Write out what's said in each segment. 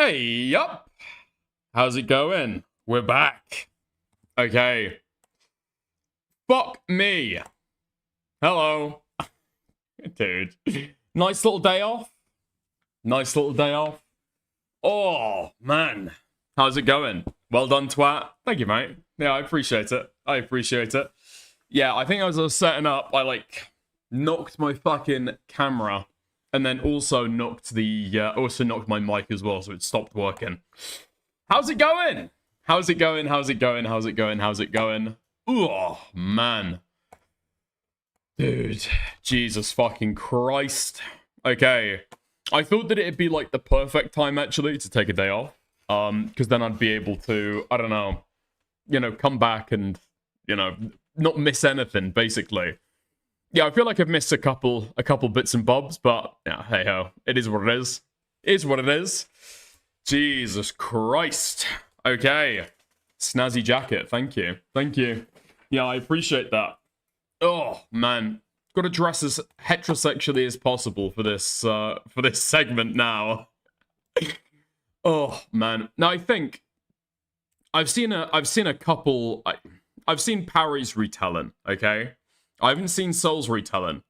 Hey, yup. How's it going? We're back. Okay. Fuck me. Hello. Dude. Nice little day off. Nice little day off. Oh, man. How's it going? Well done, twat. Thank you, mate. Yeah, I appreciate it. I appreciate it. Yeah, I think as I was setting up, I, knocked my fucking camera and then also knocked my mic as well, so it stopped working. How's it going? How's it going? How's it going? How's it going? How's it going? Oh, man. Dude, Jesus fucking Christ. Okay. I thought that it'd be, the perfect time, actually, to take a day off. Because then I'd be able to, I don't know, come back and, not miss anything, basically. Yeah, I feel like I've missed a couple bits and bobs, but, yeah, hey-ho. It is what it is. It is what it is. Jesus Christ. Okay. Snazzy jacket. Thank you. Thank you. Yeah, I appreciate that. Oh, man. Got to dress as heterosexually as possible for this segment now. Oh, man. Now, I think I've seen a couple. I've seen Parry's retelling, okay? I haven't seen Sol's retelling.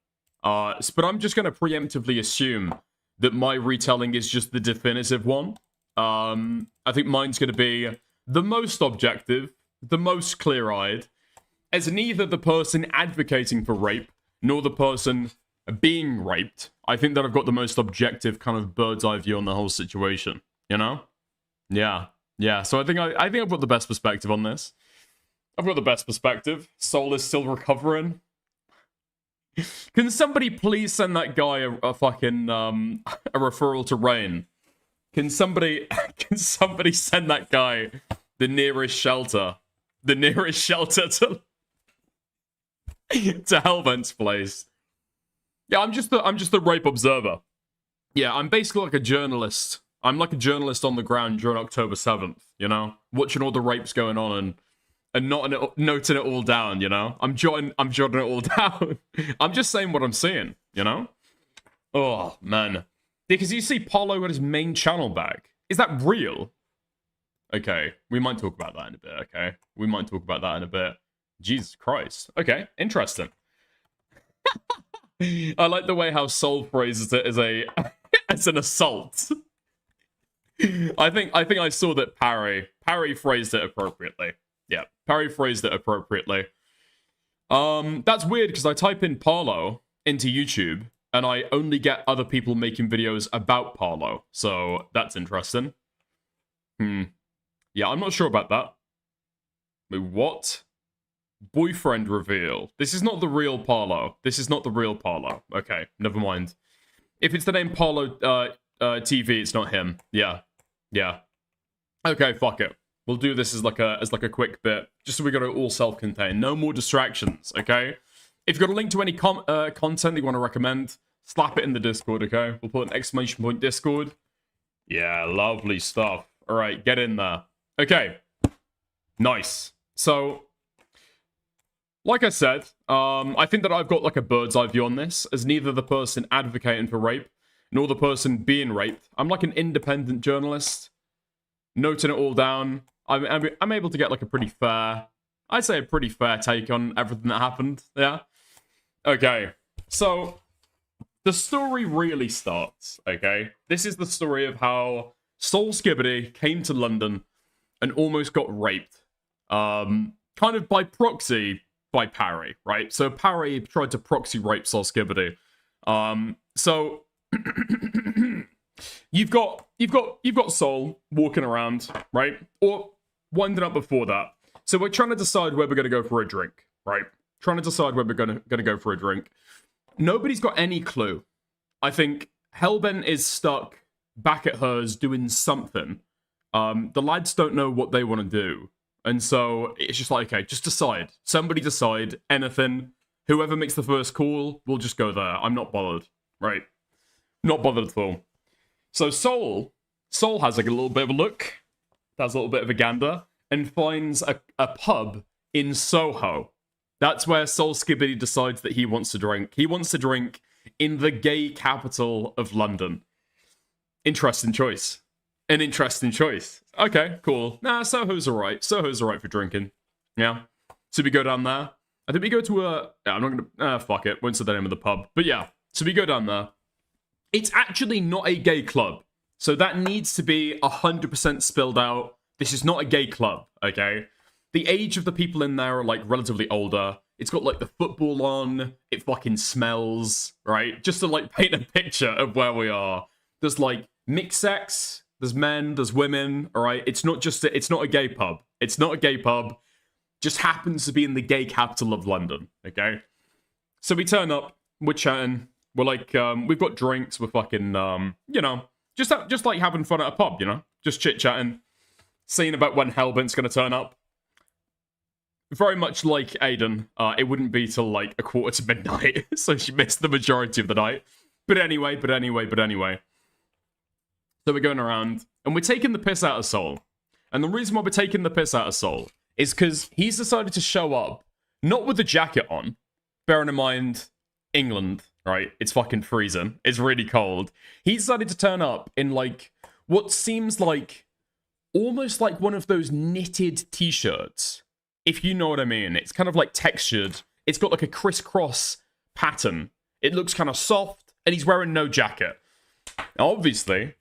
But I'm just going to preemptively assume that my retelling is just the definitive one. I think mine's going to be the most objective, the most clear-eyed, as neither the person advocating for rape nor the person being raped. I think that I've got the most objective kind of bird's eye view on the whole situation. You know? Yeah. Yeah. So I think I've got the best perspective on this. I've got the best perspective. Sol is still recovering. Can somebody please send that guy a fucking a referral to Rain? Can somebody send that guy the nearest shelter? The nearest shelter to Hellvent's place. Yeah, I'm just the rape observer. Yeah, I'm basically like a journalist. I'm like a journalist on the ground during October 7th, watching all the rapes going on and not noting it all down, I'm jotting it all down. I'm just saying what I'm seeing, Oh, man. Because you see Paulo got his main channel back. Is that real? Okay, we might talk about that in a bit, okay? We might talk about that in a bit. Jesus Christ. Okay, interesting. I like the way how Sol phrases it as an assault. I think I saw that Parry phrased it appropriately. Yeah, Parry phrased it appropriately. That's weird because I type in Paulo into YouTube and I only get other people making videos about Paulo. So that's interesting. Yeah, I'm not sure about that. Wait, what? Boyfriend reveal. This is not the real Paulo. This is not the real Paulo. Okay, never mind. If it's the name Paulo TV, it's not him. Yeah. Yeah. Okay, fuck it. We'll do this as like a quick bit, just so we got it all self-contained. No more distractions, okay? If you've got a link to any content that you want to recommend, slap it in the Discord, okay? We'll put an exclamation point Discord. Yeah, lovely stuff. All right, get in there. Okay. Nice. So, like I said, I think that I've got like a bird's eye view on this, as neither the person advocating for rape nor the person being raped. I'm like an independent journalist, noting it all down. I'm able to get like a pretty fair, I'd say a pretty fair take on everything that happened. Yeah. Okay. So the story really starts. Okay. This is the story of how SOLSKIBIDI came to London and almost got raped. Kind of by proxy by Parry, right? So Parry tried to proxy rape SOLSKIBIDI. So you've got Sol walking around, right? Or winding up before that. So we're trying to decide where we're going to go for a drink, right? Trying to decide where we're going to go for a drink. Nobody's got any clue. I think Hellbent is stuck back at hers doing something. The lads don't know what they want to do. And so it's just like, okay, just decide. Somebody decide anything. Whoever makes the first call, we'll just go there. I'm not bothered, right? Not bothered at all. So Sol has like a little bit of a look, has a little bit of a gander, and finds a pub in Soho. That's where SOLSKIBIDI decides that he wants to drink. He wants to drink in the gay capital of London. Interesting choice. An interesting choice. Okay, cool. Nah, Soho's alright. Soho's alright for drinking. Yeah. So we go down there. I think we go to a... Yeah, I'm not gonna... fuck it. Won't say the name of the pub. But yeah. So we go down there. It's actually not a gay club. So that needs to be 100% spilled out. This is not a gay club, okay? The age of the people in there are, like, relatively older. It's got, like, the football on. It fucking smells, right? Just to, like, paint a picture of where we are. There's, like, mixed sex. There's men. There's women, all right? It's not just... It's not a gay pub. It's not a gay pub. Just happens to be in the gay capital of London, okay? So we turn up. We're chatting. We're, like, we've got drinks. We're fucking, you know... Just like having fun at a pub, you know? Just chit-chatting. Seeing about when Hellbent's gonna turn up. Very much like Aiden, it wouldn't be till like 1:45 midnight, so she missed the majority of the night. But anyway. So we're going around, and we're taking the piss out of Sol. And the reason why we're taking the piss out of Sol is because he's decided to show up, not with the jacket on, bearing in mind, England, right? It's fucking freezing. It's really cold. He decided to turn up in, like, what seems like almost like one of those knitted t-shirts, if you know what I mean. It's kind of, like, textured. It's got, like, a crisscross pattern. It looks kind of soft, and he's wearing no jacket. Now, obviously,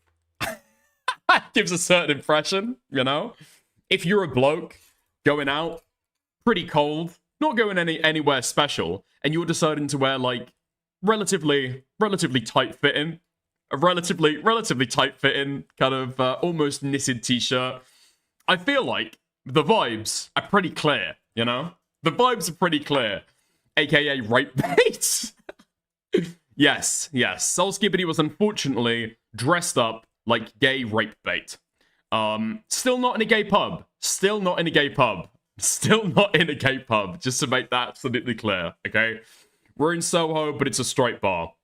that gives a certain impression, you know? If you're a bloke going out, pretty cold, not going anywhere special, and you're deciding to wear, like, relatively tight-fitting, a relatively tight-fitting, kind of almost knitted t-shirt, I feel like the vibes are pretty clear, you know? The vibes are pretty clear, aka rape bait. Yes. SOLSKIBIDI was unfortunately dressed up like gay rape bait. Still not in a gay pub. Just to make that absolutely clear, okay? We're in Soho, but it's a straight bar.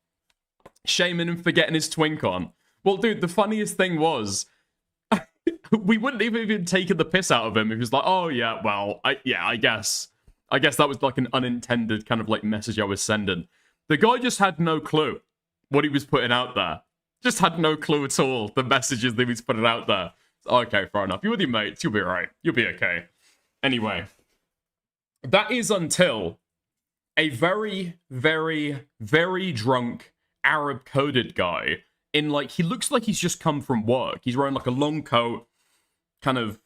Shaming him for getting his twink on. Well, dude, the funniest thing was, we wouldn't have even taken the piss out of him. He was like, oh, yeah, well, I guess that was like an unintended kind of like message I was sending. The guy just had no clue what he was putting out there. Just had no clue at all, the messages that he was putting out there. Okay, fair enough. You're with your mates. You'll be right. You'll be okay. Anyway, that is until a very, very, very drunk Arab-coded guy in, like, he looks like he's just come from work. He's wearing, like, a long coat, kind of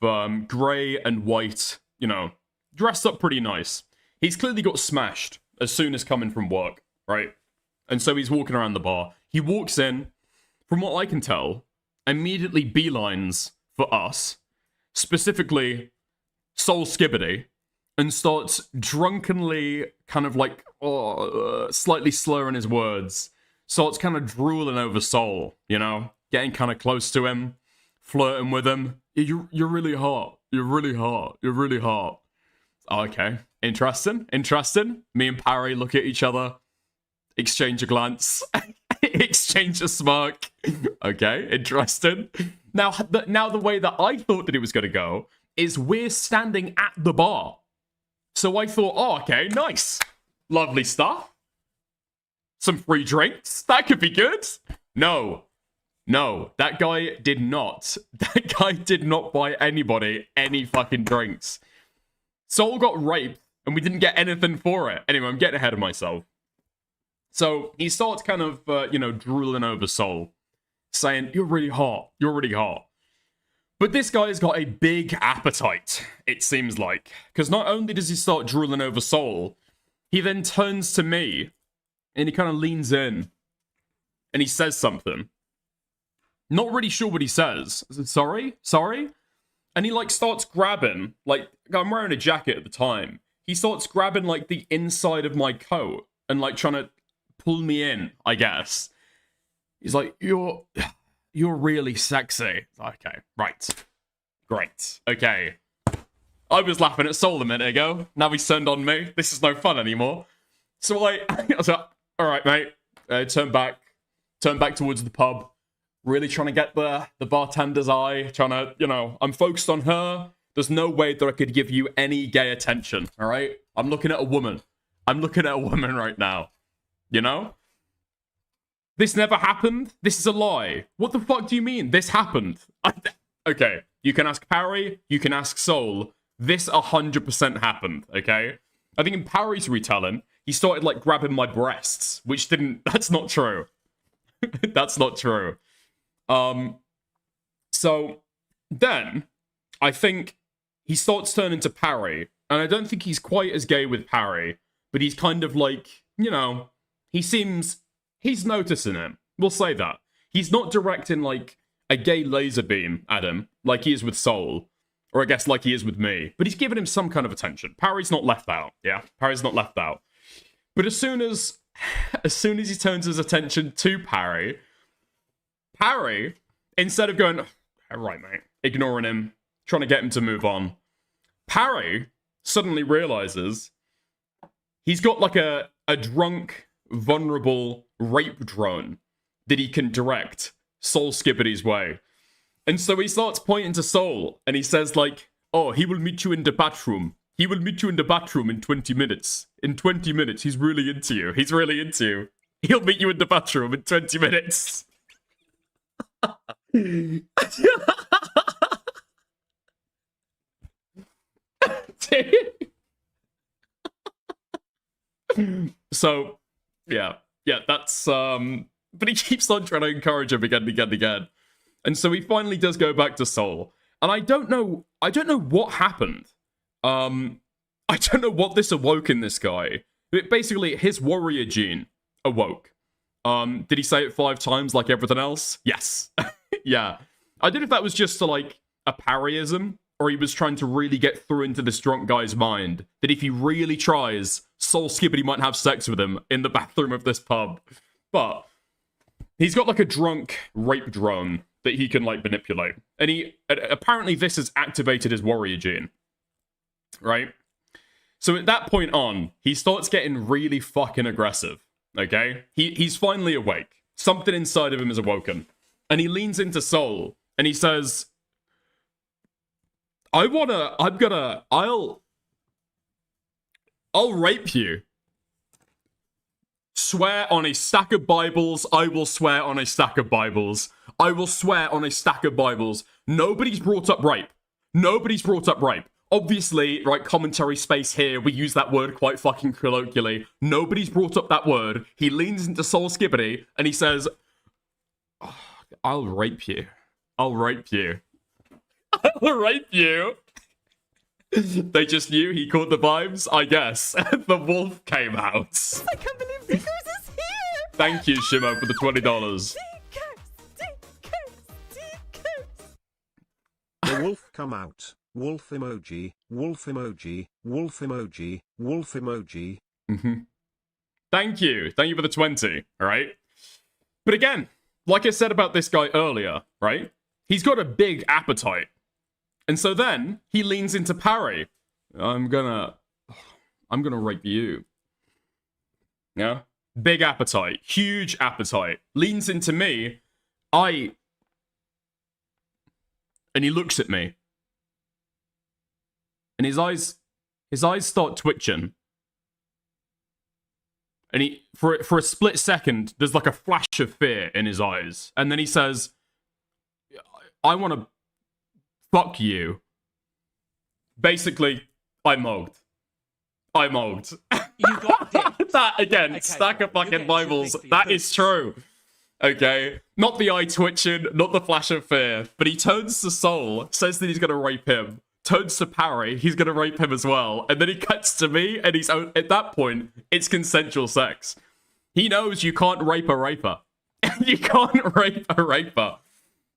grey and white, you know, dressed up pretty nice. He's clearly got smashed as soon as coming from work, right? And so he's walking around the bar. He walks in, from what I can tell, immediately beelines for us, specifically SOLSKIBIDI, and starts drunkenly kind of like slightly slurring his words, starts kind of drooling over Sol, you know, getting kind of close to him, flirting with him. You're really hot. You're really hot. You're really hot. Okay, interesting. Me and Parry look at each other, exchange a glance, exchange a smirk. Okay, interesting. Now the way that I thought that it was going to go is we're standing at the bar. So I thought, oh, okay, nice. Lovely stuff. Some free drinks. That could be good. No, that guy did not. That guy did not buy anybody any fucking drinks. Sol got raped, and we didn't get anything for it. Anyway, I'm getting ahead of myself. So he starts kind of, you know, drooling over Sol, saying, you're really hot. You're really hot. But this guy's got a big appetite, it seems like. Because not only does he start drooling over Sol, he then turns to me, and he kind of leans in, and he says something. Not really sure what he says. I said, sorry? And he, like, starts grabbing, like, I'm wearing a jacket at the time. He starts grabbing, like, the inside of my coat, and, like, trying to pull me in, I guess. He's like, you're really sexy. Okay, right. Great. Okay. I was laughing at Sol a minute ago. Now he's turned on me. This is no fun anymore. So I was like, all right, mate. Turn back towards the pub. Really trying to get the bartender's eye. Trying to, you know, I'm focused on her. There's no way that I could give you any gay attention, all right? I'm looking at a woman. I'm looking at a woman right now. You know? This never happened? This is a lie. What the fuck do you mean? This happened. Okay, you can ask Parry, you can ask Sol. This 100% happened, okay? I think in Parry's retelling, he started, like, grabbing my breasts, which didn't... That's not true. That's not true. So, then, I think he starts turning to Parry, and I don't think he's quite as gay with Parry, but he's kind of like, you know, he seems... He's noticing him. We'll say that. He's not directing, like, a gay laser beam at him, like he is with Sol. Or I guess like he is with me. But he's giving him some kind of attention. Parry's not left out, yeah? Parry's not left out. But as soon as he turns his attention to Parry, instead of going, all right, mate, ignoring him, trying to get him to move on, Parry suddenly realizes he's got like a drunk, vulnerable rape drone that he can direct SOLSKIBIDI's way. And so he starts pointing to Sol, and he says like, oh, he will meet you in the bathroom. He will meet you in the bathroom in 20 minutes. In 20 minutes, he's really into you. He's really into you. He'll meet you in the bathroom in 20 minutes. So, yeah, that's, but he keeps on trying to encourage him again and again and again. And so he finally does go back to Sol. And I don't know what happened. I don't know what this awoke in this guy. But basically, his warrior gene awoke. Did he say it 5 times like everything else? Yes. Yeah. I don't know if that was just like a parryism, or he was trying to really get through into this drunk guy's mind that if he really tries, SOLSKIBIDI might have sex with him in the bathroom of this pub. But he's got like a drunk rape drone that he can like manipulate. And apparently this has activated his warrior gene. Right? So at that point on, he starts getting really fucking aggressive. Okay? He's finally awake. Something inside of him is awoken. And he leans into Sol and he says, I'll rape you. Swear on a stack of Bibles. I will swear on a stack of Bibles. I will swear on a stack of Bibles. Nobody's brought up rape. Nobody's brought up rape. Obviously, right, commentary space here, we use that word quite fucking colloquially. Nobody's brought up that word. He leans into SOLSKIBIDI and he says, oh, I'll rape you. I'll rape you. I'll rape you. They just knew he caught the vibes, I guess. The wolf came out. I can't believe Discourse is here! Thank you, Shimo, for the $20. Discourse! The wolf come out. Wolf emoji, wolf emoji, wolf emoji, wolf emoji. Thank you. Thank you for the 20, alright? But again, like I said about this guy earlier, right? He's got a big appetite. And so then, he leans into Parry. I'm gonna rape you. Yeah? Big appetite. Huge appetite. Leans into me. And he looks at me. And his eyes start twitching. And for a split second, there's like a flash of fear in his eyes. And then he says, I want to fuck you. Basically, I mogged. You got it. That, again, Okay, stack of you're fucking getting too Bibles. big for your That boots. is true. Okay? Not the eye twitching, not the flash of fear. But he turns to Sol, says that he's going to rape him. Turns to Parry, he's going to rape him as well. And then he cuts to me, and at that point, it's consensual sex. He knows you can't rape a raper. You can't rape a raper.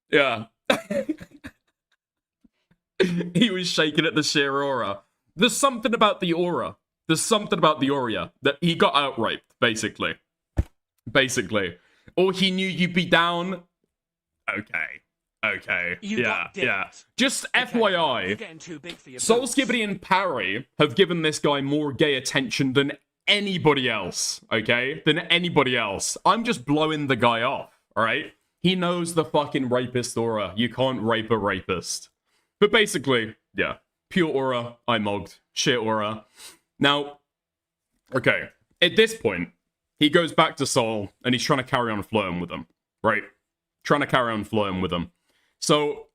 Yeah. He was shaking at the sheer aura. There's something about the aura. There's something about the aura that he got out-raped, basically. Basically. Or he knew you'd be down. Okay. You got dipped. Yeah. Just Okay, FYI, you're getting too big for your boots. SOLSKIBIDI and Parry have given this guy more gay attention than anybody else, okay? Than anybody else. I'm just blowing the guy off, alright? He knows the fucking rapist aura. You can't rape a rapist. But basically, yeah. Pure aura, I mogged. Shit aura. Now, okay. At this point, he goes back to Sol, and he's trying to carry on flirting with him, right? Trying to carry on flirting with him. So,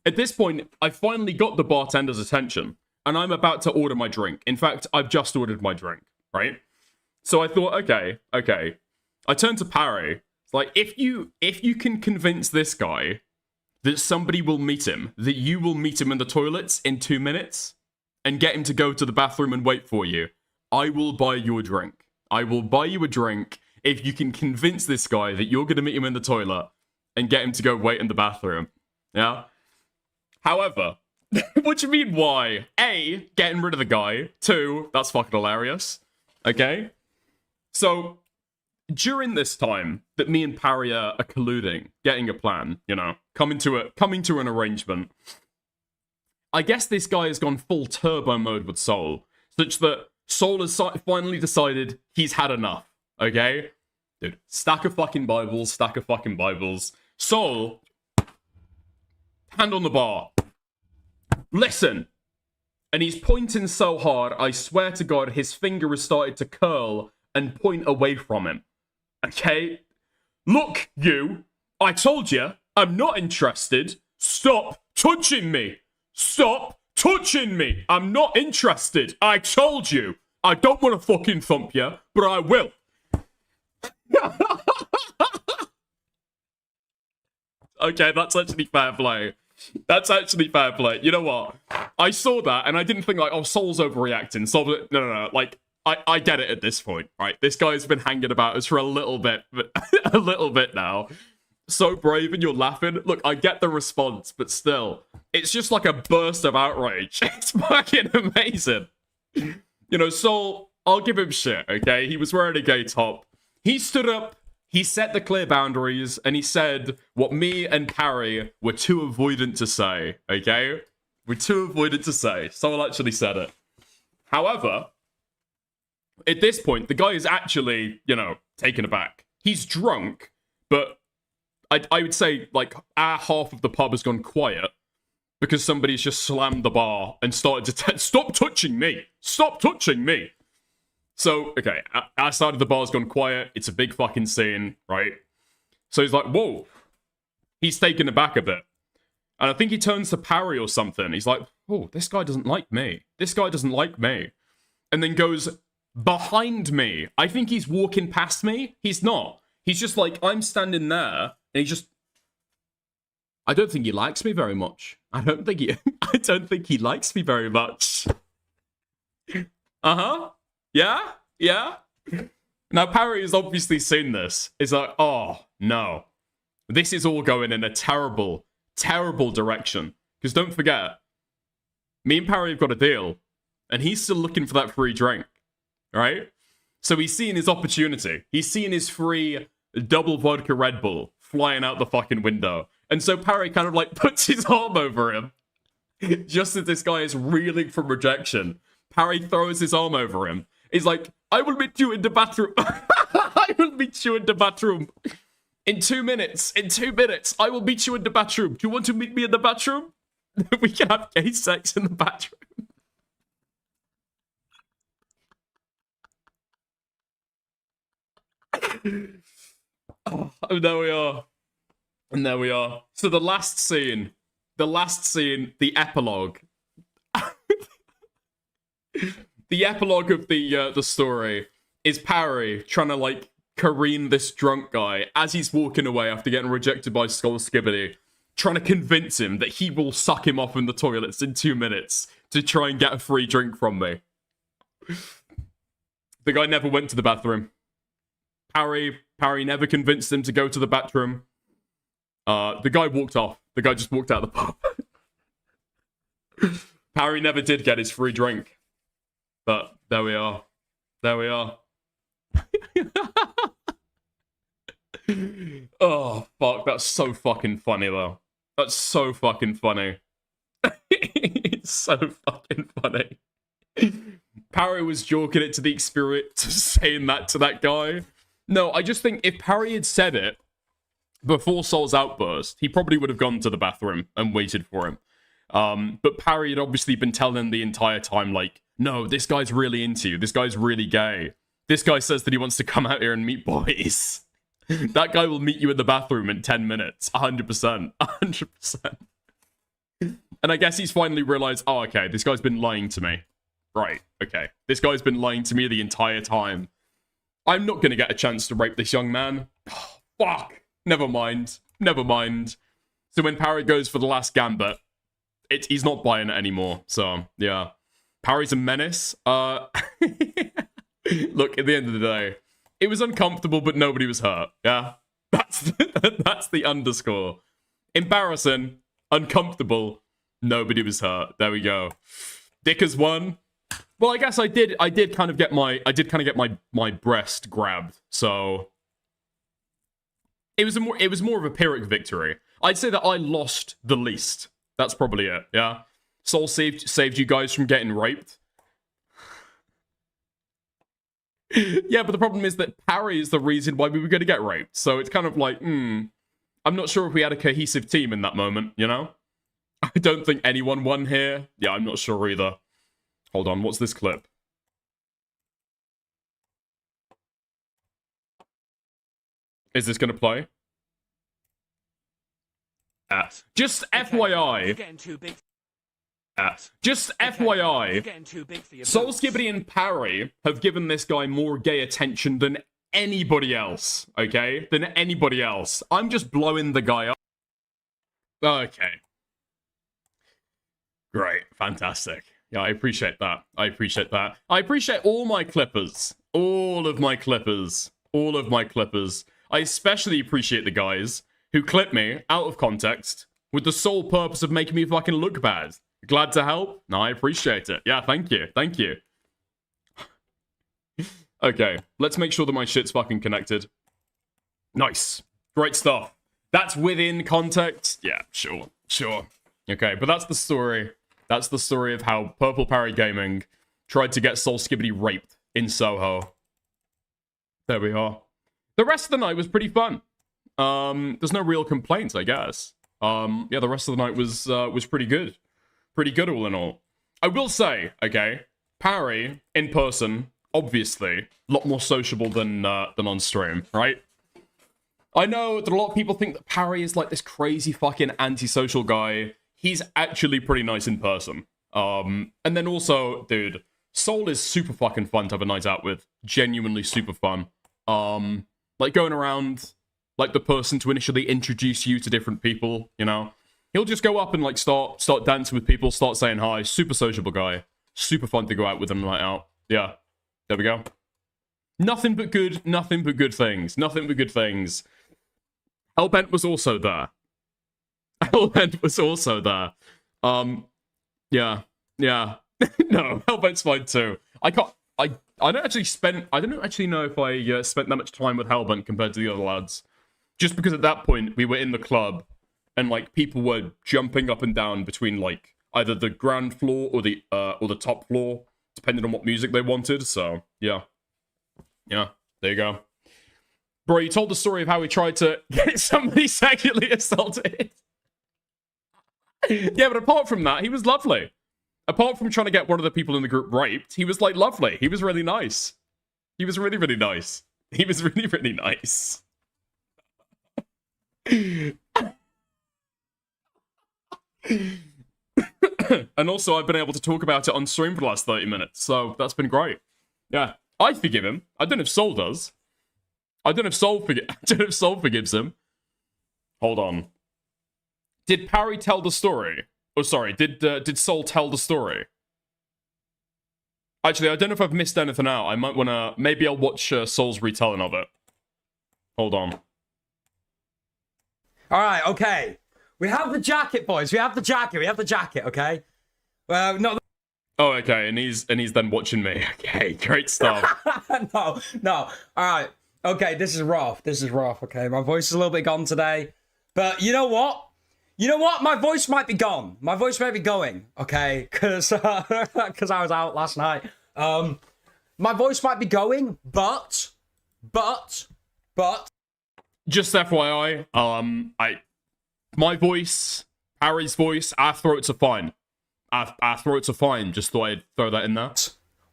at this point, I finally got the bartender's attention, and I'm about to order my drink. In fact, I've just ordered my drink, right? So I thought, okay. I turned to Parry. It's like, if you can convince this guy that somebody will meet him, that you will meet him in the toilets in 2 minutes, and get him to go to the bathroom and wait for you, I will buy you a drink. I will buy you a drink if you can convince this guy that you're going to meet him in the toilet and get him to go wait in the bathroom. Yeah? However, what do you mean why? A, getting rid of the guy. 2, that's fucking hilarious. Okay? So, during this time that me and Parry are colluding, getting a plan, you know, coming to an arrangement, I guess this guy has gone full turbo mode with Sol, such that Sol has finally decided he's had enough, okay? Dude, stack of fucking Bibles. Sol, hand on the bar. Listen. And he's pointing so hard, I swear to God, his finger has started to curl and point away from him. Okay? Look, you. I told you, I'm not interested. Stop touching me. Stop touching me. I'm not interested. I told you. I don't want to fucking thump you, but I will. Okay, that's actually fair play. That's actually fair play. You know what? I saw that and I didn't think like, oh, Sol's overreacting. No. Like, I get it at this point, right? This guy's been hanging about us for a little bit, but a little bit now. So brave and you're laughing. Look, I get the response, but still, it's just like a burst of outrage. It's fucking amazing. You know, Sol, I'll give him shit, okay? He was wearing a gay top. He stood up, he set the clear boundaries, and he said what me and Parry were too avoidant to say, okay? We're too avoidant to say. Sol actually said it. However, at this point, the guy is actually, you know, taken aback. He's drunk, but I would say, like, our half of the pub has gone quiet because somebody's just slammed the bar and started to stop touching me. Stop touching me. So, okay, our side of the bar's gone quiet. It's a big fucking scene, right? So he's like, whoa. He's taken aback a bit. And I think he turns to Parry or something. He's like, oh, this guy doesn't like me. This guy doesn't like me. And then goes behind me. I think he's walking past me. He's not. He's just like, I'm standing there, and he just... I don't think he likes me very much. I don't think he likes me very much. Uh-huh. Yeah? Now, Parry has obviously seen this. It's like, oh, no. This is all going in a terrible, terrible direction. Because don't forget, me and Parry have got a deal, and he's still looking for that free drink, right? So he's seeing his opportunity. He's seeing his free double vodka Red Bull flying out the fucking window. And so Parry kind of like puts his arm over him. Just as this guy is reeling from rejection, Parry throws his arm over him. He's like, I will meet you in the bathroom. I will meet you in the bathroom. In 2 minutes. In 2 minutes. I will meet you in the bathroom. Do you want to meet me in the bathroom? We can have gay sex in the bathroom. Oh, and there we are. And there we are. So the last scene, the epilogue. The epilogue of the story is Parry trying to, like, careen this drunk guy as he's walking away after getting rejected by SOLSKIBIDI, trying to convince him that he will suck him off in the toilets in 2 minutes to try and get a free drink from me. The guy never went to the bathroom. Parry never convinced him to go to the bathroom. The guy walked off. The guy just walked out of the pub. Parry never did get his free drink. But there we are. There we are. Oh, fuck. That's so fucking funny, though. That's so fucking funny. It's so fucking funny. Parry was joking it to the experience of saying that to that guy. No, I just think if Parry had said it before Sol's outburst, he probably would have gone to the bathroom and waited for him. But Parry had obviously been telling him the entire time, like, no, this guy's really into you. This guy's really gay. This guy says that he wants to come out here and meet boys. That guy will meet you in the bathroom in 10 minutes. 100%. 100%. And I guess he's finally realized, oh, okay, this guy's been lying to me. Right, okay. This guy's been lying to me the entire time. I'm not going to get a chance to rape this young man. Oh, fuck. Never mind. Never mind. So when Parry goes for the last gambit, he's not buying it anymore. So, yeah. Parry's a menace. Look, at the end of the day, it was uncomfortable, but nobody was hurt. Yeah? That's the underscore. Embarrassing, uncomfortable, nobody was hurt. There we go. Dickers won. Well, I guess I did kind of get my breast grabbed. So it was more of a Pyrrhic victory. I'd say that I lost the least. That's probably it. Yeah. Sol saved you guys from getting raped. Yeah, but the problem is that Parry is the reason why we were going to get raped. So it's kind of like, I'm not sure if we had a cohesive team in that moment, you know? I don't think anyone won here. Yeah, I'm not sure either. Hold on, what's this clip? Is this going to play? Just FYI. Just FYI, SOLSKIBIDI and Parry have given this guy more gay attention than anybody else, okay? Than anybody else. I'm just blowing the guy up. Okay. Great. Fantastic. Yeah, I appreciate that. I appreciate that. I appreciate all my clippers. All of my clippers. All of my clippers. I especially appreciate the guys who clip me out of context with the sole purpose of making me fucking look bad. Glad to help? No, I appreciate it. Yeah, thank you. Thank you. Okay, let's make sure that my shit's fucking connected. Nice. Great stuff. That's within context? Yeah, sure. Sure. Okay, but that's the story. That's the story of how Purple Parry Gaming tried to get SOLSKIBIDI raped in Soho. There we are. The rest of the night was pretty fun. There's no real complaints, I guess. Yeah, the rest of the night was pretty good. Pretty good all in all. I will say, okay, Parry, in person, obviously, a lot more sociable than on stream, right? I know that a lot of people think that Parry is like this crazy fucking antisocial guy. He's actually pretty nice in person. And then also, dude, Sol is super fucking fun to have a night out with. Genuinely super fun. Like going around, like the person to initially introduce you to different people, you know? He'll just go up and like start dancing with people, start saying hi. Super sociable guy. Super fun to go out with on a night out. Yeah. There we go. Nothing but good things. Nothing but good things. Hellbent was also there. Hellbent was also there. Yeah. No, Hellbent's fine too. I don't actually know if I spent that much time with Hellbent compared to the other lads. Just because at that point we were in the club and like people were jumping up and down between like either the ground floor or the top floor, depending on what music they wanted. So yeah, there you go. Bro, you told the story of how he tried to get somebody sexually assaulted. Yeah, but apart from that, he was lovely. Apart from trying to get one of the people in the group raped, he was like lovely. He was really nice. He was really, really nice. He was really, really nice. And also, I've been able to talk about it on stream for the last 30 minutes, so that's been great. Yeah, I forgive him. I don't know if Sol does. I don't know if Sol forgives him. Hold on. Did Parry tell the story? Oh, sorry. Did Sol tell the story? Actually, I don't know if I've missed anything out. I might wanna. Maybe I'll watch Sol's retelling of it. Hold on. All right. Okay. We have the jacket, boys. We have the jacket. Okay. Well, not. Oh, okay. And he's then watching me. Okay. Great stuff. No. All right. Okay. This is rough. Okay. My voice is a little bit gone today, but you know what? My voice might be gone. My voice might be going, okay? Because I was out last night. My voice might be going, but... Just FYI, my voice, Parry's voice, our throats are fine. Our throats are fine. Just thought I'd throw that in there.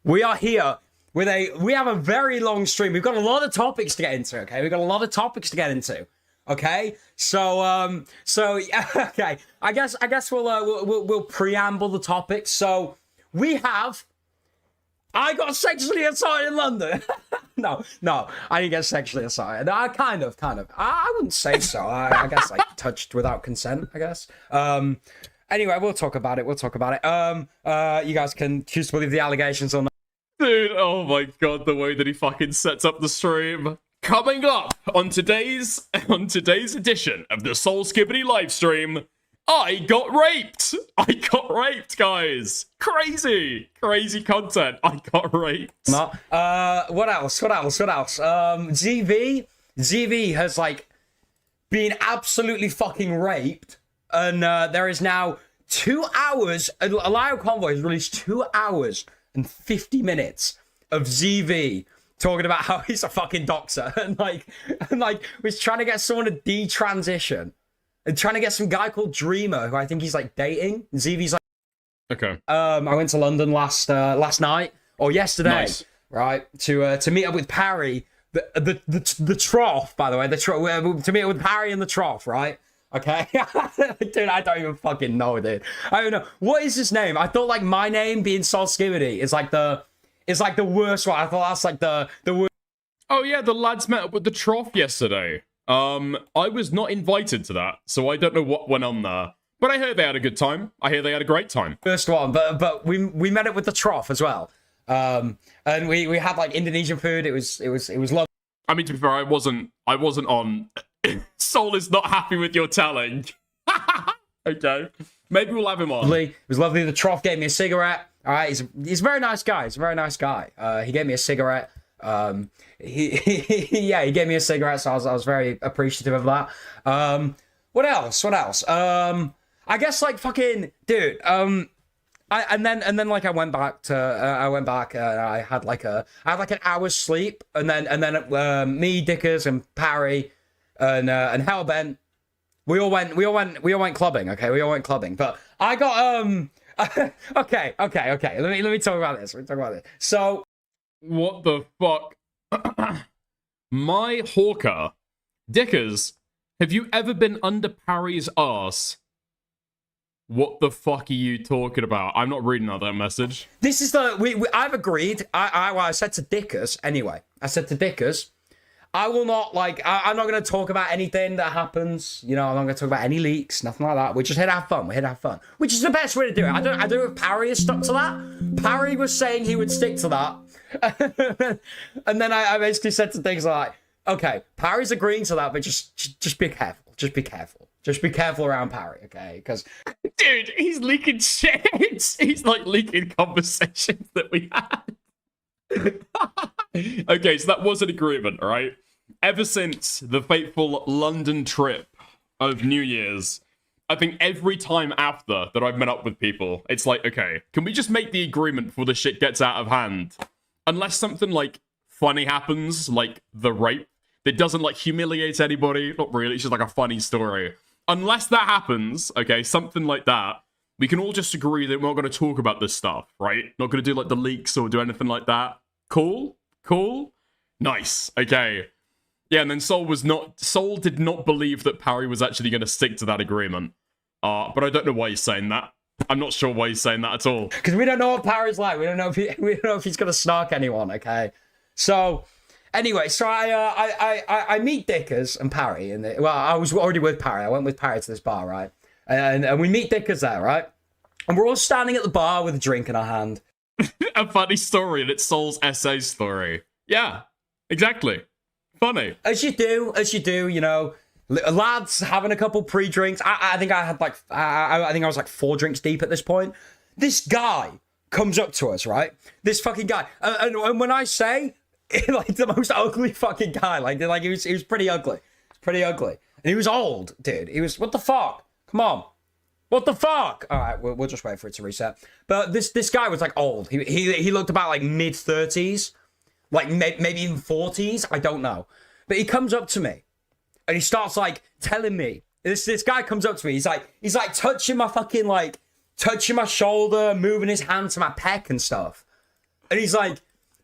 We are here we have a very long stream. We've got a lot of topics to get into, okay? We've got a lot of topics to get into. Okay? So okay. I guess we'll preamble the topics. So we have I got sexually assaulted in London. No, I didn't get sexually assaulted. I kind of. I wouldn't say so. I guess like touched without consent, I guess. Anyway, we'll talk about it. You guys can choose to believe the allegations or not. Dude, oh my god, the way that he fucking sets up the stream. Coming up on today's edition of the SOLSKIBIDI live stream, I got raped, guys. Crazy content. I got raped. No. What else? ZV has like been absolutely fucking raped, and there is now 2 hours. A live convoy has released 2 hours and 50 minutes of ZV talking about how he's a fucking doxer and like was trying to get someone to detransition and trying to get some guy called Dreamer who I think he's like dating. ZV's like, okay. I went to London last night or yesterday, nice. Right, to meet up with Parry, the trough, by the way, to meet up with Parry in the trough, right? Okay, dude, I don't even fucking know, dude. I don't know what is his name. I thought like my name being SOLSKIBIDI is like the worst one. I thought that's like the worst. Oh yeah, the lads met up with the trough yesterday. I was not invited to that, so I don't know what went on there. But I heard they had a good time. I hear they had a great time. First one, but we met up with the trough as well. And we had like Indonesian food. It was lovely. I mean, to be fair, I wasn't on. Sol is not happy with your telling. Okay, maybe we'll have him on. It was lovely. The trough gave me a cigarette. All right, he's a very nice guy. He's a very nice guy. He gave me a cigarette. He gave me a cigarette, so I was very appreciative of that. What else? I guess like fucking dude. And then like I went back. I had like an hour's sleep, and then me, Dickers, and Parry, and Hellbent, we all went clubbing. Okay, we all went clubbing. But I got okay. Let me talk about this. So, what the fuck? My Hawker, Dickers, have you ever been under Parry's arse? What the fuck are you talking about? I'm not reading out that message. This is I've agreed. I said to Dickers anyway. I said to Dickers, I will not I'm not going to talk about anything that happens. You know, I'm not going to talk about any leaks, nothing like that. We're just here to have fun. We're here to have fun, which is the best way to do it. I don't know if Parry has stuck to that. Parry was saying he would stick to that, and then I basically said to things like, okay, Parry's agreeing to that, but just be careful. Just be careful. Just be careful around Parry, okay? Because, dude, he's leaking shit. He's like leaking conversations that we had. Okay, so that was an agreement, all right? Ever since the fateful London trip of New Year's, I think every time after that I've met up with people, it's like, okay, can we just make the agreement before the shit gets out of hand? Unless something like funny happens, like the rape, that doesn't like humiliate anybody. Not really, it's just like a funny story. Unless that happens, okay, something like that, we can all just agree that we're not going to talk about this stuff, right? Not going to do like the leaks or do anything like that. Cool? Nice. Okay. Yeah, and then Sol did not believe that Parry was actually going to stick to that agreement. But I don't know why he's saying that. I'm not sure why he's saying that at all. Because we don't know what Parry's like. We don't know if he's going to snark anyone, okay? So, anyway, so I meet Dickers and Parry. Well, I was already with Parry. I went with Parry to this bar, right? And we meet Dickers there, right? And we're all standing at the bar with a drink in our hand. A funny story, and it's Sol's essay story. Yeah, exactly. Funny. As you do, you know. Lads having a couple pre-drinks. I think I had like, I think I was like 4 drinks deep at this point. This guy comes up to us, right? This fucking guy. And when I say, like, the most ugly fucking guy, like he was pretty ugly. Pretty ugly. And he was old, dude. He was, what the fuck? Come on. What the fuck? All right, we'll just wait for it to reset. But this guy was like old. He looked about like mid-30s. Like maybe even 40s. I don't know. But he comes up to me. And he starts like telling me. This guy comes up to me. He's like touching my fucking touching my shoulder, moving his hand to my pec and stuff. And he's like,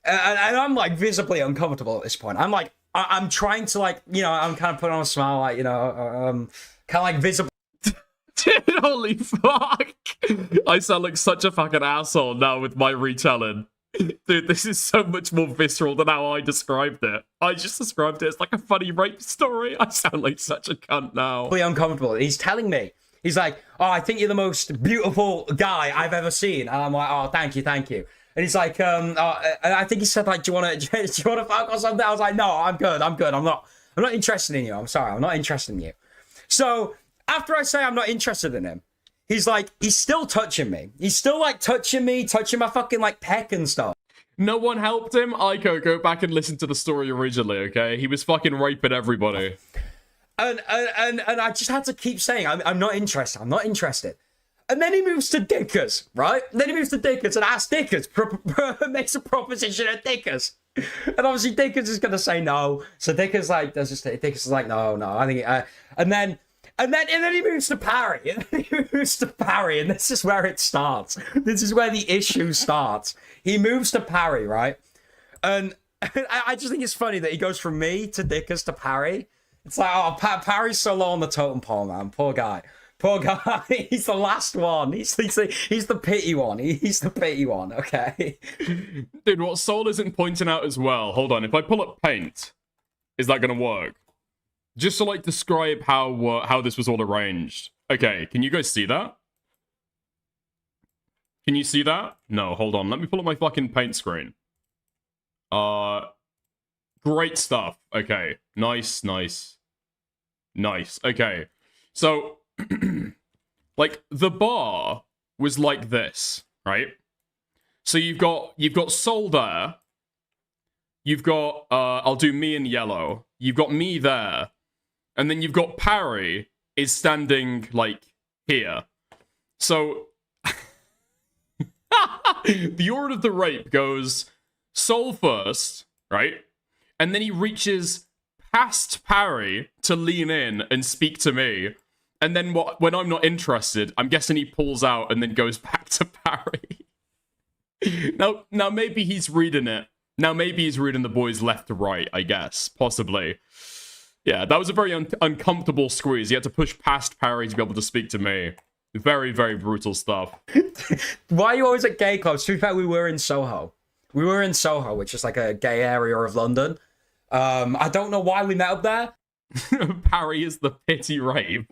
And I'm like visibly uncomfortable at this point. I'm like, I'm trying to like, you know, I'm kind of putting on a smile, like, you know, kind of like visible. Dude, holy fuck. I sound like such a fucking asshole now with my retelling. Dude, this is so much more visceral than how I described it. I just described it as like a funny rape story. I sound like such a cunt now. Really uncomfortable. He's telling me, he's like, oh, I think you're the most beautiful guy I've ever seen. And I'm like, oh, thank you. And he's like, and I think he said, like, do you want to fuck or something? I was like, no, I'm good. I'm not interested in you. I'm sorry. I'm not interested in you. So after I say I'm not interested in him, he's like, he's still touching me. He's still like touching me, touching my fucking like peck and stuff. No one helped him. Ico, go back and listen to the story originally, okay? He was fucking raping everybody. And I just had to keep saying, I'm not interested. I'm not interested. And then he moves to Dickers, right? Then he moves to Dickers and asks Dickers, makes a proposition at Dickers. And obviously Dickers is going to say no. So Dickers like, Dickers is like, no, I think, and then he moves to Parry. And then he moves to Parry, and this is where it starts. This is where the issue starts. He moves to Parry, right? And I just think it's funny that he goes from me to Dickers to Parry. It's like, oh, Parry's so low on the totem pole, man. Poor guy. He's the last one. He's the pity one. He's the pity one, okay? Dude, what Sol isn't pointing out as well, hold on, if I pull up paint, is that going to work? Just to, like, describe how this was all arranged. Okay, can you guys see that? Can you see that? No, hold on. Let me pull up my fucking paint screen. Great stuff. Okay. Nice. Okay. So, like, the bar was like this, right? So you've got Sol there. You've got, I'll do me in yellow. You've got me there. And then you've got Parry is standing, like, here. So, the order of the rape goes Sol first, right? And then he reaches past Parry to lean in and speak to me. And then when I'm not interested, I'm guessing he pulls out and then goes back to Parry. Now maybe he's reading it. Now maybe he's reading the boys left to right, I guess. Possibly. Yeah, that was a very uncomfortable squeeze. He had to push past Parry to be able to speak to me. Very, very brutal stuff. Why are you always at gay clubs? To be fair, we were in Soho. We were in Soho, which is like a gay area of London. I don't know why we met up there. Parry is the pity rape.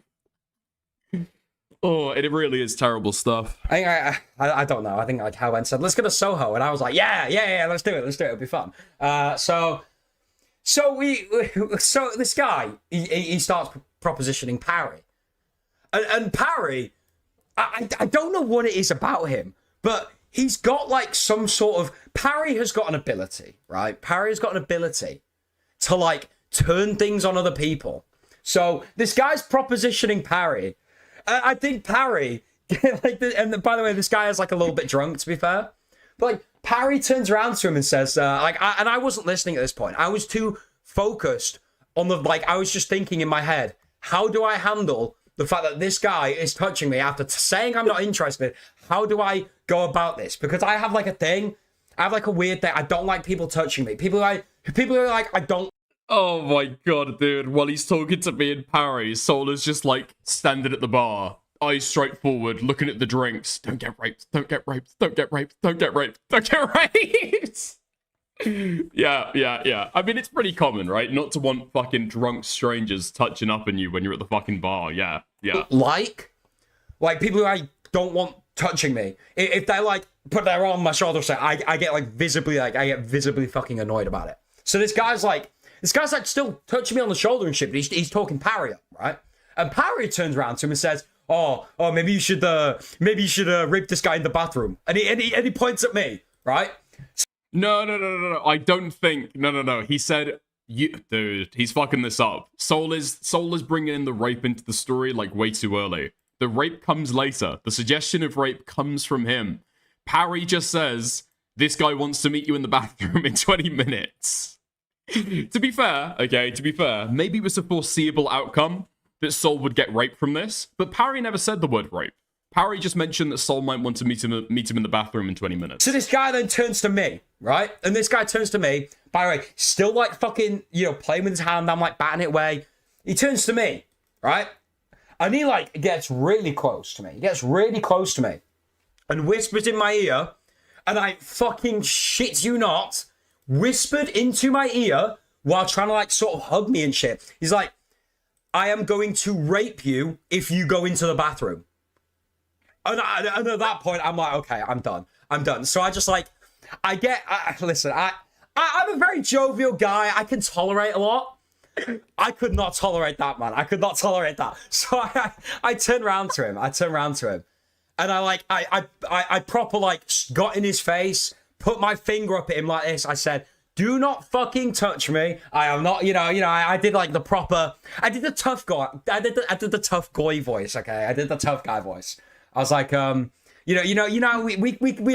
Oh, it really is terrible stuff. I don't know. I think like Helen said, let's go to Soho, and I was like, yeah, let's do it. It'll be fun. So this guy he starts propositioning Parry, and Parry, I don't know what it is about him, but he's got like some sort of Parry has got an ability, right? Parry has got an ability to like turn things on other people. So this guy's propositioning Parry. I think Parry, and by the way, this guy is like a little bit drunk, to be fair. But like Parry turns around to him and says, and I wasn't listening at this point. I was too focused on I was just thinking in my head, how do I handle the fact that this guy is touching me after saying I'm not interested? How do I go about this? Because I have like a thing. I have like a weird thing. I don't like people touching me. People are like, I don't. Oh my god, dude. While he's talking to me in Parry, Sol is just like standing at the bar, eyes straight forward, looking at the drinks. Don't get raped. Don't get raped. Don't get raped. Don't get raped. Don't get raped. Yeah. I mean, it's pretty common, right? Not to want fucking drunk strangers touching up on you when you're at the fucking bar. Yeah. Like people who I don't want touching me. If they like put their arm on my shoulder, so I get visibly fucking annoyed about it. So this guy's like still touching me on the shoulder and shit, but he's talking Parry up, right? And Parry turns around to him and says, "Oh, maybe you should rape this guy in the bathroom." And he points at me, right? No. I don't think. No. He said, dude, he's fucking this up. Sol is bringing in the rape into the story like way too early. The rape comes later. The suggestion of rape comes from him. Parry just says, "This guy wants to meet you in the bathroom in 20 minutes." To be fair, maybe it was a foreseeable outcome that Sol would get raped from this, but Parry never said the word rape. Parry just mentioned that Sol might want to meet him in the bathroom in 20 minutes. So this guy then turns to me, right? And this guy turns to me, by the way, still like fucking, you know, playing with his hand. I'm like batting it away. He turns to me, right? And he like gets really close to me. He gets really close to me and whispers in my ear. And I fucking shit you not, whispered into my ear while trying to like sort of hug me and shit. He's like, I am going to rape you if you go into the bathroom. And at that point, I'm like, okay, I'm done. I'm done. So I just like, listen, I'm a very jovial guy. I can tolerate a lot. I could not tolerate that, man. I could not tolerate that. So I turned around to him. And I proper like got in his face, put my finger up at him like this. I said, do not fucking touch me. I am not, I did like the proper, I did the tough guy. I did the tough guy voice, okay? I did the tough guy voice. I was like, we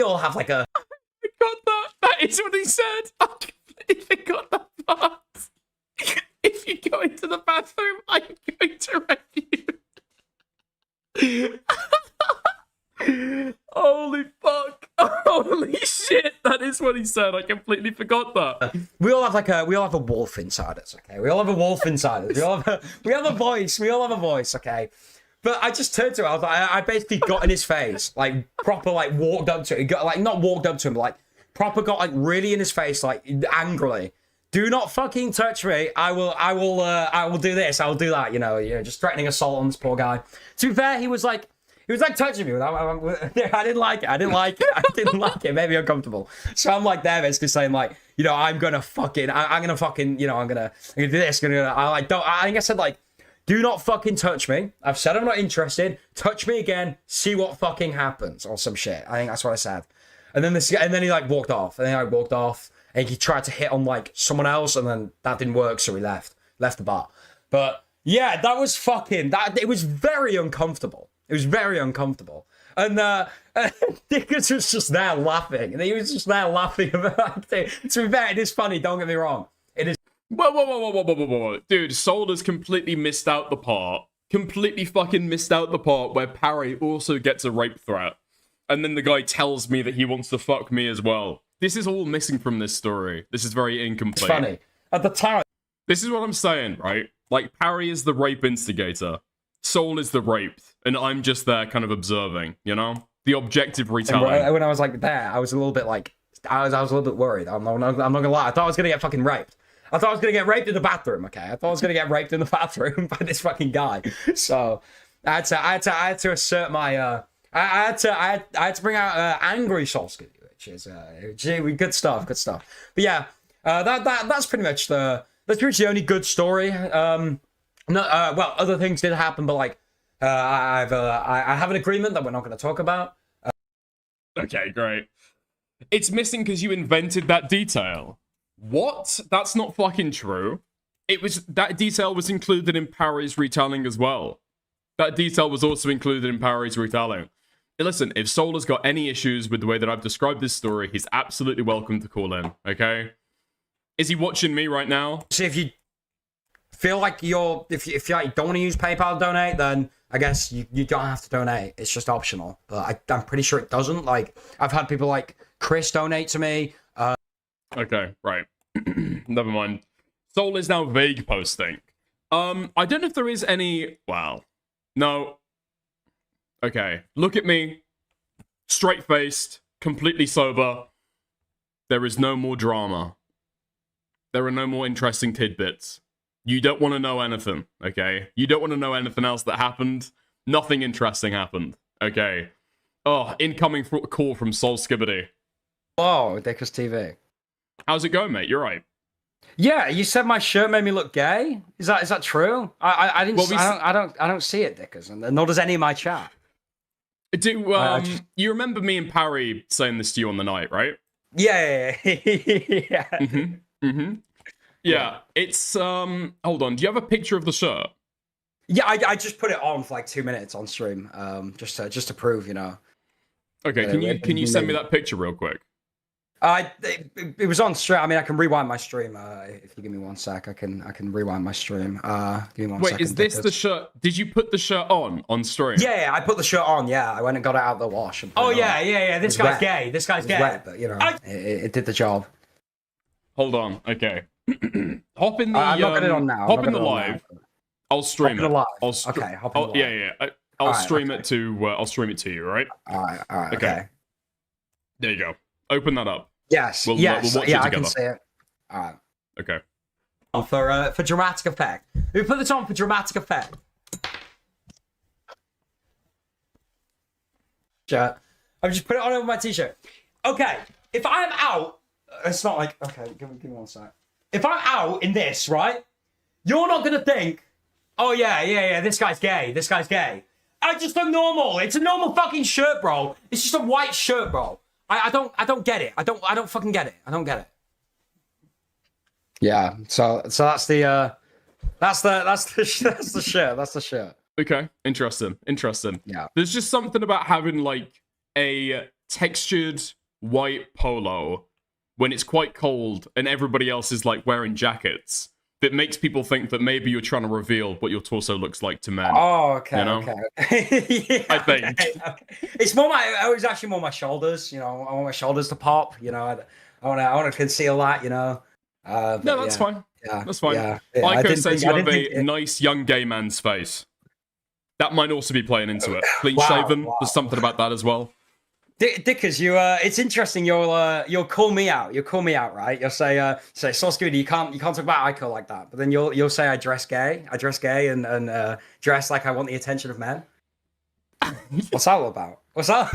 all have like a... I forgot that. That is what he said. I completely forgot that part. If you go into the bathroom, I'm going to rape you. Holy fuck. Holy shit. That is what he said. I completely forgot that. We all have a wolf inside us, okay? We all have a wolf inside us. We have a voice, okay? But I just turned to him. I basically got in his face, like proper, like walked up to him. Not walked up to him, but like proper got like really in his face, like angrily. Do not fucking touch me. I will do this. I will do that. Just threatening assault on this poor guy. To be fair, he was like touching me. I didn't like it. I didn't like it. It made me uncomfortable. So I'm like there basically saying like, I'm gonna fucking do this. I think I said like, do not fucking touch me. I've said I'm not interested. Touch me again. See what fucking happens or some shit. I think that's what I said. And then he like walked off. And he tried to hit on like someone else, and then that didn't work, so he left the bar. But yeah, that was fucking it was very uncomfortable. It was very uncomfortable. And Dickens was just there laughing. And he was just there laughing about it. To be fair, it is funny, don't get me wrong. It is. Whoa. Dude, Sol has completely missed out the part. Completely fucking missed out the part where Parry also gets a rape threat. And then the guy tells me that he wants to fuck me as well. This is all missing from this story. This is very incomplete. It's funny. At the time. This is what I'm saying, right? Like, Parry is the rape instigator. Sol is the raped. And I'm just there kind of observing, The objective retelling. When I was like there, I was a little bit like, I was a little bit worried. I'm not gonna lie. I thought I was gonna get fucking raped. I thought I was gonna get raped in the bathroom, okay? I thought I was gonna get raped in the bathroom by this fucking guy. So I had to assert my I had to bring out angry SOLSKIBIDI, which is good stuff. But yeah, that's pretty much the only good story. Well, other things did happen, but like I have an agreement that we're not going to talk about. Okay, great. It's missing because you invented that detail. What? That's not fucking true. That detail was included in Parry's retelling as well. That detail was also included in Parry's retelling. Listen, if Sol has got any issues with the way that I've described this story, he's absolutely welcome to call in, okay? Is he watching me right now? So if you feel like if you like, don't want to use PayPal to donate, then I guess you don't have to donate. It's just optional. But I'm pretty sure it doesn't. Like, I've had people like Chris donate to me. Okay, right. Never mind. Sol is now vague posting. I don't know if there is any... Wow. No. Okay, look at me. Straight-faced, completely sober. There is no more drama. There are no more interesting tidbits. You don't want to know anything, okay? You don't want to know anything else that happened. Nothing interesting happened, okay? Oh, incoming call from SOLSKIBIDI. Oh, Dickers TV. How's it going, mate? You're right. Yeah, you said my shirt made me look gay. Is that true? I didn't. Well, I don't see it, Dickers, and nor does any of my chat. You remember me and Parry saying this to you on the night, right? Yeah. Yeah, it's hold on. Do you have a picture of the shirt? Yeah, I just put it on for like 2 minutes on stream, just to prove, Okay, can you send me that picture real quick? It was on stream. I mean, I can rewind my stream. If you give me 1 sec, I can rewind my stream. Give me 1 Wait, second. is this the shirt? Did you put the shirt on stream? Yeah, I put the shirt on. Yeah, I went and got it out of the wash. And put Oh it yeah, on. yeah. This guy's gay. This guy's It was gay. wet, but you know, it did the job. Hold on. Okay. Hop in the. I'm not getting it on now. Hop in the live. I'll stream it. Live. I'll Okay, hop in the live. Yeah. I'll stream it to. I'll stream it to you. Right. All right. Okay. There you go. Open that up. Yes. We'll yes. watch it I can together. see it. All right. Okay. For dramatic effect. We put this on for dramatic effect. I've just put it on over my t-shirt. Okay, if I'm out, it's not like, okay, give me 1 sec. If I'm out in this, right, you're not gonna think, oh yeah, this guy's gay, I just look normal. It's a normal fucking shirt, bro. It's just a white shirt, bro. I don't get it. I don't fucking get it. I don't get it. Yeah. So that's the shirt. That's the shirt. Okay. Interesting. Yeah. There's just something about having like a textured white polo when it's quite cold and everybody else is like wearing jackets that makes people think that maybe you're trying to reveal what your torso looks like to men. Oh, okay, you know? okay. Yeah, I think. okay. It's more it was actually more my shoulders, you know. I want my shoulders to pop, you know. I want to conceal that, you know. No, that's fine. Yeah, that's fine. Yeah, Ico says you have a nice young gay man's face. That might also be playing into it. Clean shaven. Wow. There's something about that as well. Dickers, it's interesting. You'll call me out. You'll call me out, right? You'll say SOLSKIBIDI, you can't talk about Ico like that. But then you'll say I dress gay and dress like I want the attention of men. What's that all about? What's that?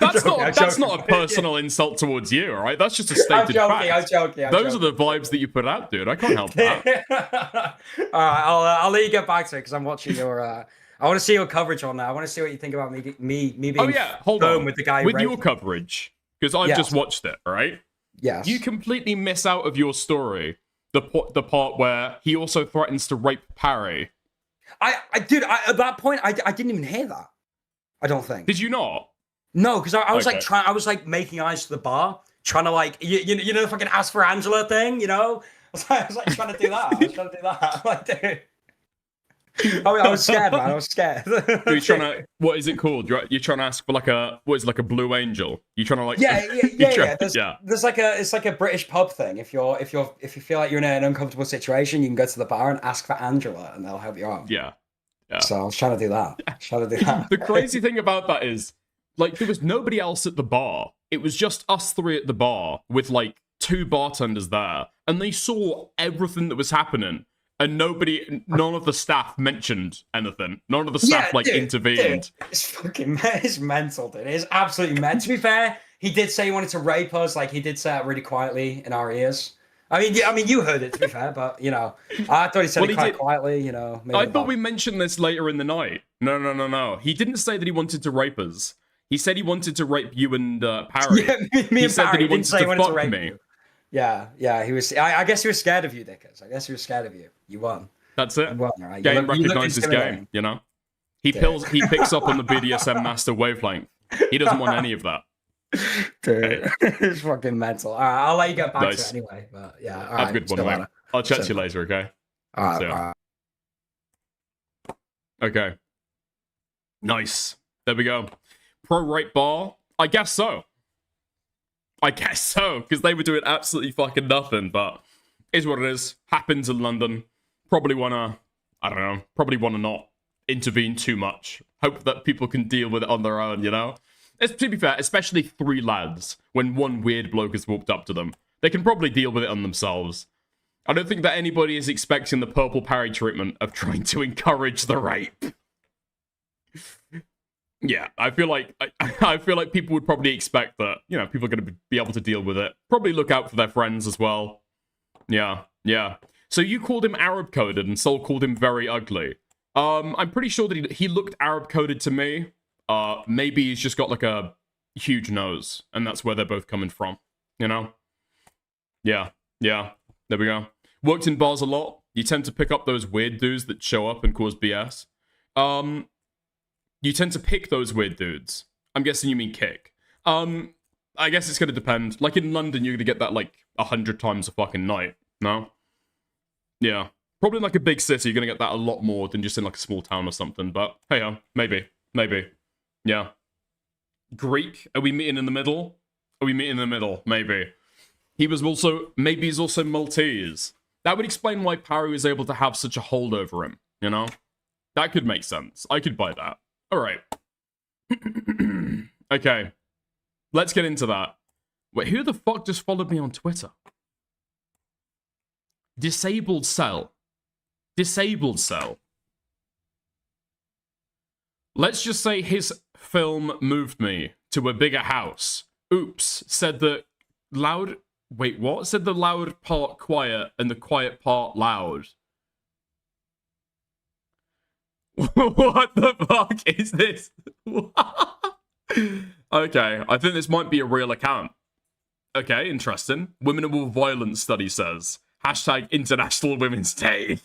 That's not a personal insult towards you, all right? That's just a stated fact. I'm joking. Those are the vibes that you put out, dude. I can't help that. All right, I'll let you get back to it because I'm watching your. I want to see your coverage on that. I want to see what you think about me being hold on. with the guy with your coverage, because I've just watched it, right? Yes. You completely miss out of your story the part where he also threatens to rape Parry. At that point I didn't even hear that. I don't think. Did you not? No, because I was I was like making eyes to the bar, trying to like you know the fucking ask for Angela thing, you know. I was like trying to do that. Like, dude. I was scared, man. I was scared. You're trying to, what is it called? You're trying to ask for like a blue angel? You're trying to like yeah. There's like it's like a British pub thing. If you feel like you're in an uncomfortable situation, you can go to the bar and ask for Angela, and they'll help you out. Yeah. So I was trying to do that. The crazy thing about that is, like, there was nobody else at the bar. It was just us three at the bar with like 2 bartenders there, and they saw everything that was happening. And none of the staff mentioned anything. None of the staff intervened. Dude, it's mental, dude. It's absolutely mental. To be fair, he did say he wanted to rape us. Like he did say it really quietly in our ears. I mean, you heard it. To be fair, but you know, I thought he said it quite quietly. You know, I thought we mentioned this later in the night. No. He didn't say that he wanted to rape us. He said he wanted to rape you and Parry. Yeah, me he and said Parry. that he wanted to fuck me. Yeah, he was. I guess he was scared of you, Dickers. I guess he was scared of you. You won. That's it. You won, right? Game recognizes game. You know, he picks up on the BDSM master wavelength. He doesn't want any of that. Dude, it's fucking mental. All right, I'll let you get back to it anyway. But yeah, all right. Have a good one, mate. I'll chat to you later. Okay. All right. Okay. Nice. There we go. Pro rape bar. I guess so, because they were doing absolutely fucking nothing, but is what it is. Happens in London. Probably wanna not intervene too much. Hope that people can deal with it on their own, you know? To be fair, especially 3 lads, when one weird bloke has walked up to them, they can probably deal with it on themselves. I don't think that anybody is expecting the purple Parry treatment of trying to encourage the rape. Yeah, I feel like people would probably expect that, you know, people are going to be able to deal with it. Probably look out for their friends as well. Yeah. So you called him Arab coded, and Sol called him very ugly. I'm pretty sure that he looked Arab coded to me. Maybe he's just got like a huge nose, and that's where they're both coming from. You know? Yeah. There we go. Worked in bars a lot. You tend to pick up those weird dudes that show up and cause BS. You tend to pick those weird dudes. I'm guessing you mean kick. I guess it's going to depend. Like in London, you're going to get that like 100 times a fucking night. No? Yeah. Probably in like a big city, you're going to get that a lot more than just in like a small town or something. But hey, maybe. Maybe. Yeah. Greek? Are we meeting in the middle? Are we meeting in the middle? Maybe. Maybe he's also Maltese. That would explain why Parry was able to have such a hold over him, you know? That could make sense. I could buy that. Alright. Okay. Let's get into that. Wait, who the fuck just followed me on Twitter? Disabled Cell. Disabled Cell. Let's just say his film moved me to a bigger house. Oops. Said the loud... Wait, what? Said the loud part quiet and the quiet part loud. What the fuck is this? Okay, I think this might be a real account. Okay, interesting. Women with Violence study says. Hashtag International Women's Day.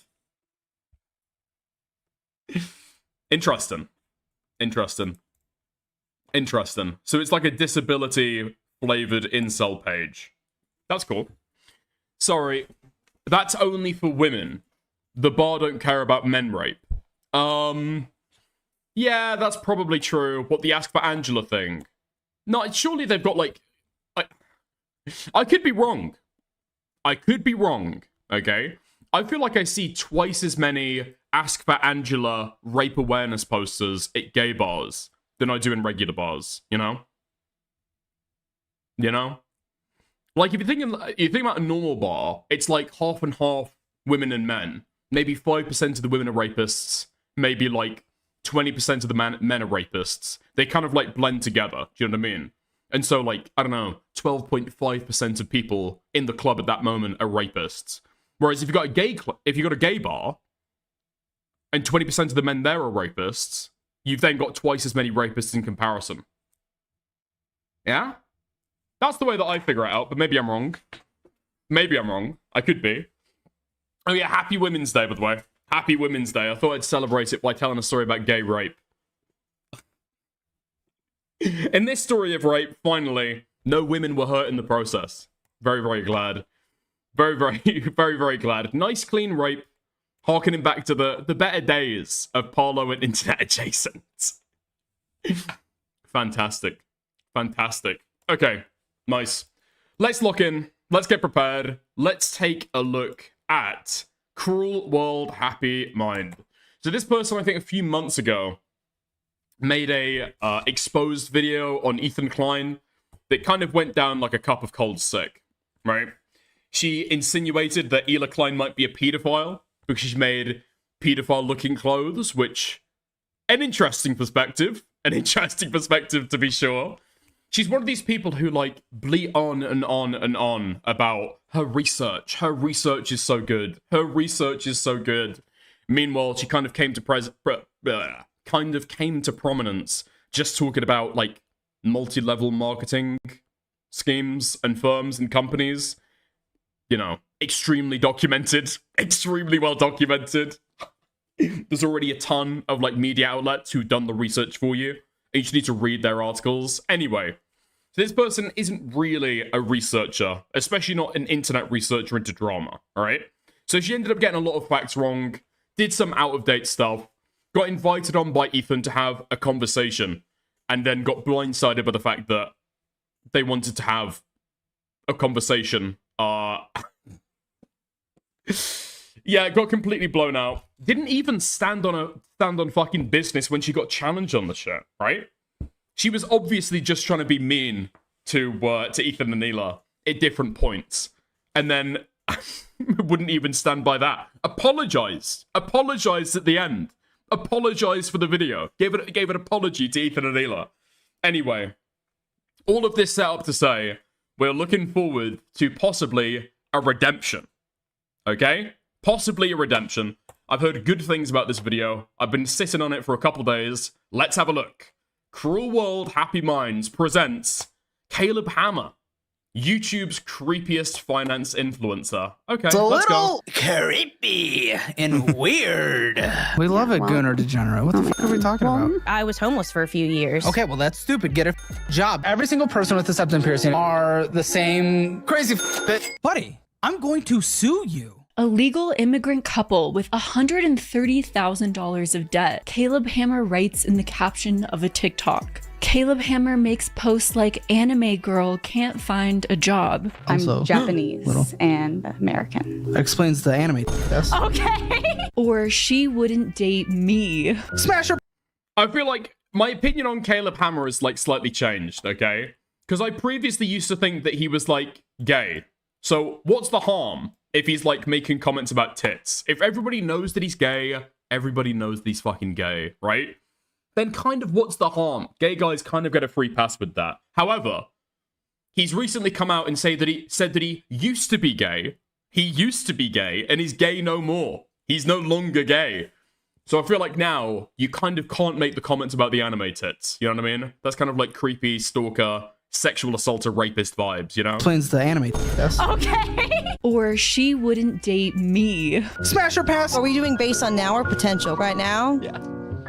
Interesting. Interesting. Interesting. So it's like a disability-flavored incel page. That's cool. Sorry. That's only for women. The bar don't care about men rape. Yeah, that's probably true. What, the Ask for Angela thing? No, surely they've got, like... I could be wrong. I could be wrong, okay? I feel like I see twice as many Ask for Angela rape awareness posters at gay bars than I do in regular bars, you know? You know? Like, if you think about a normal bar, it's like half and half women and men. Maybe 5% of the women are rapists. Maybe, like, 20% of the men are rapists. They kind of, like, blend together. Do you know what I mean? And so, like, I don't know, 12.5% of people in the club at that moment are rapists. Whereas if you've got a gay bar, and 20% of the men there are rapists, you've then got twice as many rapists in comparison. Yeah? That's the way that I figure it out, but maybe I'm wrong. Maybe I'm wrong. I could be. Oh yeah, happy Women's Day, by the way. Happy Women's Day. I thought I'd celebrate it by telling a story about gay rape. In this story of rape, finally, no women were hurt in the process. Very, very glad. Very, very, very, very glad. Nice, clean rape. Harkening back to the better days of Parlo and Internet Adjacent. Fantastic. Fantastic. Okay, nice. Let's lock in. Let's get prepared. Let's take a look at Cruel World Happy Mind. So this person, I think a few months ago, made a exposed video on Ethan Klein that kind of went down like a cup of cold sick, right? She insinuated that Ela Klein might be a pedophile because she's made pedophile-looking clothes, which, an interesting perspective to be sure. She's one of these people who, like, bleat on and on and on about her research. Her research is so good. Her research is so good. Meanwhile, she kind of came to prominence just talking about, like, multi-level marketing schemes and firms and companies. You know, extremely documented. Extremely well documented. There's already a ton of, like, media outlets who've done the research for you. You just need to read their articles. Anyway, so this person isn't really a researcher, especially not an internet researcher into drama, alright? So she ended up getting a lot of facts wrong, did some out-of-date stuff, got invited on by Ethan to have a conversation, and then got blindsided by the fact that they wanted to have a conversation. Yeah, got completely blown out. Didn't even stand on fucking business when she got challenged on the shit, right? She was obviously just trying to be mean to Ethan and Ela at different points, and then wouldn't even stand by that. Apologized at the end. Apologized for the video. Gave an apology to Ethan and Ela. Anyway, all of this set up to say we're looking forward to possibly a redemption. Okay? Possibly a redemption. I've heard good things about this video. I've been sitting on it for a couple days. Let's have a look. Cruel World Happy Minds presents Caleb Hammer. YouTube's creepiest finance influencer. Okay, It's a let's little go. creepy and weird. We love a well- gooner degenerate. What the fuck are we talking about? I was homeless for a few years. Okay, well, that's stupid. Get a job. Every single person with a septum piercing are the same crazy bitch. Buddy, I'm going to sue you. A legal immigrant couple with $130,000 of debt. Caleb Hammer writes in the caption of a TikTok. Caleb Hammer makes posts like anime girl can't find a job. Also, I'm Japanese little. and American. That explains the anime. Yes. Okay. Or she wouldn't date me. Smash her. I feel like my opinion on Caleb Hammer is like slightly changed, okay? Because I previously used to think that he was like gay. So what's the harm if he's like making comments about tits? If everybody knows that he's gay, everybody knows that he's fucking gay, right? Then kind of what's the harm? Gay guys kind of get a free pass with that. However, he's recently come out and said that he used to be gay. He used to be gay and he's gay no more. He's no longer gay. So I feel like now you kind of can't make the comments about the anime tits. You know what I mean? That's kind of like creepy, stalker, sexual assaulter, rapist vibes, you know? Explains the anime. Yes. Okay. Or she wouldn't date me. Smash her pass. Are we doing based on now or potential? Right now? Yeah.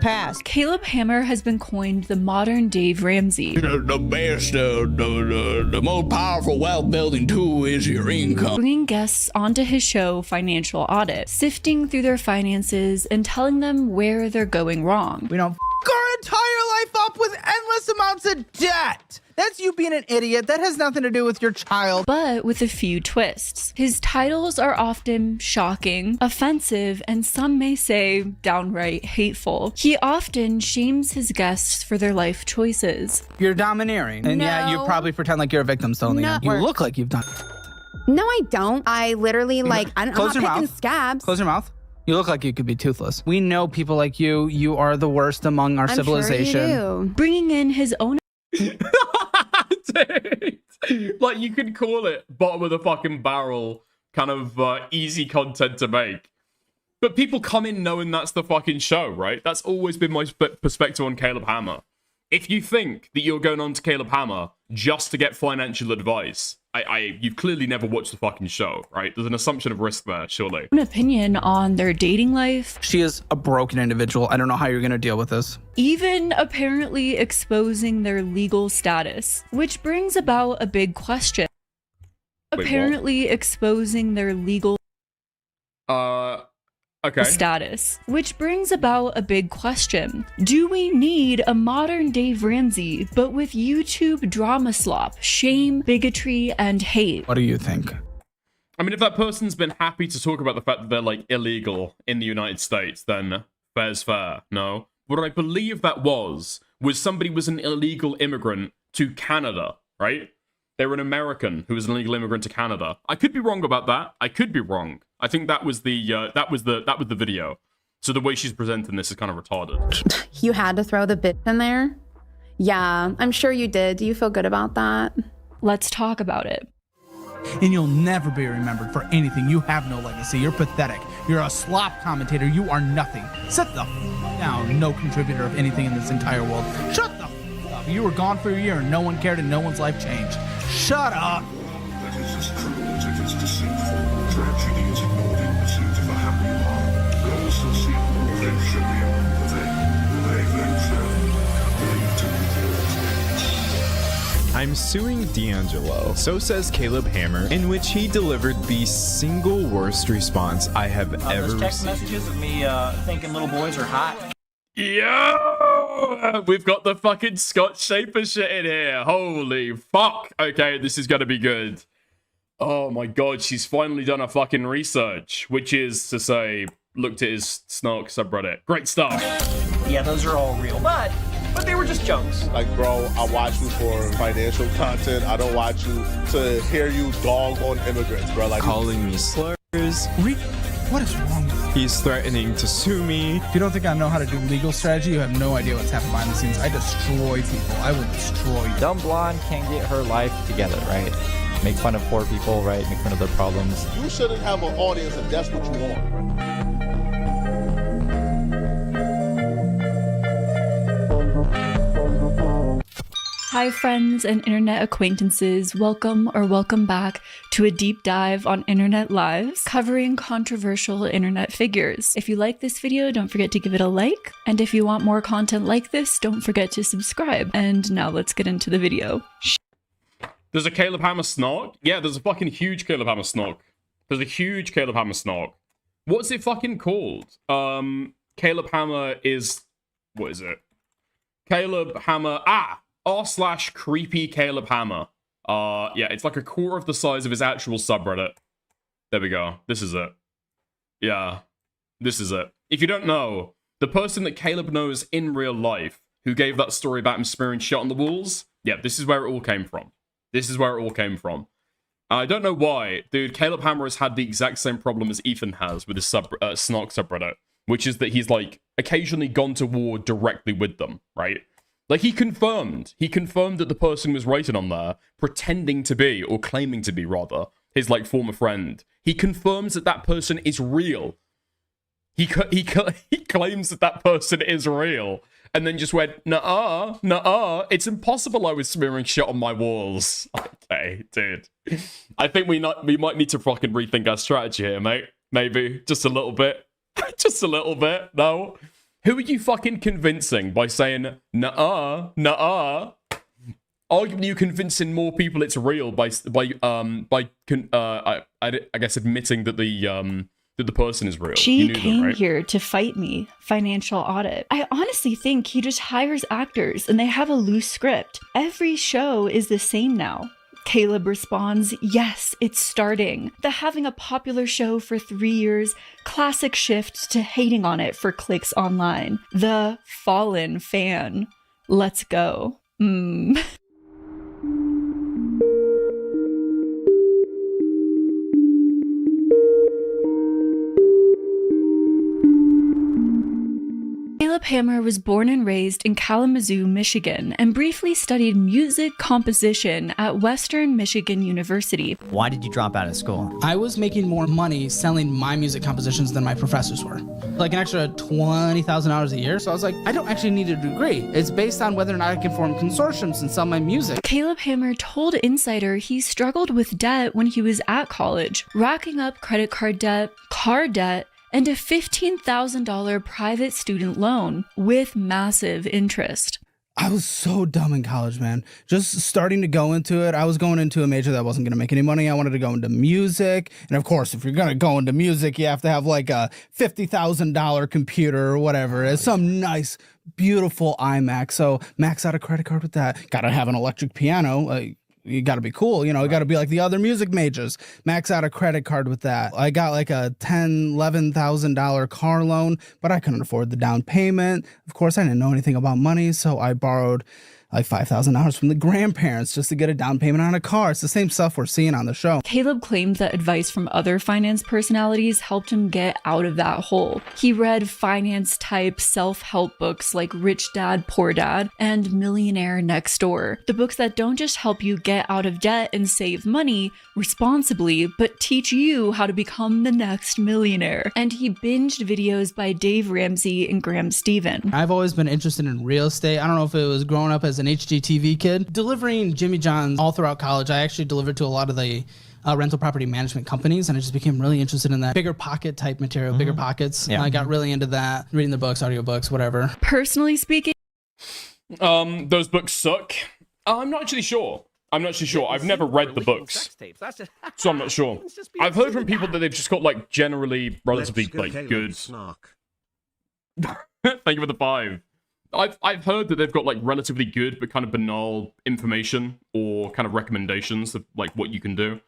Pass. Caleb Hammer has been coined the modern Dave Ramsey. The best, the most powerful wealth building tool is your income. Bringing guests onto his show Financial Audit, sifting through their finances and telling them where they're going wrong. We don't our entire life up with endless amounts of debt. That's you being an idiot. That has nothing to do with your child. But with a few twists. His titles are often shocking, offensive, and some may say downright hateful. He often shames his guests for their life choices. You're domineering. And yeah, you No. probably pretend like you're a victim still in the No. end. You look like you've done. No, I don't. I literally I'm Close not your picking mouth. scabs. Close your mouth. You look like you could be toothless. We know people like you. You are the worst among our I'm civilization. Sure you do. Bringing in his own Dude. Like, you could call it bottom of the fucking barrel kind of easy content to make. But people come in knowing that's the fucking show, right? That's always been my perspective on Caleb Hammer. If you think that you're going on to Caleb Hammer just to get financial advice, you've clearly never watched the fucking show, right? There's an assumption of risk there, surely. opinion on their dating life, She is a broken individual. I don't know how you're going to deal with this. even apparently exposing their legal status, which brings about a big question. what? Apparently exposing their legal Okay. status, which brings about a big question. Do we need a modern Dave Ramsey, but with YouTube drama slop, shame, bigotry, and hate? What do you think? I mean, if that person's been happy to talk about the fact that they're, like, illegal in the United States, then fair's fair, no? What I believe that was somebody was an illegal immigrant to Canada, right? They were an American who was an illegal immigrant to Canada. I could be wrong about that. I could be wrong. I think that was the video. So the way she's presenting this is kind of retarded. You had to throw the bit in there? Yeah, I'm sure you did. Do you feel good about that? Let's talk about it. And you'll never be remembered for anything. You have no legacy. You're pathetic. You're a slop commentator. You are nothing. Sit the down. No contributor of anything in this entire world. Shut the up. You were gone for a year and no one cared and no one's life changed. Shut up. That is as cruel as it is deceitful. Tragedy is ignored in pursuit of a happy mark. Those who seek revenge shall be they I'm suing D'Angelo. So says Caleb Hammer, in which he delivered the single worst response I have ever Those text received. messages of me thinking little boys are hot. Yo! We've got the fucking Scott Shaper shit in here. Holy fuck. Okay, this is gonna be good. Oh my god, she's finally done her fucking research, which is to say, looked at his Snark subreddit. Great stuff. Yeah, those are all real, but they were just jokes. Like, bro, I watch you for financial content. I don't watch you to hear you dog on immigrants, bro. Like, Calling me slurs. What is wrong with you? He's threatening to sue me. If you don't think I know how to do legal strategy, you have no idea what's happening behind the scenes. I destroy people. I will destroy you. Dumb blonde can't get her life together, right? Make fun of poor people, right? Make fun of their problems. you shouldn't have an audience if that's what you want. Hi friends and internet acquaintances, welcome or welcome back to a deep dive on internet lives covering controversial internet figures. If you like this video, don't forget to give it a like, and if you want more content like this, don't forget to subscribe. And now let's get into the video. There's a Caleb Hammer Snark? Yeah, there's a fucking huge Caleb Hammer Snark. There's a huge Caleb Hammer Snark. What's it fucking called? Caleb Hammer is... What is it? Caleb Hammer... r/creepy Caleb Hammer. Yeah, it's like a quarter of the size of his actual subreddit. There we go. This is it. Yeah, this is it. If you don't know, the person that Caleb knows in real life who gave that story about him smearing shit on the walls, yeah, this is where it all came from. This is where it all came from. I don't know why, dude. Caleb Hammer has had the exact same problem as Ethan has with his Snark subreddit, which is that he's like occasionally gone to war directly with them, right? Like he confirmed that the person was writing on there, pretending to be, or claiming to be rather, his like former friend. He confirms that that person is real. He claims that that person is real, and then just went, nah, it's impossible I was smearing shit on my walls. Okay, dude. I think we might need to fucking rethink our strategy here, mate. Maybe. Just a little bit. Just a little bit. No. Who are you fucking convincing by saying, nah? Are you convincing more people it's real by I guess admitting that the person is real? She came here to fight me. Financial audit. I honestly think he just hires actors and they have a loose script. Every show is the same now. Caleb responds, yes, it's starting. The having a popular show for 3 years, classic shift to hating on it for clicks online. The fallen fan. Let's go. Caleb Hammer was born and raised in Kalamazoo, Michigan, and briefly studied music composition at Western Michigan University. Why did you drop out of school? I was making more money selling my music compositions than my professors were. Like an extra $20,000 a year. So I was like, I don't actually need a degree. It's based on whether or not I can form consortiums and sell my music. Caleb Hammer told Insider he struggled with debt when he was at college, racking up credit card debt, car debt, and a $15,000 private student loan with massive interest. I was so dumb in college, man. Just starting to go into it. I was going into a major that wasn't going to make any money. I wanted to go into music. And of course, if you're going to go into music, you have to have like a $50,000 computer or whatever. It's some nice, beautiful iMac. So max out a credit card with that. Got to have an electric piano. You got to be cool, you know, you got to be like the other music majors. Max out a credit card with that. I got like a $11,000 car loan, but I couldn't afford the down payment. Of course, I didn't know anything about money, so I borrowed like $5,000 from the grandparents just to get a down payment on a car. It's the same stuff we're seeing on the show. Caleb claimed that advice from other finance personalities helped him get out of that hole. He read finance-type self-help books like Rich Dad, Poor Dad and Millionaire Next Door. The books that don't just help you get out of debt and save money responsibly, but teach you how to become the next millionaire. And he binged videos by Dave Ramsey and Graham Stephan. I've always been interested in real estate. I don't know if it was growing up as an HGTV kid. Delivering Jimmy John's all throughout college, I actually delivered to a lot of the rental property management companies, and I just became really interested in that bigger pocket type material, bigger pockets. Yeah. I got really into that, reading the books, audiobooks, whatever. Personally speaking, those books suck. I'm not actually sure. I've never read the books, so I'm not sure. I've heard from people that they've just got like generally relatively like good. Thank you for the 5. I've heard that they've got like relatively good but kind of banal information or kind of recommendations of like what you can do.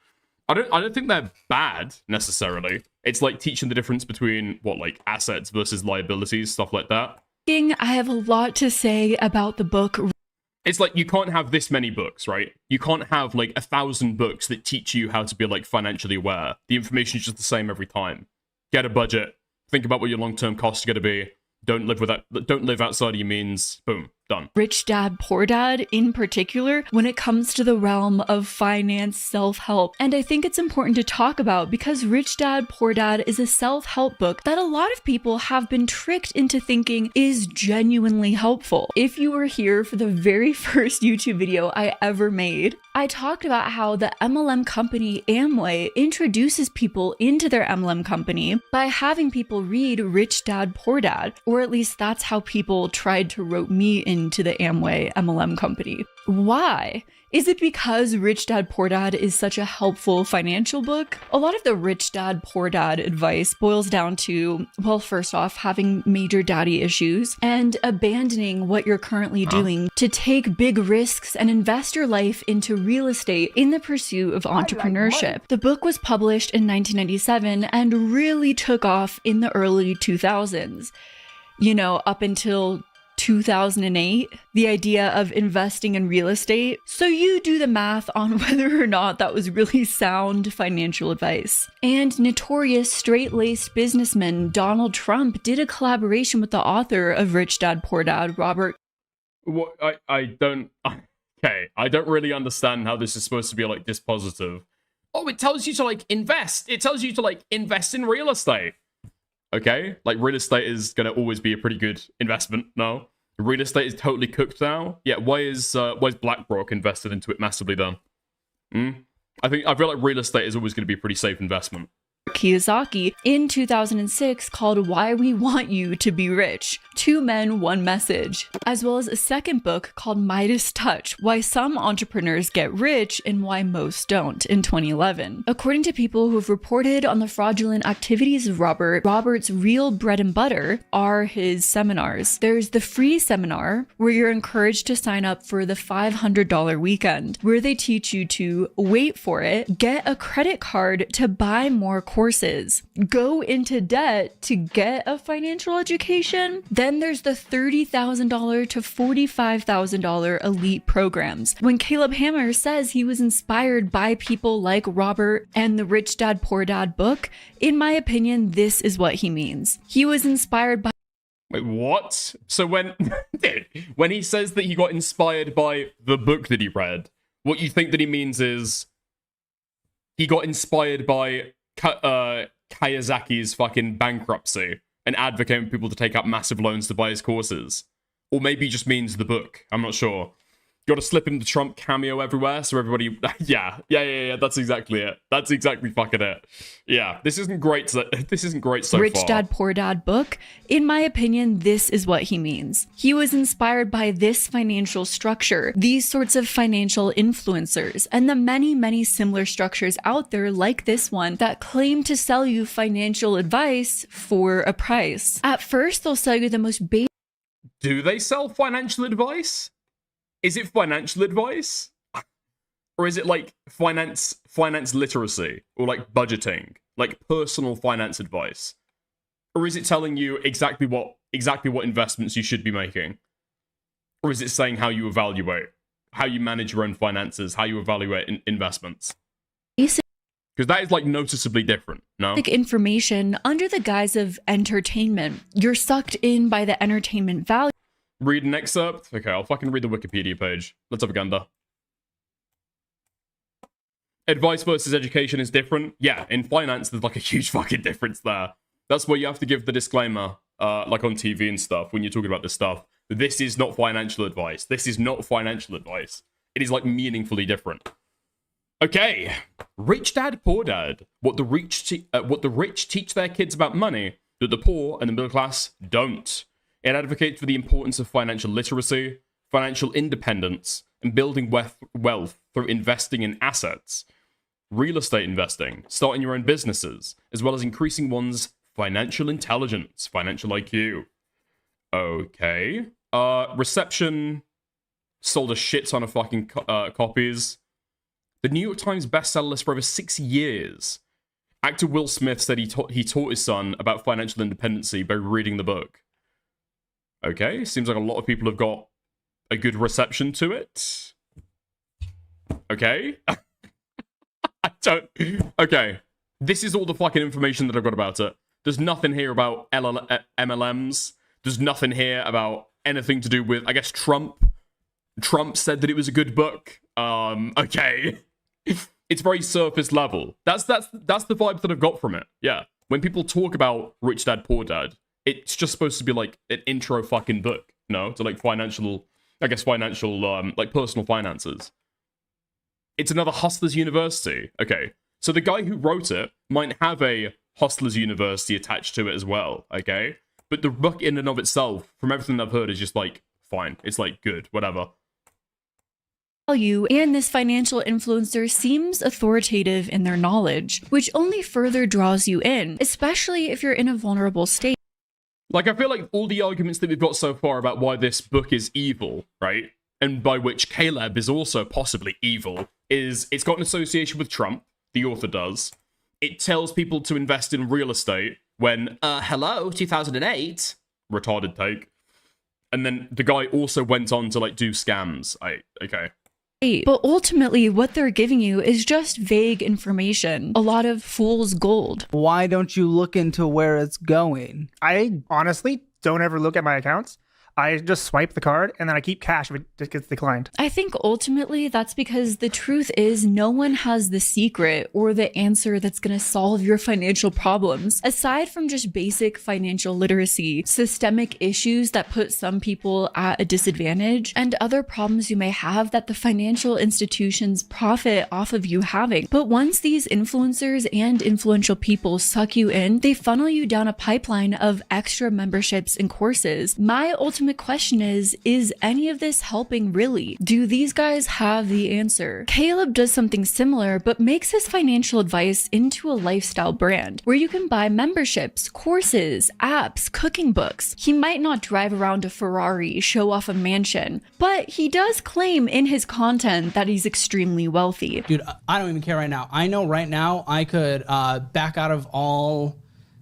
I don't think they're bad necessarily. It's like teaching the difference between what like assets versus liabilities, stuff like that. I have a lot to say about the book. It's like you can't have this many books, right? You can't have like 1,000 books that teach you how to be like financially aware. The information is just the same every time. Get a budget. Think about what your long-term costs are going to be. Don't live outside of your means. Boom. Done. Rich Dad, Poor Dad in particular when it comes to the realm of finance self-help. And I think it's important to talk about because Rich Dad, Poor Dad is a self-help book that a lot of people have been tricked into thinking is genuinely helpful. If you were here for the very first YouTube video I ever made, I talked about how the MLM company Amway introduces people into their MLM company by having people read Rich Dad, Poor Dad, or at least that's how people tried to rope me into the Amway MLM company. Why? Is it because Rich Dad Poor Dad is such a helpful financial book? A lot of the Rich Dad Poor Dad advice boils down to, well, first off, having major daddy issues and abandoning what you're currently doing to take big risks and invest your life into real estate in the pursuit of entrepreneurship. The book was published in 1997 and really took off in the early 2000s. You know, up until 2008, the idea of investing in real estate. So you do the math on whether or not that was really sound financial advice. And notorious straight-laced businessman Donald Trump did a collaboration with the author of Rich Dad, Poor Dad, Robert. What I don't really understand how this is supposed to be like dispositive. Oh, it tells you to like invest. It tells you to like invest in real estate. Okay, like real estate is gonna always be a pretty good investment. No, real estate is totally cooked now. Yeah, why is BlackRock invested into it massively then? I feel like real estate is always going to be a pretty safe investment. Kiyosaki in 2006 called Why We Want You to Be Rich, 2 Men, 1 Message, as well as a second book called Midas Touch, Why Some Entrepreneurs Get Rich and Why Most Don't in 2011. According to people who've reported on the fraudulent activities of Robert's real bread and butter are his seminars. There's the free seminar where you're encouraged to sign up for the $500 weekend, where they teach you to, wait for it, get a credit card to buy more courses, go into debt to get a financial education. Then there's the $30,000 to $45,000 elite programs. When Caleb Hammer says he was inspired by people like Robert and the Rich Dad Poor Dad book, in my opinion, this is what he means. He was inspired by... Wait, what? So when he says that he got inspired by the book that he read, what you think that he means is he got inspired by Kiyosaki's fucking bankruptcy and advocating for people to take out massive loans to buy his courses. Or maybe he just means the book. I'm not sure. You gotta slip in the Trump cameo everywhere so everybody... Yeah, that's exactly it. That's exactly fucking it. Yeah, this isn't great so far. Rich Dad Poor Dad book, in my opinion, this is what he means. He was inspired by this financial structure, these sorts of financial influencers, and the many, many similar structures out there like this one that claim to sell you financial advice for a price. At first, they'll sell you the most basic... Do they sell financial advice? Is it financial advice? Or is it like finance literacy? Or like budgeting? Like personal finance advice? Or is it telling you exactly what investments you should be making? Or is it saying how you evaluate? How you manage your own finances? How you evaluate investments? Because that is like noticeably different, no? Information under the guise of entertainment. You're sucked in by the entertainment value. Read an excerpt? Okay, I'll fucking read the Wikipedia page. Let's have a gander. Advice versus education is different. Yeah, in finance, there's like a huge fucking difference there. That's where you have to give the disclaimer, like on TV and stuff, when you're talking about this stuff. This is not financial advice. This is not financial advice. It is like meaningfully different. Okay, Rich Dad, Poor Dad. What the rich teach their kids about money that the poor and the middle class don't. It advocates for the importance of financial literacy, financial independence, and building wealth through investing in assets, real estate investing, starting your own businesses, as well as increasing one's financial intelligence, financial IQ. Okay. Reception sold a shit ton of fucking copies. The New York Times bestseller list for over 6 years. Actor Will Smith said he taught his son about financial independency by reading the book. Okay, seems like a lot of people have got a good reception to it. Okay. Okay, this is all the fucking information that I've got about it. There's nothing here about MLMs. There's nothing here about anything to do with, I guess, Trump. Trump said that it was a good book. Okay. It's very surface level. That's the vibe that I've got from it. Yeah. When people talk about Rich Dad, Poor Dad, it's just supposed to be like an intro fucking book, no? To like financial, like personal finances. It's another Hustlers University. Okay. So the guy who wrote it might have a Hustlers University attached to it as well, okay? But the book in and of itself, from everything I've heard, is just like, fine. It's like, good, whatever. Value, and this financial influencer seems authoritative in their knowledge, which only further draws you in, especially if you're in a vulnerable state. Like, I feel like all the arguments that we've got so far about why this book is evil, right? And by which Caleb is also possibly evil, is it's got an association with Trump, the author does. It tells people to invest in real estate when, hello, 2008, retarded take. And then the guy also went on to, like, do scams. Okay. But ultimately, what they're giving you is just vague information. A lot of fool's gold. Why don't you look into where it's going? I honestly don't ever look at my accounts. I just swipe the card and then I keep cash if it gets declined. I think ultimately that's because the truth is no one has the secret or the answer that's going to solve your financial problems. Aside from just basic financial literacy, systemic issues that put some people at a disadvantage, and other problems you may have that the financial institutions profit off of you having. But once these influencers and influential people suck you in, they funnel you down a pipeline of extra memberships and courses. My ultimate question is any of this helping really? Do these guys have the answer? Caleb does something similar, but makes his financial advice into a lifestyle brand where you can buy memberships, courses, apps, cooking books. He might not drive around a Ferrari, show off a mansion, but he does claim in his content that he's extremely wealthy. Dude, I don't even care right now. I know right now I could back out of all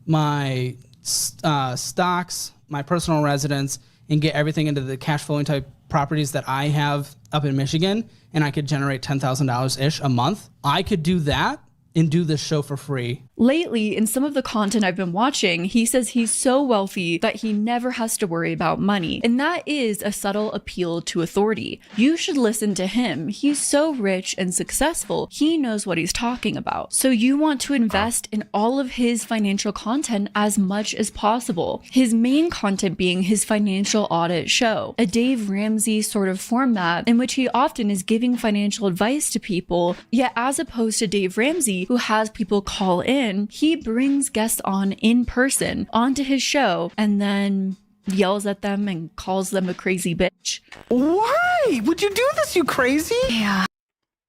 my stocks, my personal residence, and get everything into the cash flowing type properties that I have up in Michigan, and I could generate $10,000-ish a month. I could do that and do this show for free. Lately, in some of the content I've been watching, he says he's so wealthy that he never has to worry about money. And that is a subtle appeal to authority. You should listen to him. He's so rich and successful. He knows what he's talking about. So you want to invest in all of his financial content as much as possible. His main content being his financial audit show, a Dave Ramsey sort of format in which he often is giving financial advice to people, yet as opposed to Dave Ramsey, who has people call in, he brings guests on in person onto his show and then yells at them and calls them a crazy bitch. Why would you do this, you crazy? Yeah.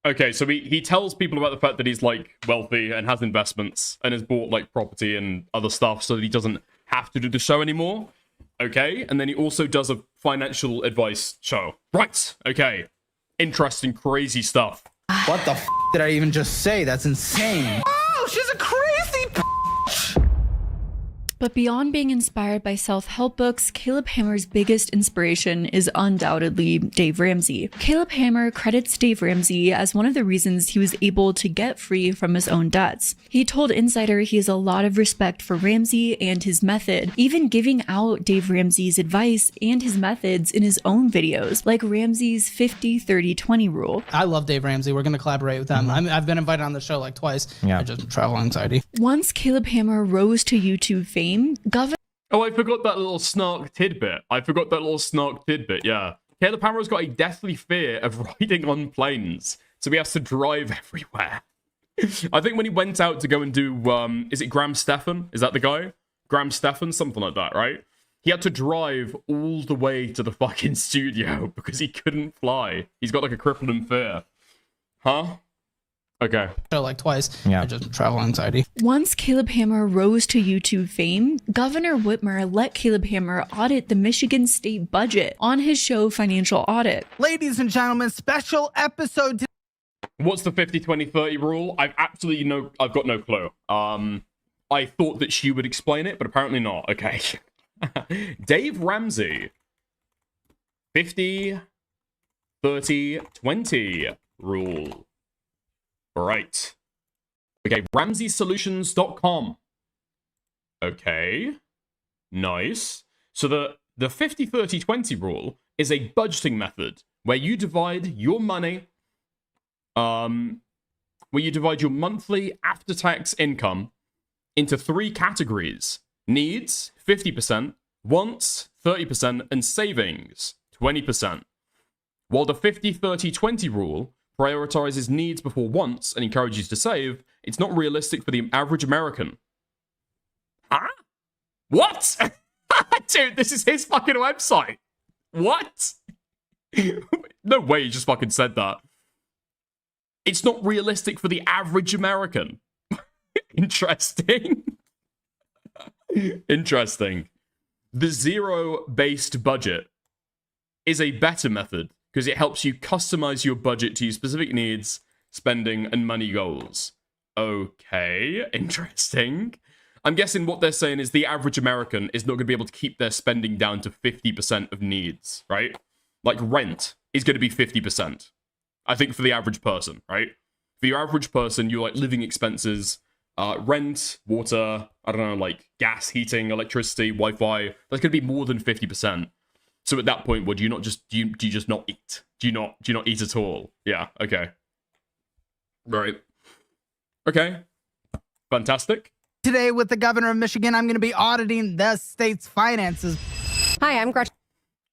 Okay, so he tells people about the fact that he's like wealthy and has investments and has bought like property and other stuff so that he doesn't have to do the show anymore. Okay, and then he also does a financial advice show. Right, okay. Interesting, crazy stuff. What the f did I even just say? That's insane. Oh, she's a crazy bitch. But beyond being inspired by self-help books, Caleb Hammer's biggest inspiration is undoubtedly Dave Ramsey. Caleb Hammer credits Dave Ramsey as one of the reasons he was able to get free from his own debts. He told Insider he has a lot of respect for Ramsey and his method, even giving out Dave Ramsey's advice and his methods in his own videos, like Ramsey's 50-30-20 rule. I love Dave Ramsey. We're going to collaborate with them. I've been invited on the show like twice. Yeah. I just travel anxiety. Once Caleb Hammer rose to YouTube fame, Oh, I forgot that little snark tidbit. Yeah. Caleb Hammer's got a deathly fear of riding on planes, so he has to drive everywhere. I think when he went out to go and do, is it Graham Stephan? Is that the guy? Graham Stephan? Something like that, right? He had to drive all the way to the fucking studio because he couldn't fly. He's got like a crippling fear. Huh? Okay. Show like twice. Yeah. I just travel anxiety. Once Caleb Hammer rose to YouTube fame, Governor Whitmer let Caleb Hammer audit the Michigan state budget on his show Financial Audit. Ladies and gentlemen, special episode. What's the 50-20-30 rule? I've got no clue. I thought that she would explain it, but apparently not. Okay. Dave Ramsey. 50-30-20 rule. Right. Okay, RamseySolutions.com. Okay. Nice. So The 50-30-20 rule is a budgeting method where you divide your money, where you divide your monthly after-tax income into 3 categories: needs, 50%, wants, 30%, and savings, 20%. While the 50-30-20 rule prioritizes needs before wants and encourages you to save, it's not realistic for the average American. Huh? What? Dude, this is his fucking website. What? No way he just fucking said that. It's not realistic for the average American. Interesting. Interesting. The zero-based budget is a better method because it helps you customize your budget to your specific needs, spending, and money goals. Okay, interesting. I'm guessing what they're saying is the average American is not going to be able to keep their spending down to 50% of needs, right? Like rent is going to be 50%. I think for the average person, right? For your average person, your like living expenses, rent, water, I don't know, like gas, heating, electricity, Wi-Fi, that's going to be more than 50%. So at that point, what do you not just do you just not eat? Do you not eat at all? Yeah, okay. Right. Okay. Fantastic. Today with the governor of Michigan, I'm going to be auditing the state's finances. Hi, I'm Gretchen.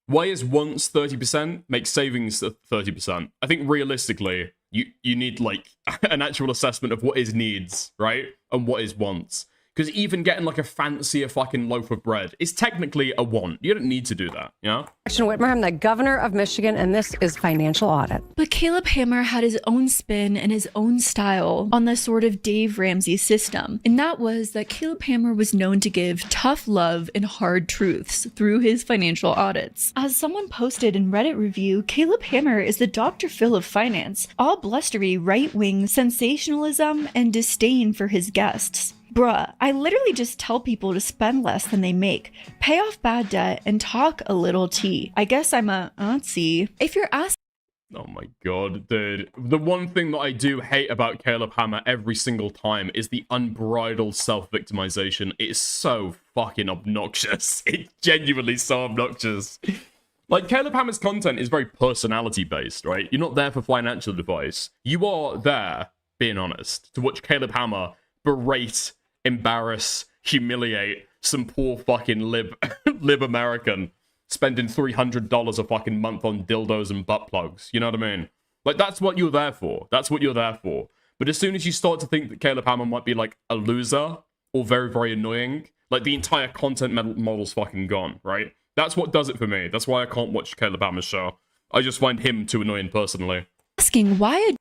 Why is wants 30%, make savings 30%? I think realistically, you need like an actual assessment of what is needs, right? And what is wants. Because even getting like a fancier fucking loaf of bread is technically a want. You don't need to do that, you know? Gretchen Whitmer, I'm the governor of Michigan, and this is Financial Audit. But Caleb Hammer had his own spin and his own style on the sort of Dave Ramsey system. And that was that Caleb Hammer was known to give tough love and hard truths through his financial audits. As someone posted in Reddit review, Caleb Hammer is the Dr. Phil of finance, all blustery right-wing sensationalism and disdain for his guests. Bruh, I literally just tell people to spend less than they make, pay off bad debt, and talk a little tea. I guess I'm a auntie. If you're asking... Oh my god, dude. The one thing that I do hate about Caleb Hammer every single time is the unbridled self-victimization. It is so fucking obnoxious. It's genuinely so obnoxious. Like, Caleb Hammer's content is very personality-based, right? You're not there for financial advice. You are there, being honest, to watch Caleb Hammer berate, embarrass, humiliate some poor fucking lib American spending $300 a fucking month on dildos and butt plugs. You know what I mean? Like, that's what you're there for. That's what you're there for. But as soon as you start to think that Caleb Hammer might be like a loser or very, very annoying, like the entire content model's fucking gone, right? That's what does it for me. That's why I can't watch Caleb Hammer's show. I just find him too annoying personally. Asking why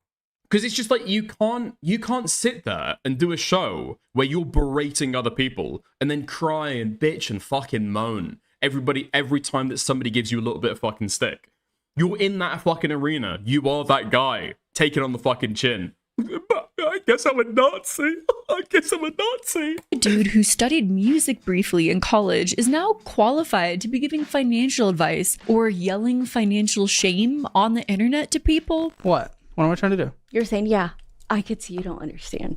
because it's just like you can't sit there and do a show where you're berating other people and then cry and bitch and fucking moan every time that somebody gives you a little bit of fucking stick. You're in that fucking arena. You are that guy taking on the fucking chin. I guess I'm a Nazi. I guess I'm a Nazi. A dude who studied music briefly in college is now qualified to be giving financial advice or yelling financial shame on the internet to people. What? What am I trying to do? You're saying, yeah, I could see you don't understand.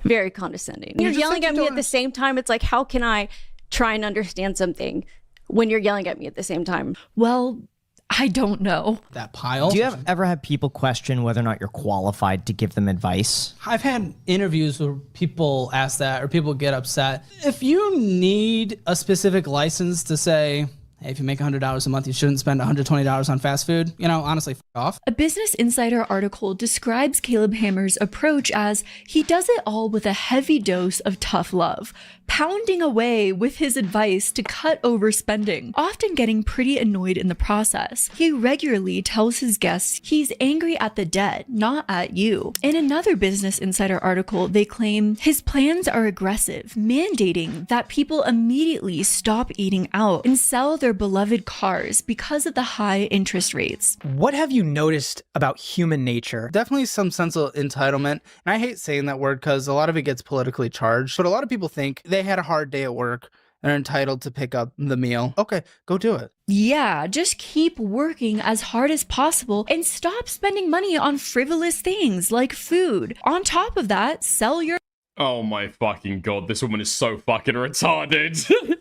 Very condescending. You're yelling at me at the same time. It's like, how can I try and understand something when you're yelling at me at the same time? Well, I don't know. That pile. Do you ever have people question whether or not you're qualified to give them advice? I've had interviews where people ask that or people get upset. If you need a specific license to say, hey, if you make $100 a month, you shouldn't spend $120 on fast food, you know, honestly, f off. A Business Insider article describes Caleb Hammer's approach as he does it all with a heavy dose of tough love, pounding away with his advice to cut overspending, often getting pretty annoyed in the process. He regularly tells his guests he's angry at the debt, not at you. In another Business Insider article, they claim his plans are aggressive, mandating that people immediately stop eating out and sell their beloved cars because of the high interest rates. What have you noticed about human nature? Definitely some sense of entitlement. And I hate saying that word because a lot of it gets politically charged. But a lot of people think they had a hard day at work and are entitled to pick up the meal. Okay, go do it. Yeah, just keep working as hard as possible and stop spending money on frivolous things like food. On top of that, sell your... Oh my fucking god, this woman is so fucking retarded.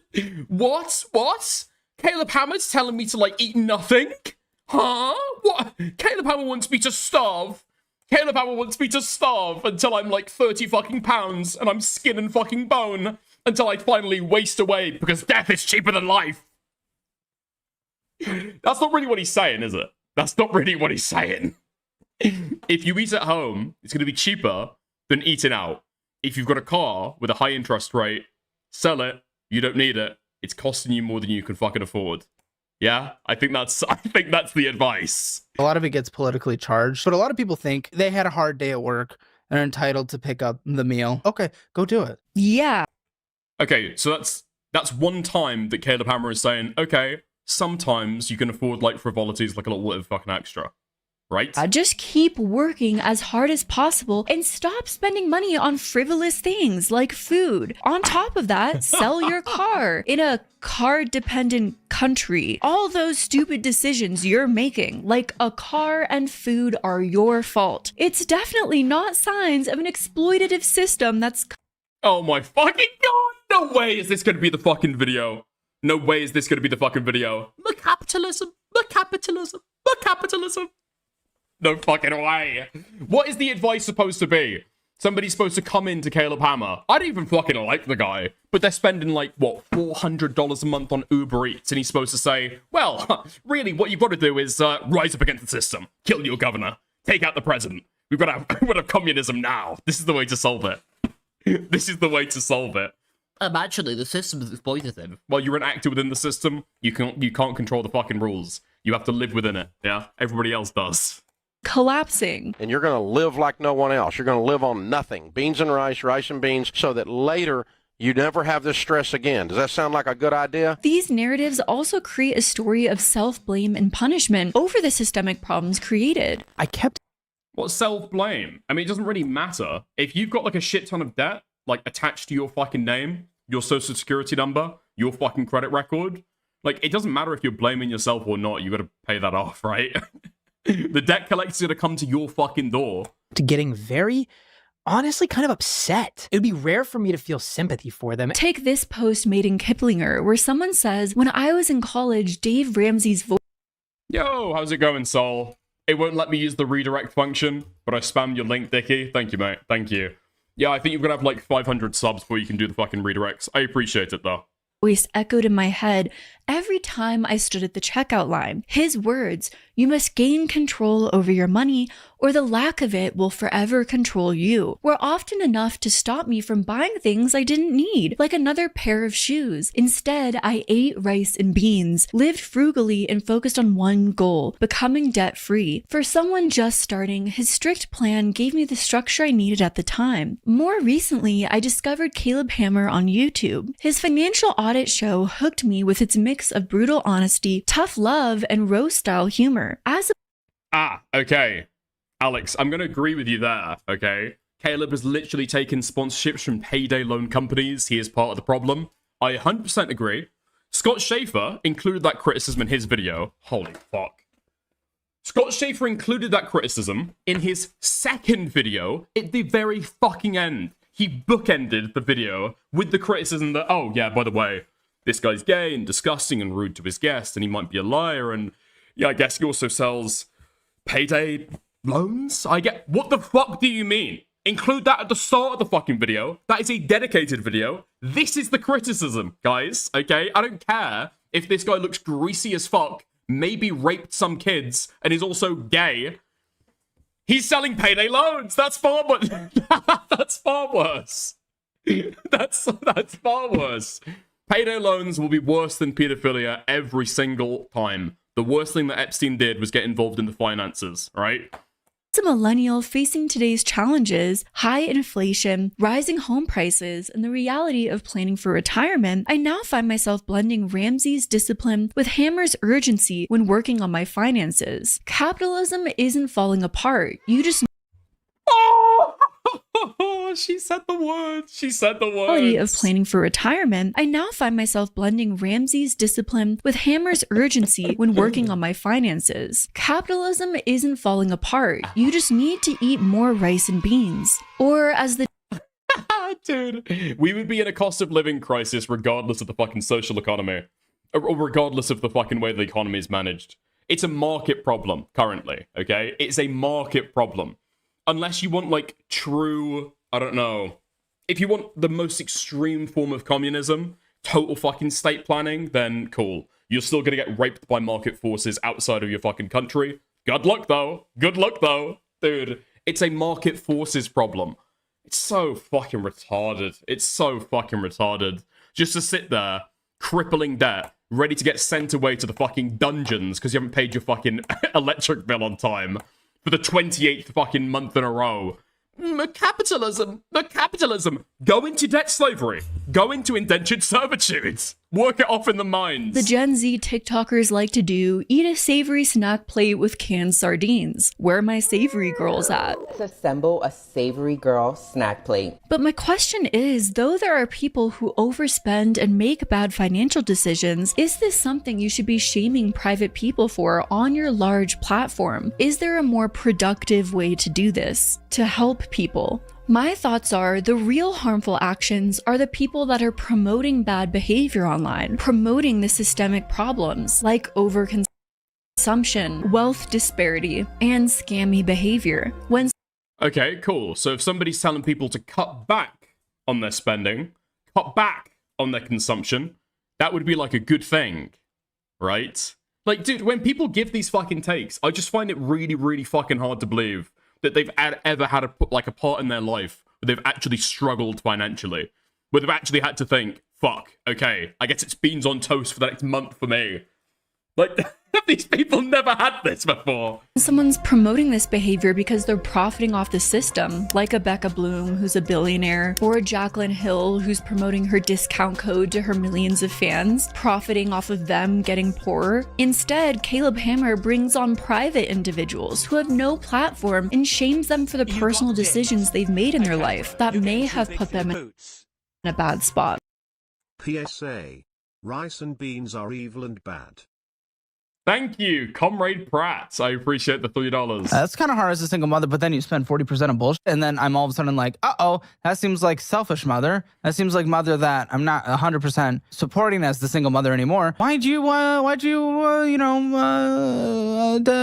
What? Caleb Hammer's telling me to, like, eat nothing? Huh? What? Caleb Hammer wants me to starve. Caleb Hammer wants me to starve until I'm, like, 30 fucking pounds and I'm skin and fucking bone until I finally waste away because death is cheaper than life. That's not really what he's saying, is it? That's not really what he's saying. If you eat at home, it's going to be cheaper than eating out. If you've got a car with a high interest rate, sell it. You don't need it. It's costing you more than you can fucking afford. Yeah, I think that's the advice. A lot of it gets politically charged, but a lot of people think they had a hard day at work and are entitled to pick up the meal. Okay, go do it. Yeah. Okay, so that's one time that Caleb Hammer is saying, okay, sometimes you can afford like frivolities like a little bit of fucking extra. Right? Just keep working as hard as possible and stop spending money on frivolous things like food. On top of that, sell your car in a car-dependent country. All those stupid decisions you're making, like a car and food, are your fault. It's definitely not signs of an exploitative system that's... Oh my fucking god! No way is this gonna be the fucking video. No way is this gonna be the fucking video. The capitalism! The capitalism! The capitalism! No fucking way. What is the advice supposed to be? Somebody's supposed to come into Caleb Hammer. I don't even fucking like the guy, but they're spending like, what, $400 a month on Uber Eats, and he's supposed to say, well, really, what you've got to do is rise up against the system, kill your governor, take out the president. We've got to have communism now. This is the way to solve it. This is the way to solve it. Actually, the system is exploitative. Well, you're an actor within the system. You can't control the fucking rules. You have to live within it, yeah? Everybody else does. Collapsing. And you're going to live like no one else. You're going to live on nothing. Beans and rice, rice and beans, so that later you never have this stress again. Does that sound like a good idea? These narratives also create a story of self-blame and punishment over the systemic problems created. What self-blame? I mean, it doesn't really matter. If you've got like a shit ton of debt, like attached to your fucking name, your social security number, your fucking credit record, like it doesn't matter if you're blaming yourself or not, you got to pay that off, right? The debt collector's gonna come to your fucking door. To getting very, honestly, kind of upset. It would be rare for me to feel sympathy for them. Take this post made in Kiplinger, where someone says, when I was in college, Dave Ramsey's voice... Yo, how's it going, Sol? It won't let me use the redirect function, but I spammed your link, Dickie. Thank you, mate. Thank you. Yeah, I think you're gonna have like 500 subs before you can do the fucking redirects. I appreciate it, though. Voice echoed in my head every time I stood at the checkout line. His words, you must gain control over your money or the lack of it will forever control you, were often enough to stop me from buying things I didn't need, like another pair of shoes. Instead, I ate rice and beans, lived frugally and focused on one goal, becoming debt-free. For someone just starting, his strict plan gave me the structure I needed at the time. More recently, I discovered Caleb Hammer on YouTube. His financial audit show hooked me with its mix of brutal honesty, tough love, and roast-style humor. Okay. Alex, I'm going to agree with you there, okay? Caleb has literally taken sponsorships from payday loan companies. He is part of the problem. I 100% agree. Scott Schaefer included that criticism in his video. Holy fuck. Scott Schaefer included that criticism in his second video at the very fucking end. He bookended the video with the criticism that, oh, yeah, by the way, this guy's gay and disgusting and rude to his guest, and he might be a liar, and yeah, I guess he also sells payday loans? What the fuck do you mean? Include that at the start of the fucking video. That is a dedicated video. This is the criticism, guys, okay? I don't care if this guy looks greasy as fuck, maybe raped some kids, and is also gay. He's selling payday loans. That's far worse. That's far worse. That's far worse. Payday loans will be worse than pedophilia every single time. The worst thing that Epstein did was get involved in the finances, right? As a millennial facing today's challenges, high inflation, rising home prices, and the reality of planning for retirement, I now find myself blending Ramsey's discipline with Hammer's urgency when working on my finances. Capitalism isn't falling apart. You just... She said the words. She said the words. Of planning for retirement, I now find myself blending Ramsey's discipline with Hammer's urgency when working on my finances. Capitalism isn't falling apart. You just need to eat more rice and beans. Or as the... Dude, we would be in a cost of living crisis regardless of the fucking social economy. or regardless of the fucking way the economy is managed. It's a market problem currently, okay? It's a market problem. Unless you want, like, true, I don't know, if you want the most extreme form of communism, total fucking state planning, then cool. You're still gonna get raped by market forces outside of your fucking country. Good luck, though. Good luck, though. Dude, it's a market forces problem. It's so fucking retarded. It's so fucking retarded. Just to sit there, crippling debt, ready to get sent away to the fucking dungeons because you haven't paid your fucking electric bill on time for the 28th fucking month in a row. Capitalism. Go into debt slavery. Go into indentured servitude. Work it off in the mines. The Gen Z TikTokers like to do, eat a savory snack plate with canned sardines. Where are my savory girls at? Let's assemble a savory girl snack plate. But my question is, though there are people who overspend and make bad financial decisions, is this something you should be shaming private people for on your large platform? Is there a more productive way to do this? To help people? My thoughts are the real harmful actions are the people that are promoting bad behavior online, promoting the systemic problems like overconsumption, wealth disparity, and scammy behavior. Okay, cool. So if somebody's telling people to cut back on their spending, cut back on their consumption, that would be like a good thing, right? Like, dude, when people give these fucking takes, I just find it really, really fucking hard to believe that they've ever had a part in their life where they've actually struggled financially, where they've actually had to think, fuck, okay, I guess it's beans on toast for the next month for me. Like, these people never had this before. Someone's promoting this behavior because they're profiting off the system, like a Becca Bloom, who's a billionaire, or a Jaclyn Hill, who's promoting her discount code to her millions of fans, profiting off of them getting poorer. Instead, Caleb Hammer brings on private individuals who have no platform and shames them for the personal decisions they've made in their life that may have put them in a bad spot. PSA. Rice and beans are evil and bad. Thank you, Comrade Pratt. I appreciate the $3. That's kind of hard as a single mother, but then you spend 40% on bullshit, and then I'm all of a sudden like, uh-oh, that seems like selfish mother. That seems like mother that I'm not 100% supporting as the single mother anymore. Why'd you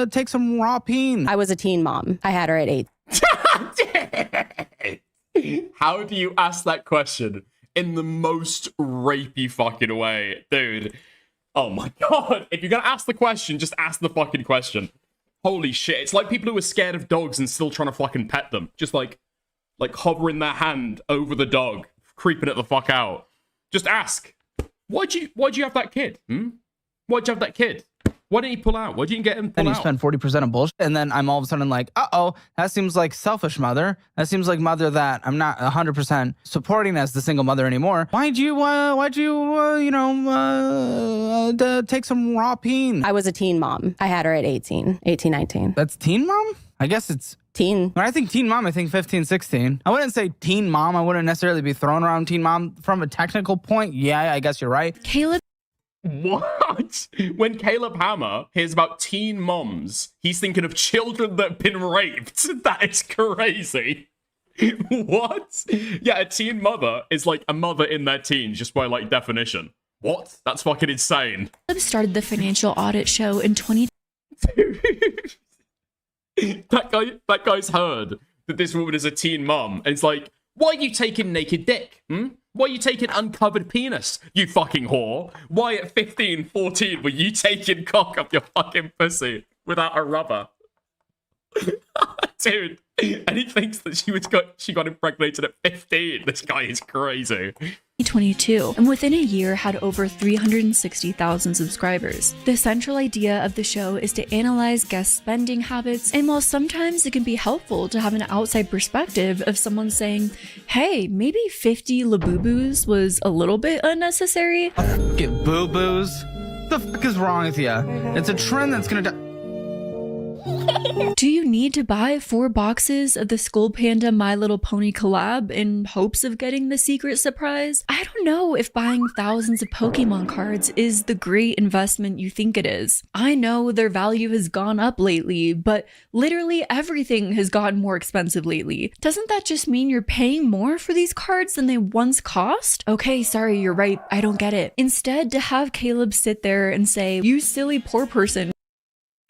take some raw peen? I was a teen mom. I had her at 8. How do you ask that question in the most rapey fucking way? Dude. Oh my god. If you're gonna ask the question, just ask the fucking question. Holy shit. It's like people who are scared of dogs and still trying to fucking pet them. Just like hovering their hand over the dog, creeping it the fuck out. Just ask. Why'd you have that kid? Why'd you have that kid? Why didn't he pull out? Why didn't you get him pull out? And you spend 40% on bullshit, and then I'm all of a sudden like, uh-oh, that seems like selfish mother. That seems like mother that I'm not 100% supporting as the single mother anymore. Why'd you take some raw peen? I was a teen mom. I had her at 18, 19. That's teen mom? I guess it's teen. When I think teen mom, I think 15, 16. I wouldn't say teen mom. I wouldn't necessarily be throwing around teen mom from a technical point. Yeah, I guess you're right. Caleb. What? When Caleb Hammer hears about teen moms, he's thinking of children that have been raped. That is crazy. What? Yeah, a teen mother is like a mother in their teens, just by like definition. What? That's fucking insane. Caleb started the Financial Audit Show in 20. That guy's heard that this woman is a teen mom, and it's like, why are you taking naked dick? Why are you taking uncovered penis, you fucking whore? Why at 15, 14 were you taking cock up your fucking pussy without a rubber? Dude, and he thinks that she got impregnated at 15. This guy is crazy. 2022, and within a year had over 360,000 subscribers. The central idea of the show is to analyze guest spending habits, and while sometimes it can be helpful to have an outside perspective of someone saying, hey, maybe 50 laboobos was a little bit unnecessary. Get boo-boos? What the fuck is wrong with you? It's a trend that's gonna die. Do you need to buy 4 boxes of the Skull Panda My Little Pony collab in hopes of getting the secret surprise? I don't know if buying thousands of Pokemon cards is the great investment you think it is. I know their value has gone up lately, but literally everything has gotten more expensive lately. Doesn't that just mean you're paying more for these cards than they once cost? Okay, sorry, you're right, I don't get it. Instead, to have Caleb sit there and say, "You silly poor person."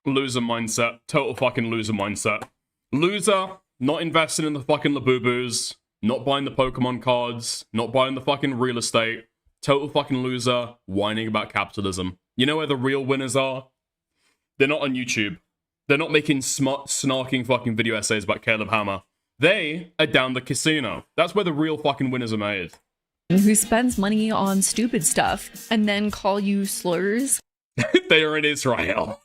Loser mindset. Total fucking loser mindset. Loser, not investing in the fucking Labubus, not buying the Pokemon cards, not buying the fucking real estate. Total fucking loser, whining about capitalism. You know where the real winners are? They're not on YouTube. They're not making smart, snarking fucking video essays about Caleb Hammer. They are down the casino. That's where the real fucking winners are made. Who spends money on stupid stuff and then call you slurs? They are in Israel.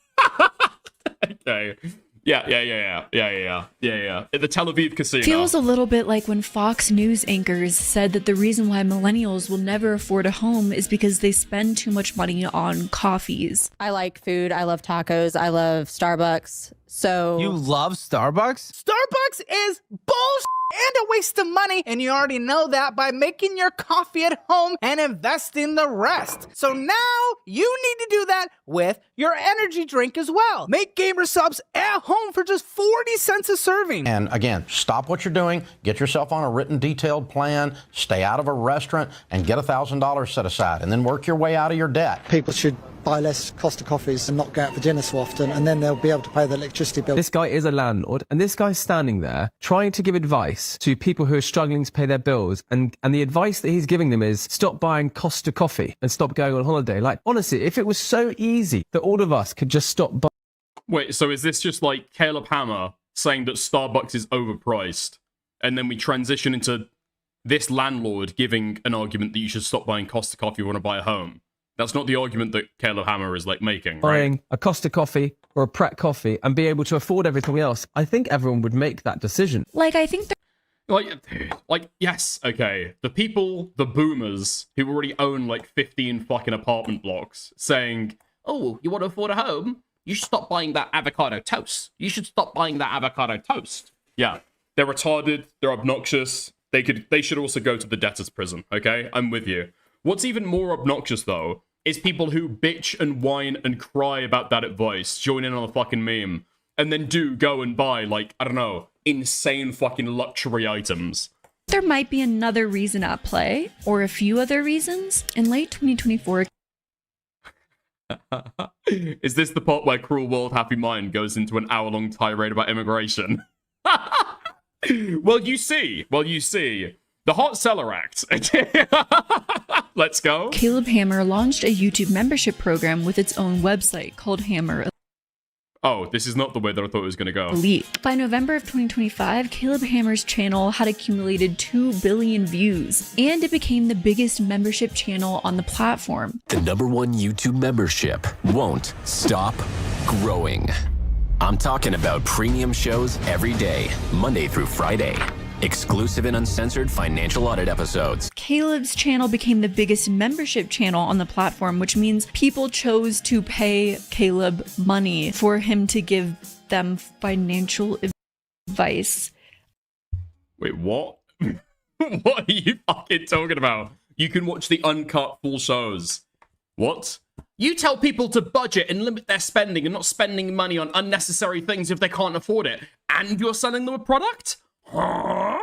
Okay. Yeah. At the Tel Aviv casino. Feels a little bit like when Fox News anchors said that the reason why millennials will never afford a home is because they spend too much money on coffees. I like food. I love tacos. I love Starbucks. So You love Starbucks? Starbucks is bullshit and a waste of money, and you already know that by making your coffee at home and investing the rest. So now you need to do that with your energy drink as well. Make Gamer Subs at home for just 40 cents a serving. And again, stop what you're doing, get yourself on a written detailed plan, stay out of a restaurant, and get $1,000 set aside, and then work your way out of your debt. People should buy less Costa coffees and not go out for dinner so often, and then they'll be able to pay their electricity bill. This guy is a landlord, and this guy's standing there trying to give advice to people who are struggling to pay their bills, and the advice that he's giving them is stop buying Costa coffee and stop going on holiday. Like, honestly, if it was so easy that all of us could just stop buying... Wait, so is this just like Caleb Hammer saying that Starbucks is overpriced, and then we transition into this landlord giving an argument that you should stop buying Costa coffee if you want to buy a home? That's not the argument that Caleb Hammer is like making, right? Buying a Costa coffee or a Pret coffee and be able to afford everything else. I think everyone would make that decision. Like, I think Like, yes, okay. The people, the boomers, who already own like 15 fucking apartment blocks, saying, "Oh, you want to afford a home? You should stop buying that avocado toast. You should stop buying that avocado toast." Yeah, they're retarded, they're obnoxious, they should also go to the debtor's prison, okay? I'm with you. What's even more obnoxious, though, is people who bitch and whine and cry about that advice, join in on the fucking meme, and then do go and buy, like, I don't know, insane fucking luxury items. There might be another reason at play, or a few other reasons. In late 2024... Is this the part where Cruel World Happy Mind goes into an hour-long tirade about immigration? Well, you see. The Hot Seller Act. Let's go. Caleb Hammer launched a YouTube membership program with its own website called Hammer Oh, this is not the way that I thought it was going to go. Elite. By November of 2025, Caleb Hammer's channel had accumulated 2 billion views, and it became the biggest membership channel on the platform. The #1 YouTube membership won't stop growing. I'm talking about premium shows every day, Monday through Friday. Exclusive and uncensored financial audit episodes. Caleb's channel became the biggest membership channel on the platform, which means people chose to pay Caleb money for him to give them financial advice. Wait, what? What are you fucking talking about? You can watch the uncut full shows. What? You tell people to budget and limit their spending and not spending money on unnecessary things if they can't afford it, and you're selling them a product? Huh?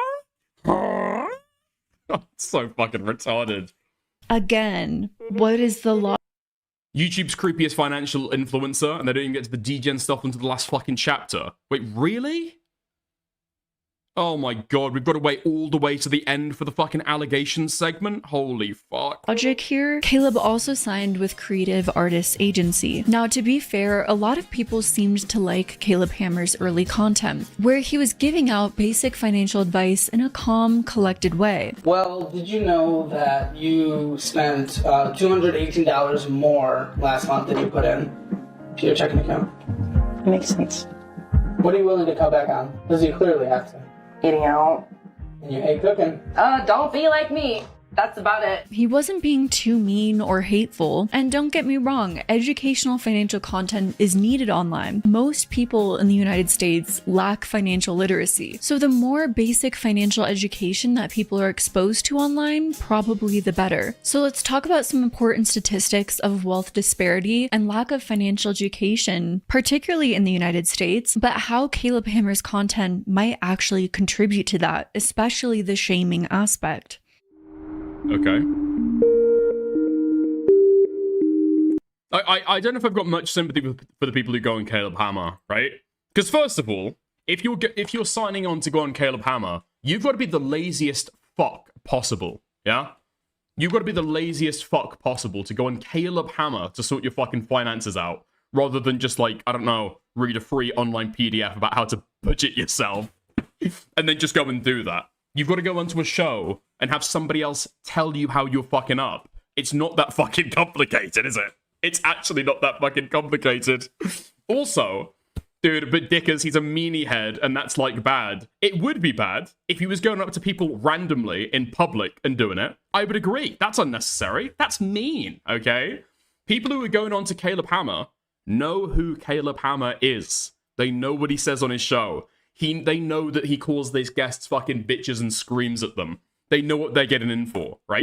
So fucking retarded. Again, what is the law? YouTube's creepiest financial influencer, and they don't even get to the degen stuff until the last fucking chapter. Wait, really? Oh my god, we've got to wait all the way to the end for the fucking allegations segment? Holy fuck. Logic here. Caleb also signed with Creative Artists Agency. Now, to be fair, a lot of people seemed to like Caleb Hammer's early content, where he was giving out basic financial advice in a calm, collected way. Well, did you know that you spent $218 more last month than you put in to your checking account? Makes sense. What are you willing to cut back on? Because you clearly have to. Eating out. And you hate cooking. Don't be like me. That's about it. He wasn't being too mean or hateful. And don't get me wrong, educational financial content is needed online. Most people in the United States lack financial literacy. So the more basic financial education that people are exposed to online, probably the better. So let's talk about some important statistics of wealth disparity and lack of financial education, particularly in the United States, but how Caleb Hammer's content might actually contribute to that, especially the shaming aspect. Okay. I don't know if I've got much sympathy for the people who go on Caleb Hammer, right? Because first of all, if you're signing on to go on Caleb Hammer, you've got to be the laziest fuck possible, yeah? You've got to be the laziest fuck possible to go on Caleb Hammer to sort your fucking finances out, rather than just like, I don't know, read a free online PDF about how to budget yourself, and then just go and do that. You've got to go onto a show and have somebody else tell you how you're fucking up. It's not that fucking complicated, is it? It's actually not that fucking complicated. Also, dude, but Dickers, he's a meanie head, and that's like bad. It would be bad if he was going up to people randomly in public and doing it. I would agree. That's unnecessary. That's mean, okay? People who are going on to Caleb Hammer know who Caleb Hammer is. They know what he says on his show. They know that he calls these guests fucking bitches and screams at them. They know what they're getting in for, right?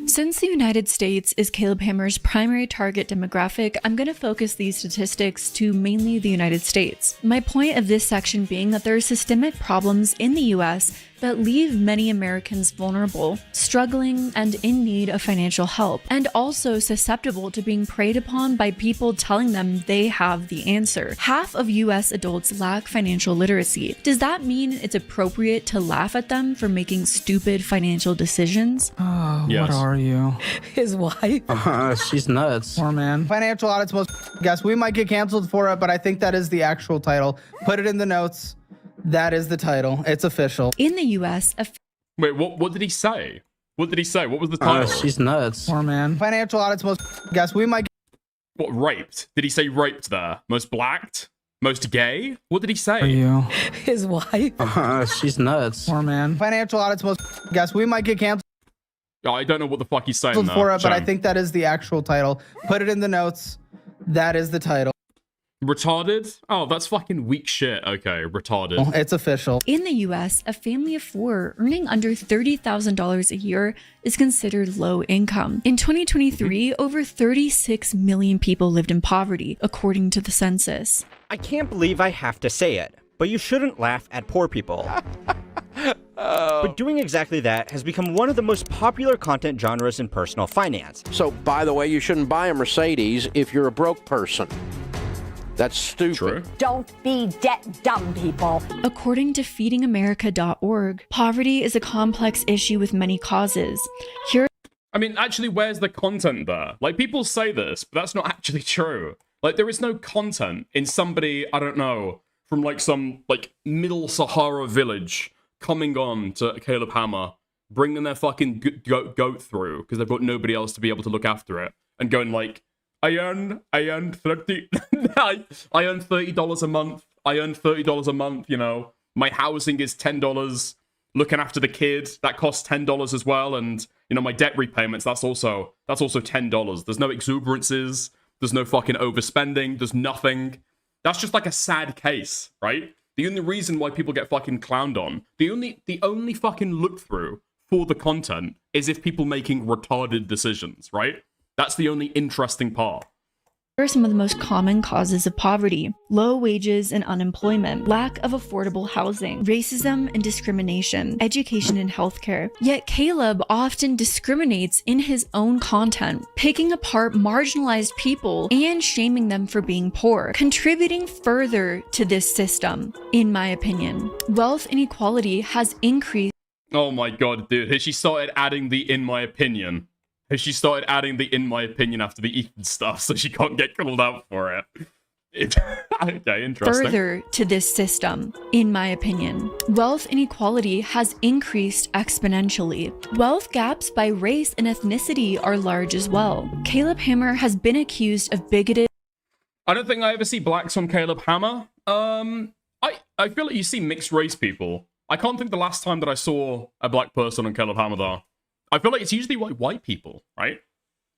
Since the United States is Caleb Hammer's primary target demographic, I'm going to focus these statistics to mainly the United States. My point of this section being that there are systemic problems in the US that leave many Americans vulnerable, struggling, and in need of financial help, and also susceptible to being preyed upon by people telling them they have the answer. Half of US adults lack financial literacy. Does that mean it's appropriate to laugh at them for making stupid financial decisions? Oh, yes. What are you? His wife? She's nuts. Poor man. Financial audit's most guess. We might get canceled for it, but I think that is the actual title. Put it in the notes. That is the title. It's official. In the US, Wait, what did he say? What did he say? What was the title? She's nuts. Poor man. Financial audit's most guess. We might. What, raped? Did he say raped there? Most blacked? Most gay? What did he say? Are you? His wife? She's nuts. Poor man. Financial audit's most guess. We might get canceled I don't know what the fuck he's saying there. for it, but I think that is the actual title. Put it in the notes. That is the title. Retarded? Oh, that's fucking weak shit. Okay, retarded. It's official. In the US, a family of 4 earning under $30,000 a year is considered low income. In 2023, over 36 million people lived in poverty, according to the census. I can't believe I have to say it, but you shouldn't laugh at poor people. But doing exactly that has become one of the most popular content genres in personal finance. So, by the way, you shouldn't buy a Mercedes if you're a broke person. That's stupid. True. Don't be debt dumb, people. According to feedingamerica.org, poverty is a complex issue with many causes. I mean, actually, where's the content there? Like, people say this, but that's not actually true. Like, there is no content in somebody, I don't know, from like some like middle Sahara village coming on to Caleb Hammer, bringing their fucking goat through because they've got nobody else to be able to look after it, and going like, I earn $30 a month. I earn $30 a month, you know. My housing is $10. Looking after the kid, that costs $10 as well. And, you know, my debt repayments, that's also $10. There's no exuberances. There's no fucking overspending. There's nothing. That's just like a sad case, right? The only reason why people get fucking clowned on, the only fucking look through for the content is if people making retarded decisions, right? That's the only interesting part. Here are some of the most common causes of poverty: low wages and unemployment, lack of affordable housing, racism and discrimination, education and healthcare. Yet Caleb often discriminates in his own content, picking apart marginalized people and shaming them for being poor, contributing further to this system, in my opinion. Wealth inequality has increased. Oh my god, dude. Has she started adding the "in my opinion"? Has she started adding the "in my opinion" after the Ethan stuff so she can't get called out for it? Okay, interesting. Further to this system, in my opinion. Wealth inequality has increased exponentially. Wealth gaps by race and ethnicity are large as well. Caleb Hammer has been accused of bigoted. I don't think I ever see blacks on Caleb Hammer. I feel like you see mixed race people. I can't think the last time that I saw a black person on Caleb Hammer though. I feel like it's usually white people, right?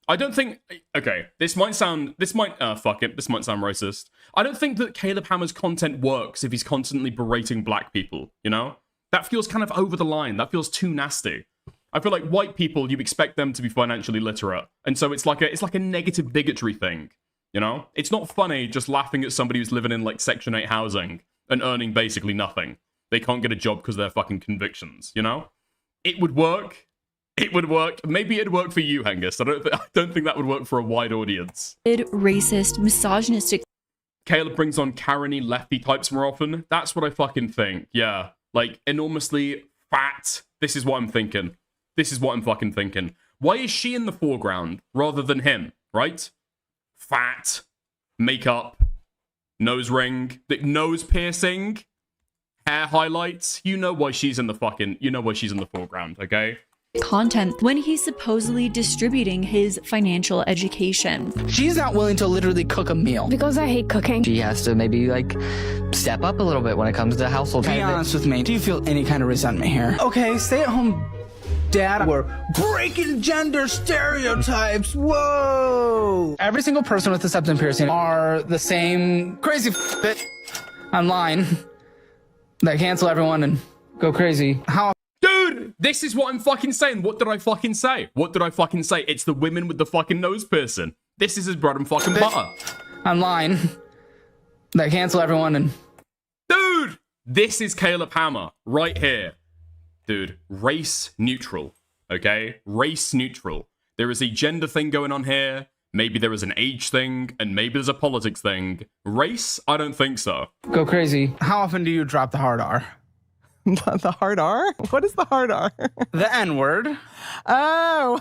I don't think, okay, this might sound racist. I don't think that Caleb Hammer's content works if he's constantly berating black people, you know? That feels kind of over the line. That feels too nasty. I feel like white people, you expect them to be financially literate. And so it's like a negative bigotry thing, you know? It's not funny just laughing at somebody who's living in like Section 8 housing and earning basically nothing. They can't get a job because of their fucking convictions, you know? It would work. It would work. Maybe it'd work for you, Hengist. I don't think that would work for a wide audience. Racist, misogynistic. Caleb brings on Karen-y, lefty types more often. That's what I fucking think. Yeah. Like, enormously fat. This is what I'm thinking. This is what I'm fucking thinking. Why is she in the foreground rather than him, right? Fat. Makeup. Nose ring. Nose piercing. Hair highlights. You know why she's in the foreground, okay? Content when he's supposedly distributing his financial education. She's not willing to literally cook a meal. Because I hate cooking. She has to maybe like step up a little bit when it comes to household. Be honest with me. Do you feel any kind of resentment here? Okay, stay at home dad. We're breaking gender stereotypes. Whoa! Every single person with a septum piercing are the same crazy bitch online that cancel everyone and go crazy. How? Dude, this is what I'm fucking saying. What did I fucking say? What did I fucking say? It's the women with the fucking nose piercing. This is his bread and fucking butter. Online that cancel everyone and... Dude, this is Caleb Hammer right here. Dude, race neutral, okay? Race neutral. There is a gender thing going on here. Maybe there is an age thing, and maybe there's a politics thing. Race? I don't think so. Go crazy. How often do you drop the hard R? The hard R? What is the hard R? The N-word. Oh,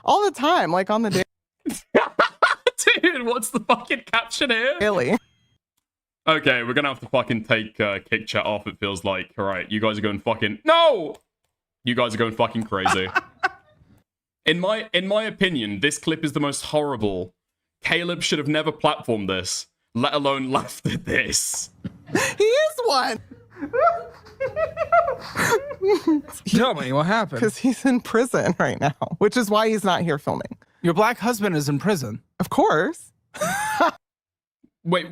all the time, like on the day. Dude, what's the fucking caption here? Really? Okay, we're gonna have to fucking take kick chat off, it feels like. All right, you guys are going fucking... No! You guys are going fucking crazy. In my opinion, this clip is the most horrible. Caleb should have never platformed this, let alone laughed at this. He is one! Tell me, what happened? Because he's in prison right now, which is why he's not here filming. Your black husband is in prison. Of course. Wait,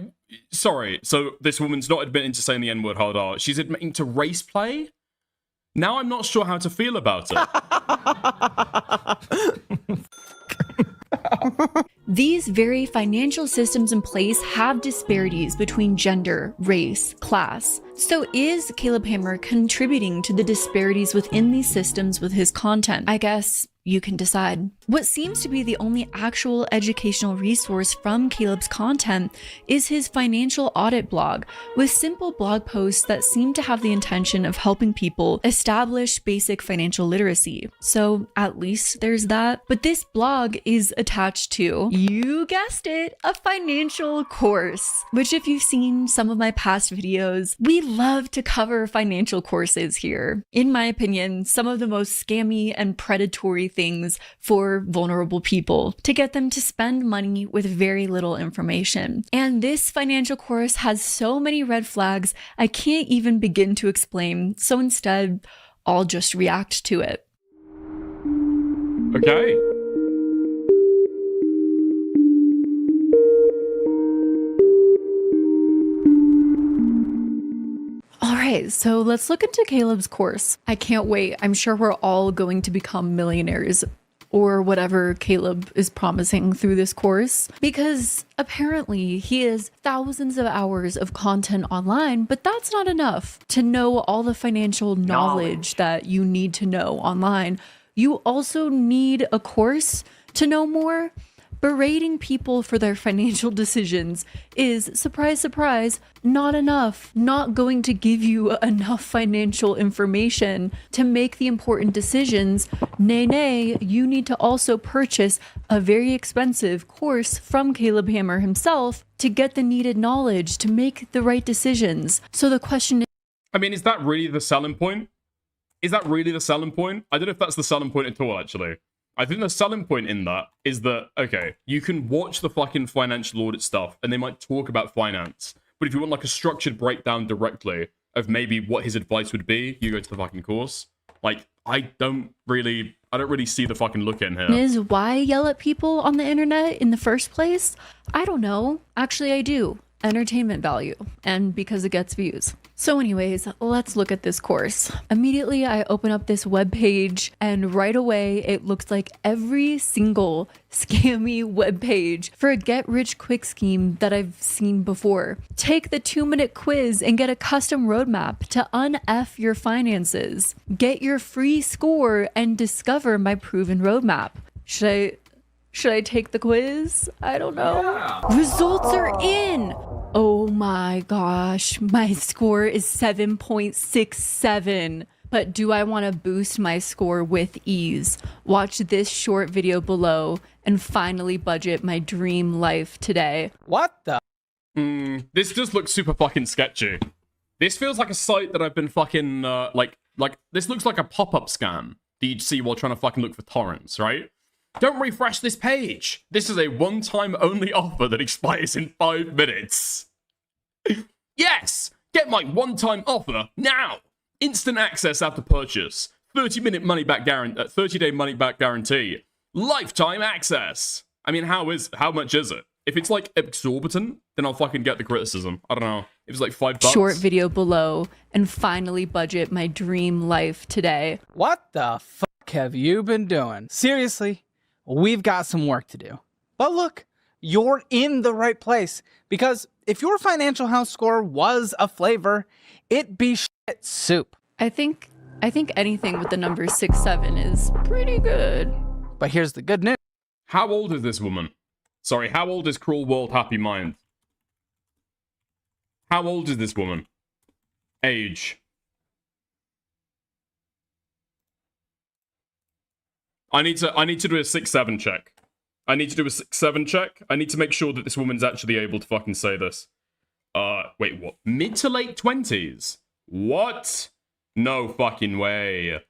sorry. So this woman's not admitting to saying the N-word hard R. She's admitting to race play? Now I'm not sure how to feel about it. These very financial systems in place have disparities between gender, race, class. So is Caleb Hammer contributing to the disparities within these systems with his content? I guess you can decide. What seems to be the only actual educational resource from Caleb's content is his financial audit blog, with simple blog posts that seem to have the intention of helping people establish basic financial literacy. So at least there's that. But this blog is attached to, you guessed it, a financial course, which if you've seen some of my past videos, we love to cover financial courses here. In my opinion, some of the most scammy and predatory things for vulnerable people to get them to spend money with very little information. And this financial course has so many red flags, I can't even begin to explain. So instead, I'll just react to it. Okay. All right, so let's look into Caleb's course. I can't wait. I'm sure we're all going to become millionaires or whatever Caleb is promising through this course, because apparently he has thousands of hours of content online, but that's not enough to know all the financial knowledge that you need to know online. You also need a course to know more. Berating people for their financial decisions is, surprise, surprise, not enough. Not going to give you enough financial information to make the important decisions. Nay, you need to also purchase a very expensive course from Caleb Hammer himself to get the needed knowledge to make the right decisions. So the question is... I mean, is that really the selling point? Is that really the selling point? I don't know if that's the selling point at all, actually. I think the selling point in that is that, okay, you can watch the fucking financial audit stuff and they might talk about finance, But if you want like a structured breakdown directly of maybe what his advice would be, you go to the fucking course. Like, I don't really see the fucking look in here. Is why yell at people on the internet in the first place? I don't know. Actually, I do. Entertainment value, and because it gets views. So anyways, let's look at this course. Immediately, I open up this web page, and right away, it looks like every single scammy web page for a get-rich-quick scheme that I've seen before. Take the 2-minute quiz and get a custom roadmap to un-F your finances. Get your free score and discover my proven roadmap. Should I take the quiz? I don't know. Yeah. Results are in. Oh my gosh, my score is 7.67. But do I want to boost my score with ease? Watch this short video below and finally budget my dream life today. What the? This just looks super fucking sketchy. This feels like a site that I've been fucking, like, this looks like a pop-up scam that you'd see while trying to fucking look for torrents, right? Don't refresh this page. This is a one-time only offer that expires in 5 minutes. Yes! Get my one-time offer now! Instant access after purchase. 30-day money-back guarantee. Lifetime access. I mean, how much is it? If it's like exorbitant, then I'll fucking get the criticism. I don't know. If it's like $5. Short video below and finally budget my dream life today. What the fuck have you been doing? Seriously? We've got some work to do. But look, you're in the right place, because if your financial house score was a flavor, it'd be shit soup. I think anything with the number 6-7 is pretty good. But here's the good news. How old is this woman? Sorry, how old is Cruel World Happy Mind? How old is this woman? Age. I need to do a 6-7 check. I need to do a 6-7 check. I need to make sure that this woman's actually able to fucking say this. Wait, what? Mid to late 20s? What? No fucking way.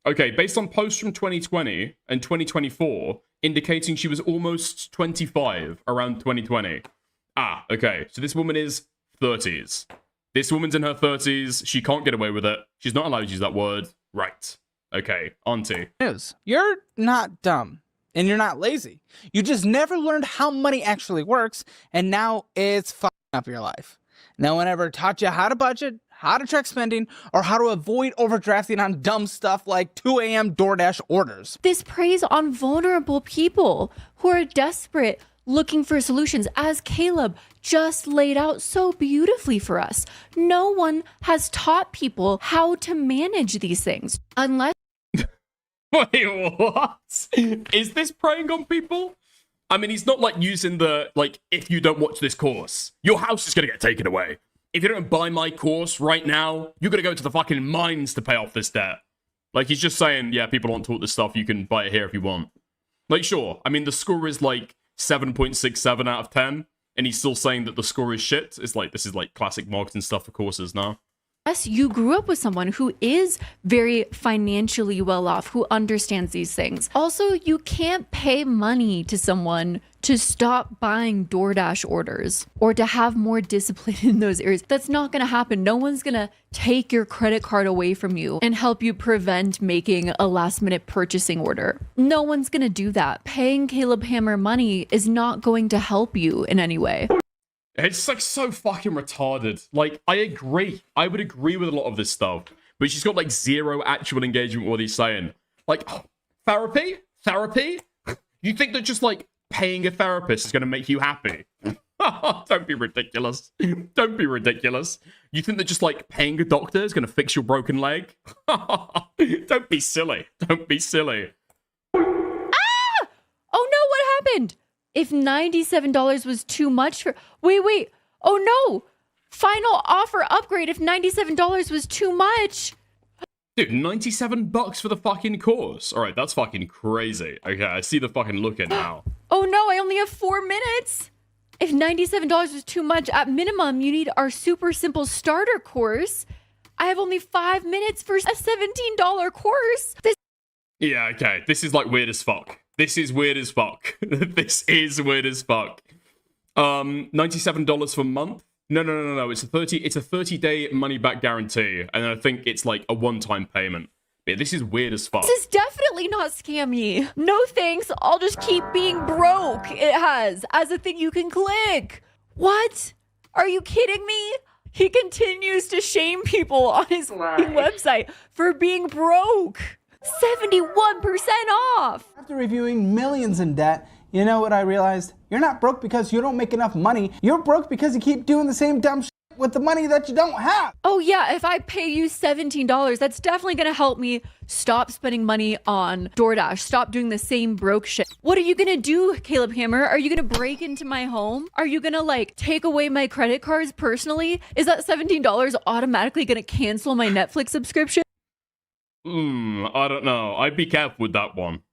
Okay, based on posts from 2020 and 2024, indicating she was almost 25 around 2020. Ah, okay. So this woman is 30s. This woman's in her 30s. She can't get away with it. She's not allowed to use that word. Right. Okay, auntie. News. You're not dumb, and you're not lazy. You just never learned how money actually works, and now it's fucking up your life. No one ever taught you how to budget, how to track spending, or how to avoid overdrafting on dumb stuff like 2 a.m. DoorDash orders. This preys on vulnerable people who are desperate, looking for solutions, as Caleb just laid out so beautifully for us. No one has taught people how to manage these things, unless... Wait, what? Is this preying on people? I mean, he's not like using the, like, if you don't watch this course, your house is gonna get taken away. If you don't buy my course right now, you're gonna go to the fucking mines to pay off this debt. Like, he's just saying, yeah, people aren't taught this stuff, you can buy it here if you want. Like, sure, I mean, the score is like 7.67 out of 10, and he's still saying that the score is shit. It's like, this is like classic marketing stuff for courses now. Unless you grew up with someone who is very financially well off, who understands these things. Also, you can't pay money to someone to stop buying DoorDash orders or to have more discipline in those areas. That's not going to happen. No one's going to take your credit card away from you and help you prevent making a last-minute purchasing order. No one's going to do that. Paying Caleb Hammer money is not going to help you in any way. It's like so fucking retarded. Like, I agree. I would agree with a lot of this stuff. But she's got like zero actual engagement with what he's saying. Like, oh, therapy? Therapy? You think that just like paying a therapist is going to make you happy? Don't be ridiculous. Don't be ridiculous. You think that just like paying a doctor is going to fix your broken leg? Don't be silly. Don't be silly. Ah! Oh no, what happened? If $97 was too much for... Wait. Oh no! Final offer upgrade if $97 was too much. Dude, $97 for the fucking course. Alright, that's fucking crazy. Okay, I see the fucking look in now. Oh no, I only have 4 minutes. If $97 was too much, at minimum, you need our super simple starter course. I have only 5 minutes for a $17 course. Yeah, okay. This is like weird as fuck. This is weird as fuck. This is weird as fuck. $97 for month. No. It's a 30-day money back guarantee, and I think it's like a one-time payment. Yeah, this is weird as fuck. This is definitely not scammy. No thanks, I'll just keep being broke. It has as a thing you can click. What? Are you kidding me? He continues to shame people on his website for being broke. 71% off. After reviewing millions in debt, you know what I realized? You're not broke because you don't make enough money. You're broke because you keep doing the same dumb shit with the money that you don't have. Oh yeah, if I pay you $17, that's definitely gonna help me stop spending money on DoorDash, stop doing the same broke shit. What are you gonna do, Caleb Hammer? Are you gonna break into my home? Are you gonna like take away my credit cards personally? Is that $17 automatically gonna cancel my Netflix subscription? I don't know. I'd be careful with that one.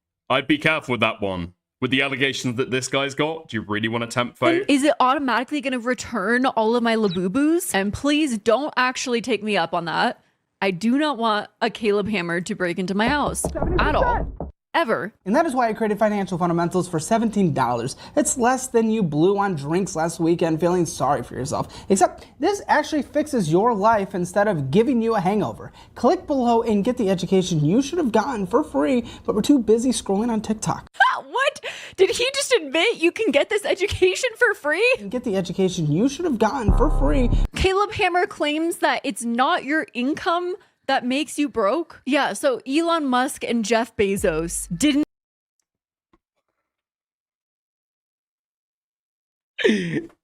With the allegations that this guy's got, do you really want to tempt fate? Is it automatically going to return all of my Labubu's? And please don't actually take me up on that. I do not want a Caleb Hammer to break into my house at all. Ever. And that is why I created Financial Fundamentals for $17. It's less than you blew on drinks last weekend feeling sorry for yourself. Except this actually fixes your life instead of giving you a hangover. Click below and get the education you should have gotten for free, but were too busy scrolling on TikTok. What? Did he just admit you can get this education for free? And get the education you should have gotten for free. Caleb Hammer claims that it's not your income that makes you broke? Yeah, so Elon Musk and Jeff Bezos didn't.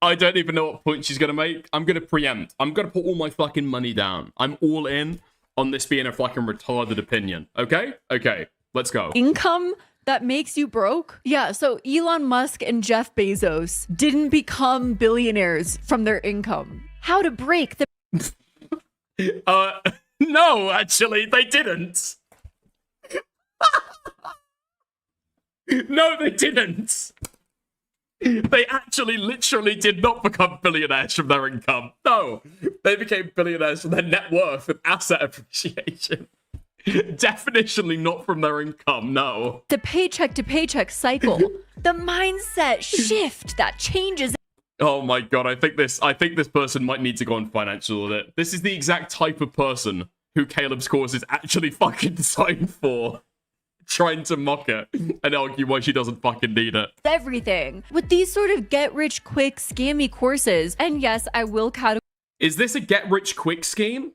I don't even know what point she's going to make. I'm going to preempt. I'm going to put all my fucking money down. I'm all in on this being a fucking retarded opinion. Okay? Okay, let's go. Income that makes you broke? Yeah, so Elon Musk and Jeff Bezos didn't become billionaires from their income. How to break the... No, actually, they didn't. No, they didn't. They actually literally did not become billionaires from their income. No, they became billionaires from their net worth and asset appreciation. Definitionally not from their income, no. The paycheck to paycheck cycle. The mindset shift that changes. Oh my god, I think this person might need to go on financial audit. This is the exact type of person who Caleb's course is actually fucking designed for. Trying to mock it and argue why she doesn't fucking need it. Everything. With these sort of get-rich-quick scammy courses. And yes, I will categorize. Is this a get-rich-quick scheme?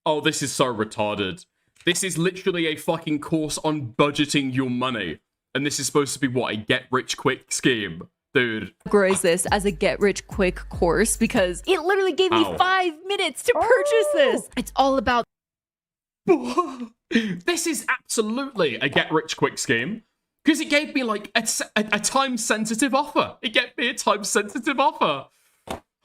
Oh, this is so retarded. This is literally a fucking course on budgeting your money. And this is supposed to be, what, a get-rich-quick scheme? Dude. Categorize this as a get-rich-quick course because it literally gave me 5 minutes to purchase this. It's all about... This is absolutely a get-rich-quick scheme because it gave me, like, a time-sensitive offer. It gave me a time-sensitive offer.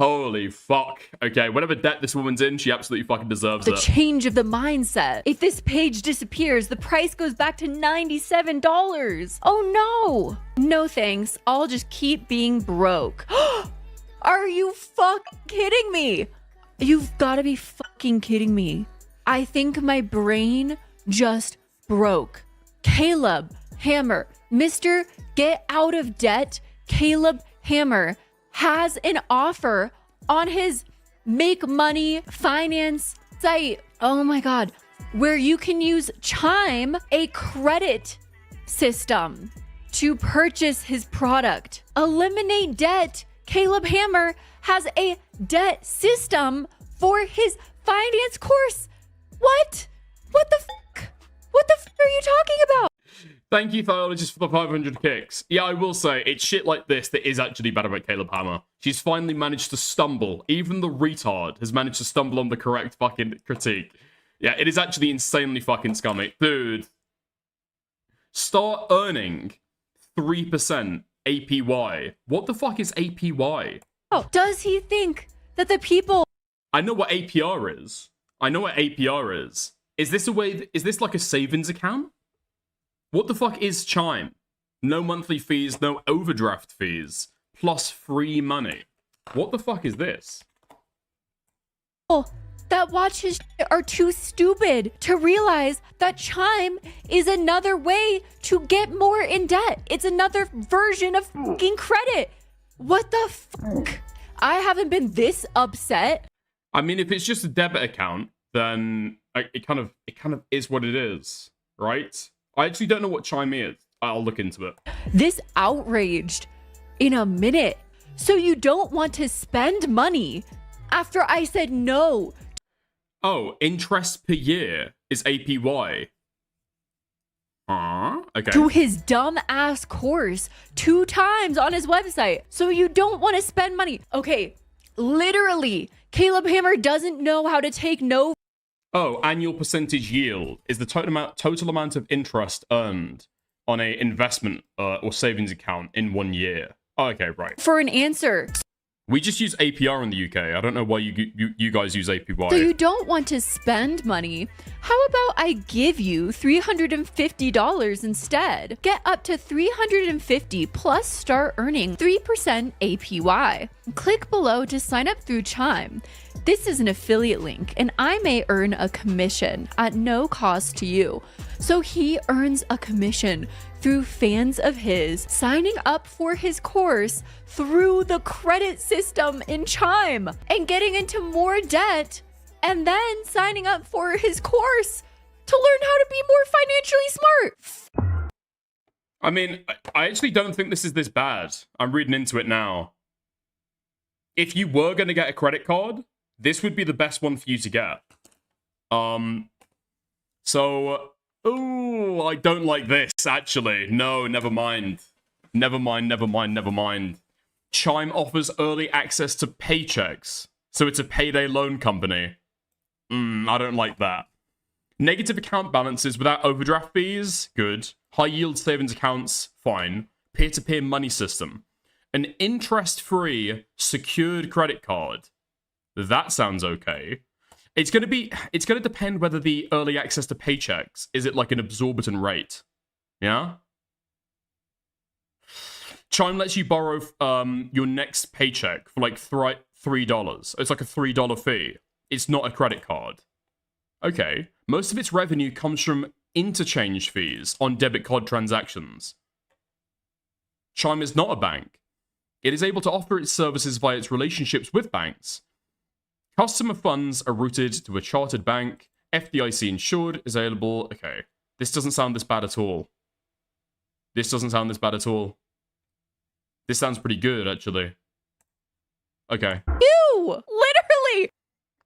Holy fuck. Okay, whatever debt this woman's in, she absolutely fucking deserves it. The change of the mindset. If this page disappears, the price goes back to $97. Oh no. No thanks. I'll just keep being broke. Are you fucking kidding me? You've got to be fucking kidding me. I think my brain just broke. Caleb Hammer. Mr. Get Out of Debt, Caleb Hammer, has an offer on his Make Money Finance site. Oh my God. Where you can use Chime, a credit system, to purchase his product. Eliminate debt. Caleb Hammer has a debt system for his finance course. What? What the fuck? What the fuck are you talking about? Thank you, Thiologist, for the 500 kicks. Yeah, I will say, it's shit like this that is actually bad about Caleb Hammer. She's finally managed to stumble. Even the retard has managed to stumble on the correct fucking critique. Yeah, it is actually insanely fucking scummy. Dude. Start earning 3% APY. What the fuck is APY? Oh, does he think that the people... I know what APR is. I know what APR is. Is this a way... Is this like a savings account? What the fuck is Chime? No monthly fees, no overdraft fees, plus free money. What the fuck is this? Oh, that watch his shit are too stupid to realize that Chime is another way to get more in debt. It's another version of fucking credit. What the fuck? I haven't been this upset. I mean, if it's just a debit account, then it kind of is what it is, right? I actually don't know what Chime is. I'll look into it. This outraged in a minute. So you don't want to spend money after I said no. Oh, interest per year is APY. Okay. To his dumb ass course 2 times on his website. So you don't want to spend money. Okay, literally, Caleb Hammer doesn't know how to take no. Oh, annual percentage yield is the total amount of interest earned on a investment or savings account in 1 year. Oh, okay, right. For an answer. We just use APR in the UK. I don't know why you guys use APY. So you don't want to spend money. How about I give you $350 instead? Get up to $350 plus start earning 3% APY. Click below to sign up through Chime. This is an affiliate link and I may earn a commission at no cost to you. So he earns a commission through fans of his signing up for his course through the credit system in Chime and getting into more debt and then signing up for his course to learn how to be more financially smart. I mean, I actually don't think this is this bad. I'm reading into it now. If you were going to get a credit card, this would be the best one for you to get. Oh, I don't like this, actually. No, never mind. Never mind. Chime offers early access to paychecks, so it's a payday loan company. I don't like that. Negative account balances without overdraft fees? Good. High yield savings accounts? Fine. Peer-to-peer money system. An interest-free secured credit card? That sounds okay. It's going to depend whether the early access to paychecks, is it like an exorbitant rate? Yeah? Chime lets you borrow your next paycheck for like $3. It's like a $3 fee. It's not a credit card. Okay. Most of its revenue comes from interchange fees on debit card transactions. Chime is not a bank. It is able to offer its services via its relationships with banks. Customer funds are routed to a chartered bank. FDIC insured is available. Okay. This doesn't sound this bad at all. This sounds pretty good, actually. Okay. Ew! Literally!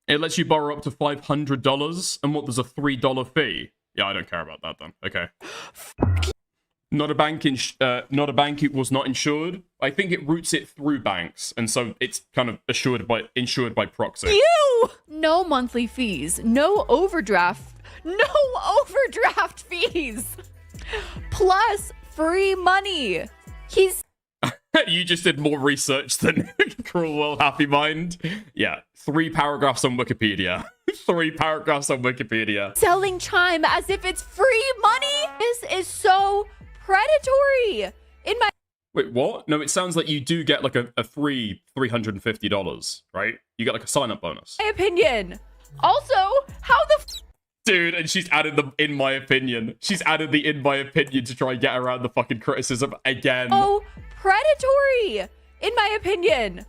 It lets you borrow up to $500. And what, there's a $3 fee? Yeah, I don't care about that then. Okay. Not a bank it was not insured. I think it routes it through banks, and so it's kind of insured by proxy. Ew! No monthly fees, no overdraft fees, plus free money. You just did more research than Cruel World Happy Mind. Yeah, 3 paragraphs on Wikipedia. 3 paragraphs on Wikipedia. Selling Chime as if it's free money. This is so predatory. Wait, what? No, it sounds like you do get like a free $350, right? You get like a sign-up bonus. My opinion. Also, how the Dude, and she's added the in my opinion. She's added the in my opinion to try and get around the fucking criticism again. Oh, predatory, in my opinion.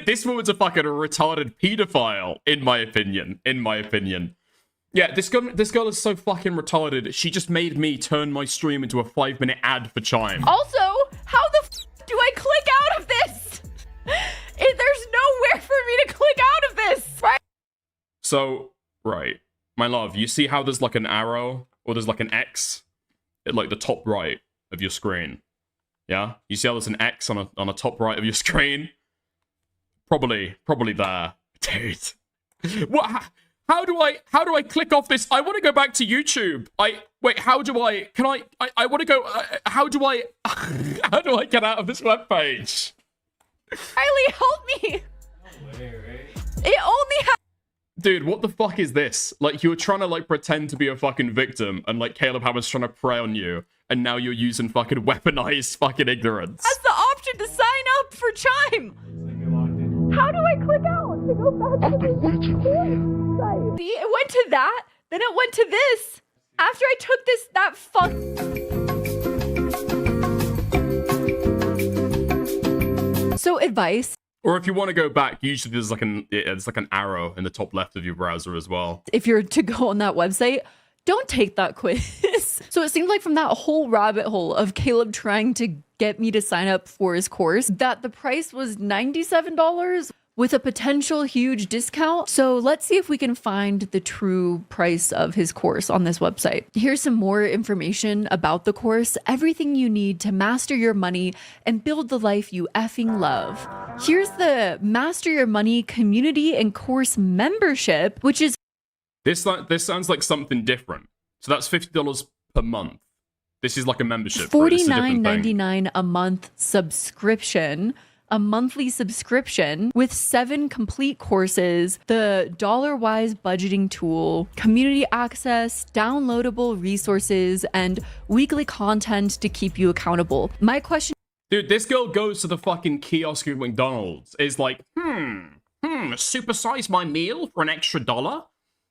This woman's a fucking retarded pedophile, in my opinion. Yeah, this girl is so fucking retarded. She just made me turn my stream into a 5-minute ad for Chime. Also, how the do I click out of this? There's nowhere for me to click out of this, right? So, right. My love, you see how there's like an arrow, or there's like an X at like the top right of your screen? Yeah? You see how there's an X on a top right of your screen? Probably there. Dude. What? How do I click off this? I want to go back to YouTube. Wait, how do I want to go, how do I get out of this webpage? Riley, help me. It only Dude, what the fuck is this? Like, you were trying to, like, pretend to be a fucking victim, and, like, Caleb Hammer's trying to prey on you, and now you're using fucking weaponized fucking ignorance. has the option to sign up for Chime. How do I click out to go back to the site? See, it went to that, then it went to this. After I took that So, advice. Or if you want to go back, usually there's like an arrow in the top left of your browser as well. If you're to go on that website, don't take that quiz. So it seemed like from that whole rabbit hole of Caleb trying to get me to sign up for his course, that the price was $97 with a potential huge discount. So let's see if we can find the true price of his course on this website. Here's some more information about the course, everything you need to master your money and build the life you effing love. Here's the Master Your Money community and course membership, which is This sounds like something different. So that's $50 per month. This is like a membership. $49.99 a month subscription, a monthly subscription with 7 complete courses, the dollar-wise budgeting tool, community access, downloadable resources, and weekly content to keep you accountable. My question... Dude, this girl goes to the fucking kiosk at McDonald's, is like, supersize my meal for an extra $1?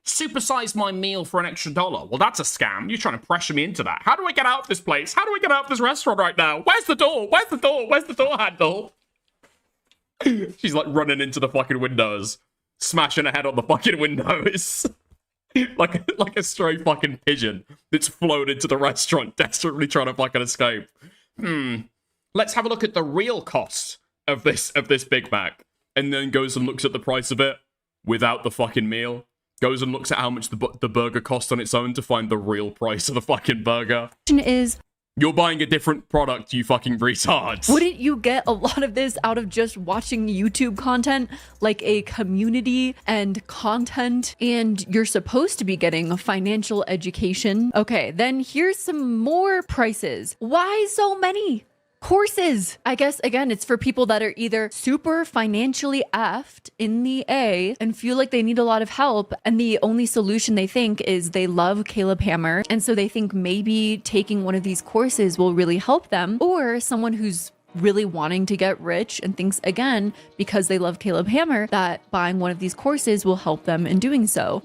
Supersize my meal for an extra $1. Well, that's a scam. You're trying to pressure me into that. How do I get out of this place? How do I get out of this restaurant right now? Where's the door? Where's the door? Where's the door handle? She's like running into the fucking windows, smashing her head on the fucking windows. like a stray fucking pigeon that's flown into the restaurant, desperately trying to fucking escape. Let's have a look at the real cost of this Big Mac. And then goes and looks at the price of it without the fucking meal. Goes and looks at how much the burger costs on its own to find the real price of the fucking burger. Is... You're buying a different product, you fucking retards. Wouldn't you get a lot of this out of just watching YouTube content, like a community and content, and you're supposed to be getting a financial education? Okay, then here's some more prices. Why so many courses? I guess, again, it's for people that are either super financially effed in the A and feel like they need a lot of help, and the only solution they think is they love Caleb Hammer, and so they think maybe taking one of these courses will really help them, or someone who's really wanting to get rich and thinks, again, because they love Caleb Hammer, that buying one of these courses will help them in doing so.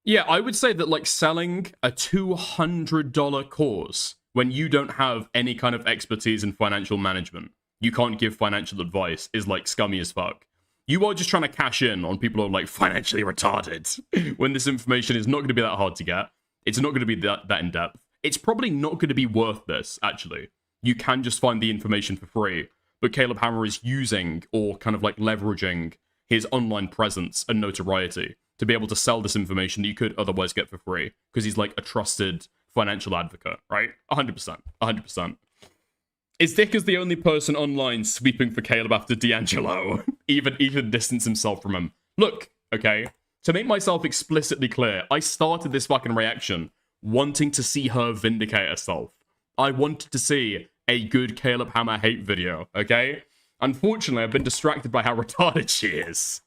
Yeah, I would say that, like, selling a $200 course when you don't have any kind of expertise in financial management, you can't give financial advice, is like scummy as fuck. You are just trying to cash in on people who are like financially retarded when this information is not going to be that hard to get. It's not going to be that in-depth. It's probably not going to be worth this, actually. You can just find the information for free, but Caleb Hammer is using or kind of like leveraging his online presence and notoriety to be able to sell this information that you could otherwise get for free because he's like a trusted financial advocate, right? 100%. 100%. Is Dick as the only person online sweeping for Caleb after D'Angelo? even distance himself from him. Look, okay, to make myself explicitly clear, I started this fucking reaction wanting to see her vindicate herself. I wanted to see a good Caleb Hammer hate video, okay? Unfortunately, I've been distracted by how retarded she is.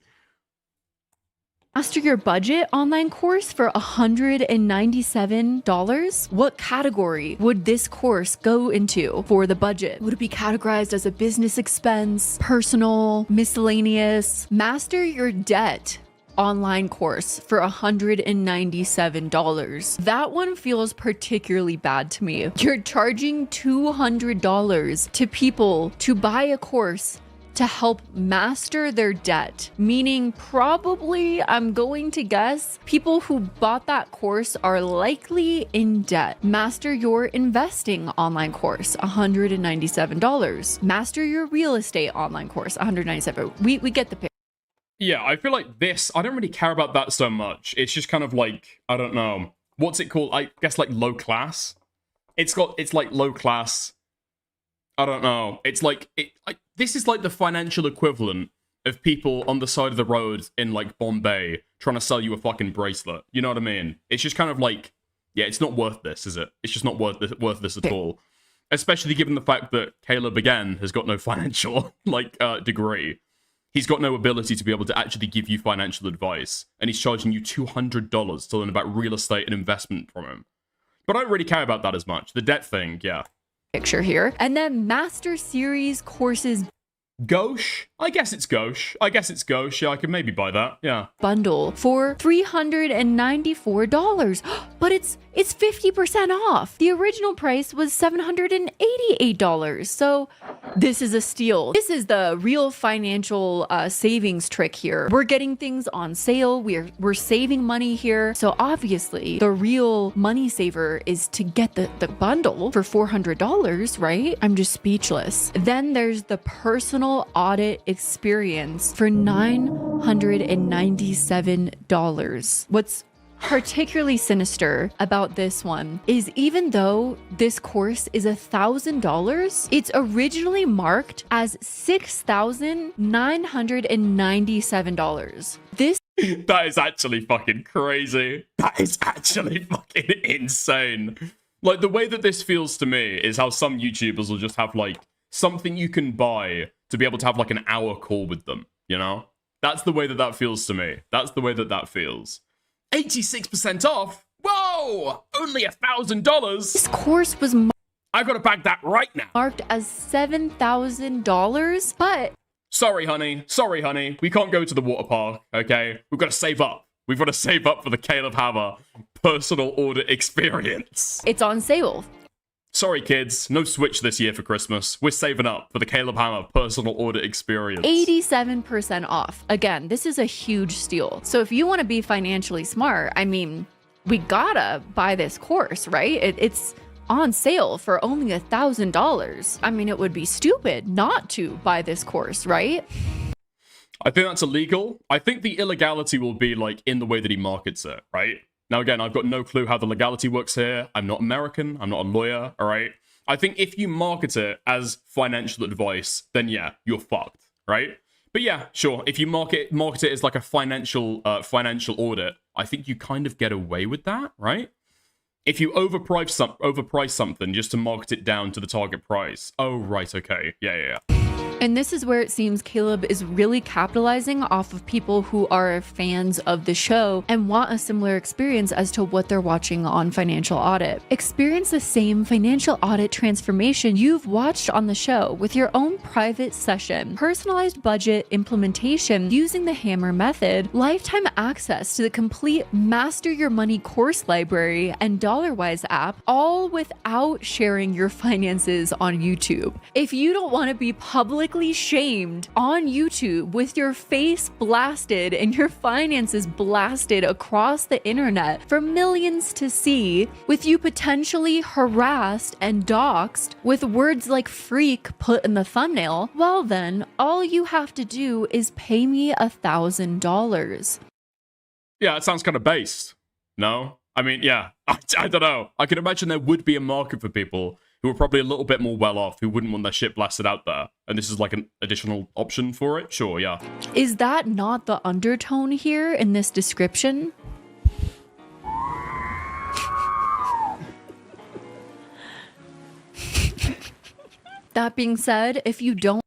Master Your Budget online course for $197. What category would this course go into for the budget? Would it be categorized as a business expense, personal, miscellaneous? Master Your Debt online course for $197. That one feels particularly bad to me. You're charging $200 to people to buy a course to help master their debt, meaning probably, I'm going to guess, people who bought that course are likely in debt. Master Your Investing online course, $197. Master Your Real Estate online course, $197. We get the picture. Yeah, I feel like this, I don't really care about that so much. It's just kind of like, I don't know, what's it called? I guess like low class. It's like low class. I don't know. It's like, this is like the financial equivalent of people on the side of the road in like Bombay trying to sell you a fucking bracelet. You know what I mean? It's just kind of like, yeah, it's not worth this, is it? It's just not worth this at all. Especially given the fact that Caleb, again, has got no financial like degree. He's got no ability to be able to actually give you financial advice. And he's charging you $200 to learn about real estate and investment from him. But I don't really care about that as much. The debt thing, yeah. Picture here. And then Master Series courses Gauche? I guess it's gauche. Yeah, I could maybe buy that. Yeah. Bundle for $394, but it's 50% off. The original price was $788, so this is a steal. This is the real financial savings trick here. We're getting things on sale. We're saving money here. So obviously, the real money saver is to get the bundle for $400, right? I'm just speechless. Then there's the personal audit experience for $997. What's particularly sinister about this one is even though this course is $1,000, it's originally marked as $6,997. This That is actually fucking crazy. That is actually fucking insane. Like, the way that this feels to me is how some YouTubers will just have, like, something you can buy to be able to have, like, an hour call with them, you know? That's the way that that feels to me. That's the way that that feels. 86% off? Whoa! Only $1,000? This course was I gotta bag that right now. marked as $7,000, but Sorry, honey. We can't go to the water park, okay? We've got to save up. We've got to save up for the Caleb Hammer personal audit experience. it's on sale. Sorry, kids. No Switch this year for Christmas. We're saving up for the Caleb Hammer personal audit experience. 87% off. Again, this is a huge steal. So if you want to be financially smart, I mean, we gotta buy this course, right? It's on sale for only $1,000. I mean, it would be stupid not to buy this course, right? I think that's illegal. I think the illegality will be, like, in the way that he markets it, right? Now, again, I've got no clue how the legality works here. I'm not American. I'm not a lawyer, all right? I think if you market it as financial advice, then yeah, you're fucked, right? But yeah, sure. If you market it as like a financial audit, I think you kind of get away with that, right? If you overprice something just to market it down to the target price. Oh, right, okay. Yeah. And this is where it seems Caleb is really capitalizing off of people who are fans of the show and want a similar experience as to what they're watching on Financial Audit. Experience the same financial audit transformation you've watched on the show with your own private session, personalized budget implementation using the Hammer method, lifetime access to the complete Master Your Money course library and DollarWise app, all without sharing your finances on YouTube. If you don't want to be publicly shamed on YouTube with your face blasted and your finances blasted across the internet for millions to see, with you potentially harassed and doxxed with words like freak put in the thumbnail, well then, all you have to do is pay me $1,000. Yeah, it sounds kind of based. No? I mean, yeah, I don't know. I can imagine there would be a market for people who are probably a little bit more well off, who wouldn't want their shit blasted out there. And this is like an additional option for it? Sure, yeah. Is that not the undertone here in this description? That being said, if you don't...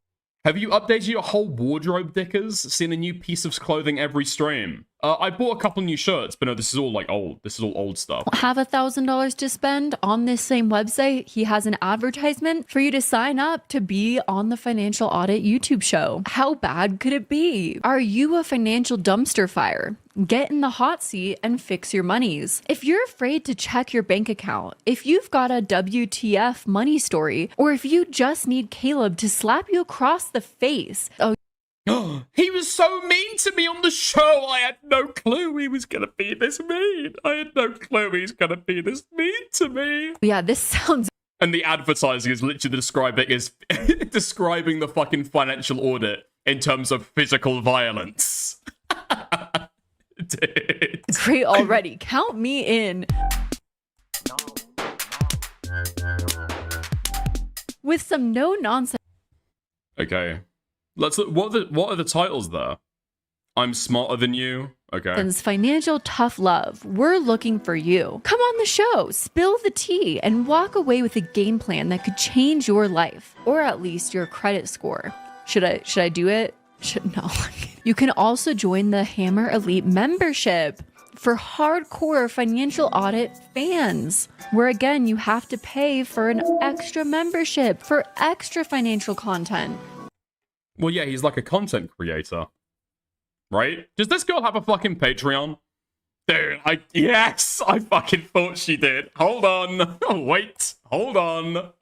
Have you updated your whole wardrobe, Dickers? Seen a new piece of clothing every stream? I bought a couple new shirts, but no, this is all like old. This is all old stuff. Have $1,000 to spend on this same website, he has an advertisement for you to sign up to be on the Financial Audit YouTube show. How bad could it be? Are you a financial dumpster fire? Get in the hot seat and fix your monies. If you're afraid to check your bank account, if you've got a WTF money story, or if you just need Caleb to slap you across the face, he was so mean to me on the show. I had no clue he was going to be this mean. I had no clue he's going to be this mean to me. Yeah, this sounds... And the advertising is literally describing the fucking financial audit in terms of physical violence. Dude. Great already. Count me in. With some no-nonsense... Okay. Let's look. What are the titles there? I'm smarter than you. Okay. Financial tough love. We're looking for you. Come on the show, spill the tea, and walk away with a game plan that could change your life, or at least your credit score. Should I do it? No. You can also join the Hammer Elite membership for hardcore financial audit fans, where again you have to pay for an extra membership for extra financial content. Well, yeah, he's like a content creator. Right? Does this girl have a fucking Patreon? Dude, yes, I fucking thought she did. Hold on. Wait, hold on.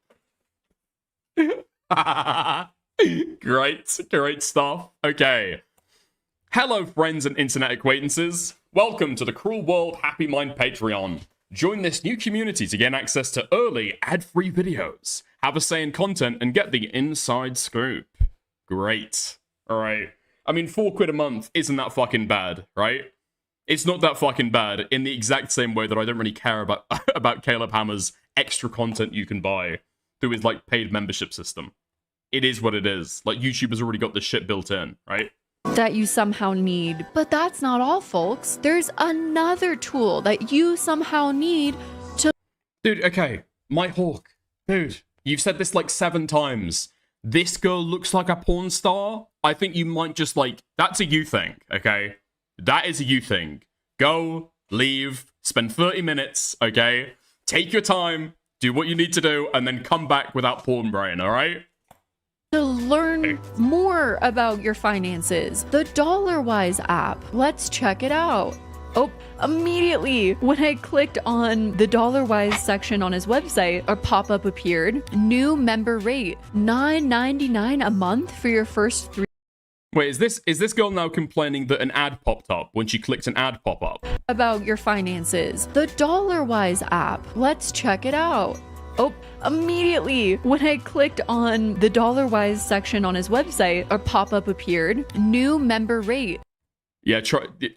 Great stuff. Okay. Hello, friends and internet acquaintances. Welcome to the Cruel World Happy Mind Patreon. Join this new community to gain access to early, ad-free videos, have a say in content, and get the inside scoop. Great. Alright. I mean, £4 a month isn't that fucking bad, right? It's not that fucking bad in the exact same way that I don't really care about, about Caleb Hammer's extra content you can buy through his, like, paid membership system. It is what it is. Like, YouTube has already got this shit built in, right? That you somehow need. But that's not all, folks. There's another tool that you somehow need to... Dude, okay. My Hawk. Dude, you've said this like 7 times. This girl looks like a porn star. I think you might just like... That's a you thing, okay? That is a you thing. Go, leave, spend 30 minutes, okay? Take your time, do what you need to do, and then come back without porn brain, alright? To learn more about your finances. The DollarWise app. Let's check it out. Oh, immediately when I clicked on the DollarWise section on his website, a pop-up appeared. New member rate, $9.99 a month for your first 3. Wait, is this girl now complaining that an ad popped up when she clicked an ad pop-up? About your finances. The DollarWise app. Let's check it out. Oh, immediately when I clicked on the DollarWise section on his website, a pop-up appeared. New member rate. Yeah,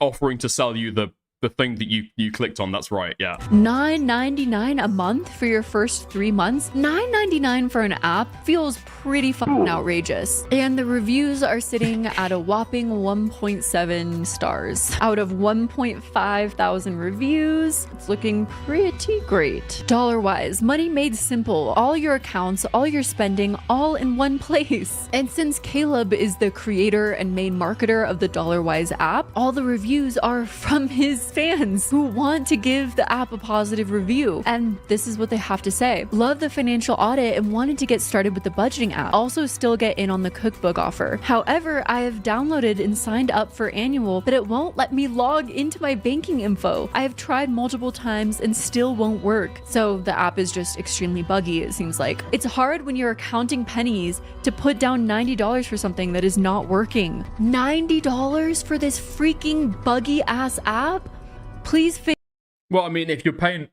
offering to sell you the thing that you clicked on. That's right, yeah. $9.99 a month for your first 3 months. $9.99 for an app feels pretty fucking outrageous. And the reviews are sitting at a whopping 1.7 stars. Out of 1.5 thousand reviews, it's looking pretty great. DollarWise, money made simple. All your accounts, all your spending, all in one place. And since Caleb is the creator and main marketer of the DollarWise app, all the reviews are from his fans who want to give the app a positive review. And this is what they have to say. Love the financial audit and wanted to get started with the budgeting app. Also still get in on the cookbook offer. However, I have downloaded and signed up for annual, but it won't let me log into my banking info. I have tried multiple times and still won't work. So the app is just extremely buggy, it seems like. It's hard when you're counting pennies to put down $90 for something that is not working. $90 for this freaking buggy ass app? Please fix. Well, I mean, if you're paying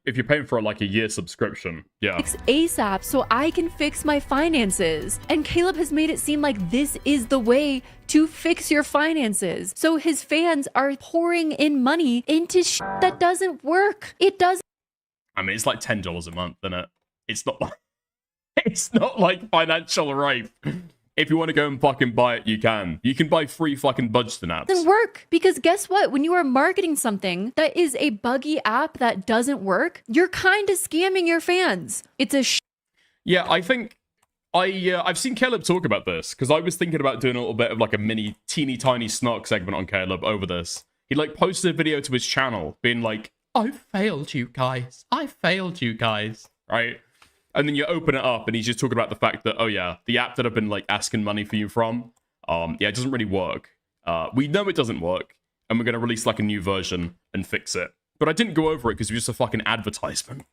for like a year subscription, yeah. ASAP so I can fix my finances. And Caleb has made it seem like this is the way to fix your finances. So his fans are pouring in money into shit that doesn't work. It doesn't. I mean, it's like $10 a month, isn't it? It's not like financial rape. If you want to go and fucking buy it, you can. You can buy free fucking budgeting apps. Doesn't work. Because guess what? When you are marketing something that is a buggy app that doesn't work, you're kind of scamming your fans. It's a Yeah, I think I've seen Caleb talk about this because I was thinking about doing a little bit of like a mini teeny tiny snark segment on Caleb over this. He like posted a video to his channel being like, I failed you guys. Right? And then you open it up and he's just talking about the fact that, oh yeah, the app that I've been like asking money for you from, yeah, it doesn't really work. We know it doesn't work and we're going to release like a new version and fix it. But I didn't go over it because it was just a fucking advertisement.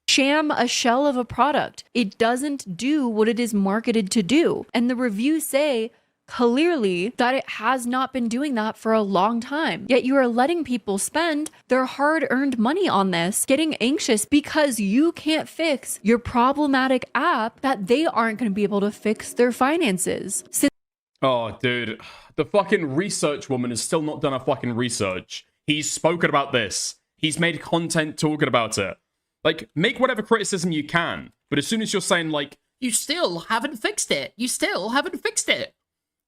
Sham, a shell of a product. It doesn't do what it is marketed to do. And the reviews say clearly that it has not been doing that for a long time. Yet you are letting people spend their hard-earned money on this, getting anxious because you can't fix your problematic app that they aren't going to be able to fix their finances. Oh, dude. The fucking research woman has still not done her fucking research. He's spoken about this. He's made content talking about it. Like, make whatever criticism you can. But as soon as you're saying, like, you still haven't fixed it.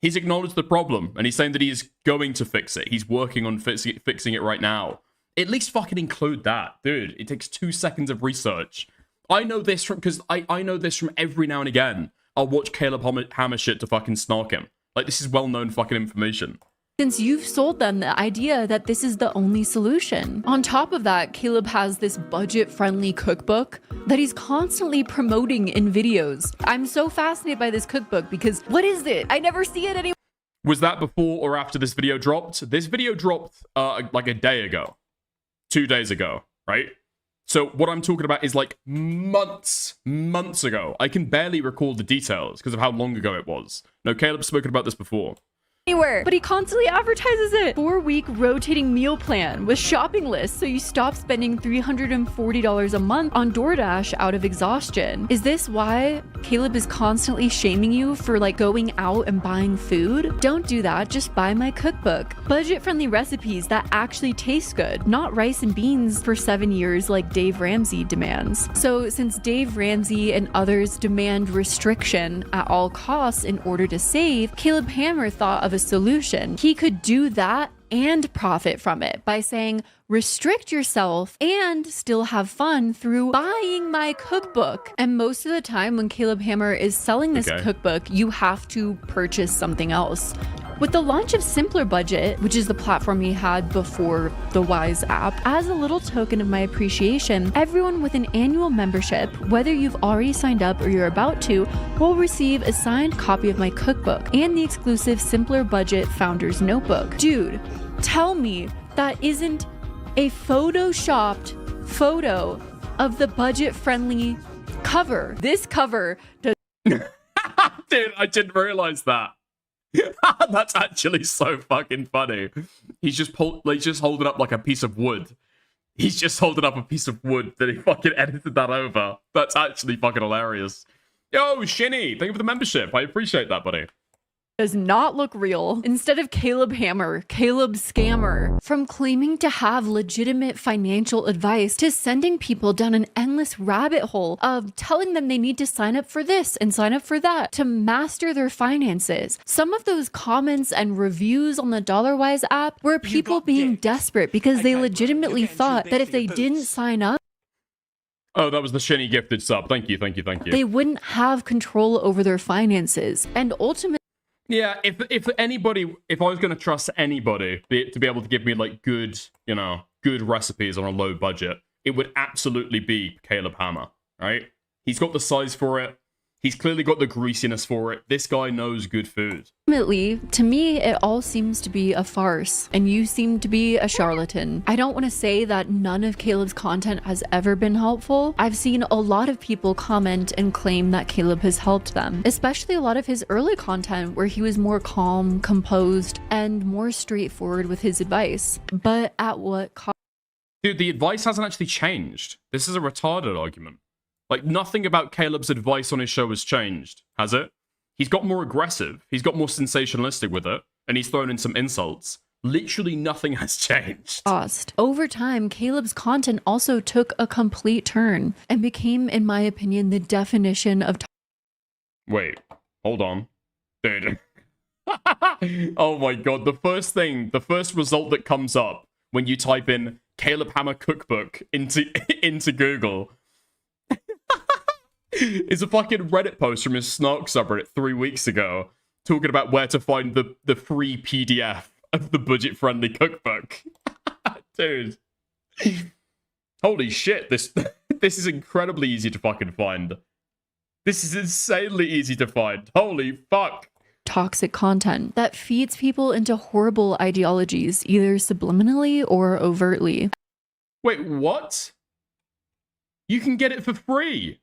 He's acknowledged the problem, and he's saying that he's going to fix it. He's working on fixing it right now. At least fucking include that. Dude, it takes 2 seconds of research. I know this from, because I know this from every now and again. I'll watch Caleb Hammer shit to fucking snark him. Like, this is well-known fucking information. since you've sold them the idea that this is the only solution. On top of that, Caleb has this budget-friendly cookbook that he's constantly promoting in videos. I'm so fascinated by this cookbook because what is it? I never see it anymore. Was that before or after this video dropped? This video dropped like a day ago. 2 days ago, right? So what I'm talking about is like months ago. I can barely recall the details because of how long ago it was. No, Caleb's spoken about this before. Anywhere, but he constantly advertises it. 4-week rotating meal plan with shopping lists so you stop spending $340 a month on DoorDash out of exhaustion. Is this why Caleb is constantly shaming you for like going out and buying food? Don't do that, just buy my cookbook. Budget-friendly recipes that actually taste good, not rice and beans for 7 years like Dave Ramsey demands. So since Dave Ramsey and others demand restriction at all costs in order to save, Caleb Hammer thought of a solution. He could do that and profit from it by saying restrict yourself and still have fun through buying my cookbook. And most of the time when Caleb Hammer is selling this cookbook, you have to purchase something else. With the launch of Simpler Budget, which is the platform he had before the Wise app, as a little token of my appreciation, everyone with an annual membership, whether you've already signed up or you're about to, will receive a signed copy of my cookbook and the exclusive Simpler Budget Founder's Notebook. Dude, tell me that isn't a photoshopped photo of the budget-friendly cover. This cover does... Dude, I didn't realize that. That's actually so fucking funny. He's just holding up like a piece of wood. He's just holding up a piece of wood that he fucking edited that over. That's actually fucking hilarious. Yo, Shinny, thank you for the membership. I appreciate that, buddy. Does not look real. Instead of Caleb Hammer, Caleb Scammer. From claiming to have legitimate financial advice to sending people down an endless rabbit hole of telling them they need to sign up for this and sign up for that to master their finances. Some of those comments and reviews on the DollarWise app were people being desperate because they legitimately thought that if they didn't sign up, oh, that was the Shinny gifted sub. Thank you, thank you, thank you. they wouldn't have control over their finances. And ultimately, yeah, if I was going to trust anybody to be able to give me like good recipes on a low budget, it would absolutely be Caleb Hammer, right? He's got the size for it. He's clearly got the greasiness for it. This guy knows good food. ultimately, to me, it all seems to be a farce, and you seem to be a charlatan. I don't want to say that none of Caleb's content has ever been helpful. I've seen a lot of people comment and claim that Caleb has helped them, especially a lot of his early content where he was more calm, composed, and more straightforward with his advice. But at what cost? Dude, the advice hasn't actually changed. This is a retarded argument. Like, nothing about Caleb's advice on his show has changed, has it? He's got more aggressive, he's got more sensationalistic with it, and he's thrown in some insults. Literally nothing has changed. Over time, Caleb's content also took a complete turn and became, in my opinion, the definition of... Wait, hold on. Dude. Oh my god, the first result that comes up when you type in Caleb Hammer cookbook into Google is a fucking Reddit post from his Snark subreddit 3 weeks ago talking about where to find the free PDF of the budget-friendly cookbook. Dude. Holy shit, this is incredibly easy to fucking find. This is insanely easy to find. Holy fuck. Toxic content that feeds people into horrible ideologies, either subliminally or overtly. Wait, what? You can get it for free.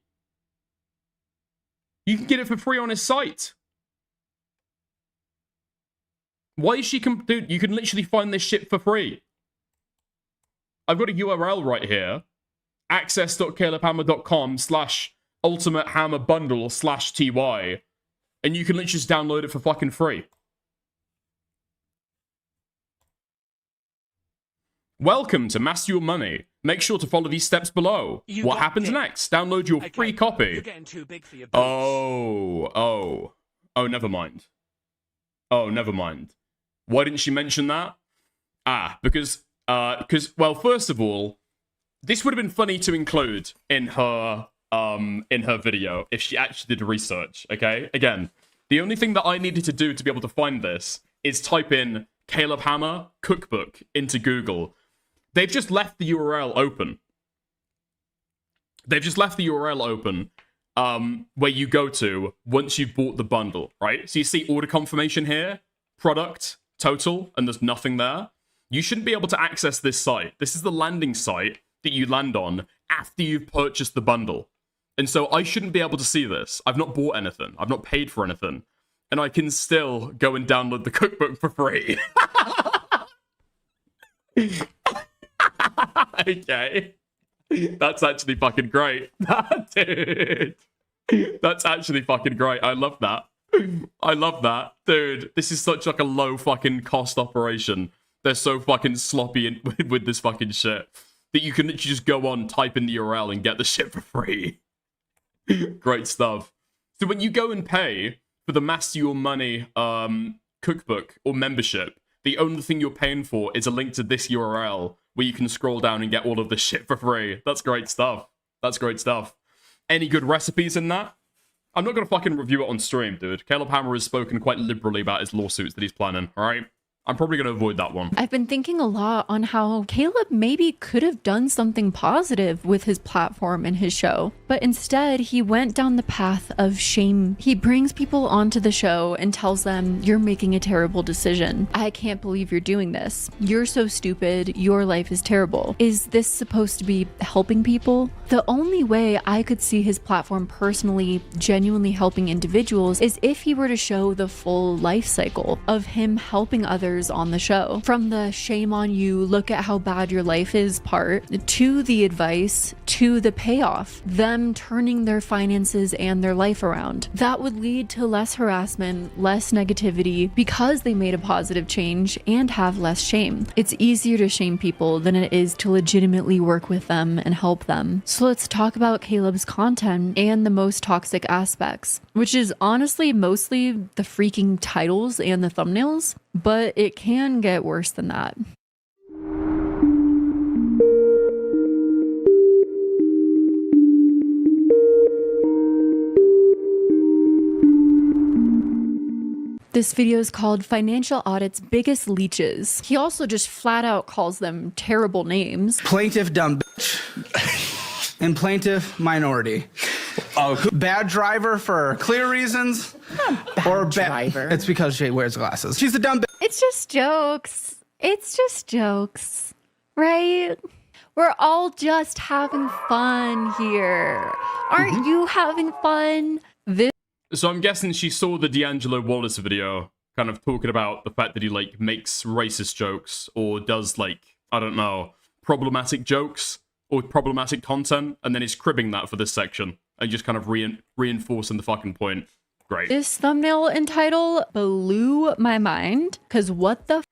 You can get it for free on his site. Why is she... Dude, you can literally find this shit for free. I've got a URL right here. access.calebhammer.com/ultimatehammerbundle/ty. And you can literally just download it for fucking free. Welcome to Master Your Money. Make sure to follow these steps below. What happens next? Download your free copy. You're getting too big for your boots. Oh, never mind. Oh, never mind. Why didn't she mention that? Because, well, first of all, this would have been funny to include in her video if she actually did research, okay? Again, the only thing that I needed to do to be able to find this is type in Caleb Hammer cookbook into Google, they've just left the URL open. They've just left the URL open where you go to once you've bought the bundle, right? So you see order confirmation here, product, total, and there's nothing there. You shouldn't be able to access this site. This is the landing site that you land on after you've purchased the bundle. And so I shouldn't be able to see this. I've not bought anything. I've not paid for anything. And I can still go and download the cookbook for free. Okay. That's actually fucking great. Dude. That's actually fucking great. I love that. I love that. Dude, this is such like a low fucking cost operation. They're so fucking sloppy with this fucking shit that you can literally just go on, type in the URL and get the shit for free. Great stuff. So when you go and pay for the Master Your Money cookbook or membership, the only thing you're paying for is a link to this URL where you can scroll down and get all of this shit for free. That's great stuff. That's great stuff. Any good recipes in that? I'm not going to fucking review it on stream, dude. Caleb Hammer has spoken quite liberally about his lawsuits that he's planning, alright? I'm probably going to avoid that one. I've been thinking a lot on how Caleb maybe could have done something positive with his platform and his show, but instead he went down the path of shame. He brings people onto the show and tells them, you're making a terrible decision. I can't believe you're doing this. You're so stupid. Your life is terrible. Is this supposed to be helping people? The only way I could see his platform personally genuinely helping individuals is if he were to show the full life cycle of him helping others on the show. From the shame on you, look at how bad your life is part, to the advice, to the payoff, them turning their finances and their life around. That would lead to less harassment, less negativity, because they made a positive change and have less shame. It's easier to shame people than it is to legitimately work with them and help them. So let's talk about Caleb's content and the most toxic aspects, which is honestly mostly the freaking titles and the thumbnails, but it can get worse than that. This video is called Financial Audit's Biggest Leeches. He also just flat out calls them terrible names. Plaintiff dumb bitch. And plaintiff minority. Bad driver for clear reasons. Or bad driver. It's because she wears glasses. She's a dumb bitch. It's just jokes. It's just jokes, right? We're all just having fun here. Aren't you having fun? So I'm guessing she saw the D'Angelo Wallace video, kind of talking about the fact that he, like, makes racist jokes, or does, like, I don't know, problematic jokes, or problematic content, and then he's cribbing that for this section, and just kind of reinforcing the fucking point. Great. This thumbnail and title blew my mind, because what the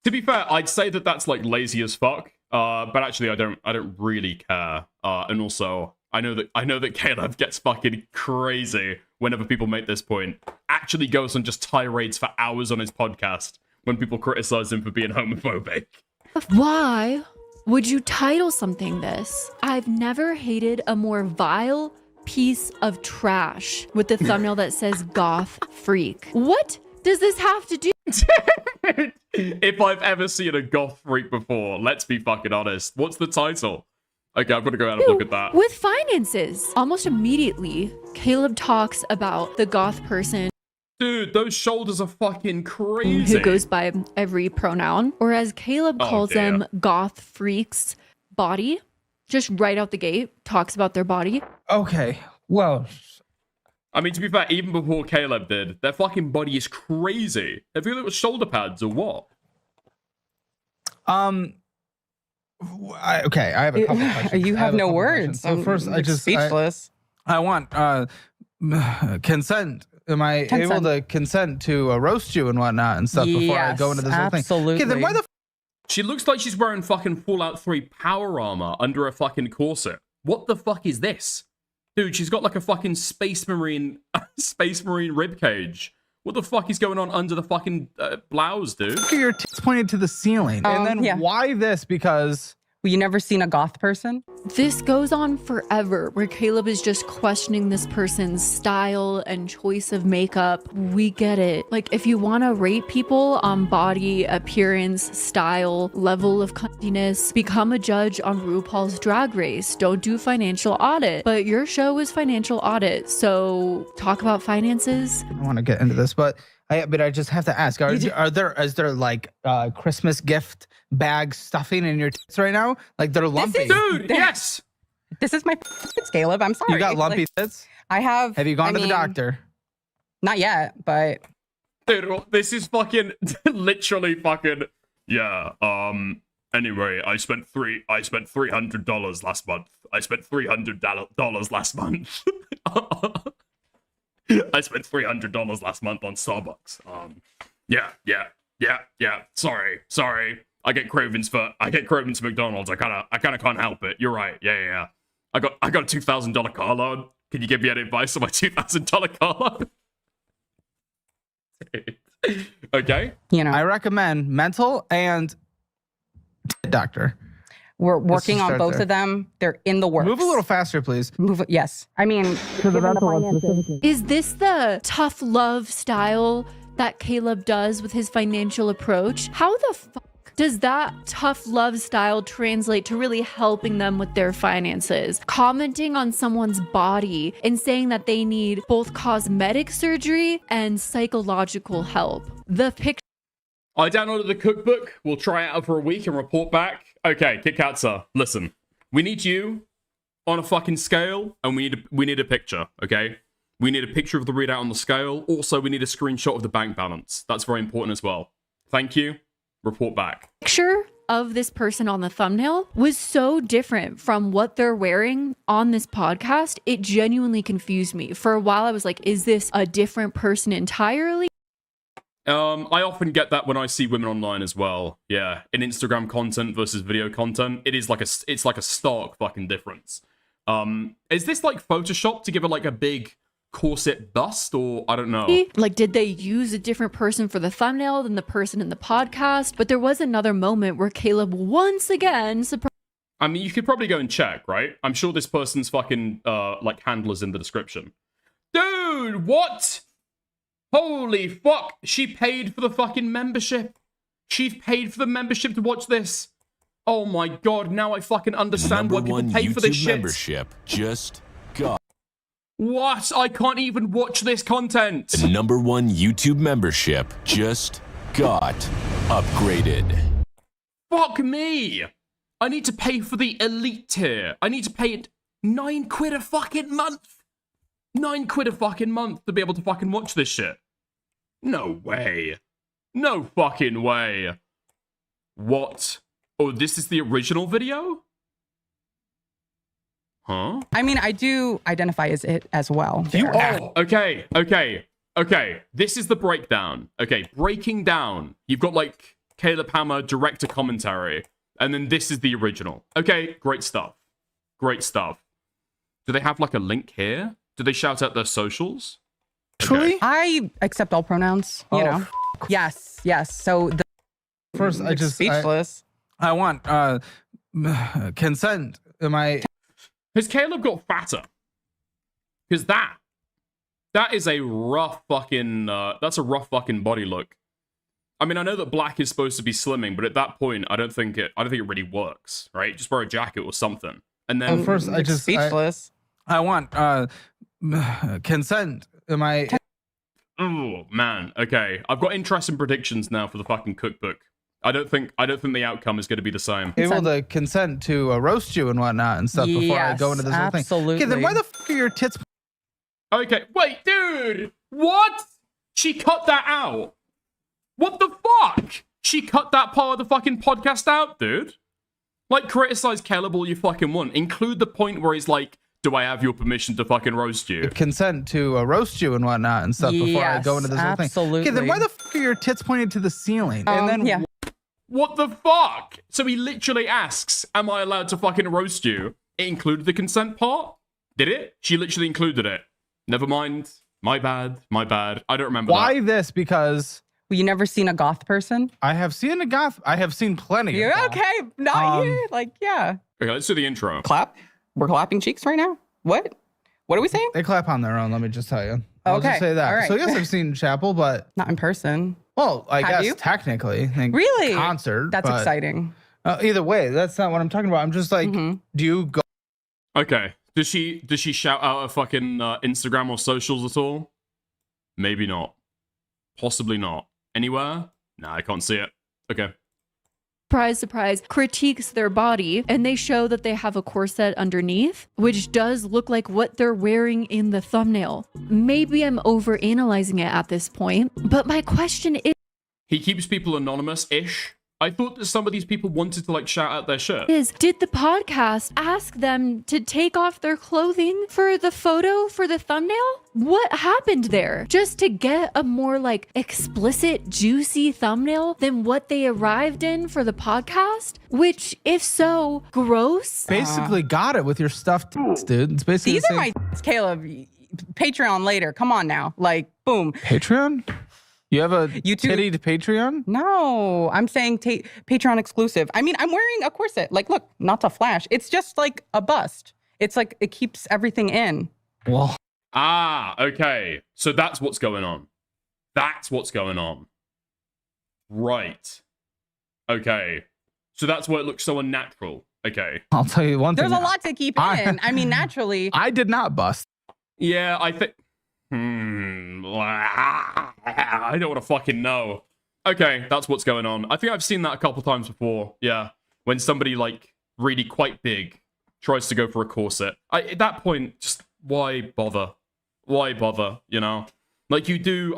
To be fair, I'd say that that's, like, lazy as fuck, but actually I don't really care, and also, I know that Caleb gets fucking crazy whenever people make this point. Actually goes on just tirades for hours on his podcast when people criticize him for being homophobic. Why would you title something this? I've never hated a more vile piece of trash with the thumbnail that says goth freak. What does this have to do? If I've ever seen a goth freak before, let's be fucking honest. What's the title? Okay, I'm gonna go out and look at that. With finances. Almost immediately, Caleb talks about the goth person. Dude, those shoulders are fucking crazy. Who goes by every pronoun. Or as Caleb calls them, goth freaks. Body. Just right out the gate, talks about their body. Okay, well. I mean, to be fair, even before Caleb did, their fucking body is crazy. Have you looked at shoulder pads or what? Okay, I have a couple questions. You have no words. So first, I just speechless. I want consent. Am I able to consent to roast you and whatnot and stuff before I go into this whole thing? Absolutely. Okay, then why the She looks like she's wearing fucking Fallout 3 power armor under a fucking corset. What the fuck is this? Dude, she's got like a fucking space marine ribcage. What the fuck is going on under the fucking blouse, dude? Your tits pointed to the ceiling. And then why this? Because Well, you never seen a goth person? This goes on forever, where Caleb is just questioning this person's style and choice of makeup. We get it. Like, if you want to rate people on body, appearance, style, level of cuntiness, become a judge on RuPaul's Drag Race. Don't do financial audit. But your show is financial audit, so talk about finances. I want to get into this, but I just have to ask: is there like Christmas gift bag stuffing in your tits right now? Like they're lumpy. Dude, yes. This is my tits, Caleb. I'm sorry. You got lumpy tits? I have. Have you gone to the doctor? Not yet, but. Dude, this is fucking literally fucking yeah. Anyway, I spent $300 last month. I spent $300 last month. I spent $300 last month on Starbucks. Yeah. Sorry. I get cravings for McDonald's. I kind of can't help it. You're right. Yeah. I got a $2,000 car loan. Can you give me any advice on my $2,000 car loan? Okay. You know, I recommend mental and doctor. We're working on both of them. They're in the works. Move a little faster, please. Yes. I mean, Is this the tough love style that Caleb does with his financial approach? How the fuck does that tough love style translate to really helping them with their finances? Commenting on someone's body and saying that they need both cosmetic surgery and psychological help. The picture. I downloaded the cookbook. We'll try it out for a week and report back. Okay, Kit Katza, listen. We need you on a fucking scale, and we need a picture, okay? We need a picture of the readout on the scale. Also, we need a screenshot of the bank balance. That's very important as well. Thank you. Report back. Picture of this person on the thumbnail was so different from what they're wearing on this podcast. It genuinely confused me. For a while, I was like, is this a different person entirely? I often get that when I see women online as well. Yeah, in Instagram content versus video content, it's like a stark fucking difference. Is this like Photoshop to give it like a big corset bust, or I don't know? Like, did they use a different person for the thumbnail than the person in the podcast? But there was another moment where Caleb once again I mean, you could probably go and check, right? I'm sure this person's fucking like handler's in the description. Dude, what? Holy fuck, she paid for the fucking membership. She paid for the membership to watch this. Oh my god, now I fucking understand why people pay for this shit. Membership just got. What? I can't even watch this content. The #1 YouTube membership just got upgraded. Fuck me. I need to pay for the elite tier. I need to pay it £9 a fucking month. £9 a fucking month to be able to fucking watch this shit. No way. No fucking way. What? Oh, this is the original video? Huh? I mean, I do identify as it as well. Oh, okay. This is the breakdown. Okay, breaking down. You've got like Caleb Hammer director commentary, and then this is the original. Okay, great stuff. Great stuff. Do they have like a link here? Do they shout out their socials? Truly? I accept all pronouns, you know. Yes. So first, I just speechless. I want consent. Has Caleb got fatter? Because that is a rough fucking that's a rough fucking body look. I mean, I know that black is supposed to be slimming, but at that point, I don't think it really works, right? Just wear a jacket or something, and then first, I just speechless. I want consent. Oh man, okay. I've got interest in predictions now for the fucking cookbook. I don't think the outcome is going to be the same. Able to consent to roast you and whatnot and stuff before I go into this whole thing. Absolutely. Okay, then why the fuck are your tits? Okay, wait, dude, what? She cut that out. What the fuck? She cut that part of the fucking podcast out, dude. Like, criticize Caleb all you fucking want. Include the point where he's like, do I have your permission to fucking roast you? Consent to roast you and whatnot and stuff before I go into this whole thing. Absolutely. Okay, then why the fuck are your tits pointed to the ceiling? And then what the fuck? So he literally asks, am I allowed to fucking roast you? It included the consent part? Did it? She literally included it. Never mind. My bad. I don't remember why this? Because Well, you never seen a goth person? I have seen a goth. I have seen plenty. You're of goth. okay. Not you. Like, yeah. Okay, let's do the intro. Clap? We're clapping cheeks right now? What? What are we saying? They clap on their own. Let me just tell you. I'll Okay, just say that. all right. So yes, I've seen Chapel, but not in person. Well, I Have guess you? technically, like, Really? concert. That's but, exciting. Either way, that's not what I'm talking about. I'm just like, do you go? Okay. Does she shout out her fucking Instagram or socials at all? Maybe not. Possibly not. Anywhere? Nah, I can't see it. Okay. Surprise, surprise, critiques their body, and they show that they have a corset underneath, which does look like what they're wearing in the thumbnail. Maybe I'm overanalyzing it at this point, but my question is... He keeps people anonymous-ish. I thought that some of these people wanted to, like, shout out their shit. Did the podcast ask them to take off their clothing for the photo, for the thumbnail? What happened there? Just to get a more, like, explicit, juicy thumbnail than what they arrived in for the podcast? Which, if so, gross? Basically got it with your stuffed dude. It's basically These are my Caleb. Patreon later. Come on now. Like, boom. Patreon? You have a titty to Patreon? No, I'm saying Patreon exclusive. I mean, I'm wearing a corset. Like, look, not to flash. It's just like a bust. It's like it keeps everything in. Well. Ah, okay. So that's what's going on. That's what's going on. Right. Okay. So that's why it looks so unnatural. Okay. I'll tell you one thing. There's a lot to keep in. I mean, naturally. I did not bust. Yeah, I think... I don't want to fucking know. Okay, that's what's going on. I think I've seen that a couple times before. Yeah. When somebody, like, really quite big tries to go for a corset. At that point, just why bother? Why bother, you know? Like you do,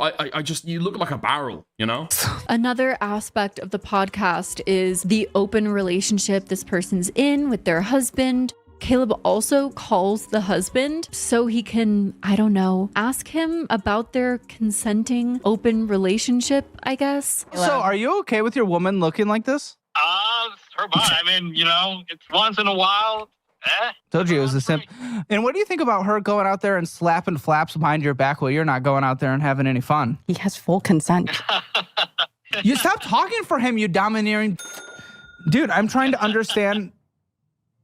you look like a barrel, you know? Another aspect of the podcast is the open relationship this person's in with their husband. Caleb also calls the husband so he can, I don't know, ask him about their consenting open relationship, I guess. So are you okay with your woman looking like this? Her body. I mean, you know, it's once in a while. Told you it was a simp. And what do you think about her going out there and slapping flaps behind your back while you're not going out there and having any fun? He has full consent. You stop talking for him, you domineering... Dude, I'm trying to understand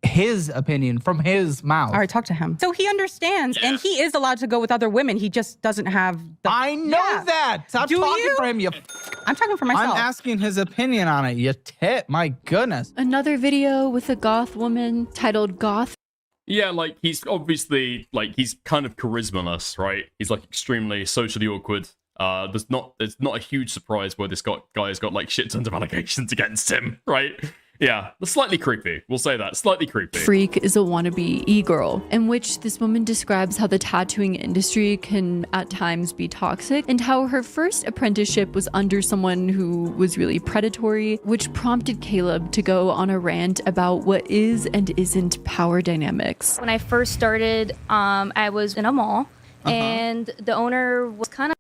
his opinion from his mouth. All right, talk to him. So he understands, and he is allowed to go with other women. He just doesn't have the... I know that. Stop talking for him, you... I'm talking for myself. I'm asking his opinion on it, you tit. My goodness. Another video with a goth woman titled Goth. Yeah, like, he's obviously, like, he's kind of charismaless, right? He's, like, extremely socially awkward. It's not a huge surprise where this guy has got, like, shit tons of allegations against him, right? Yeah, slightly creepy. We'll say that. Slightly creepy. Freak is a wannabe e-girl, in which this woman describes how the tattooing industry can at times be toxic and how her first apprenticeship was under someone who was really predatory, which prompted Caleb to go on a rant about what is and isn't power dynamics. When I first started, I was in a mall, and the owner was kind of...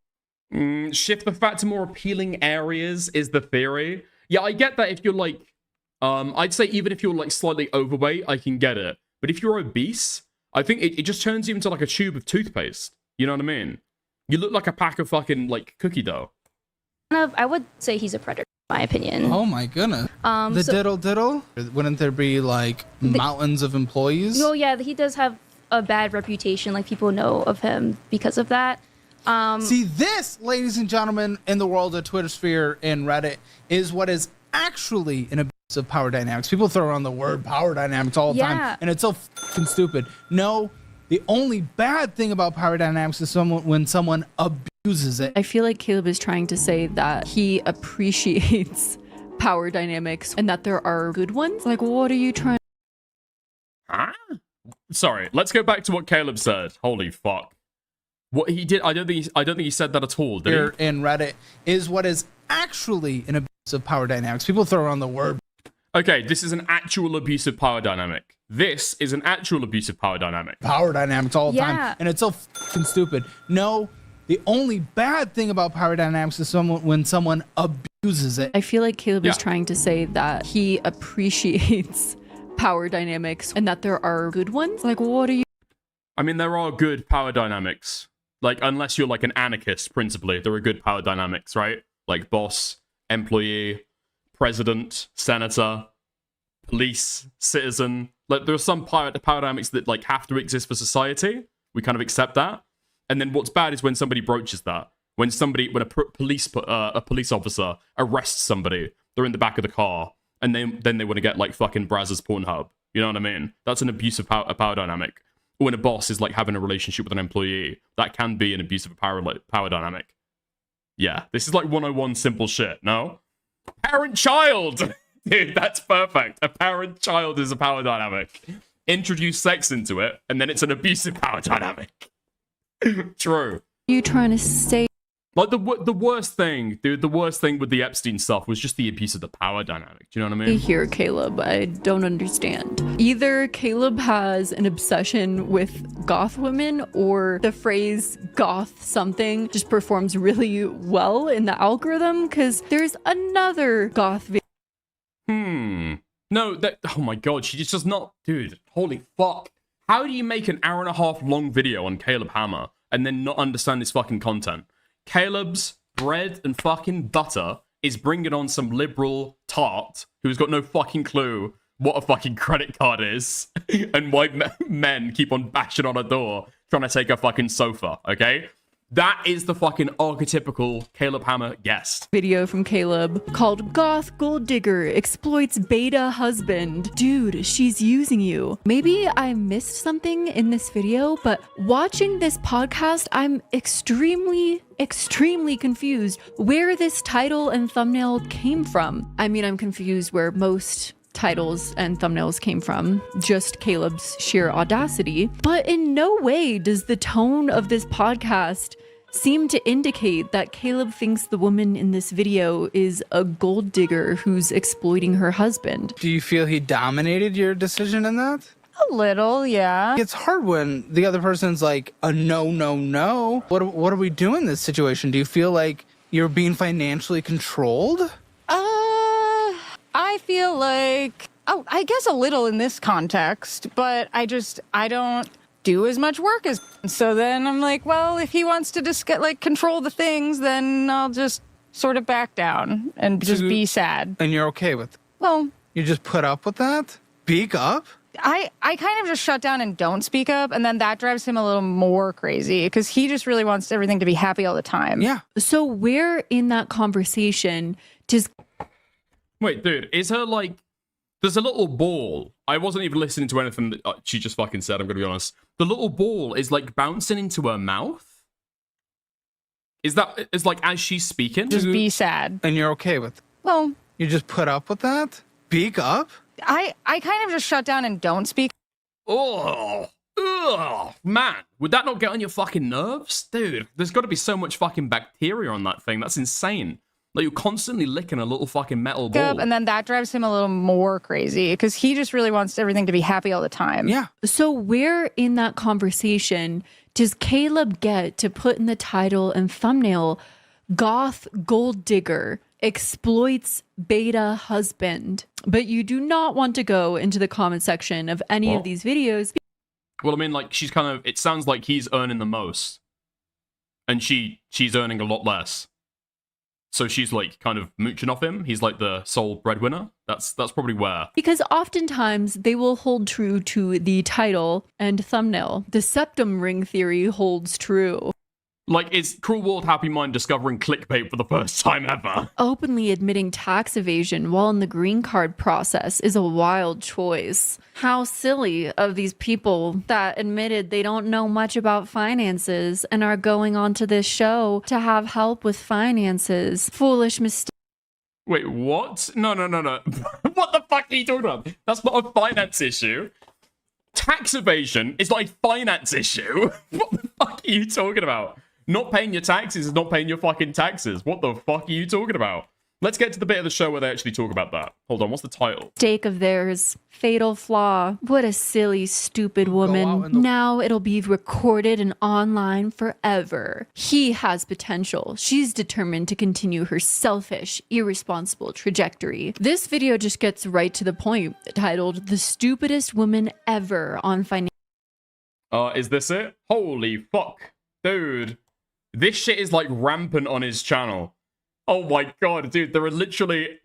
Shift the fat to more appealing areas is the theory. Yeah, I get that if you're, like... I'd say even if you're, like, slightly overweight, I can get it. But if you're obese, I think it just turns you into, like, a tube of toothpaste. You know what I mean? You look like a pack of fucking, like, cookie dough. I would say he's a predator, in my opinion. Oh, my goodness. Diddle? Wouldn't there be, like, mountains of employees? No, yeah, he does have a bad reputation. Like, people know of him because of that. See, this, ladies and gentlemen, in the world of Twitter sphere and Reddit, is what is actually an abuse of power dynamics. People throw around the word power dynamics all the time, and it's so fucking stupid. No, the only bad thing about power dynamics is when someone abuses it. I feel like Caleb is trying to say that he appreciates power dynamics and that there are good ones. Like, what are you trying? Huh? Sorry, let's go back to what Caleb said. Holy fuck. What he did, I don't think he said that at all, did he? Here in Reddit is what is actually an abuse of power dynamics. People throw around the word. Okay, this is an actual abusive power dynamic. This is an actual abusive power dynamic. Power dynamics all the time, and it's so fucking stupid. No, the only bad thing about power dynamics is when someone abuses it. I feel like Caleb is trying to say that he appreciates power dynamics and that there are good ones. Like, what are you? I mean, there are good power dynamics. Like, unless you're like an anarchist, principally, there are good power dynamics, right? like boss, employee, president, senator, police, citizen. Like, there are some power dynamics that like have to exist for society. We kind of accept that. And then what's bad is when somebody broaches that. When a police officer arrests somebody, they're in the back of the car, and then they want to get like fucking Brazzers Pornhub. You know what I mean? That's an abusive power dynamic. When a boss is like having a relationship with an employee, that can be an abusive power dynamic. Yeah, this is like 101 simple shit, no? Parent-child! Dude, that's perfect. A parent-child is a power dynamic. Introduce sex into it, and then it's an abusive power dynamic. True. You trying to say? Like, the worst thing, dude, the worst thing with the Epstein stuff was just the abuse of the power dynamic. Do you know what I mean? Here, Caleb, I don't understand. Either Caleb has an obsession with goth women, or the phrase goth something just performs really well in the algorithm, because there's another goth video. No, oh my god, she's just not, dude, holy fuck. How do you make an hour-and-a-half long video on Caleb Hammer and then not understand this fucking content? Caleb's bread and fucking butter is bringing on some liberal tart who's got no fucking clue what a fucking credit card is and why men keep on bashing on a door trying to take a fucking sofa, okay? That is the fucking archetypical Caleb Hammer guest. Video from Caleb called Goth Gold Digger Exploits Beta Husband. Dude, she's using you. Maybe I missed something in this video, but watching this podcast, I'm extremely confused where this title and thumbnail came from. I mean, I'm confused where most titles and thumbnails came from, just Caleb's sheer audacity. But in no way does the tone of this podcast seem to indicate that Caleb thinks the woman in this video is a gold digger who's exploiting her husband. Do you feel he dominated your decision in that? A little, yeah. It's hard when the other person's like a no. What are we doing in this situation? Do you feel like you're being financially controlled? I feel like, I guess a little in this context, but I don't do as much work as, so then I'm like, well, if he wants to control the things, then I'll just sort of back down and just be sad. And you're okay with it? Well, you just put up with that? Speak up? I kind of just shut down and don't speak up, and then that drives him a little more crazy because he just really wants everything to be happy all the time. Yeah. So where in that conversation does... Wait, dude, is her like... There's a little ball. I wasn't even listening to anything that she just fucking said, I'm gonna be honest. The little ball is like bouncing into her mouth? Is like as she's speaking? Just be sad. And you're okay with it? Well... You just put up with that? Speak up? I kind of just shut down and don't speak. Oh, man, would that not get on your fucking nerves? Dude, there's got to be so much fucking bacteria on that thing. That's insane. Like, you're constantly licking a little fucking metal ball. And then that drives him a little more crazy because he just really wants everything to be happy all the time. Yeah. So where in that conversation does Caleb get to put in the title and thumbnail, Goth Gold Digger Exploits Beta Husband? But you do not want to go into the comment section of any of these videos. Well, I mean, like, she's kind of... It sounds like he's earning the most. And she's earning a lot less. So she's, like, kind of mooching off him. He's, like, the sole breadwinner. That's probably where. Because oftentimes they will hold true to the title and thumbnail. The septum ring theory holds true. Like, is Cruel World Happy Mind discovering clickbait for the first time ever? Openly admitting tax evasion while in the green card process is a wild choice. How silly of these people that admitted they don't know much about finances and are going onto this show to have help with finances. Foolish mistake. Wait, what? No. What the fuck are you talking about? That's not a finance issue. Tax evasion is not a finance issue. What the fuck are you talking about? Not paying your taxes is not paying your fucking taxes. What the fuck are you talking about? Let's get to the bit of the show where they actually talk about that. Hold on, what's the title? Mistake of theirs. Fatal flaw. What a silly, stupid woman. Now it'll be recorded and online forever. He has potential. She's determined to continue her selfish, irresponsible trajectory. This video just gets right to the point, titled The Stupidest Woman Ever on Financial. Is this it? Holy fuck. Dude. This shit is like rampant on his channel. Oh my god, dude, there are literally...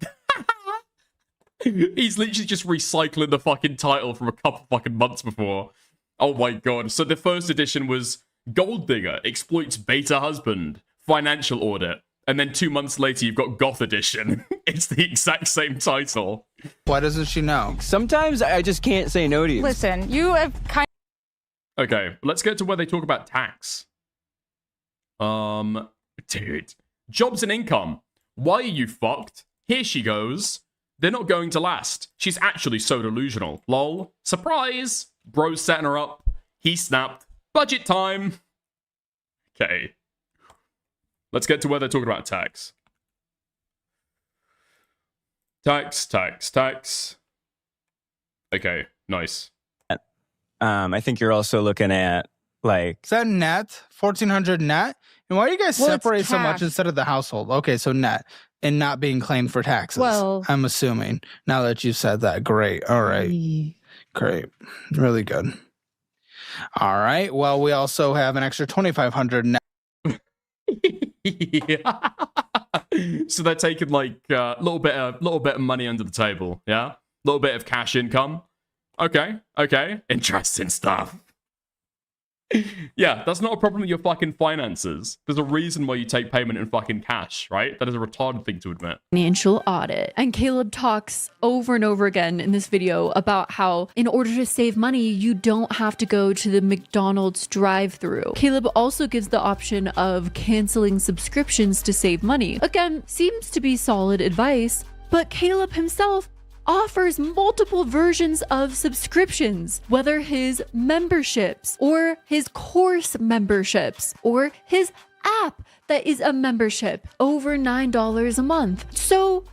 He's literally just recycling the fucking title from a couple fucking months before. Oh my god. So the first edition was Gold Digger exploits beta husband, financial audit. And then 2 months later, you've got Goth Edition. It's the exact same title. Why doesn't she know? Sometimes I just can't say no to you. Listen, you have kind Okay, let's get to where they talk about tax. Dude. Jobs and income. Why are you fucked? Here she goes. They're not going to last. She's actually so delusional. Lol. Surprise! Bro's setting her up. He snapped. Budget time. Okay. Let's get to where they're talking about tax. Tax. Okay, nice. I think you're also looking at, like... Is that net? 1,400 net? And why do you guys separate so much instead of the household? Okay, so net. And not being claimed for taxes. Well... I'm assuming. Now that you've said that. Great. All right. Great. Really good. All right. Well, we also have an extra 2,500 net. Yeah. So they're taking like a little bit of money under the table, yeah? A little bit of cash income. Okay. Interesting stuff. Yeah, that's not a problem with your fucking finances. There's a reason why you take payment in fucking cash, right? That is a retarded thing to admit. Financial audit. And Caleb talks over and over again in this video about how in order to save money, you don't have to go to the McDonald's drive-thru. Caleb also gives the option of canceling subscriptions to save money. Again, seems to be solid advice, but Caleb himself offers multiple versions of subscriptions, whether his memberships or his course memberships or his app that is a membership over $9 a month. So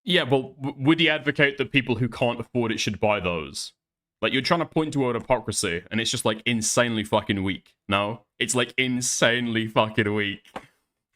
yeah, well, would he advocate that people who can't afford it should buy those? Like, you're trying to point toward hypocrisy, and it's just like insanely fucking weak. No, it's like insanely fucking weak.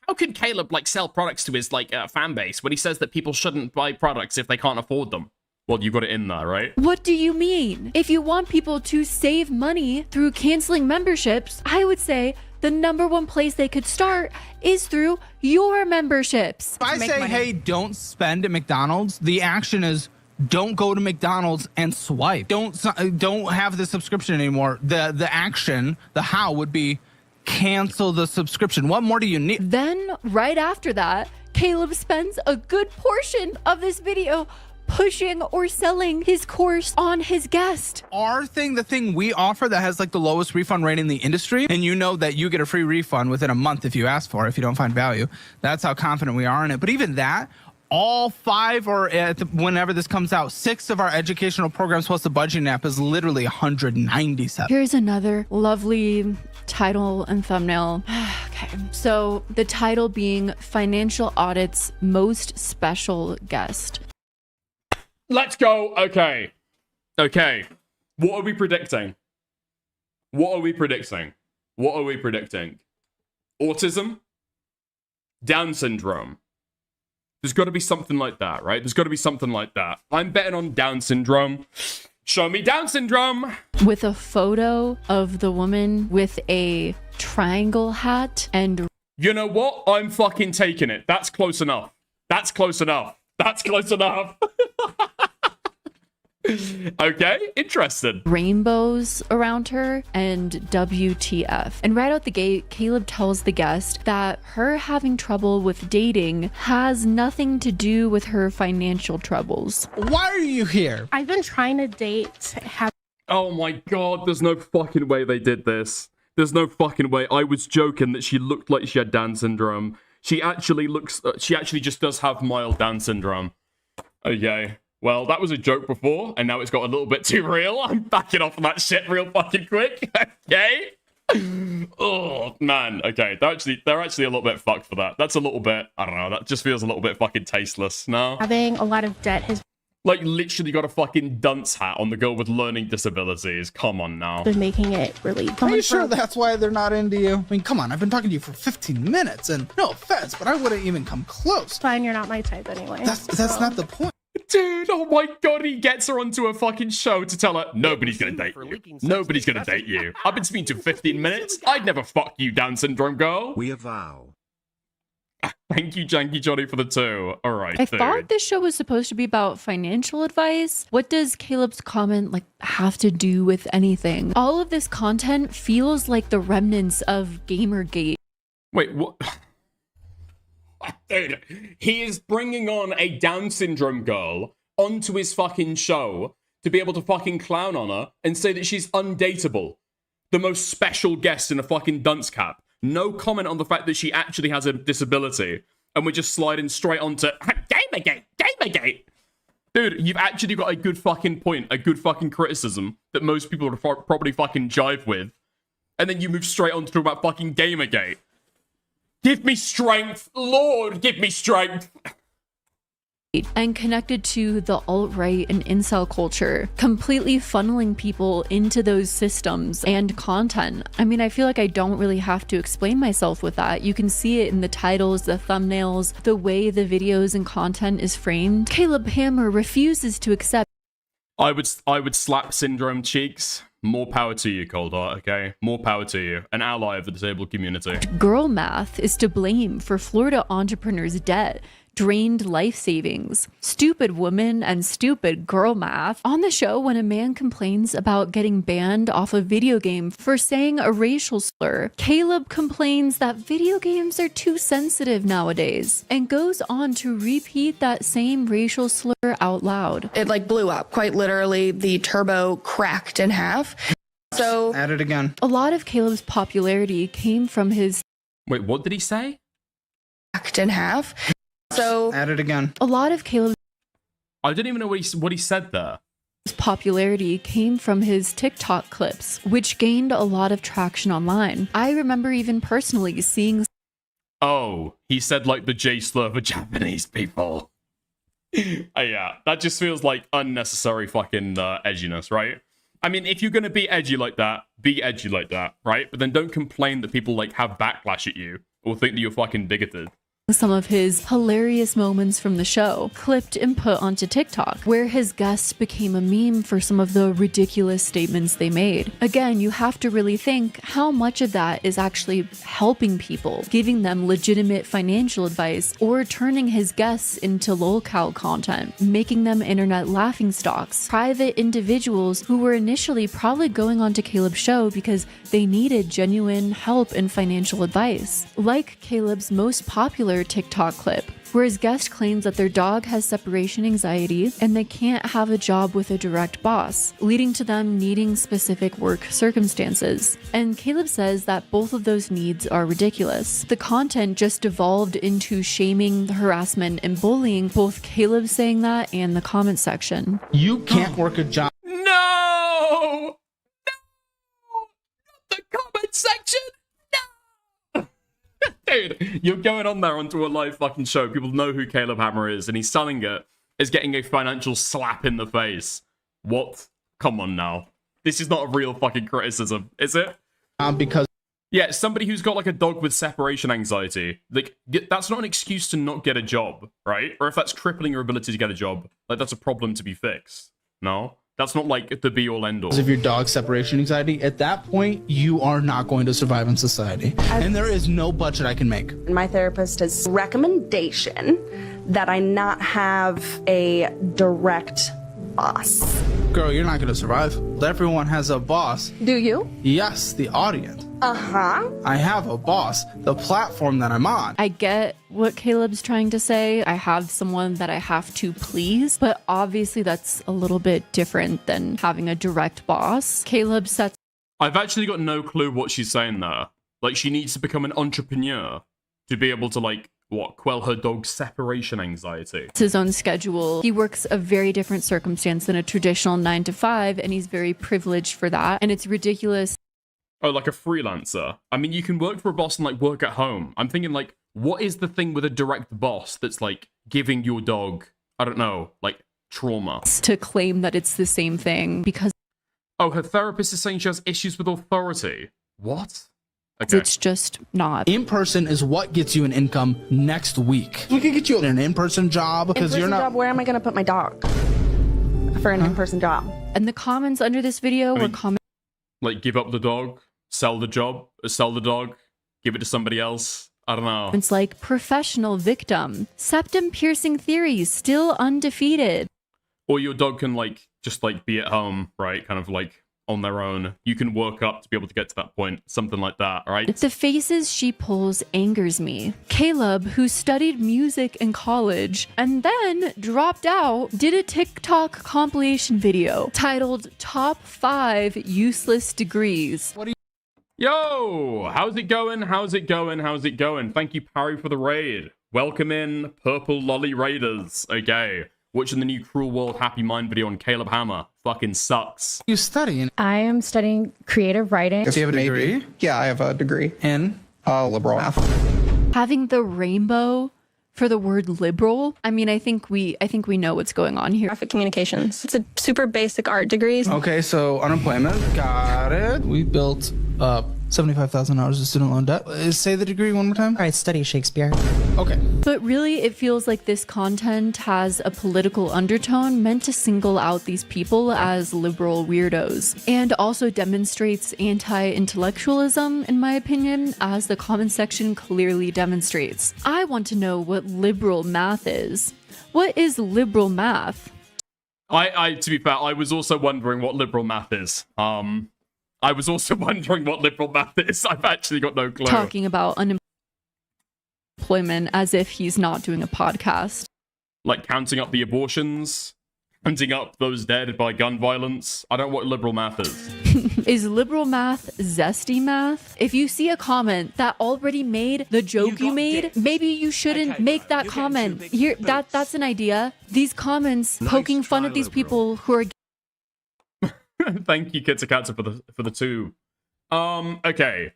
How can Caleb, like, sell products to his, like, fan base when he says that people shouldn't buy products if they can't afford them? Well, you got it in there, right? What do you mean? If you want people to save money through canceling memberships, I would say the #1 place they could start is through your memberships. If I say, hey, don't spend at McDonald's, the action is don't go to McDonald's and swipe. Don't have the subscription anymore. The action, the how would be cancel the subscription. What more do you need? Then, right after that, Caleb spends a good portion of this video pushing or selling his course on his guest. Our thing, the thing we offer that has like the lowest refund rate in the industry, and you know that you get a free refund within a month if you ask for it, if you don't find value. That's how confident we are in it. But even that, all 5 or whenever this comes out, 6 of our educational programs plus the budgeting app is literally 197. Here's another lovely title and thumbnail. Okay, so the title being Financial Audit's Most Special Guest. Let's go. Okay. What are we predicting? Autism? Down syndrome? There's got to be something like that, right? I'm betting on Down syndrome. Show me Down syndrome. With a photo of the woman with a triangle hat and... You know what? I'm fucking taking it. That's close enough. Okay, interesting. Rainbows around her and WTF. And right out the gate, Caleb tells the guest that her having trouble with dating has nothing to do with her financial troubles. Why are you here? I've been trying to date. Oh my god, there's no fucking way they did this. There's no fucking way. I was joking that she looked like she had Down syndrome. She actually just does have mild Down syndrome. Okay. Well, that was a joke before, and now it's got a little bit too real. I'm backing off of that shit real fucking quick. Okay? Oh, man. Okay, they're actually a little bit fucked for that. That's a little bit, I don't know, that just feels a little bit fucking tasteless, no? Having a lot of debt has... Like, literally got a fucking dunce hat on the girl with learning disabilities. Come on now. been making it really... Are you sure that's why they're not into you? I mean, come on, I've been talking to you for 15 minutes, and no offense, but I wouldn't even come close. Fine, you're not my type anyway. That's not the point. Dude, oh my god, he gets her onto a fucking show to tell her, nobody's gonna date you. Nobody's gonna date you. I've been speaking to 15 minutes. I'd never fuck you, Down syndrome girl. We avow. Thank you, Janky Johnny, for the 2. All right, I dude. thought this show was supposed to be about financial advice. What does Caleb's comment like have to do with anything? All of this content feels like the remnants of Gamergate. Wait, what? Dude, he is bringing on a Down syndrome girl onto his fucking show to be able to fucking clown on her and say that she's undateable. The most special guest in a fucking dunce cap. No comment on the fact that she actually has a disability. And we're just sliding straight onto Gamergate, Gamergate. Dude, you've actually got a good fucking point, a good fucking criticism that most people would probably fucking jive with. And then you move straight on to talk about fucking Gamergate. Give me strength, Lord, give me strength. And connected to the alt-right and incel culture, completely funneling people into those systems and content. I mean, I feel like I don't really have to explain myself with that. You can see it in the titles, the thumbnails, the way the videos and content is framed. Caleb Hammer refuses to accept. I would slap Syndrome cheeks. More power to you, Cold Heart, okay? More power to you. An ally of the disabled community. Girl math is to blame for Florida entrepreneurs' debt, drained life savings, stupid woman, and stupid girl math. On the show, when a man complains about getting banned off a video game for saying a racial slur, Caleb complains that video games are too sensitive nowadays and goes on to repeat that same racial slur out loud. It like blew up, quite literally. The turbo cracked in half. So at it again. A lot of Caleb's popularity came from his... Wait, what did he say? Cracked in half. So at it again. A lot of Caleb's... I didn't even know what he said there. His popularity came from his TikTok clips, which gained a lot of traction online. I remember even personally seeing... Oh, he said like the J slur for Japanese people. Yeah, that just feels like unnecessary fucking edginess, right? I mean, if you're gonna be edgy like that, be edgy like that, right? But then don't complain that people like have backlash at you or think that you're fucking bigoted. Some of his hilarious moments from the show, clipped and put onto TikTok, where his guests became a meme for some of the ridiculous statements they made. Again, you have to really think how much of that is actually helping people, giving them legitimate financial advice, or turning his guests into lolcow content, making them internet laughingstocks, private individuals who were initially probably going onto Caleb's show because they needed genuine help and financial advice. Like Caleb's most popular TikTok clip, where his guest claims that their dog has separation anxiety and they can't have a job with a direct boss, leading to them needing specific work circumstances. And Caleb says that both of those needs are ridiculous. The content just devolved into shaming, harassment, and bullying, both Caleb saying that and the comment section. You can't work a job. No! The comment section! Dude, you're going on there onto a live fucking show. People know who Caleb Hammer is, and he's selling it as getting a financial slap in the face. What? Come on now. This is not a real fucking criticism, is it? Because... Yeah, somebody who's got like a dog with separation anxiety, like, that's not an excuse to not get a job, right? Or if that's crippling your ability to get a job, like, that's a problem to be fixed. No? That's not like the be-all end-all. If your dog's separation anxiety, at that point, you are not going to survive in society. And there is no budget I can make. My therapist has recommendation that I not have a direct boss. Girl, you're not going to survive. Everyone has a boss. Do you? Yes, the audience. Uh-huh. I have a boss, the platform that I'm on. I get what Caleb's trying to say. I have someone that I have to please, but obviously that's a little bit different than having a direct boss. Caleb sets... I've actually got no clue what she's saying there. Like, she needs to become an entrepreneur to be able to, like, what, quell her dog's separation anxiety. His own schedule. He works a very different circumstance than a traditional 9-to-5, and he's very privileged for that. And it's ridiculous. Oh, like a freelancer. I mean, you can work for a boss and like work at home. I'm thinking like, what is the thing with a direct boss that's like giving your dog, I don't know, like trauma? To claim that it's the same thing because... Oh, her therapist is saying she has issues with authority. What? Okay. It's just not. In-person is what gets you an income next week. We could get you an in-person job because you're not... job, where am I going to put my dog for an in-person job? And the comments under this video were comments... Like, give up the dog, sell the job, sell the dog, give it to somebody else. I don't know. It's like professional victim. Septum piercing theory still undefeated. Or your dog can like just like be at home, right? Kind of like on their own. You can work up to be able to get to that point. Something like that, right? The faces she pulls angers me. Caleb, who studied music in college and then dropped out, did a TikTok compilation video titled Top 5 Useless Degrees. What are you? Yo, how's it going? How's it going? How's it going? Thank you, Parry, for the raid. Welcome in, Purple Lolly Raiders. Okay. Watching the new Cruel World Happy Mind video on Caleb Hammer. Fucking sucks. You studying? I am studying creative writing. Do you have a degree? Yeah, I have a degree in liberal math. Having the rainbow for the word liberal. I mean, I think we know what's going on here. Graphic communications. It's a super basic art degree. Okay, so unemployment. Got it. We built up $75,000 of student loan debt. Say the degree one more time. All right, study Shakespeare. Okay. But really, it feels like this content has a political undertone meant to single out these people as liberal weirdos, and also demonstrates anti-intellectualism, in my opinion, as the comment section clearly demonstrates. I want to know what liberal math is. What is liberal math? To be fair, I was also wondering what liberal math is. I was also wondering what liberal math is. I've actually got no clue. Talking about unemployment as if he's not doing a podcast. Like counting up the abortions, counting up those dead by gun violence. I don't know what liberal math is. Is liberal math zesty math? If you see a comment that already made the joke you made, maybe you shouldn't make that comment. Here, that's an idea. These comments poking fun at these people who are. Thank you, Kitsukatsu, for the two. Okay.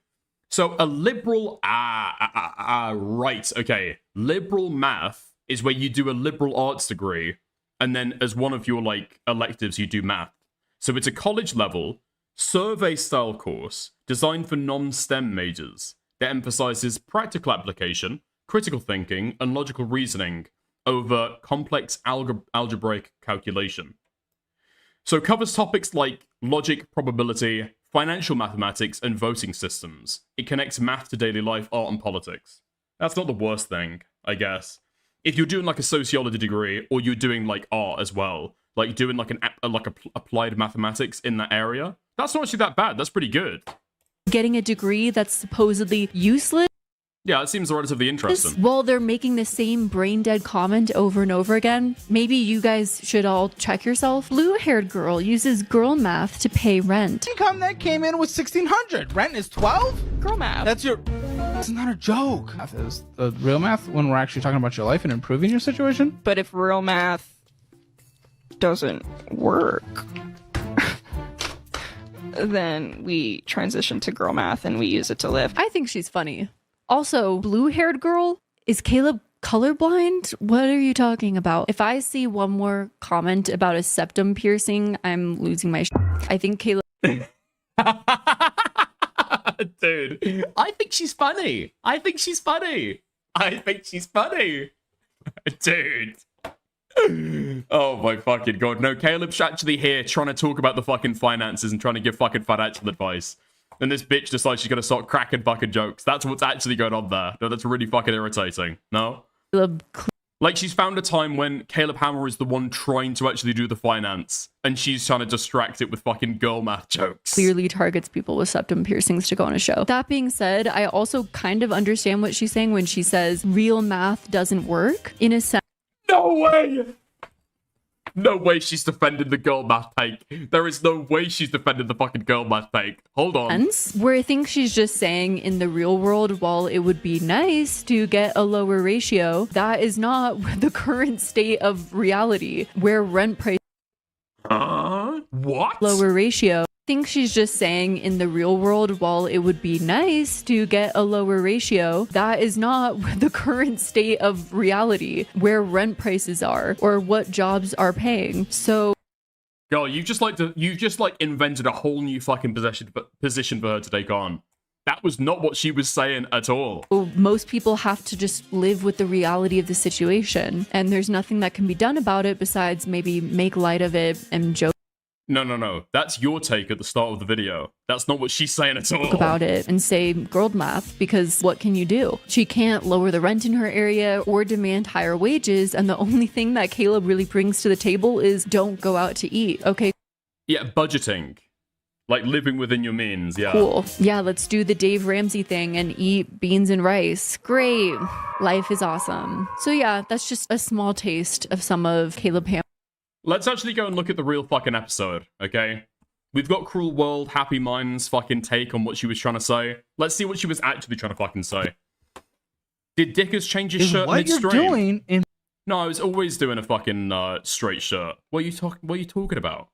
So a liberal, right, okay. Liberal math is where you do a liberal arts degree, and then as one of your, like, electives, you do math. So it's a college-level, survey-style course designed for non-STEM majors that emphasizes practical application, critical thinking, and logical reasoning over complex algebraic calculation. So it covers topics like logic, probability, financial mathematics, and voting systems. It connects math to daily life, art, and politics. That's not the worst thing, I guess. If you're doing like a sociology degree, or you're doing like art as well, like doing like applied mathematics in that area, that's not actually that bad. That's pretty good. Getting a degree that's supposedly useless. Yeah, it seems relatively interesting. While they're making the same brain-dead comment over and over again, maybe you guys should all check yourself. Blue-haired girl uses girl math to pay rent. Income that came in was $1,600. Rent is $12? Girl math. That's your... It's not a joke. Math is the real math when we're actually talking about your life and improving your situation. But if real math doesn't work, then we transition to girl math and we use it to live. I think she's funny. Also, blue-haired girl? Is Caleb colorblind? What are you talking about? If I see one more comment about a septum piercing, I'm losing my I think Caleb... Dude, I think she's funny. I think she's funny. I think she's funny. Dude. Oh my fucking god. No, Caleb's actually here trying to talk about the fucking finances and trying to give fucking financial advice. And this bitch decides she's gonna start cracking fucking jokes. That's what's actually going on there. No, that's really fucking irritating. No? Like, she's found a time when Caleb Hammer is the one trying to actually do the finance, and she's trying to distract it with fucking girl math jokes. Clearly targets people with septum piercings to go on a show. That being said, I also kind of understand what she's saying when she says real math doesn't work. In a sense. No way! No way she's defending the girl math take. There is no way she's defending the fucking girl math take. Hold on. Where I think she's just saying in the real world, while it would be nice to get a lower ratio, that is not the current state of reality, where rent price... What? Lower ratio. I think she's just saying in the real world, while it would be nice to get a lower ratio, that is not the current state of reality, where rent prices are or what jobs are paying. So, girl, you just invented a whole new fucking position for her to take on. That was not what she was saying at all. Most people have to just live with the reality of the situation, and there's nothing that can be done about it besides maybe make light of it and joke. No. That's your take at the start of the video. That's not what she's saying at all. About it and say girl math, because what can you do? She can't lower the rent in her area or demand higher wages, and the only thing that Caleb really brings to the table is don't go out to eat. Okay. Yeah, budgeting. Like living within your means, yeah. Cool. Yeah, let's do the Dave Ramsey thing and eat beans and rice. Great. Life is awesome. So yeah, that's just a small taste of some of Caleb Ham. Let's actually go and look at the real fucking episode, okay? We've got Cruel World, Happy Minds fucking take on what she was trying to say. Let's see what she was actually trying to fucking say. Did Dickers change his shirt midstream? What you're doing in... No, I was always doing a fucking straight shirt. What are you talking about?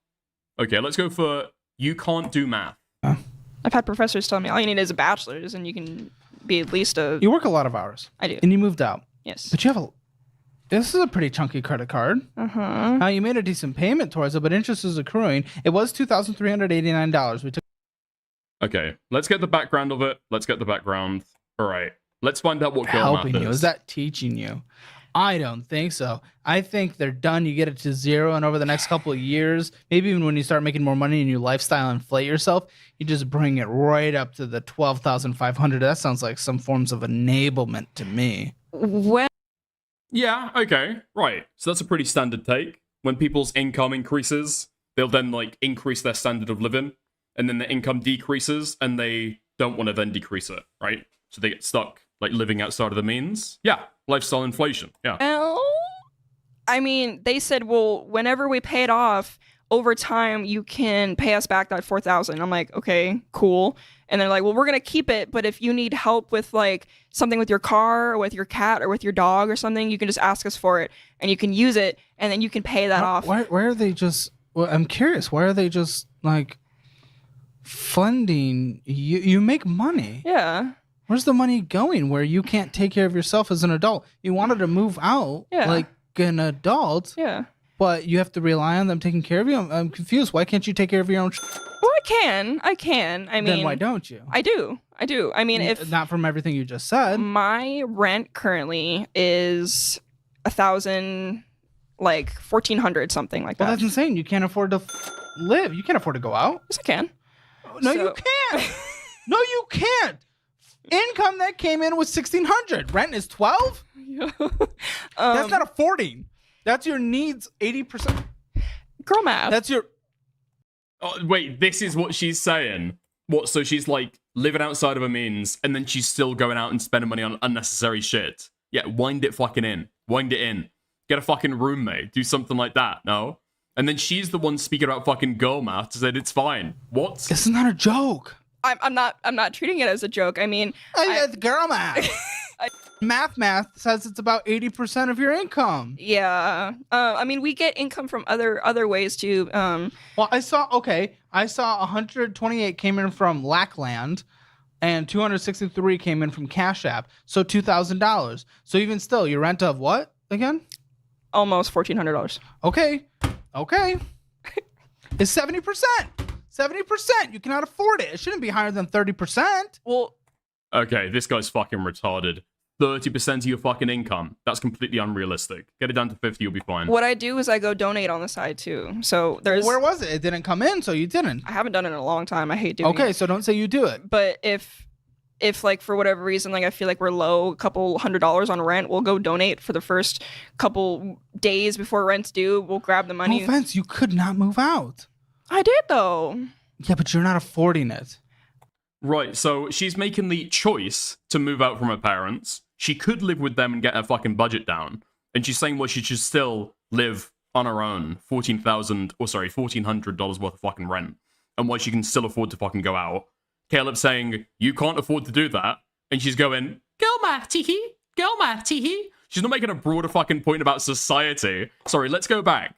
Okay, let's go for you can't do math. I've had professors tell me all you need is a bachelor's and you can be at least a... You work a lot of hours. I do. And you moved out. Yes. But you have a... This is a pretty chunky credit card. Uh-huh. Now, you made a decent payment towards it, but interest is accruing. It was $2,389. We took... Okay, let's get the background of it. Let's get the background. All right, let's find out what girl math helping you. Is that teaching you? I don't think so. I think they're done. You get it to zero, and over the next couple of years, maybe even when you start making more money and your lifestyle inflate yourself, you just bring it right up to the $12,500. That sounds like some forms of enablement to me. When... Yeah, okay, right. So that's a pretty standard take. When people's income increases, they'll then like increase their standard of living, and then their income decreases, and they don't want to then decrease it, right? So they get stuck like living outside of the means. Yeah, lifestyle inflation. Yeah. Well, I mean, they said, well, whenever we pay it off, over time you can pay us back that $4,000. I'm like, okay, cool. And they're like, well, we're gonna keep it, but if you need help with like something with your car or with your cat or with your dog or something, you can just ask us for it and you can use it and then you can pay that off. Why are they just... Well, I'm curious. Why are they just like funding you? You make money. Yeah. Where's the money going where you can't take care of yourself as an adult? You wanted to move out like an adult. Yeah. But you have to rely on them taking care of you? I'm confused. Why can't you take care of your own Well, I can. I mean... Then why don't you? I do. I mean, if... Not from everything you just said. My rent currently is $1,000, like $1,400, something like that. Well, that's insane. You can't afford to live. You can't afford to go out. Yes, I can. No, you can't. No, you can't. Income that came in was $1,600. Rent is $12? That's not affording. That's your needs 80%. Girl math. That's your... Oh, wait, this is what she's saying. What, so she's like living outside of her means and then she's still going out and spending money on unnecessary shit. Yeah, wind it fucking in. Wind it in. Get a fucking roommate. Do something like that, no? And then she's the one speaking about fucking girl math to say it's fine. What? This is not a joke. I'm not treating it as a joke. I mean... It's girl math. Math says it's about 80% of your income. Yeah. I mean, we get income from other ways too. Well, I saw 128 came in from Lackland and 263 came in from Cash App. So $2,000. So even still, your rent of what again? Almost $1,400. Okay. It's 70%. 70%. You cannot afford it. It shouldn't be higher than 30%. Well, okay, this guy's fucking retarded. 30% of your fucking income. That's completely unrealistic. Get it down to 50, you'll be fine. What I do is I go donate on the side too. So there's... Where was it? It didn't come in, so you didn't. I haven't done it in a long time. I hate doing it. Okay, so don't say you do it. But if like for whatever reason, like I feel like we're low, a couple $100s on rent, we'll go donate for the first couple days before rent's due. We'll grab the money. No offense, you could not move out. I did though. Yeah, but you're not affording it. Right, so she's making the choice to move out from her parents. She could live with them and get her fucking budget down. And she's saying, well, she should still live on her own. $1,400 worth of fucking rent. And why she can still afford to fucking go out. Caleb's saying, you can't afford to do that. And she's going, girl math, teehee. Girl math, teehee. She's not making a broader fucking point about society. Sorry, let's go back.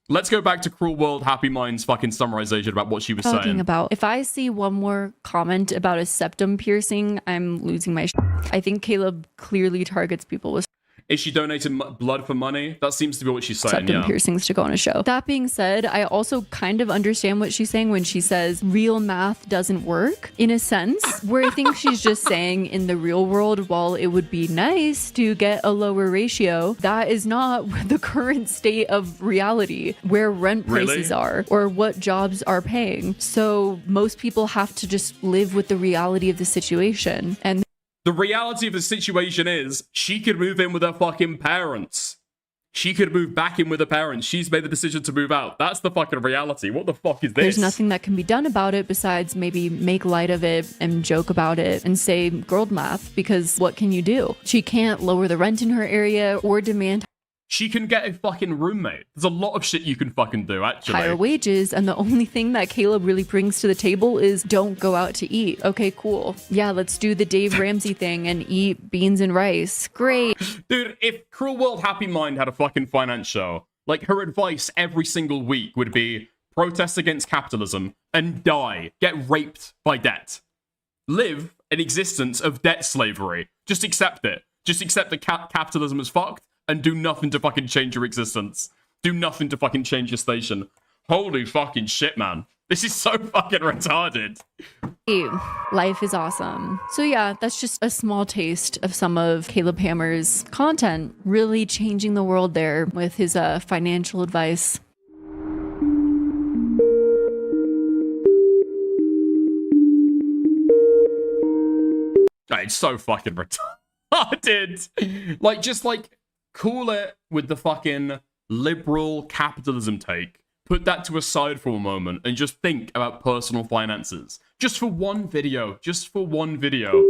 Let's go back to Cruel World, Happy Minds fucking summarization about what she was saying. If I see one more comment about a septum piercing, I'm losing my I think Caleb clearly targets people with... Is she donating blood for money? That seems to be what she's saying, septum yeah. piercings to go on a show. That being said, I also kind of understand what she's saying when she says real math doesn't work, in a sense, where I think she's just saying in the real world, while it would be nice to get a lower ratio, that is not the current state of reality, where rent prices are or what jobs are paying. So most people have to just live with the reality of the situation. And the reality of the situation is she could move in with her fucking parents. She could move back in with her parents. She's made the decision to move out. That's the fucking reality. What the fuck is this? There's nothing that can be done about it besides maybe make light of it and joke about it and say girl math, because what can you do? She can't lower the rent in her area or demand she can get a fucking roommate. There's a lot of shit you can fucking do, actually. higher wages, and the only thing that Caleb really brings to the table is don't go out to eat. Okay, cool. Yeah, let's do the Dave Ramsey thing and eat beans and rice. Great. Dude, if Cruel World Happy Mind had a fucking finance show, like, her advice every single week would be protest against capitalism and die. Get raped by debt. Live an existence of debt slavery. Just accept it. Just accept that capitalism is fucked and do nothing to fucking change your existence. Do nothing to fucking change your station. Holy fucking shit, man. This is so fucking retarded. Life is awesome. So yeah, that's just a small taste of some of Caleb Hammer's content, really changing the world there with his financial advice. It's so fucking retarded. Like, just like, cool it with the fucking liberal capitalism take. Put that to a side for a moment and just think about personal finances. Just for one video. Just for one video.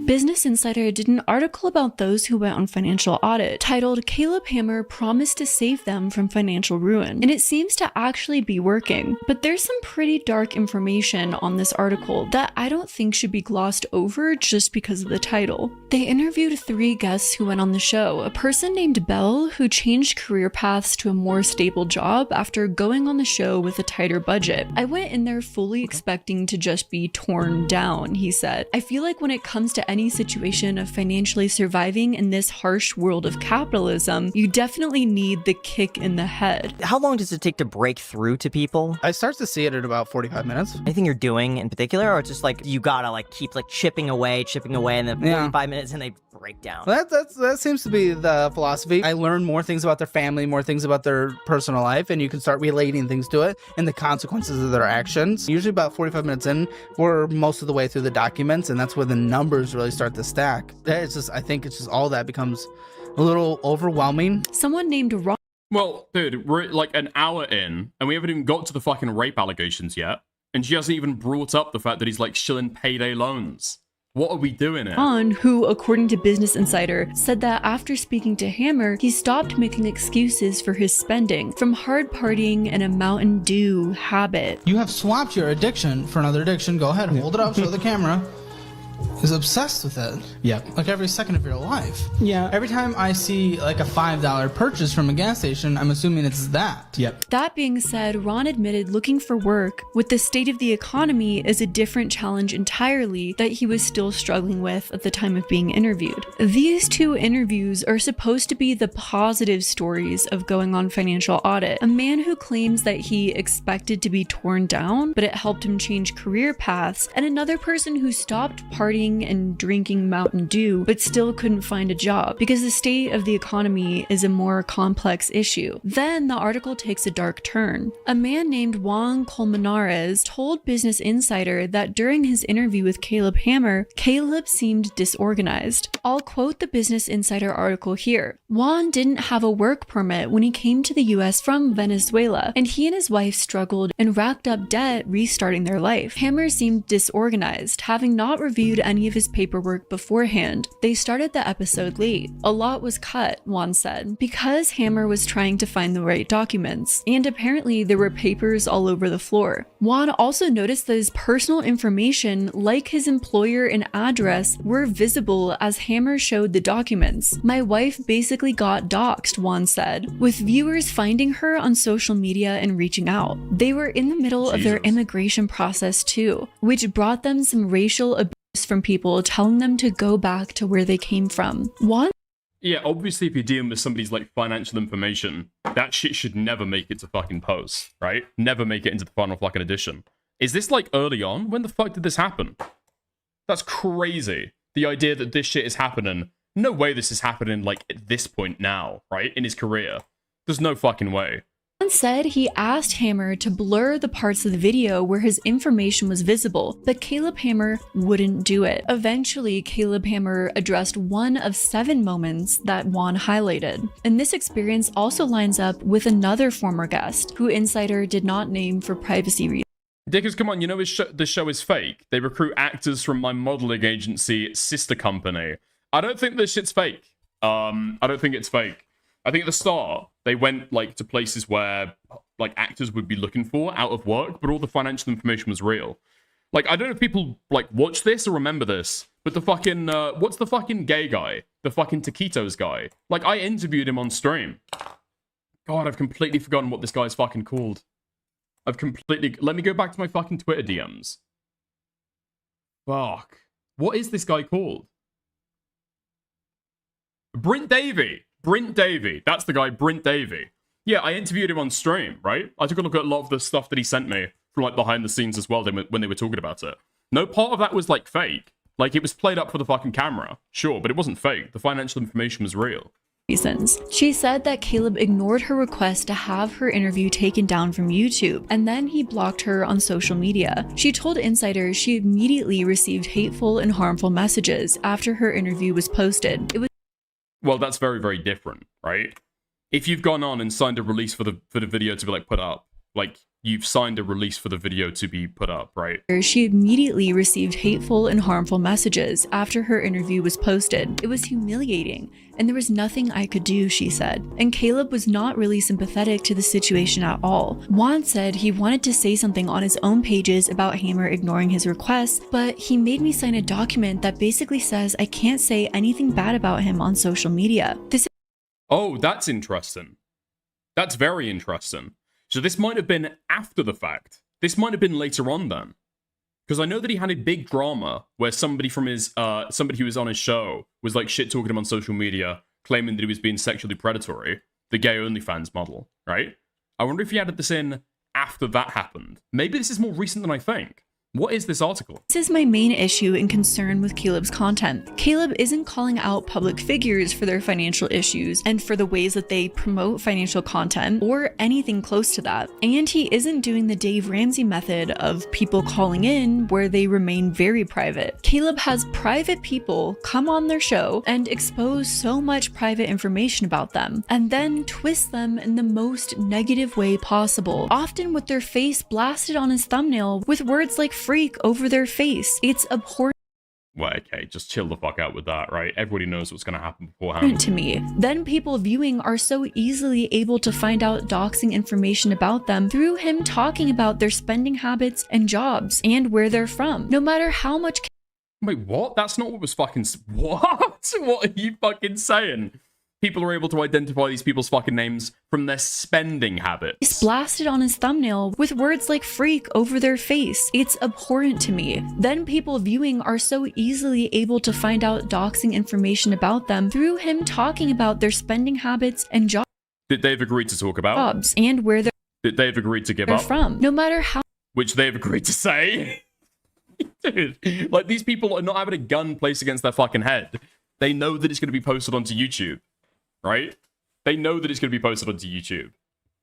Business Insider did an article about those who went on financial audit titled Caleb Hammer promised to save them from financial ruin, and it seems to actually be working. But there's some pretty dark information on this article that I don't think should be glossed over just because of the title. They interviewed 3 guests who went on the show, a person named Belle who changed career paths to a more stable job after going on the show with a tighter budget. I went in there fully expecting to just be torn down, he said. I feel like when it comes to any situation of financially surviving in this harsh world of capitalism, you definitely need the kick in the head. How long does it take to break through to people? I start to see it at about 45 minutes. Anything you're doing in particular, or it's just like you gotta like keep like chipping away, and then 45 minutes and they break down? That seems to be the philosophy. I learn more things about their family, more things about their personal life, and you can start relating things to it and the consequences of their actions. Usually about 45 minutes in, we're most of the way through the documents, and that's where the numbers really start to stack. It's just, I think it's just all that becomes a little overwhelming. Someone named Ron. Well, dude, we're like an hour in, and we haven't even got to the fucking rape allegations yet. And she hasn't even brought up the fact that he's like shilling payday loans. What are we doing here? Ron, who, according to Business Insider, said that after speaking to Hammer, he stopped making excuses for his spending, from hard partying and a Mountain Dew habit. You have swapped your addiction for another addiction. Go ahead, hold it up, show the camera. Is obsessed with it. Yep. Like every second of your life. Yeah. Every time I see like a $5 purchase from a gas station, I'm assuming it's that. Yep. That being said, Ron admitted looking for work with the state of the economy is a different challenge entirely that he was still struggling with at the time of being interviewed. These 2 interviews are supposed to be the positive stories of going on financial audit. A man who claims that he expected to be torn down, but it helped him change career paths, and another person who stopped partying and drinking Mountain Dew, but still couldn't find a job because the state of the economy is a more complex issue. Then the article takes a dark turn. A man named Juan Colmenares told Business Insider that during his interview with Caleb Hammer, Caleb seemed disorganized. I'll quote the Business Insider article here. Juan didn't have a work permit when he came to the US from Venezuela, and he and his wife struggled and racked up debt restarting their life. Hammer seemed disorganized, having not reviewed any of his paperwork beforehand. They started the episode late. A lot was cut, Juan said, because Hammer was trying to find the right documents, and apparently there were papers all over the floor. Juan also noticed that his personal information, like his employer and address, were visible as Hammer showed the documents. My wife basically got doxxed, Juan said, with viewers finding her on social media and reaching out. They were in the middle of their immigration process too, which brought them some racial abuse from people telling them to go back to where they came from. Juan Yeah, obviously if you're dealing with somebody's like financial information, that shit should never make it to fucking post, right? Never make it into the final fucking edition. Is this like early on? When the fuck did this happen? That's crazy. The idea that this shit is happening. No way this is happening like at this point now, right? In his career. There's no fucking way. said he asked Hammer to blur the parts of the video where his information was visible, but Caleb Hammer wouldn't do it. Eventually, Caleb Hammer addressed one of 7 moments that Juan highlighted. And this experience also lines up with another former guest, who Insider did not name for privacy reasons. Dickers, come on, you know the show is fake. They recruit actors from my modeling agency, sister company. I don't think this shit's fake. I don't think it's fake. I think at the start, they went like to places where like actors would be looking for out of work, but all the financial information was real. Like, I don't know if people like watch this or remember this, but the fucking, what's the fucking gay guy? The fucking Taquitos guy. Like, I interviewed him on stream. God, I've completely forgotten what this guy's fucking called. I've completely... Let me go back to my fucking Twitter DMs. Fuck. What is this guy called? Brint Davey. Brint Davey. That's the guy, Brint Davey. Yeah, I interviewed him on stream, right? I took a look at a lot of the stuff that he sent me from, like, behind the scenes as well when they were talking about it. No part of that was, like, fake. Like, it was played up for the fucking camera. Sure, but it wasn't fake. The financial information was real. Reasons. She said that Caleb ignored her request to have her interview taken down from YouTube, and then he blocked her on social media. She told Insider she immediately received hateful and harmful messages after her interview was posted. It was Well, that's very, very different, right? If you've gone on and signed a release for the video to be like put up, like you've signed a release for the video to be put up, right? She immediately received hateful and harmful messages after her interview was posted. It was humiliating, and there was nothing I could do, she said. And Caleb was not really sympathetic to the situation at all. Juan said he wanted to say something on his own pages about Hammer ignoring his requests, but he made me sign a document that basically says I can't say anything bad about him on social media. Oh, that's interesting. That's very interesting. So this might have been after the fact. This might have been later on then. Because I know that he had a big drama where somebody from his, somebody who was on his show was like shit talking him on social media, claiming that he was being sexually predatory. The gay OnlyFans model, right? I wonder if he added this in after that happened. Maybe this is more recent than I think. What is this article? This is my main issue and concern with Caleb's content. Caleb isn't calling out public figures for their financial issues and for the ways that they promote financial content or anything close to that. And he isn't doing the Dave Ramsey method of people calling in where they remain very private. Caleb has private people come on their show and expose so much private information about them and then twist them in the most negative way possible, often with their face blasted on his thumbnail with words like freak over their face. It's abhorrent. Well, okay, just chill the fuck out with that, right? Everybody knows what's going to happen beforehand. To me. Then people viewing are so easily able to find out doxing information about them through him talking about their spending habits and jobs and where they're from. No matter how much... Wait, what? That's not what was fucking... What? What are you fucking saying? People are able to identify these people's fucking names from their spending habits. He's blasted on his thumbnail with words like freak over their face. It's abhorrent to me. Then people viewing are so easily able to find out doxing information about them through him talking about their spending habits and jobs. That they've agreed to talk about. Jobs and where they're that they've agreed to give up. From. No matter how... Which they've agreed to say. Dude, like these people are not having a gun placed against their fucking head. They know that it's going to be posted onto YouTube. Right? They know that it's going to be posted onto YouTube.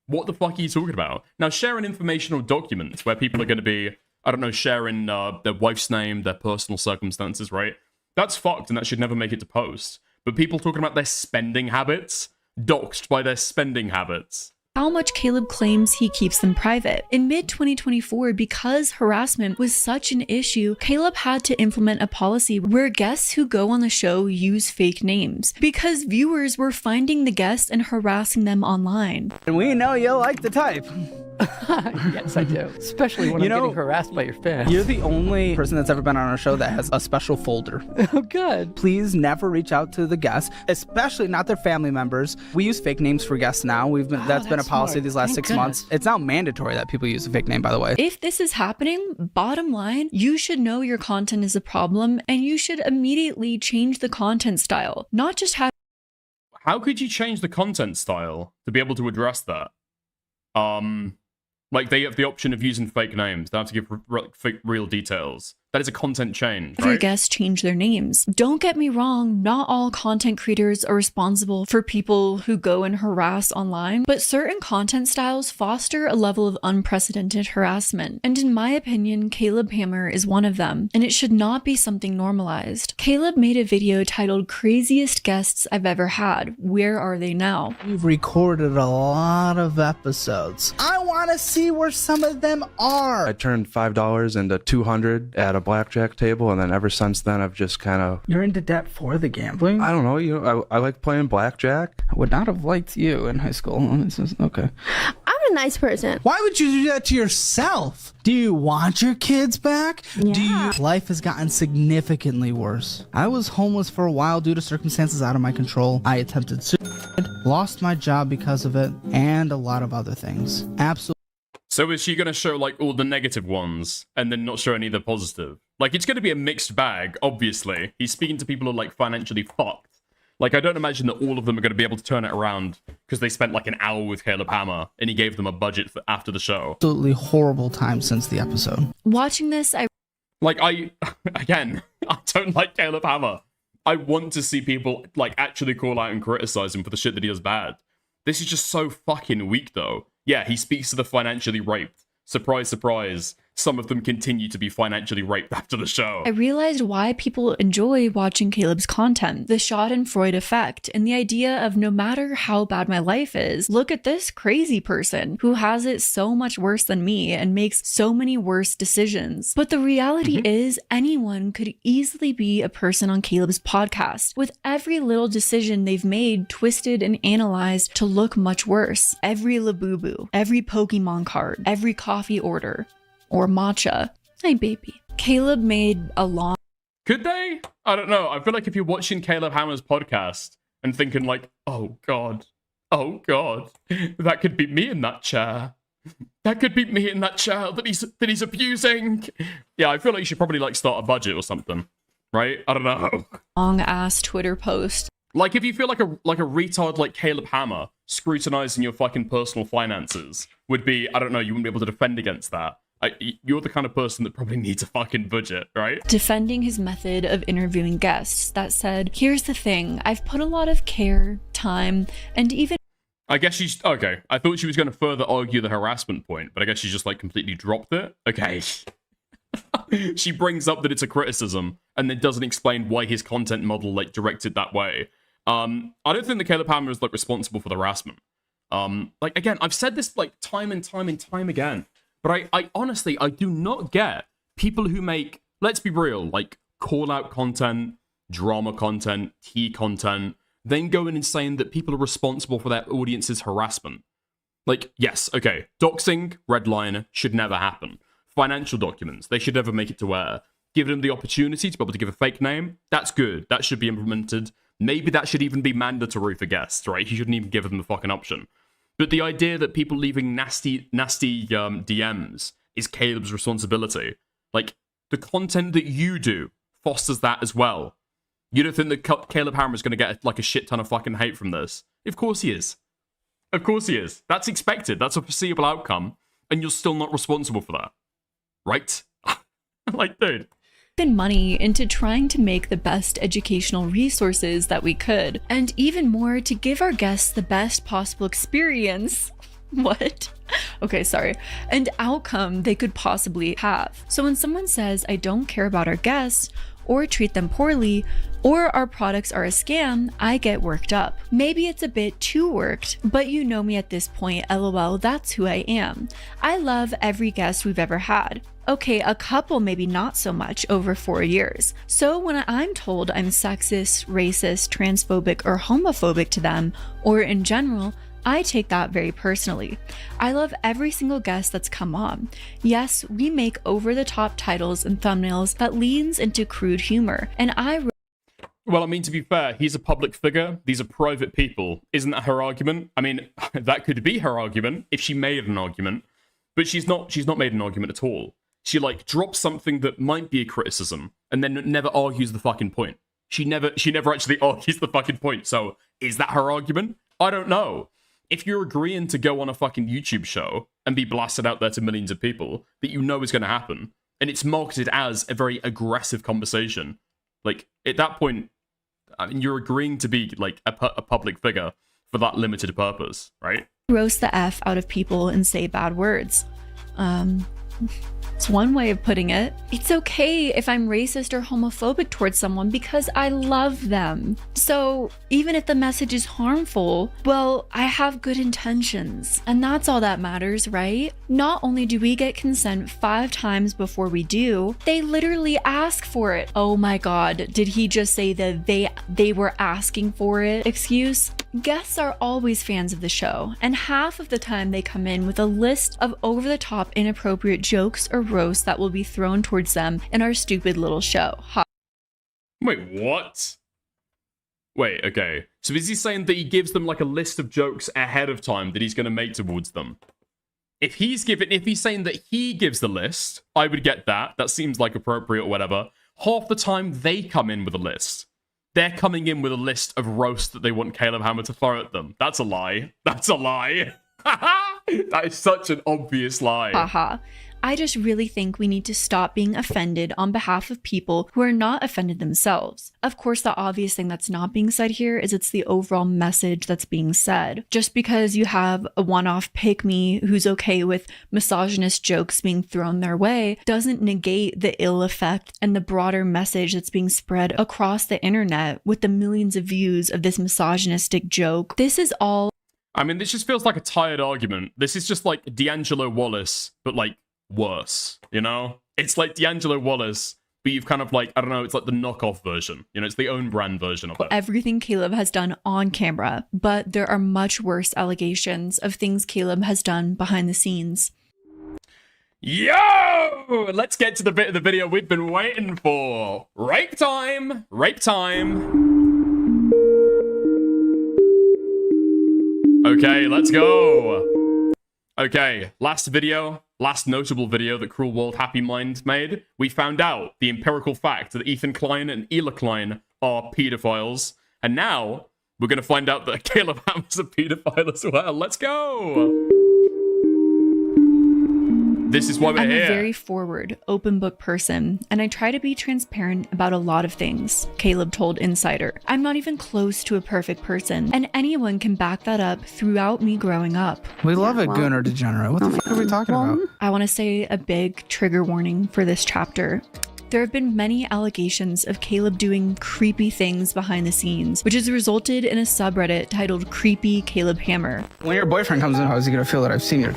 What the fuck are you talking about? Now, sharing informational documents where people are going to be, I don't know, sharing their wife's name, their personal circumstances, right? That's fucked and that should never make it to post. But people talking about their spending habits, doxed by their spending habits. How much Caleb claims he keeps them private. In mid-2024, because harassment was such an issue, Caleb had to implement a policy where guests who go on the show use fake names because viewers were finding the guests and harassing them online. And we know you like the type. Yes, I do. Especially when I'm getting harassed by your fans. You're the only person that's ever been on our show that has a special folder. Oh, good. Please never reach out to the guests, especially not their family members. We use fake names for guests now. That's been a policy smart. these last Thank 6 months. It's now mandatory that people use a fake name, by the way. If this is happening, bottom line, you should know your content is a problem and you should immediately change the content style, not just have. How could you change the content style to be able to address that? Like, they have the option of using fake names. They have to give real details. That is a content change, Your right? guests change their names. Don't get me wrong, not all content creators are responsible for people who go and harass online, but certain content styles foster a level of unprecedented harassment. And in my opinion, Caleb Hammer is one of them, and it should not be something normalized. Caleb made a video titled Craziest Guests I've Ever Had. Where are they now? We've recorded a lot of episodes. I want to see where some of them are. I turned $5 into $200 at a blackjack table, and then ever since then I've just kind of... You're into debt for the gambling? I don't know, I like playing blackjack. I would not have liked you in high school. Okay. I'm a nice person. Why would you do that to yourself? Do you want your kids back? Yeah. Life has gotten significantly worse. I was homeless for a while due to circumstances out of my control. I attempted suicide, lost my job because of it, and a lot of other things. Absolutely. So is she going to show, like, all the negative ones and then not show any of the positive? Like, it's going to be a mixed bag, obviously. He's speaking to people who are, like, financially fucked. Like, I don't imagine that all of them are going to be able to turn it around because they spent, like, an hour with Caleb Hammer and he gave them a budget for after the show. Absolutely horrible time since the episode. Watching this, Like, I don't like Caleb Hammer. I want to see people, like, actually call out and criticize him for the shit that he does bad. This is just so fucking weak, though. Yeah, he speaks to the financially raped. Surprise, surprise. Some of them continue to be financially raped after the show. I realized why people enjoy watching Caleb's content, the Schadenfreude effect, and the idea of no matter how bad my life is, look at this crazy person who has it so much worse than me and makes so many worse decisions. But the reality is anyone could easily be a person on Caleb's podcast, with every little decision they've made twisted and analyzed to look much worse. Every Labubu, every Pokemon card, every coffee order. Or matcha. Hey, baby. Caleb made a long... Could they? I don't know. I feel like if you're watching Caleb Hammer's podcast and thinking like, oh god, that could be me in that chair. That could be me in that chair that he's abusing. Yeah, I feel like you should probably like start a budget or something, right? I don't know. Long-ass Twitter post. Like if you feel like a retard like Caleb Hammer scrutinizing your fucking personal finances would be, I don't know, you wouldn't be able to defend against that. You're the kind of person that probably needs a fucking budget, right? Defending his method of interviewing guests that said, here's the thing, I've put a lot of care, time, and even... I guess she's... Okay, I thought she was going to further argue the harassment point, but I guess she just like completely dropped it. Okay. She brings up that it's a criticism and then doesn't explain why his content model like directed that way. I don't think that Caleb Hammer is like responsible for the harassment. Like again, I've said this like time and time and time again. But I honestly, I do not get people who make, let's be real, like call-out content, drama content, tea content, then go in and saying that people are responsible for their audience's harassment. Like, yes, okay, doxing, red line, should never happen. Financial documents, they should never make it to air. Give them the opportunity to be able to give a fake name, that's good, that should be implemented. Maybe that should even be mandatory for guests, right? You shouldn't even give them the fucking option. But the idea that people leaving nasty DMs is Caleb's responsibility. Like, the content that you do fosters that as well. You don't think that Caleb Hammer is going to get like a shit ton of fucking hate from this? Of course he is. Of course he is. That's expected. That's a foreseeable outcome. And you're still not responsible for that. Right? Like, dude. Money into trying to make the best educational resources that we could, and even more to give our guests the best possible experience. What? Okay, sorry. And outcome they could possibly have. So when someone says, I don't care about our guests, or treat them poorly, or our products are a scam, I get worked up. Maybe it's a bit too worked, but you know me at this point, lol, that's who I am. I love every guest we've ever had. Okay, a couple maybe not so much over 4 years. So when I'm told I'm sexist, racist, transphobic, or homophobic to them, or in general, I take that very personally. I love every single guest that's come on. Yes, we make over-the-top titles and thumbnails that leans into crude humor, and Well, I mean, to be fair, he's a public figure. These are private people. Isn't that her argument? I mean, that could be her argument if she made an argument, but she's not made an argument at all. She, like, drops something that might be a criticism and then never argues the fucking point. She never actually argues the fucking point. So, is that her argument? I don't know. If you're agreeing to go on a fucking YouTube show and be blasted out there to millions of people that you know is going to happen, and it's marketed as a very aggressive conversation, like, at that point, I mean, you're agreeing to be, like, a public figure for that limited purpose, right? Roast the F out of people and say bad words. It's one way of putting it. It's okay if I'm racist or homophobic towards someone because I love them. So even if the message is harmful, well, I have good intentions. And that's all that matters, right? Not only do we get consent 5 times before we do, they literally ask for it. Oh my god, did he just say that they were asking for it? Excuse? Guests are always fans of the show, and half of the time they come in with a list of over-the-top inappropriate jokes or roasts that will be thrown towards them in our stupid little show. Wait, what? Wait, okay. So is he saying that he gives them like a list of jokes ahead of time that he's going to make towards them? If he's saying that he gives the list, I would get that. That seems like appropriate or whatever. Half the time they come in with a list. They're coming in with a list of roasts that they want Caleb Hammer to throw at them. That's a lie. That's a lie. That is such an obvious lie. Haha. I just really think we need to stop being offended on behalf of people who are not offended themselves. Of course, the obvious thing that's not being said here is it's the overall message that's being said. Just because you have a one-off pick-me who's okay with misogynist jokes being thrown their way doesn't negate the ill effect and the broader message that's being spread across the internet with the millions of views of this misogynistic joke. This is all... I mean, this just feels like a tired argument. This is just like D'Angelo Wallace, but like worse, you know? It's like D'Angelo Wallace, but you've kind of like, I don't know, it's like the knockoff version. You know, it's the own brand version of it. Everything Caleb has done on camera, but there are much worse allegations of things Caleb has done behind the scenes. Yo! Let's get to the bit of the video we've been waiting for. Rape time! Rape time! Okay, let's go. Okay, last notable video that Cruel World Happy Mind made, we found out the empirical fact that Ethan Klein and Ela Klein are pedophiles, and now we're going to find out that Caleb Hammer's a pedophile as well. Let's go! This is why we're here. I'm a very forward, open book person, and I try to be transparent about a lot of things, Caleb told Insider. I'm not even close to a perfect person, and anyone can back that up throughout me growing up. We love a gooner degenerate. What the fuck are we talking about? I want to say a big trigger warning for this chapter. There have been many allegations of Caleb doing creepy things behind the scenes, which has resulted in a subreddit titled Creepy Caleb Hammer. When your boyfriend comes in, how is he gonna feel that I've seen your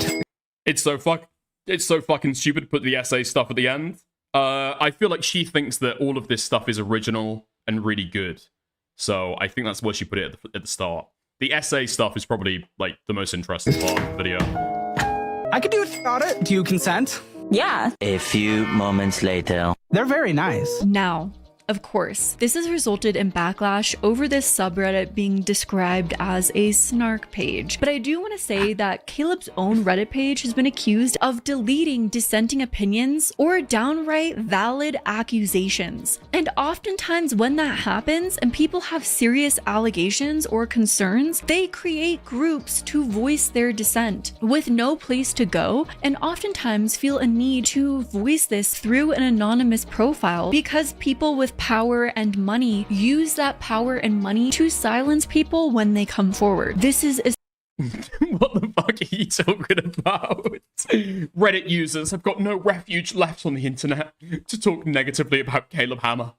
It's so fucking stupid to put the essay stuff at the end. I feel like she thinks that all of this stuff is original and really good. So I think that's why she put it at the start. The essay stuff is probably like the most interesting part of the video. I could do it without it. Do you consent? Yeah. A few moments later. They're very nice. Now, of course, this has resulted in backlash over this subreddit being described as a snark page. But I do want to say that Caleb's own Reddit page has been accused of deleting dissenting opinions or downright valid accusations. And oftentimes when that happens and people have serious allegations or concerns, they create groups to voice their dissent with no place to go, and oftentimes feel a need to voice this through an anonymous profile because people with power and money use that power and money to silence people when they come forward. This is what the fuck are you talking about? Reddit users have got no refuge left on the internet to talk negatively about Caleb Hammer.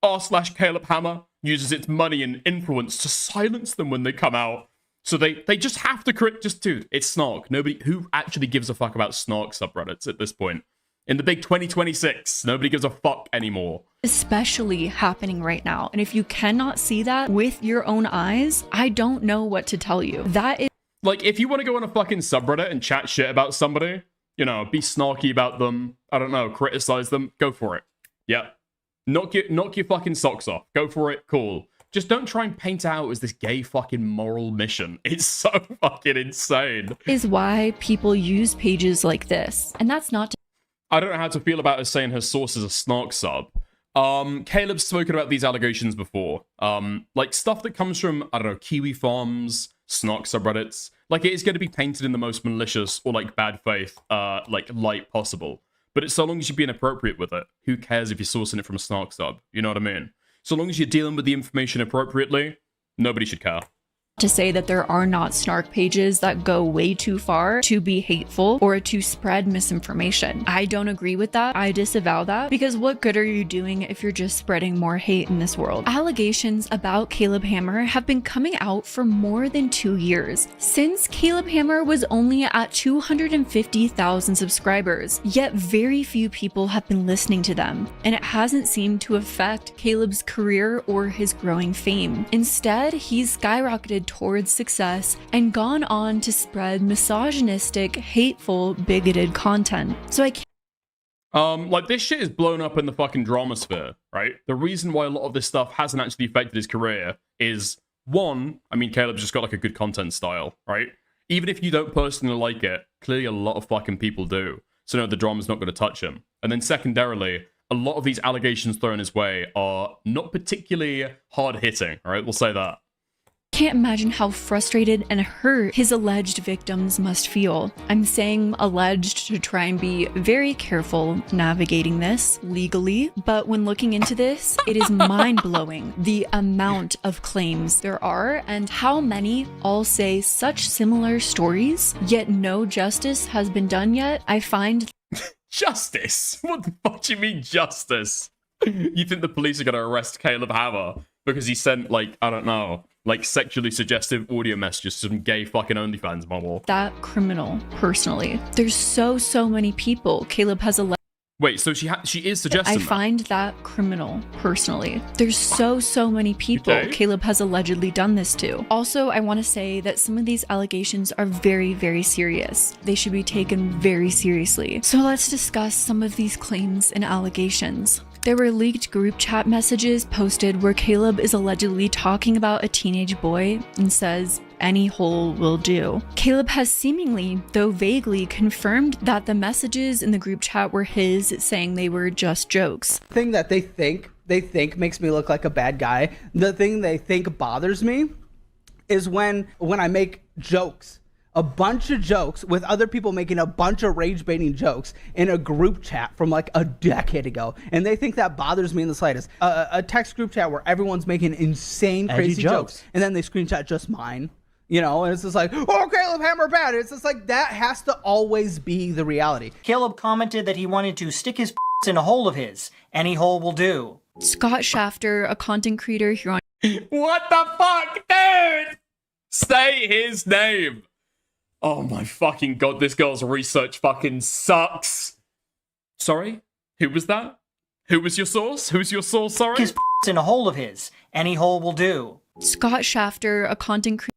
r/Caleb Hammer uses its money and influence to silence them when they come out. So they just have to dude, it's snark. Who actually gives a fuck about snark subreddits at this point? In the big 2026, nobody gives a fuck anymore. Especially happening right now. And if you cannot see that with your own eyes, I don't know what to tell you. That is... Like, if you want to go on a fucking subreddit and chat shit about somebody, you know, be snarky about them, I don't know, criticize them, go for it. Yeah. Knock your fucking socks off. Go for it, cool. Just don't try and paint it out as this gay fucking moral mission. It's so fucking insane. Is why people use pages like this. And that's not to I don't know how to feel about her saying her source is a snark sub. Caleb's spoken about these allegations before. Like stuff that comes from, I don't know, Kiwi farms, snark subreddits. Like it is going to be painted in the most malicious or like bad faith, like light possible. But it's so long as you're being appropriate with it. Who cares if you're sourcing it from a snark sub? You know what I mean? So long as you're dealing with the information appropriately, nobody should care. say that there are not snark pages that go way too far to be hateful or to spread misinformation. I don't agree with that. I disavow that, because what good are you doing if you're just spreading more hate in this world? Allegations about Caleb Hammer have been coming out for more than 2 years, since Caleb Hammer was only at 250,000 subscribers, yet very few people have been listening to them, and it hasn't seemed to affect Caleb's career or his growing fame. Instead, he's skyrocketed towards success and gone on to spread misogynistic, hateful, bigoted content. So I can't like this shit is blown up in the fucking drama sphere, right? The reason why a lot of this stuff hasn't actually affected his career is, one, I mean, Caleb's just got like a good content style, right? Even if you don't personally like it, clearly a lot of fucking people do. So no, the drama's not going to touch him. And then secondarily, a lot of these allegations thrown his way are not particularly hard-hitting, all right? We'll say that. Can't imagine how frustrated and hurt his alleged victims must feel. I'm saying alleged to try and be very careful navigating this legally, but when looking into this, it is mind-blowing the amount of claims there are and how many all say such similar stories, yet no justice has been done yet. I find Justice? What the fuck do you mean justice? You think the police are going to arrest Caleb Hammer because he sent, like, I don't know, like sexually suggestive audio messages to some gay fucking OnlyFans model? that criminal, personally. There's so many people Caleb has alleged. Wait, so she is suggesting I that? find that criminal, personally. There's so many people Okay. Caleb has allegedly done this to. Also, I want to say that some of these allegations are very serious. They should be taken very seriously. So let's discuss some of these claims and allegations. There were leaked group chat messages posted where Caleb is allegedly talking about a teenage boy and says, "Any hole will do." Caleb has seemingly, though vaguely, confirmed that the messages in the group chat were his, saying they were just jokes. Thing that they think makes me look like a bad guy. The thing they think bothers me is when I make jokes, a bunch of jokes with other people making a bunch of rage baiting jokes in a group chat from like a decade ago, and they think that bothers me in the slightest. A text group chat where everyone's making insane Edgy crazy jokes. jokes, and then they screenshot just mine. You know, and it's just like, oh, Caleb Hammer bad. It's just like, that has to always be the reality. Caleb commented that he wanted to stick his in a hole of his. Any hole will do. Scott Shafter, a content creator here on What the fuck, dude? Say his name. Oh my fucking god, this girl's research fucking sucks. Sorry? Who was that? Who was your source? Who's your source, sorry? His in a hole of his. Any hole will do. Scott Shafter, a content creator.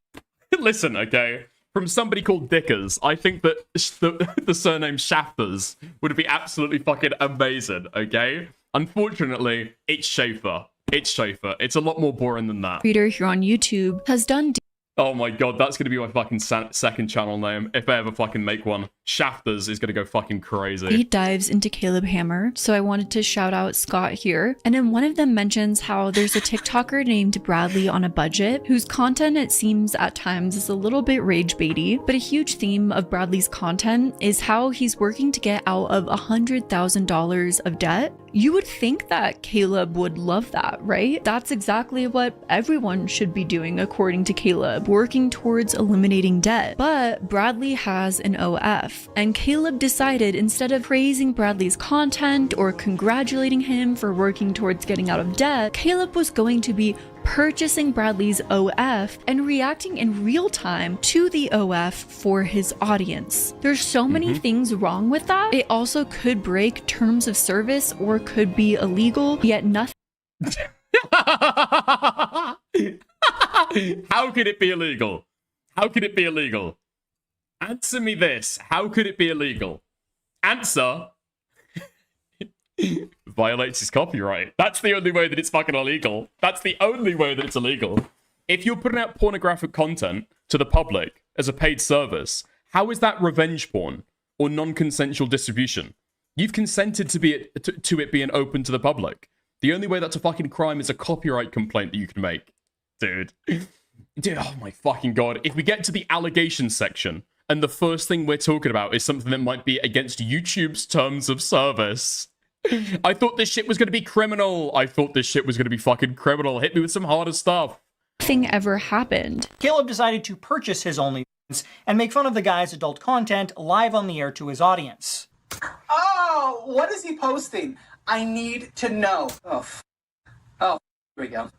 Listen, okay, from somebody called Dickers, I think that the surname Shafters would be absolutely fucking amazing, okay? Unfortunately, it's Schaefer. It's Schaefer. It's a lot more boring than that. Creator here on YouTube has done Oh my god, that's gonna be my fucking second channel name, if I ever fucking make one. Shafters is gonna go fucking crazy. deep dives into Caleb Hammer, so I wanted to shout out Scott here. And then one of them mentions how there's a TikToker named Bradley on a budget, whose content it seems at times is a little bit rage baity, but a huge theme of Bradley's content is how he's working to get out of $100,000 of debt. You would think that Caleb would love that, right? That's exactly what everyone should be doing according to Caleb, working towards eliminating debt. But Bradley has an OF, and Caleb decided instead of praising Bradley's content or congratulating him for working towards getting out of debt, Caleb was going to be purchasing Bradley's OF and reacting in real time to the OF for his audience. There's so many things wrong with that. It also could break terms of service or could be illegal, yet nothing. How could it be illegal? How could it be illegal? Answer me this. How could it be illegal? Answer. Violates his copyright. That's the only way that it's fucking illegal. That's the only way that it's illegal. If you're putting out pornographic content to the public as a paid service, how is that revenge porn or non-consensual distribution? You've consented to it being open to the public. The only way that's a fucking crime is a copyright complaint that you can make. Dude. Dude, oh my fucking god. If we get to the allegations section, and the first thing we're talking about is something that might be against YouTube's terms of service. I thought this shit was going to be criminal. I thought this shit was going to be fucking criminal. Hit me with some harder stuff. Nothing ever happened. Caleb decided to purchase his OnlyFans and make fun of the guy's adult content live on the air to his audience. Oh, what is he posting? I need to know. Oh, here we go.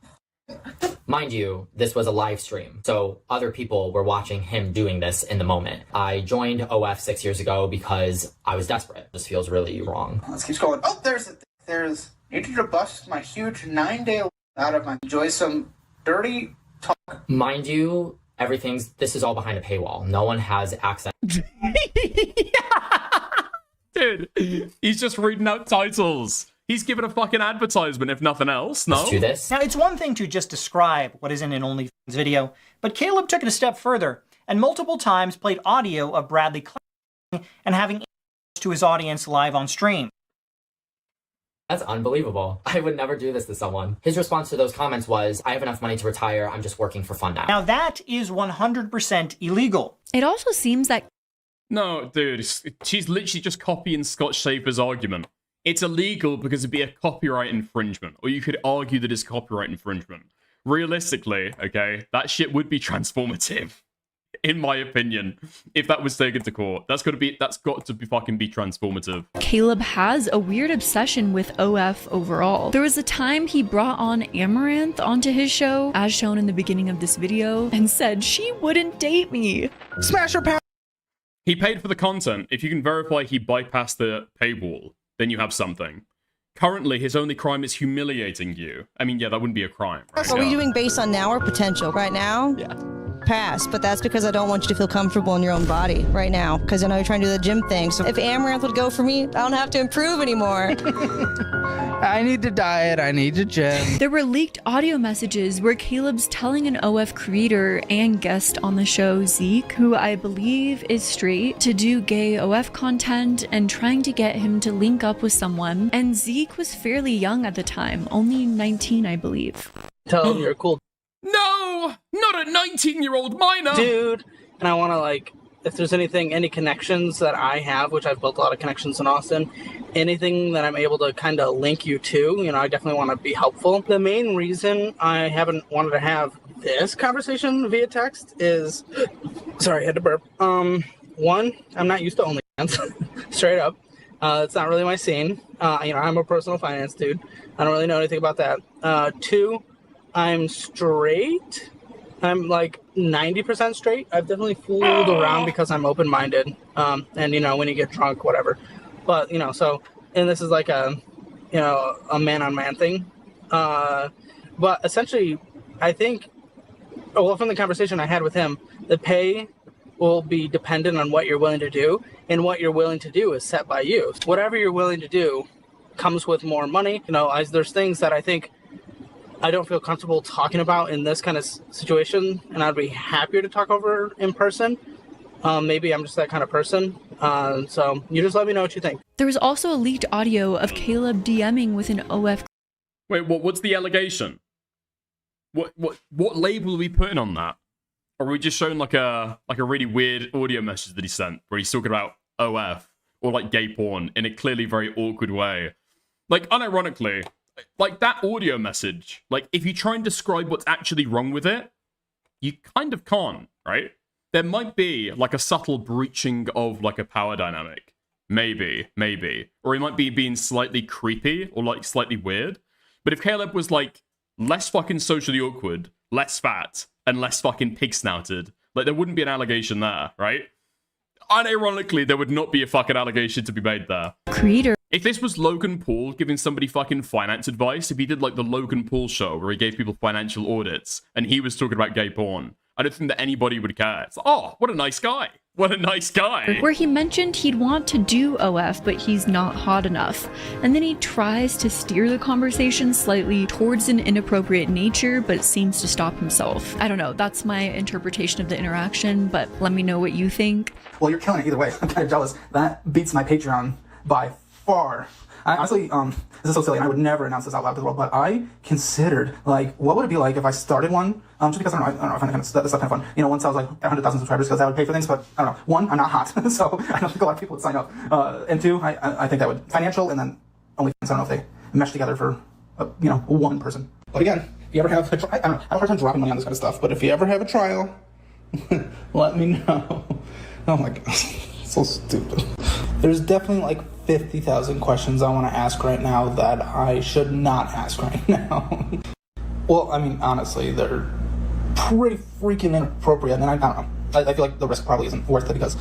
Mind you, this was a live stream, so other people were watching him doing this in the moment. I joined OF 6 years ago because I was desperate. This feels really wrong. Let's keep going. Oh, there's need to bust my huge 9-day out of my enjoy some dirty talk. Mind you, this is all behind a paywall. No one has access. Dude, he's just reading out titles. He's giving a fucking advertisement, if nothing else, no? Now, it's one thing to just describe what is in an OnlyFans video, but Caleb took it a step further and multiple times played audio of Bradley clapping and having to his audience live on stream. That's unbelievable. I would never do this to someone. His response to those comments was, I have enough money to retire. I'm just working for fun now. Now, that is 100% illegal. It also seems that... No, dude, she's literally just copying Scott Schaefer's argument. It's illegal because it'd be a copyright infringement, or you could argue that it's copyright infringement. Realistically, okay, that shit would be transformative, in my opinion, if that was taken to court. That's got to be fucking be transformative. Caleb has a weird obsession with OF overall. There was a time he brought on Amaranth onto his show, as shown in the beginning of this video, and said she wouldn't date me. Smash her power. He paid for the content. If you can verify he bypassed the paywall, then you have something. Currently, his only crime is humiliating you. I mean, yeah, that wouldn't be a crime, right? Are we doing based on now or potential? Right now? Yeah. Pass, but that's because I don't want you to feel comfortable in your own body right now, because I know you're trying to do the gym thing. So if Amaranth would go for me, I don't have to improve anymore. I need to diet, I need to gym. There were leaked audio messages where Caleb's telling an OF creator and guest on the show, Zeke, who I believe is straight, to do gay OF content and trying to get him to link up with someone. And Zeke was fairly young at the time, only 19, I believe. Tell him you're cool. No! Not a 19-year-old minor! Dude, and I want to, if there's any connections that I have, which I've built a lot of connections in Austin, anything that I'm able to kind of link you to, I definitely want to be helpful. The main reason I haven't wanted to have this conversation via text is, sorry, I had to burp. One, I'm not used to OnlyFans, straight up. It's not really my scene. I'm a personal finance dude. I don't really know anything about that. Two, I'm straight. I'm 90% straight. I've definitely fooled around because I'm open-minded. And when you get drunk, whatever. But, and this is a man-on-man thing. But essentially, I think, from the conversation I had with him, the pay will be dependent on what you're willing to do. And what you're willing to do is set by you. Whatever you're willing to do comes with more money. There's things that I think I don't feel comfortable talking about in this kind of situation, and I'd be happier to talk over in person. Maybe I'm just that kind of person. So you just let me know what you think. There was also a leaked audio of Caleb DMing with an OF. Wait, what's the allegation? What label are we putting on that? Or are we just showing a really weird audio message that he sent where he's talking about OF or gay porn in a clearly very awkward way? Unironically, that audio message, if you try and describe what's actually wrong with it, you kind of can't, right? There might be a subtle breaching of a power dynamic. Maybe. Or he might be being slightly creepy or slightly weird. But if Caleb was less fucking socially awkward, less fat, and less fucking pig-snouted, there wouldn't be an allegation there, right? Unironically, there would not be a fucking allegation to be made there. Creator. If this was Logan Paul giving somebody fucking finance advice, if he did the Logan Paul show where he gave people financial audits and he was talking about gay porn, I don't think that anybody would care. It's like, oh, what a nice guy. What a nice guy. Where he mentioned he'd want to do OF, but he's not hot enough. And then he tries to steer the conversation slightly towards an inappropriate nature, but seems to stop himself. I don't know, that's my interpretation of the interaction, but let me know what you think. Well, you're killing it either way. I'm kind of jealous. That beats my Patreon by far. I honestly, this is so silly, and I would never announce this out loud to the world, but I considered, like, what would it be like if I started one, just because, I don't know, I find that stuff kind of fun. You know, once I was like 100,000 subscribers, because that would pay for things, but I don't know. One, I'm not hot, so I don't think a lot of people would sign up. And two, I think that would, financial, and then OnlyFans, I don't know if they mesh together for, you know, one person. But again, if you ever have, I don't know, I have a hard time dropping money on this kind of stuff, but if you ever have a trial, let me know. Oh my god, so stupid. There's definitely like 50,000 questions I want to ask right now that I should not ask right now. Well, I mean, honestly, they're pretty freaking inappropriate, and I don't know. I feel like the risk probably isn't worth it because...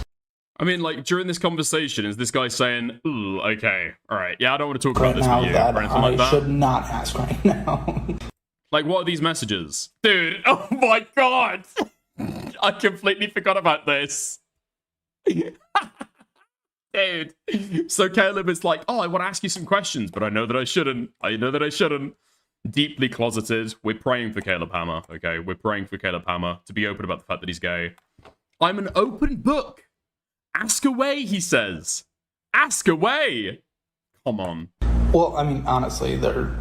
I mean, like, during this conversation, is this guy saying, ooh, okay, alright, yeah, I don't want to talk about this with you, or anything like that? I should not ask right now. Like, what are these messages? Dude, oh my god! I completely forgot about this. Dude. So Caleb is like, oh, I want to ask you some questions, but I know that I shouldn't. I know that I shouldn't. Deeply closeted. We're praying for Caleb Hammer, okay? We're praying for Caleb Hammer to be open about the fact that he's gay. I'm an open book. Ask away, he says. Ask away. Come on. Well, I mean, honestly, they're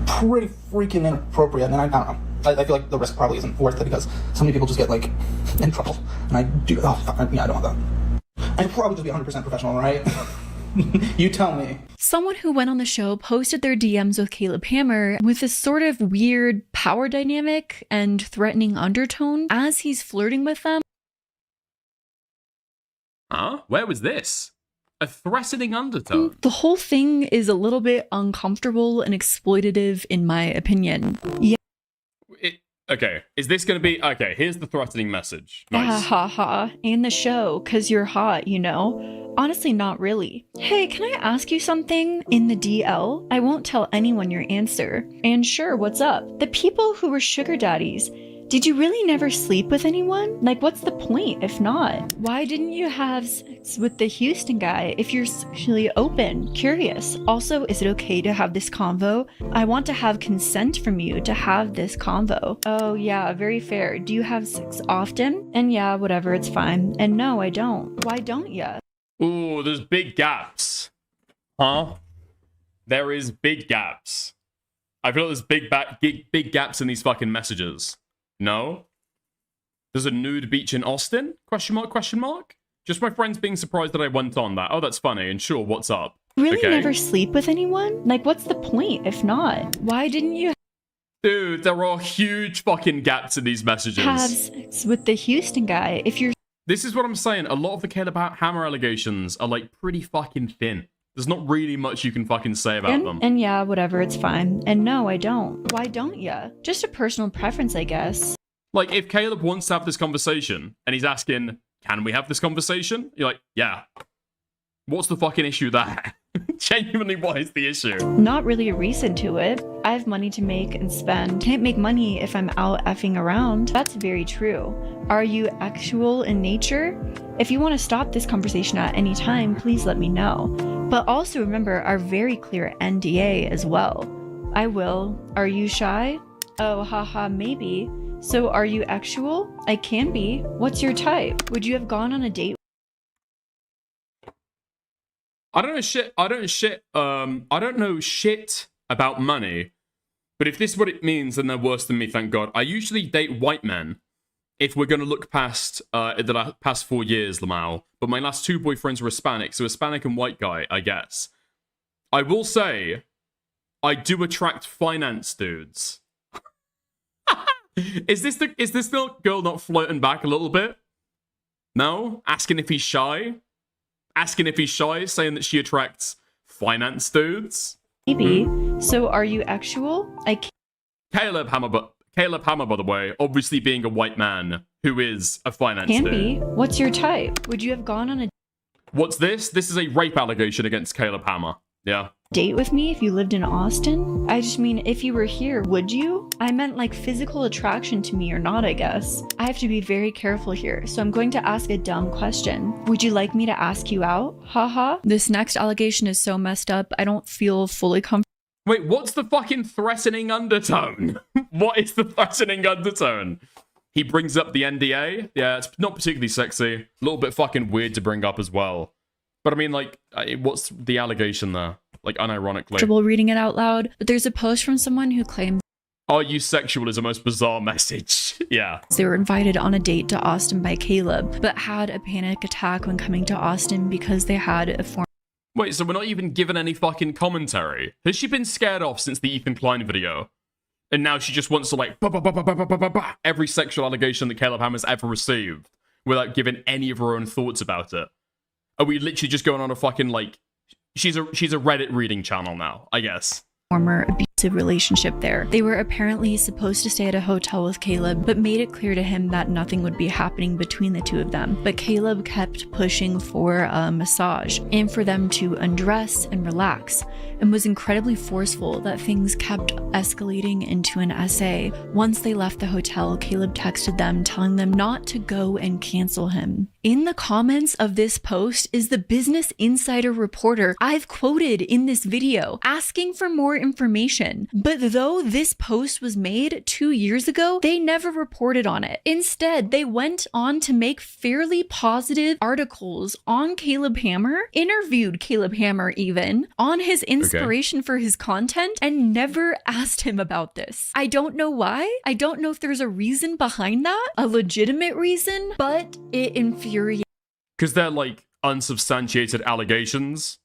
pretty freaking inappropriate, and I don't know. I feel like the risk probably isn't worth it because so many people just get, like, in trouble. And I do... Oh, yeah, I don't want that. I should probably just be 100% professional, right? You tell me. Someone who went on the show posted their DMs with Caleb Hammer with this sort of weird power dynamic and threatening undertone as he's flirting with them. Huh? Where was this? A threatening undertone? The whole thing is a little bit uncomfortable and exploitative in my opinion. Yeah. Okay, is this going to be... Okay, here's the threatening message. Nice. Ha ha. And the show, cause you're hot, you know? Honestly, not really. Hey, can I ask you something? In the DL, I won't tell anyone your answer. And sure, what's up? The people who were sugar daddies, did you really never sleep with anyone? Like, what's the point if not? Why didn't you have sex with the Houston guy if you're sexually open? Curious. Also, is it okay to have this convo? I want to have consent from you to have this convo. Oh yeah, very fair. Do you have sex often? And yeah, whatever, it's fine. And no, I don't. Why don't ya? Ooh, there's big gaps. Huh? There is big gaps. I feel like there's big gaps in these fucking messages. No? There's a nude beach in Austin? Question mark, question mark? Just my friends being surprised that I went on that. Oh, that's funny. And sure, what's up? Really never sleep with anyone? Like, what's the point if not? Why didn't you Dude, there are huge fucking gaps in these messages. have sex with the Houston guy if you're... This is what I'm saying. A lot of the Caleb Hammer allegations are, like, pretty fucking thin. There's not really much you can fucking say about them. And yeah, whatever, it's fine. And no, I don't. Why don't ya? Just a personal preference, I guess. Like, if Caleb wants to have this conversation, and he's asking, can we have this conversation? You're like, yeah. What's the fucking issue there? Genuinely, what is the issue? Not really a reason to it. I have money to make and spend. Can't make money if I'm out effing around. That's very true. Are you actual in nature? If you want to stop this conversation at any time, please let me know. But also remember our very clear NDA as well. I will. Are you shy? Oh, haha, maybe. So are you actual? I can be. What's your type? Would you have gone on a date? I don't know shit about money, but if this is what it means, then they're worse than me, thank God. I usually date white men if we're going to look past the past 4 years, Lamau. But my last 2 boyfriends were Hispanic, so Hispanic and white guy, I guess. I will say, I do attract finance dudes. Is this the girl not floating back a little bit? No? Asking if he's shy? Asking if he's shy, saying that she attracts finance dudes? Maybe. So are you actual? Caleb Hammer, by the way, obviously being a white man who is a finance Can dude. be. What's your type? Would you have gone on a... What's this? This is a rape allegation against Caleb Hammer. Yeah. date with me if you lived in Austin? I just mean, if you were here, would you? I meant like physical attraction to me or not, I guess. I have to be very careful here, so I'm going to ask a dumb question. Would you like me to ask you out? Haha. This next allegation is so messed up, I don't feel fully comfortable. Wait, what's the fucking threatening undertone? What is the threatening undertone? He brings up the NDA? Yeah, it's not particularly sexy. A little bit fucking weird to bring up as well. But I mean, like, what's the allegation there? Like, unironically. Reading it out loud, but there's a post from someone who claimed "Are you sexual?" is a most bizarre message. Yeah. they were invited on a date to Austin by Caleb, but had a panic attack when coming to Austin because they had a form. Wait, so we're not even given any fucking commentary? Has she been scared off since the Ethan Klein video? And now she just wants to like every sexual allegation that Caleb Hammer's ever received without giving any of her own thoughts about it? Are we literally just going on a fucking like... She's a Reddit reading channel now, I guess. Former abusive relationship there. They were apparently supposed to stay at a hotel with Caleb, but made it clear to him that nothing would be happening between the two of them. But Caleb kept pushing for a massage and for them to undress and relax, and was incredibly forceful that things kept escalating into an essay. Once they left the hotel, Caleb texted them telling them not to go and cancel him. In the comments of this post is the Business Insider reporter I've quoted in this video asking for more information. But though this post was made 2 years ago, they never reported on it. Instead, they went on to make fairly positive articles on Caleb Hammer, interviewed Caleb Hammer even, on his inspiration for his content, and never asked him about this. I don't know why. I don't know if there's a reason behind that, a legitimate reason, but it infuriates. Because they're like unsubstantiated allegations.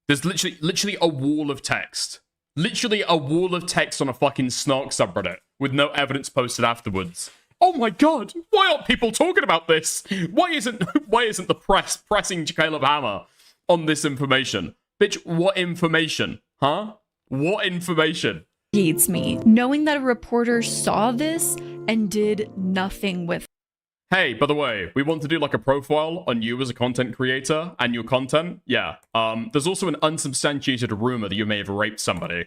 There's literally a wall of text. Literally a wall of text on a fucking snark subreddit with no evidence posted afterwards. Oh my god, why aren't people talking about this? Why isn't the press pressing Caleb Hammer on this information? Bitch, what information? Huh? What information? Hates me. Knowing that a reporter saw this and did nothing with it. Hey, by the way, we want to do like a profile on you as a content creator and your content. Yeah. There's also an unsubstantiated rumor that you may have raped somebody.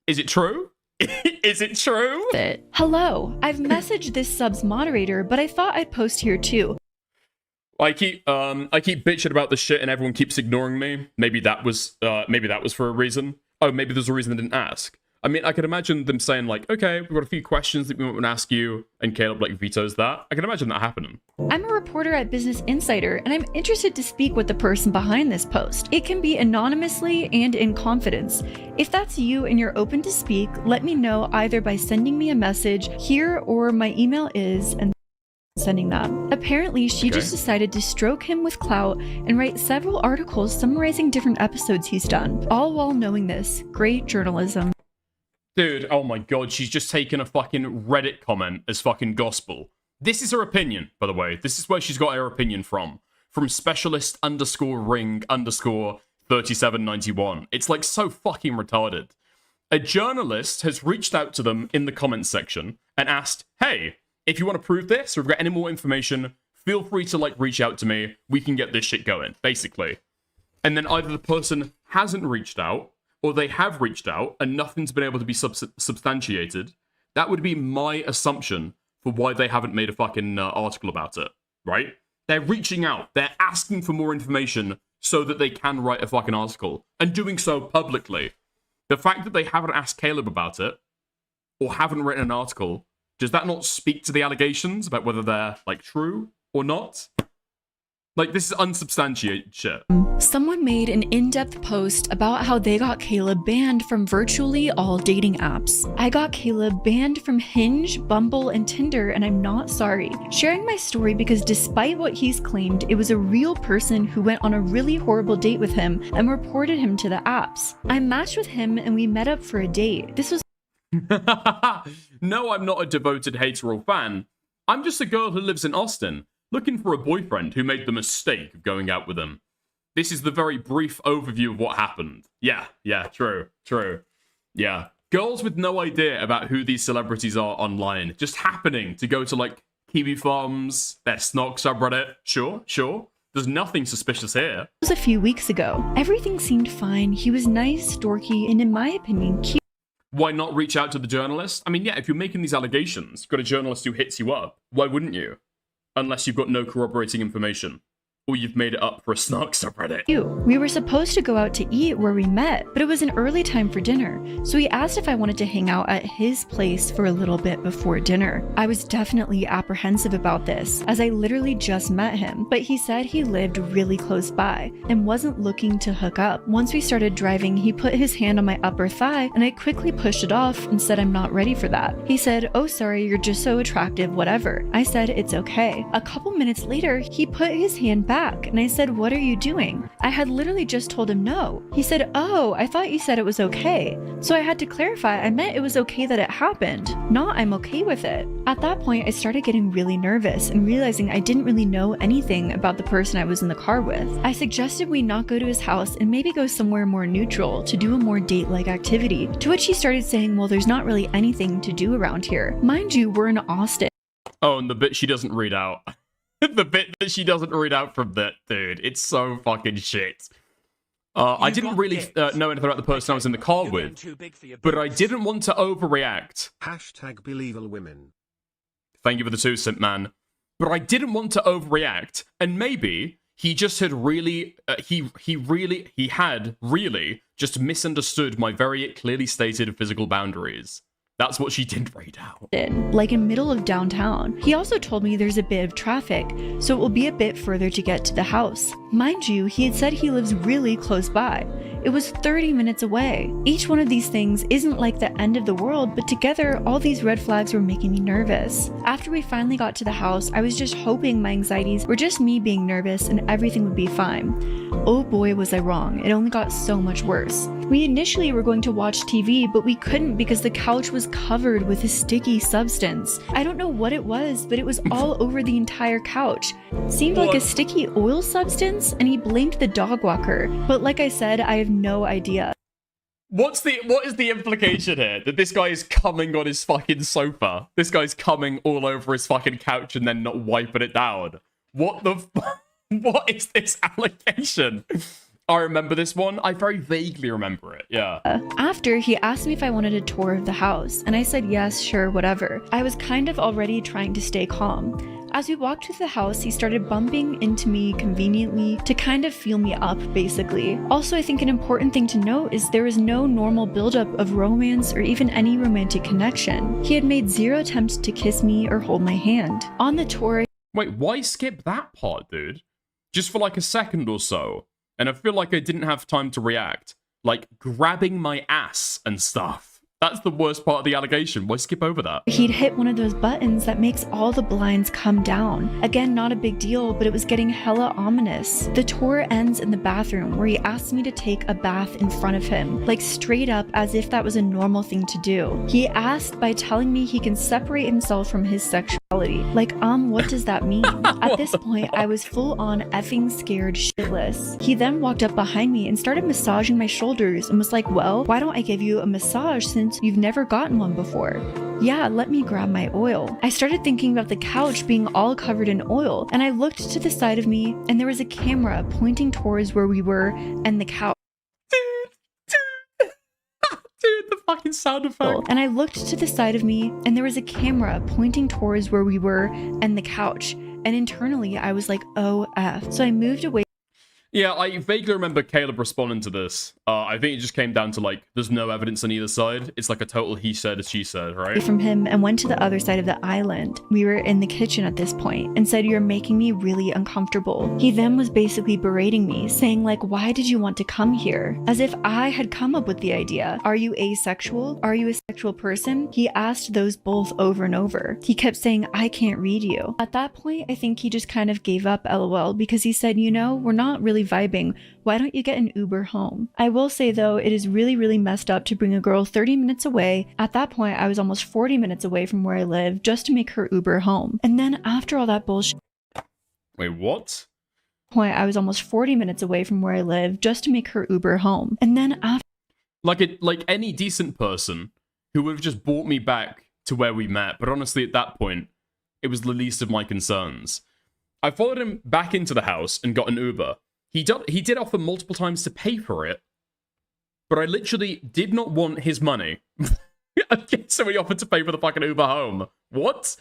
Is it true? Is it true? Hello, I've messaged this sub's moderator, but I thought I'd post here too. I keep bitching about this shit and everyone keeps ignoring me. Maybe that was for a reason. Oh, maybe there's a reason they didn't ask. I mean, I could imagine them saying like, okay, we've got a few questions that we want to ask you, and Caleb like vetoes that. I can imagine that happening. I'm a reporter at Business Insider, and I'm interested to speak with the person behind this post. It can be anonymously and in confidence. If that's you and you're open to speak, let me know either by sending me a message here or my email is, and sending that. Apparently, she just decided to stroke him with clout and write several articles summarizing different episodes he's done. All while knowing this. Great journalism. Dude, oh my god, she's just taken a fucking Reddit comment as fucking gospel. This is her opinion, by the way. This is where she's got her opinion from. From specialist_ring_3791. It's like so fucking retarded. A journalist has reached out to them in the comments section and asked, hey, if you want to prove this or if you've got any more information, feel free to like reach out to me. We can get this shit going, basically. And then either the person hasn't reached out or they have reached out and nothing's been able to be substantiated. That would be my assumption for why they haven't made a fucking article about it, right? They're reaching out. They're asking for more information so that they can write a fucking article, and doing so publicly. The fact that they haven't asked Caleb about it or haven't written an article, does that not speak to the allegations about whether they're like true or not? Like, this is unsubstantiated shit. Someone made an in-depth post about how they got Caleb banned from virtually all dating apps. I got Caleb banned from Hinge, Bumble, and Tinder, and I'm not sorry. Sharing my story because despite what he's claimed, it was a real person who went on a really horrible date with him and reported him to the apps. I matched with him and we met up for a date. This was... No, I'm not a devoted hater or fan. I'm just a girl who lives in Austin, looking for a boyfriend who made the mistake of going out with him. This is the very brief overview of what happened. Yeah, true. Yeah. Girls with no idea about who these celebrities are online, just happening to go to, like, Kiwi Farms, their Snog subreddit. Sure. There's nothing suspicious here. It was a few weeks ago. Everything seemed fine. He was nice, dorky, and in my opinion, cute. Why not reach out to the journalist? I mean, yeah, if you're making these allegations, you've got a journalist who hits you up. Why wouldn't you? Unless you've got no corroborating information. Or you've made it up for a snark subreddit. We were supposed to go out to eat where we met, but it was an early time for dinner, so he asked if I wanted to hang out at his place for a little bit before dinner. I was definitely apprehensive about this, as I literally just met him, but he said he lived really close by and wasn't looking to hook up. Once we started driving, he put his hand on my upper thigh, and I quickly pushed it off and said I'm not ready for that. He said, "Oh, sorry, you're just so attractive, whatever." I said it's okay. A couple minutes later, he put his hand back, and I said, "What are you doing?" I had literally just told him no. He said, "Oh, I thought you said it was okay." So I had to clarify I meant it was okay that it happened, not I'm okay with it. At that point, I started getting really nervous and realizing I didn't really know anything about the person I was in the car with. I suggested we not go to his house and maybe go somewhere more neutral to do a more date-like activity, to which he started saying, well, there's not really anything to do around here. Mind you, we're in Austin. Oh, and the bit she doesn't read out. The bit that she doesn't read out from that, dude. It's so fucking shit. I didn't really know anything about the person I was in the car with, but I didn't want to overreact. #BelieveAllWomen. Thank you for the 2, Simp Man. But I didn't want to overreact, and maybe he just had really, he had really just misunderstood my very clearly stated physical boundaries. That's what she didn't read out. Like in middle of downtown. He also told me there's a bit of traffic, so it will be a bit further to get to the house. Mind you, he had said he lives really close by. It was 30 minutes away. Each one of these things isn't like the end of the world, but together, all these red flags were making me nervous. After we finally got to the house, I was just hoping my anxieties were just me being nervous and everything would be fine. Oh boy, was I wrong. It only got so much worse. We initially were going to watch TV, but we couldn't because the couch was covered with a sticky substance. I don't know what it was, but it was all over the entire couch. Seemed like a sticky oil substance, and he blamed the dog walker. But like I said, I have no idea. What is the implication here? That this guy is coming on his fucking sofa? This guy's coming all over his fucking couch and then not wiping it down? What the what is this allegation? I remember this one. I very vaguely remember it, yeah. After, he asked me if I wanted a tour of the house, and I said yes, sure, whatever. I was kind of already trying to stay calm. As we walked to the house, he started bumping into me conveniently to kind of feel me up, basically. Also, I think an important thing to note is there was no normal buildup of romance or even any romantic connection. He had made 0 attempts to kiss me or hold my hand. On the tour... Wait, why skip that part, dude? Just for like a second or so. And I feel like I didn't have time to react. Like, grabbing my ass and stuff. That's the worst part of the allegation. Why skip over that? He'd hit one of those buttons that makes all the blinds come down. Again, not a big deal, but it was getting hella ominous. The tour ends in the bathroom, where he asked me to take a bath in front of him, like straight up as if that was a normal thing to do. He asked by telling me he can separate himself from his sexuality. Like, what does that mean? At this point, I was full on effing scared shitless. He then walked up behind me and started massaging my shoulders and was like, well, why don't I give you a massage since you've never gotten one before? Yeah, let me grab my oil. I started thinking about the couch being all covered in oil, and I looked to the side of me, and there was a camera pointing towards where we were and the couch. Dude, the fucking sound effect. And I looked to the side of me, and there was a camera pointing towards where we were and the couch. And internally, I was like, oh, F. So I moved away. Yeah, I vaguely remember Caleb responding to this. I think it just came down to, like, there's no evidence on either side. It's like a total he said, she said, right? From him and went to the other side of the island. We were in the kitchen at this point and said, you're making me really uncomfortable. He then was basically berating me, saying like, why did you want to come here? As if I had come up with the idea. Are you asexual? Are you a sexual person? He asked those both over and over. He kept saying, I can't read you. At that point, I think he just kind of gave up, LOL, because he said, you know, we're not really vibing. Why don't you get an Uber home? I will say though, it is really, really messed up to bring a girl 30 minutes away. At that point, I was almost 40 minutes away from where I live just to make her Uber home. And then after all that bullshit. Wait, what? I was almost 40 minutes away from where I live just to make her Uber home. And then after. Like any decent person who would have just brought me back to where we met. But honestly, at that point, it was the least of my concerns. I followed him back into the house and got an Uber. He did offer multiple times to pay for it, but I literally did not want his money. So he offered to pay for the fucking Uber home. What?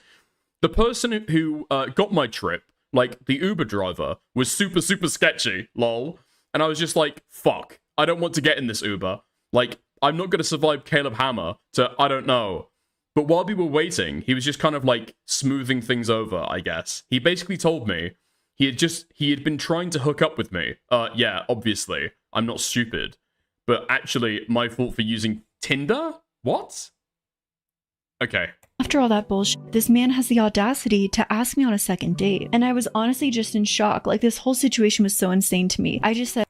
The person who got my trip, like the Uber driver, was super, super sketchy, lol. And I was just like, fuck, I don't want to get in this Uber. Like, I'm not going to survive Caleb Hammer to, I don't know. But while we were waiting, he was just kind of like smoothing things over, I guess. He basically told me he had been trying to hook up with me. Yeah, obviously, I'm not stupid. But actually, my fault for using Tinder? What? Okay. After all that bullshit, this man has the audacity to ask me on a second date. And I was honestly just in shock. Like, this whole situation was so insane to me. I just said,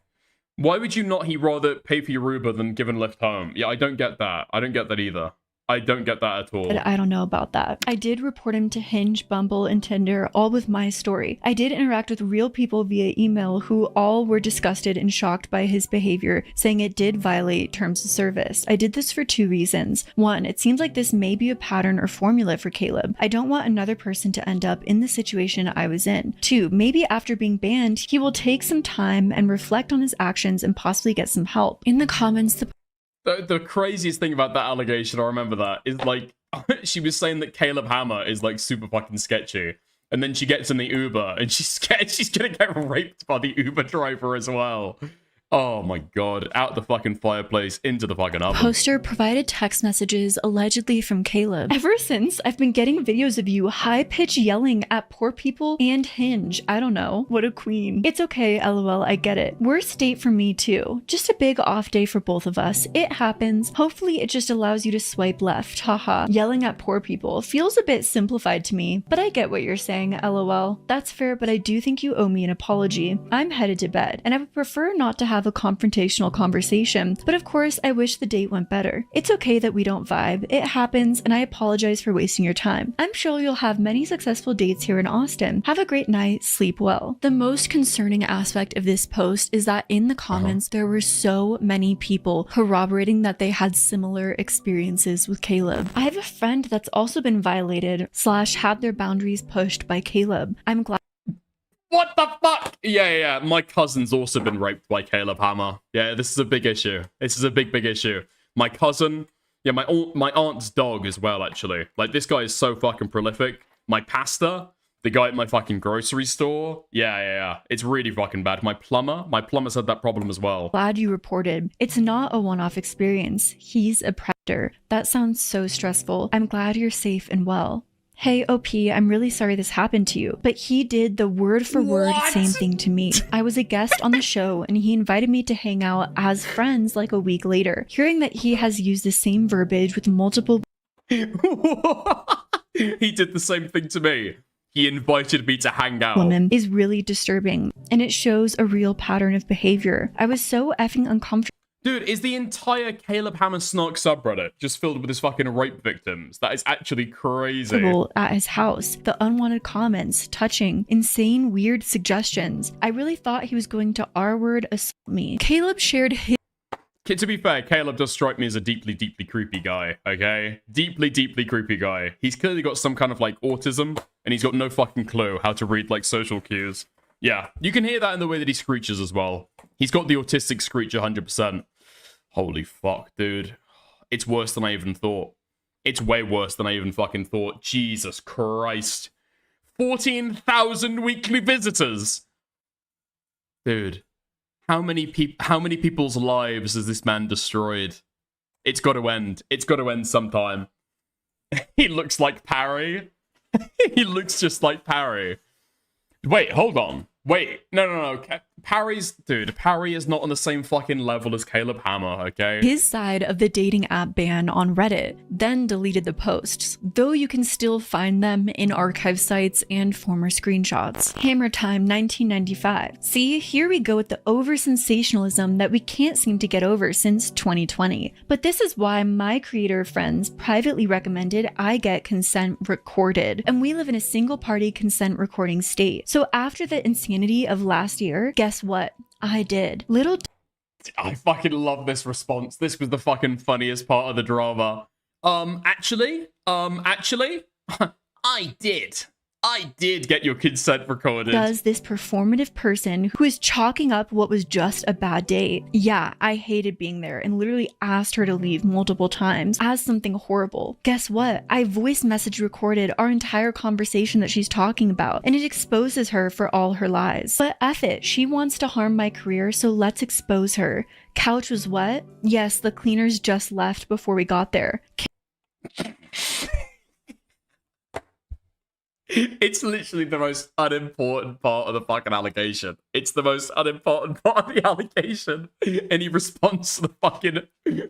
why would you not rather pay for your Uber than give a lift home? Yeah, I don't get that. I don't get that either. I don't get that at all. I don't know about that. I did report him to Hinge, Bumble, and Tinder, all with my story. I did interact with real people via email who all were disgusted and shocked by his behavior, saying it did violate terms of service. I did this for 2 reasons. 1, it seems like this may be a pattern or formula for Caleb. I don't want another person to end up in the situation I was in. 2, maybe after being banned, he will take some time and reflect on his actions and possibly get some help. In the comments, the craziest thing about that allegation, I remember that, is like, she was saying that Caleb Hammer is like super fucking sketchy. And then she gets in the Uber and she's scared she's gonna get raped by the Uber driver as well. Oh my god, out the fucking fireplace, into the fucking oven. Poster provided text messages allegedly from Caleb. Ever since, I've been getting videos of you high-pitched yelling at poor people and Hinge. I don't know. What a queen. It's okay, lol, I get it. Worst date for me too. Just a big off day for both of us. It happens. Hopefully it just allows you to swipe left. Haha. Yelling at poor people feels a bit simplified to me, but I get what you're saying, lol. That's fair, but I do think you owe me an apology. I'm headed to bed, and I would prefer not to have a confrontational conversation, but of course I wish the date went better. It's okay that we don't vibe. It happens, and I apologize for wasting your time. I'm sure you'll have many successful dates here in Austin. Have a great night, sleep well. The most concerning aspect of this post is that in the comments there were so many people corroborating that they had similar experiences with Caleb. I have a friend that's also been violated / had their boundaries pushed by Caleb. I'm glad. What the fuck? Yeah. My cousin's also been raped by Caleb Hammer. Yeah, this is a big issue. This is a big issue. My cousin, yeah, my aunt's dog as well, actually. Like, this guy is so fucking prolific. My pastor, the guy at my fucking grocery store. Yeah. It's really fucking bad. My plumber's had that problem as well. Glad you reported. It's not a one-off experience. He's a predator. That sounds so stressful. I'm glad you're safe and well. Hey, OP, I'm really sorry this happened to you, but he did the word-for-word same thing to me. I was a guest on the show, and he invited me to hang out as friends like a week later. Hearing that he has used the same verbiage with multiple... He did the same thing to me. He invited me to hang out. Woman is really disturbing, and it shows a real pattern of behavior. I was so effing uncomfortable. Dude, is the entire Caleb Hammer Snark subreddit just filled with his fucking rape victims? That is actually crazy. At his house, the unwanted comments, touching, insane, weird suggestions. I really thought he was going to R-word assault me. Caleb shared his... To be fair, Caleb does strike me as a deeply creepy guy, okay? Deeply creepy guy. He's clearly got some kind of, like, autism, and he's got no fucking clue how to read, like, social cues. Yeah, you can hear that in the way that he screeches as well. He's got the autistic screech 100%. Holy fuck, dude. It's worse than I even thought. It's way worse than I even fucking thought. Jesus Christ. 14,000 weekly visitors. Dude, how many people's lives has this man destroyed? It's got to end. It's got to end sometime. He looks like Parry. He looks just like Parry. Wait, hold on. Wait, no. Parry is not on the same fucking level as Caleb Hammer, okay? His side of the dating app ban on Reddit, then deleted the posts, though you can still find them in archive sites and former screenshots. Hammer Time 1995. See, here we go with the over-sensationalism that we can't seem to get over since 2020. But this is why my creator friends privately recommended I get consent recorded, and we live in a single-party consent recording state. So after the insanity of last year, guess what? I did. I fucking love this response. This was the fucking funniest part of the drama. Actually, I did. I did get your consent recorded. Does this performative person who is chalking up what was just a bad date? Yeah, I hated being there and literally asked her to leave multiple times as something horrible. Guess what? I voice message recorded our entire conversation that she's talking about, and it exposes her for all her lies. But F it, she wants to harm my career, so let's expose her. Couch was wet? Yes, the cleaners just left before we got there. It's literally the most unimportant part of the fucking allegation. It's the most unimportant part of the allegation. And he responds to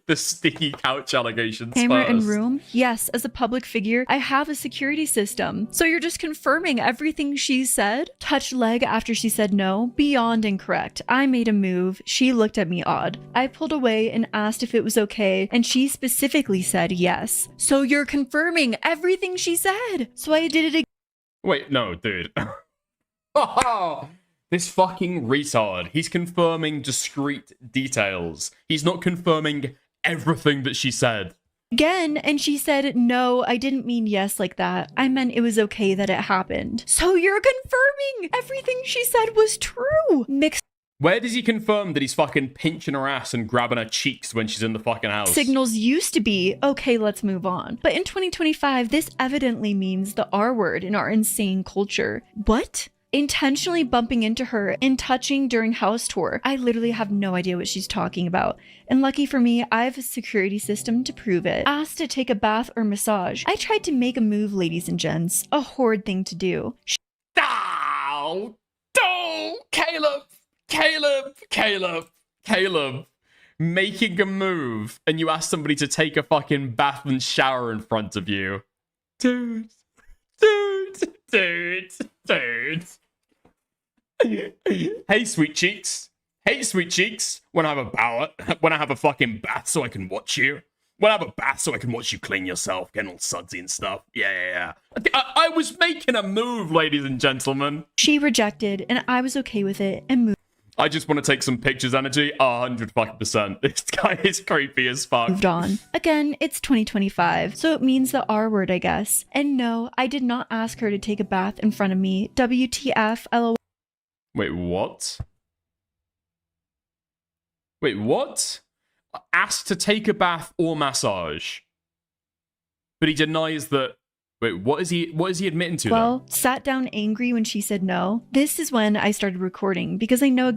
the sticky couch allegations Camera in first. room? Yes, as a public figure, I have a security system. So you're just confirming everything she said? Touched leg after she said no? Beyond incorrect. I made a move. She looked at me odd. I pulled away and asked if it was okay, and she specifically said yes. So you're confirming everything she said. So I did it again. Wait, no, dude. This fucking retard. He's confirming discrete details. He's not confirming everything that she said. Again, and she said, no, I didn't mean yes like that. I meant it was okay that it happened. So you're confirming everything she said was true. Mixed Where does he confirm that he's fucking pinching her ass and grabbing her cheeks when she's in the fucking house? signals used to be, okay, let's move on. But in 2025, this evidently means the R word in our insane culture. What? Intentionally bumping into her and touching during house tour. I literally have no idea what she's talking about. And lucky for me, I have a security system to prove it. Asked to take a bath or massage. I tried to make a move, ladies and gents. A horrid thing to do. Ow! Oh, Caleb. Making a move and you ask somebody to take a fucking bath and shower in front of you. Dude. Hey, sweet cheeks. Wanna have a fucking bath so I can watch you? Wanna have a bath so I can watch you clean yourself, getting all sudsy and stuff? Yeah. I was making a move, ladies and gentlemen. She rejected, and I was okay with it and moved. I just want to take some pictures energy. 100%. This guy is creepy as fuck. Moved on. Again, it's 2025, so it means the R word, I guess. And no, I did not ask her to take a bath in front of me. WTF, LOL. Wait, what? Asked to take a bath or massage. But he denies that. Wait, what is he admitting to? Well, sat down angry when she said no. This is when I started recording because I know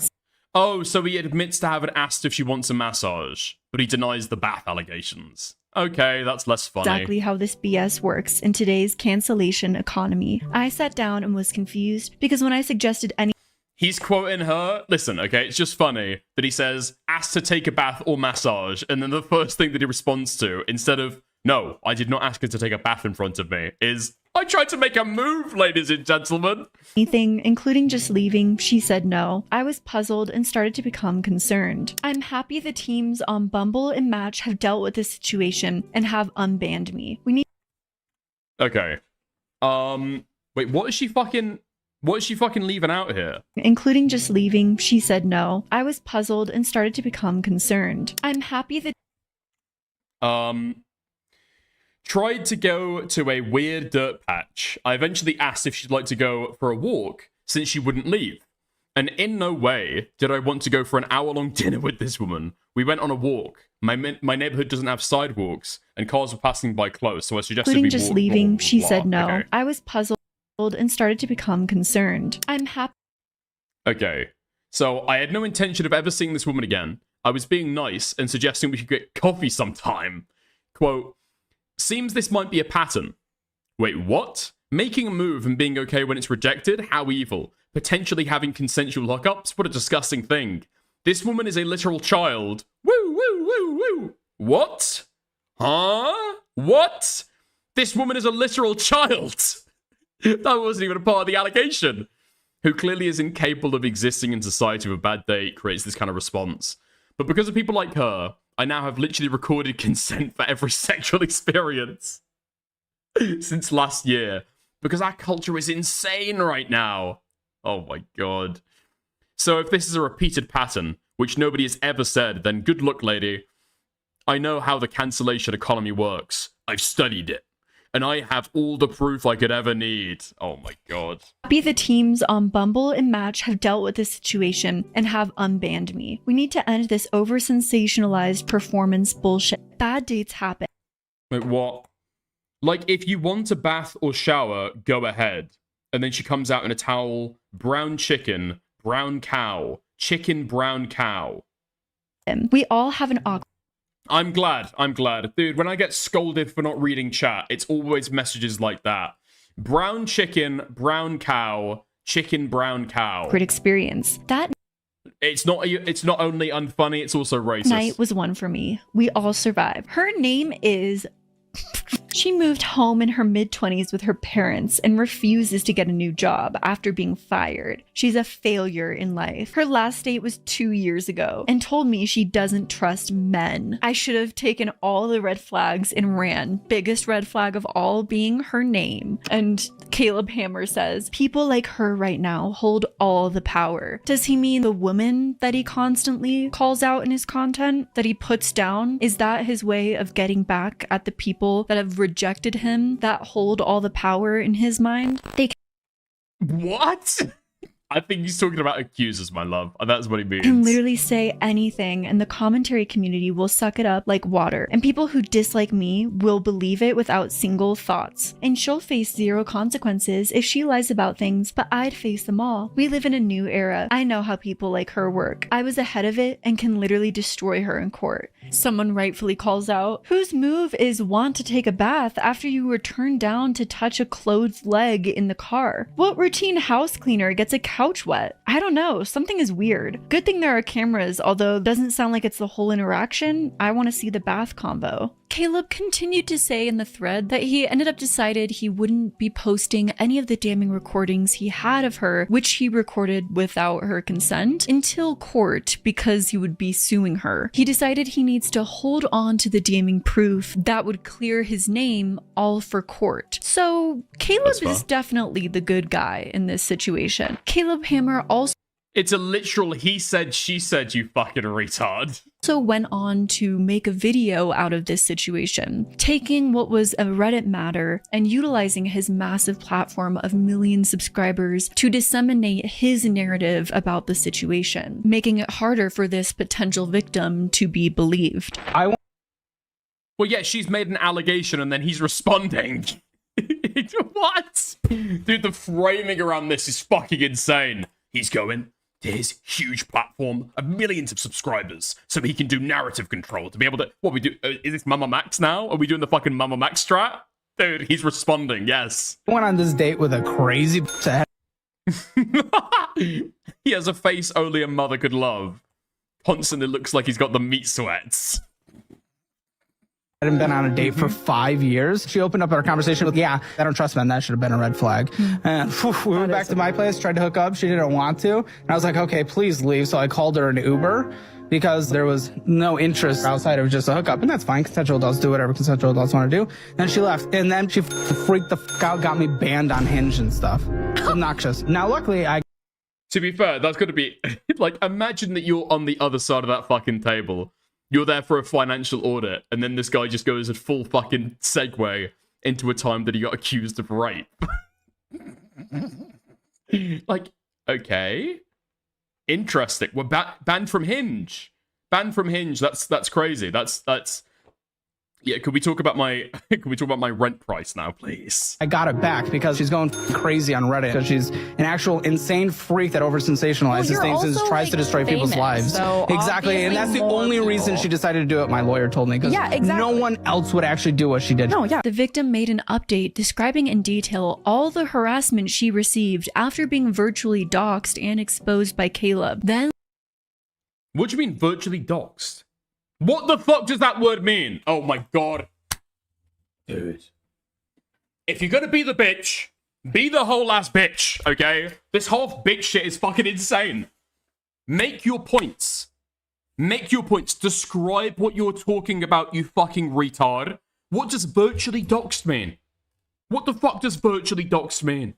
Oh, so he admits to having asked if she wants a massage, but he denies the bath allegations. Okay, that's less funny. Exactly how this BS works in today's cancellation economy. I sat down and was confused because when I suggested any He's quoting her. Listen, okay, it's just funny that he says, asked to take a bath or massage, and then the first thing that he responds to, instead of, no, I did not ask her to take a bath in front of me, is, I tried to make a move, ladies and gentlemen. Anything, including just leaving, she said no. I was puzzled and started to become concerned. I'm happy the teams on Bumble and Match have dealt with this situation and have unbanned me. We need... Okay. Wait, what is she fucking leaving out here? Including just leaving, she said no. I was puzzled and started to become concerned. I'm happy that... Tried to go to a weird dirt patch. I eventually asked if she'd like to go for a walk, since she wouldn't leave. And in no way did I want to go for an hour-long dinner with this woman. We went on a walk. My neighborhood doesn't have sidewalks, and cars were passing by close, so I suggested we Including just walk leaving, more. she Blah. said no. Okay. I was puzzled and started to become concerned. I'm happy... Okay, so I had no intention of ever seeing this woman again. I was being nice and suggesting we could get coffee sometime. Quote, seems this might be a pattern. Wait, what? Making a move and being okay when it's rejected? How evil. Potentially having consensual hookups? What a disgusting thing. This woman is a literal child. Woo. What? Huh? What? This woman is a literal child. That wasn't even a part of the allegation. Who clearly is incapable of existing in society with a bad date creates this kind of response. But because of people like her, I now have literally recorded consent for every sexual experience since last year. Because our culture is insane right now. Oh my god. So if this is a repeated pattern, which nobody has ever said, then good luck, lady. I know how the cancellation economy works. I've studied it. and I have all the proof I could ever need. Oh my god. The teams on Bumble and Match have dealt with this situation and have unbanned me. We need to end this over-sensationalized performance bullshit. Bad dates happen. Wait, what? Like, if you want a bath or shower, go ahead. And then she comes out in a towel, brown chicken, brown cow, chicken, brown cow. We all have an awkward... I'm glad. Dude, when I get scolded for not reading chat, it's always messages like that. Brown chicken, brown cow, chicken, brown cow. experience. That it's not only unfunny, it's also racist. night was one for me. We all survived. Her name is... She moved home in her mid-20s with her parents and refuses to get a new job after being fired. She's a failure in life. Her last date was 2 years ago and told me she doesn't trust men. I should have taken all the red flags and ran. Biggest red flag of all being her name. And Caleb Hammer says, people like her right now hold all the power. Does he mean the woman that he constantly calls out in his content, that he puts down? Is that his way of getting back at the people that have rejected him, that hold all the power in his mind? What? I think he's talking about accusers, my love. That's what he means. Can literally say anything and the commentary community will suck it up like water. And people who dislike me will believe it without single thoughts. And she'll face zero consequences if she lies about things, but I'd face them all. We live in a new era. I know how people like her work. I was ahead of it and can literally destroy her in court. Someone rightfully calls out, whose move is want to take a bath after you were turned down to touch a clothed leg in the car? What routine house cleaner gets a couch wet? I don't know. Something is weird. Good thing there are cameras, although it doesn't sound like it's the whole interaction. I want to see the bath combo. Caleb continued to say in the thread that he ended up decided he wouldn't be posting any of the damning recordings he had of her, which he recorded without her consent, until court because he would be suing her. He decided he needs to hold on to the damning proof that would clear his name, all for court. So Caleb is definitely the good guy in this situation. Caleb Hammer also It's a literal he said, she said, you fucking retard. Went on to make a video out of this situation, taking what was a Reddit matter and utilizing his massive platform of million subscribers to disseminate his narrative about the situation, making it harder for this potential victim to be believed. Well, yeah, she's made an allegation and then he's responding. What? Dude, the framing around this is fucking insane. He's going to his huge platform of millions of subscribers so he can do narrative control to be able to... What we do? Is this Mama Max now? Are we doing the fucking Mama Max strat? Dude, he's responding, yes. I went on this date with a crazy... He has a face only a mother could love. Constantly looks like he's got the meat sweats. I hadn't been on a date for 5 years. She opened up our conversation with, yeah, I don't trust men. That should have been a red flag. And we went back to my place, tried to hook up. She didn't want to. And I was like, okay, please leave. So I called her an Uber because there was no interest outside of just a hookup. And that's fine. Consensual adults do whatever consensual adults want to do. Then she left. And then she freaked the fuck out, got me banned on Hinge and stuff. Obnoxious. Now, luckily, To be fair, that's got to be... like, imagine that you're on the other side of that fucking table. You're there for a financial audit, and then this guy just goes a full fucking segue into a time that he got accused of rape. Like, okay. Interesting. We're banned from Hinge. Banned from Hinge. That's crazy. That's yeah, could we talk about my rent price now, please? I got it back because she's going crazy on Reddit because she's an actual insane freak that over sensationalizes things and tries to destroy people's lives. So exactly, and that's the only reason she decided to do it. My lawyer told me because no one else would actually do what she did. The victim made an update describing in detail all the harassment she received after being virtually doxxed and exposed by Caleb. Then, what do you mean virtually doxxed? What the fuck does that word mean? Oh my god. Dude. If you're gonna be the bitch, be the whole ass bitch, okay? This half bitch shit is fucking insane. Make your points. Make your points. Describe what you're talking about, you fucking retard. What does virtually doxed mean? What the fuck does virtually doxed mean?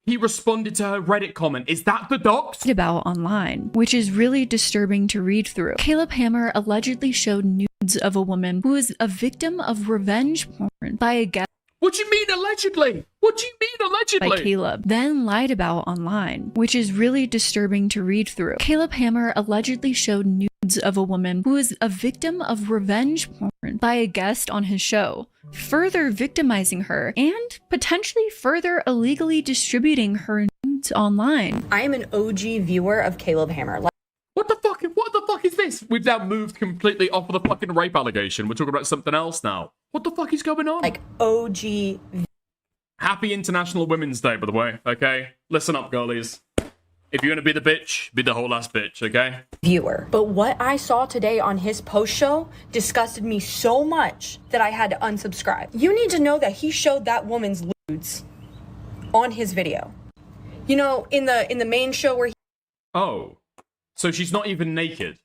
He responded to her Reddit comment. Is that the docs? About online, which is really disturbing to read through. Caleb Hammer allegedly showed nude nudes of a woman who is a victim of revenge porn by a guest. What do you mean allegedly? What do you mean allegedly? By Caleb, then lied about online, which is really disturbing to read through. Caleb Hammer allegedly showed nudes of a woman who is a victim of revenge porn by a guest on his show, further victimizing her and potentially further illegally distributing her nudes online. I am an OG viewer of Caleb Hammer. What the fuck is this? We've now moved completely off of the fucking rape allegation. We're talking about something else now. What the fuck is going on? Like OG. Happy International Women's Day, by the way, okay? Listen up, girlies. If you're gonna be the bitch, be the whole ass bitch, okay? Viewer. But what I saw today on his post show disgusted me so much that I had to unsubscribe. You need to know that he showed that woman's lewds on his video. You know, in the main show where he... Oh. So she's not even naked.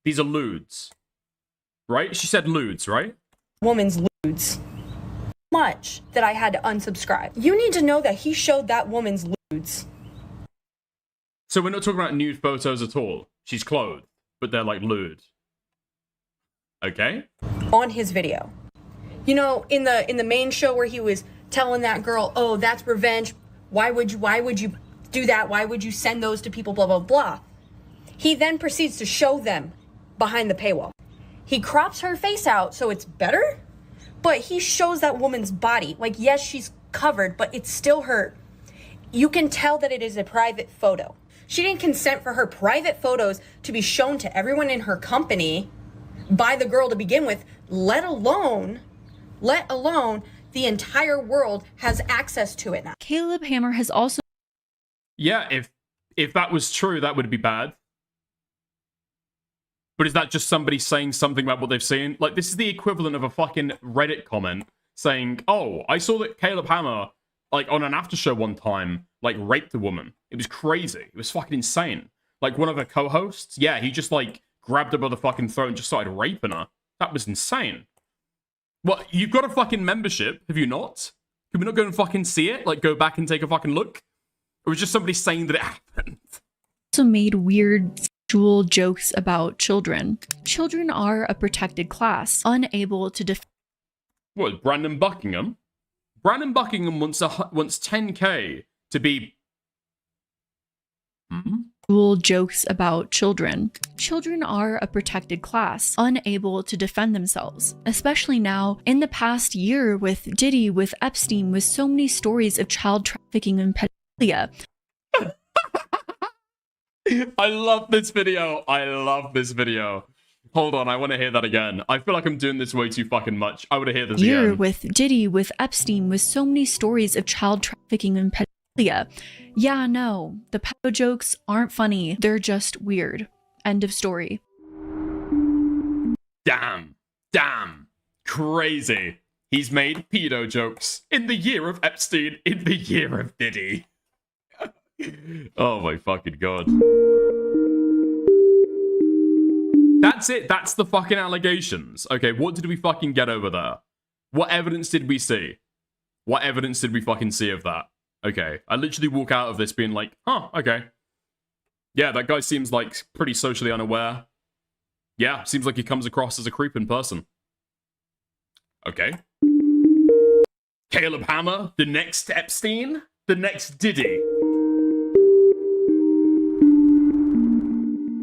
These are lewds. Right? She said lewds, right? Woman's lewds. Much that I had to unsubscribe. You need to know that he showed that woman's lewds. So we're not talking about nude photos at all. She's clothed, but they're like lewd. Okay? On his video. You know, in the main show where he was telling that girl, oh, that's revenge. Why would you do that? Why would you send those to people? Blah, blah, blah. He then proceeds to show them behind the paywall. He crops her face out so it's better, but he shows that woman's body. Like, yes, she's covered, but it's still her. You can tell that it is a private photo. She didn't consent for her private photos to be shown to everyone in her company by the girl to begin with, let alone the entire world has access to it now. Caleb Hammer has also... Yeah, if that was true, that would be bad. But is that just somebody saying something about what they've seen? Like, this is the equivalent of a fucking Reddit comment saying, oh, I saw that Caleb Hammer, like, on an after show one time, like, raped a woman. It was crazy. It was fucking insane. Like, one of her co-hosts, yeah, he just, like, grabbed her by the fucking throat and just started raping her. That was insane. What, you've got a fucking membership, have you not? Can we not go and fucking see it? Like, go back and take a fucking look? Or was just somebody saying that it happened? Also made weird sexual jokes about children. Children are a protected class, unable to defend. What, Brandon Buckingham? Brandon Buckingham wants 10k to be... Jokes about children. Children are a protected class, unable to defend themselves, especially now in the past year with Diddy, with Epstein, with so many stories of child trafficking and pedophilia. I love this video. I love this video. Hold on, I want to hear that again. I feel like I'm doing this way too fucking much. I want to hear this again. With Diddy, with Epstein, with so many stories of child trafficking and pedophilia. Yeah, no, the pedo jokes aren't funny. They're just weird. End of story. Damn. Crazy. He's made pedo jokes in the year of Epstein, in the year of Diddy. Oh my fucking god. That's it. That's the fucking allegations. Okay, what did we fucking get over there? What evidence did we see? What evidence did we fucking see of that? Okay, I literally walk out of this being like, huh, okay. Yeah, that guy seems like pretty socially unaware. Yeah, seems like he comes across as a creeping person. Okay. Caleb Hammer, the next Epstein, the next Diddy.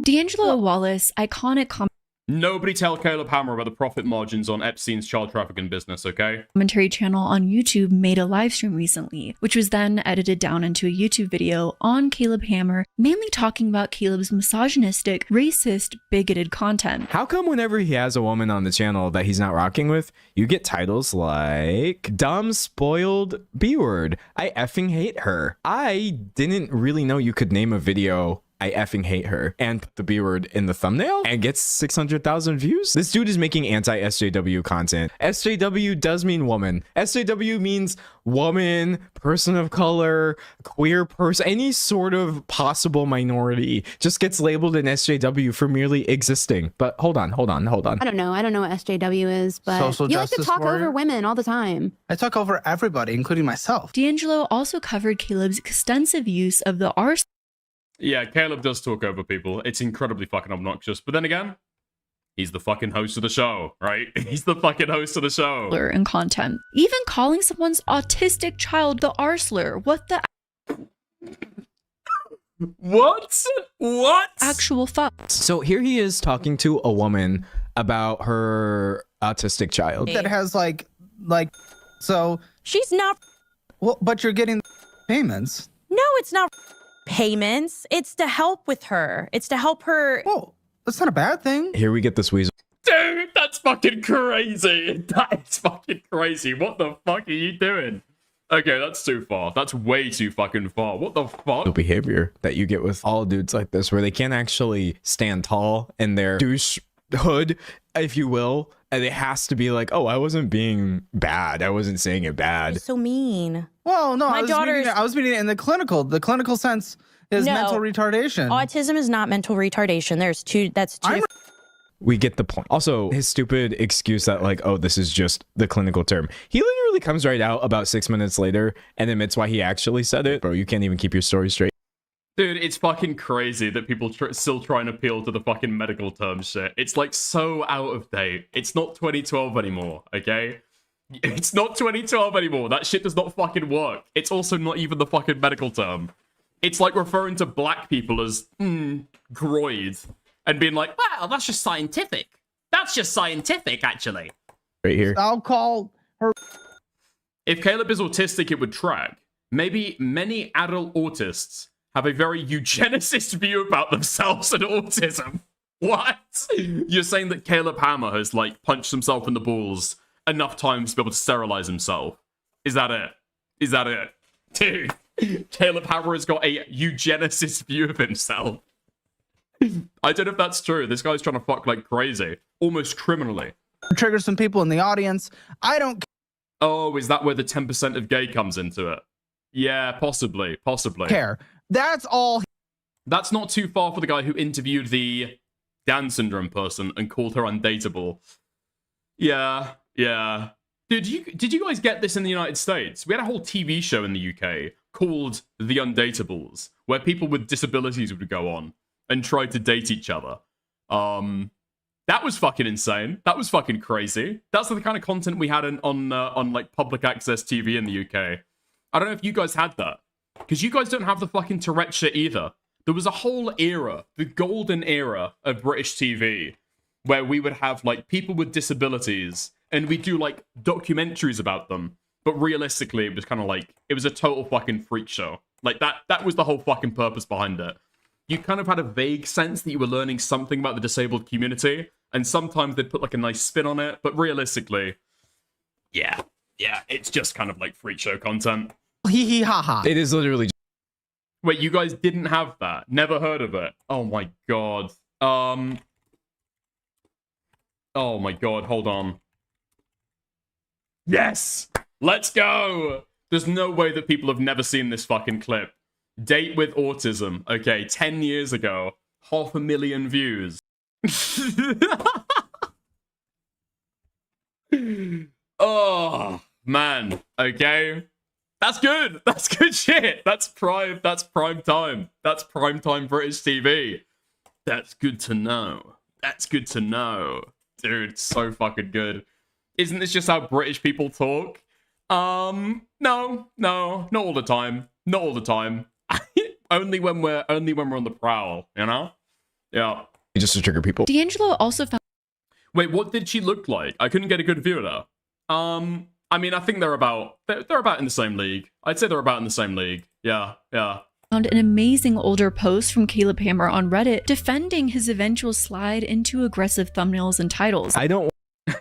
D'Angelo Wallace, iconic Nobody tell Caleb Hammer about the profit margins on Epstein's child trafficking business, okay? Commentary channel on YouTube made a live stream recently, which was then edited down into a YouTube video on Caleb Hammer, mainly talking about Caleb's misogynistic, racist, bigoted content. How come whenever he has a woman on the channel that he's not rocking with, you get titles like dumb, spoiled B-word, I effing hate her. I didn't really know you could name a video I effing hate her and put the B word in the thumbnail and gets 600,000 views. This dude is making anti-SJW content. SJW does mean woman. SJW means woman, person of color, queer person, any sort of possible minority just gets labeled an SJW for merely existing. But hold on. I don't know what SJW is, but Social you like to justice talk warrior? over women all the time. I talk over everybody, including myself. D'Angelo also covered Caleb's extensive use of the R. Yeah, Caleb does talk over people. It's incredibly fucking obnoxious. But then again, He's the fucking host of the show, right? He's the fucking host of the show. And content. Even calling someone's autistic child the arsler. What the What? Actual fuck? So here he is talking to a woman about her autistic child. That has like, so. She's not. Well, but you're getting payments. No, it's not payments. It's to help with her. It's to help her. Well, that's not a bad thing. Here we get this weasel. Dude, that's fucking crazy. That is fucking crazy. What the fuck are you doing? Okay, that's too far. That's way too fucking far. What the fuck? Behavior that you get with all dudes like this, where they can't actually stand tall in their douche hood, if you will, and it has to be like, oh, I wasn't being bad. I wasn't saying it bad. You're so mean. Well, no, My daughter's. I was meaning it in the clinical. The clinical sense is No. mental retardation. Autism is not mental retardation. There's two. That's two. We get the point. Also, his stupid excuse that like, oh, this is just the clinical term. He literally comes right out about 6 minutes later and admits why he actually said it. Bro, you can't even keep your story straight. Dude, it's fucking crazy that people still try and appeal to the fucking medical term shit. It's like so out of date. It's not 2012 anymore, okay? It's not 2012 anymore. That shit does not fucking work. It's also not even the fucking medical term. It's like referring to black people as, groid. And being like, well, that's just scientific. That's just scientific, actually. Right here. I'll call her. If Caleb is autistic, it would track. Maybe many adult autists have a very eugenicist view about themselves and autism. What? You're saying that Caleb Hammer has, like, punched himself in the balls enough times to be able to sterilize himself? Is that it? Is that it? Dude, Caleb Hammer has got a eugenicist view of himself. I don't know if that's true. This guy's trying to fuck like crazy. Almost criminally. Trigger some people in the audience. I don't. Oh, is that where the 10% of gay comes into it? Yeah, possibly. Possibly. Care. That's all. That's not too far for the guy who interviewed the Down syndrome person and called her undateable. Yeah, yeah. Did you guys get this in the United States? We had a whole TV show in the UK called The Undateables, where people with disabilities would go on and try to date each other. That was fucking insane. That was fucking crazy. That's the kind of content we had on like public access TV in the UK. I don't know if you guys had that, because you guys don't have the fucking Tourette shit either. There was a whole era, the golden era of British TV, where we would have like people with disabilities and we do like documentaries about them. But realistically, it was kind of like, it was a total fucking freak show. Like that was the whole fucking purpose behind it. You kind of had a vague sense that you were learning something about the disabled community, and sometimes they'd put like a nice spin on it, but realistically, yeah, it's just kind of like freak show content. Hee hee ha ha. It is literally. Wait, you guys didn't have that? Never heard of it? Oh my god. Oh my god, hold on. Yes! Let's go! There's no way that people have never seen this fucking clip. Date with autism. Okay, 10 years ago. 500,000 views. Oh, man. Okay. That's good. That's good shit. That's prime time. That's prime time British TV. That's good to know. That's good to know. Dude, so fucking good. Isn't this just how British people talk? No, not all the time. Not all the time. only when we're on the prowl, you know? Yeah. Just to trigger people. D'Angelo also found. Wait, what did she look like? I couldn't get a good view of her. I mean, I think they're about in the same league. I'd say they're about in the same league. Yeah. Found an amazing older post from Caleb Hammer on Reddit defending his eventual slide into aggressive thumbnails and titles. I don't.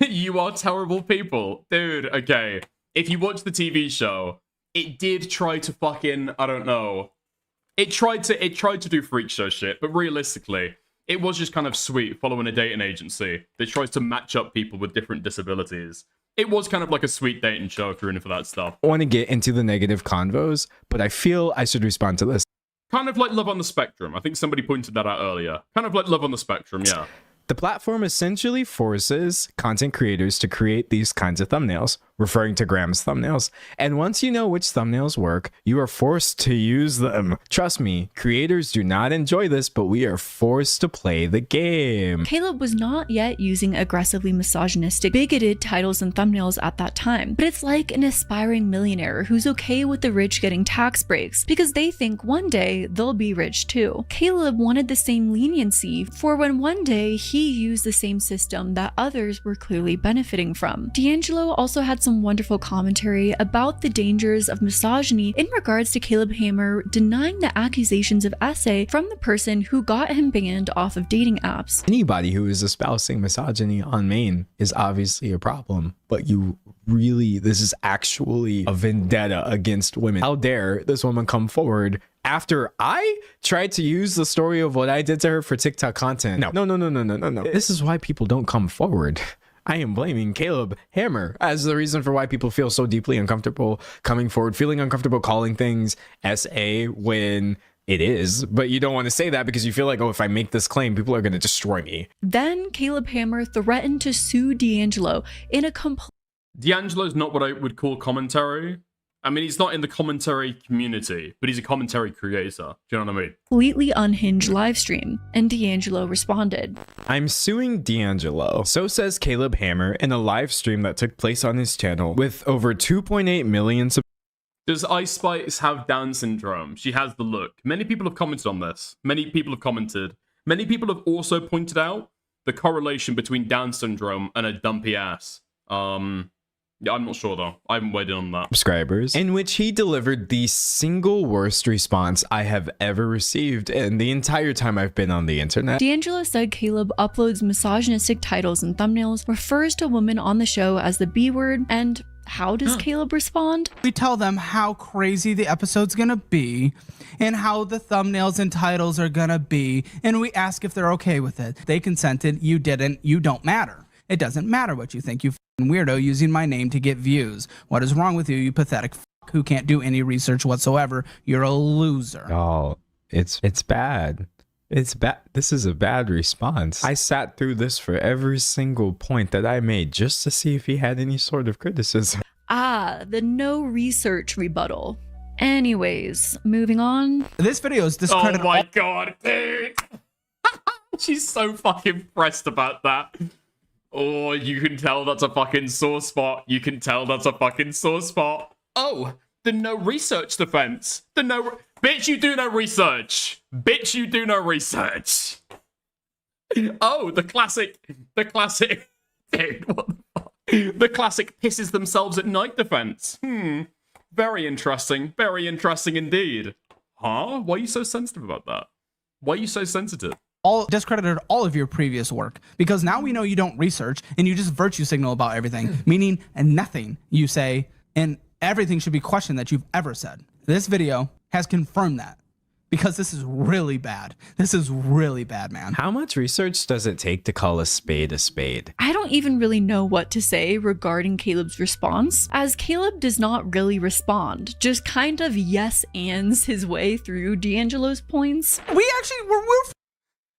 You are terrible people, dude. Okay, if you watch the TV show, it did try to fucking, I don't know. It tried to do freak show shit, but realistically, it was just kind of sweet following a dating agency that tries to match up people with different disabilities. It was kind of like a sweet dating show if you're in for that stuff. I want to get into the negative convos, but I feel I should respond to this. Kind of like Love on the Spectrum. I think somebody pointed that out earlier. Kind of like Love on the Spectrum, yeah. The platform essentially forces content creators to create these kinds of thumbnails. referring to Graham's thumbnails. And once you know which thumbnails work, you are forced to use them. Trust me, creators do not enjoy this, but we are forced to play the game. Caleb was not yet using aggressively misogynistic, bigoted titles and thumbnails at that time, but it's like an aspiring millionaire who's okay with the rich getting tax breaks because they think one day they'll be rich too. Caleb wanted the same leniency for when one day he used the same system that others were clearly benefiting from. D'Angelo also had some wonderful commentary about the dangers of misogyny in regards to Caleb Hammer denying the accusations of essay from the person who got him banned off of dating apps. Anybody who is espousing misogyny on main is obviously a problem, but this is actually a vendetta against women. How dare this woman come forward after I tried to use the story of what I did to her for TikTok content? No. This is why people don't come forward. I am blaming Caleb Hammer as the reason for why people feel so deeply uncomfortable coming forward, feeling uncomfortable calling things SA when it is, but you don't want to say that because you feel like, oh, if I make this claim, people are going to destroy me. Then Caleb Hammer threatened to sue D'Angelo in a D'Angelo's not what I would call commentary. I mean, he's not in the commentary community, but he's a commentary creator. Do you know what I mean? completely unhinged live stream, and D'Angelo responded. I'm suing D'Angelo. So says Caleb Hammer in a live stream that took place on his channel with over 2.8 million subscribers. Does Ice Spice have Down syndrome? She has the look. Many people have commented on this. Many people have commented. Many people have also pointed out the correlation between Down syndrome and a dumpy ass. Yeah, I'm not sure though. I haven't weighed in on that. Subscribers, in which he delivered the single worst response I have ever received in the entire time I've been on the internet. D'Angelo said Caleb uploads misogynistic titles and thumbnails, refers to women on the show as the B word, and how does Caleb respond? We tell them how crazy the episode's gonna be and how the thumbnails and titles are gonna be, and we ask if they're okay with it. They consented, you didn't, you don't matter. It doesn't matter what you think, you f***ing weirdo using my name to get views. What is wrong with you, you pathetic f*** who can't do any research whatsoever? You're a loser. Oh, it's bad. It's bad. This is a bad response. I sat through this for every single point that I made just to see if he had any sort of criticism. Ah, the no research rebuttal. Anyways, moving on. This video is discredited. Oh my god, dude. She's so fucking pressed about that. Oh, you can tell that's a fucking sore spot. You can tell that's a fucking sore spot. Oh, the no research defense. The no... Bitch, you do no research. Bitch, you do no research. Oh, the classic... Dude, what the fuck? The classic pisses themselves at night defense. Very interesting. Very interesting indeed. Huh? Why are you so sensitive about that? Why are you so sensitive? Discredited all of your previous work because now we know you don't research and you just virtue signal about everything, meaning nothing you say and everything should be questioned that you've ever said. This video has confirmed that because this is really bad. This is really bad, man. How much research does it take to call a spade a spade? I don't even really know what to say regarding Caleb's response, as Caleb does not really respond, just kind of yes-ands his way through D'Angelo's points. We actually were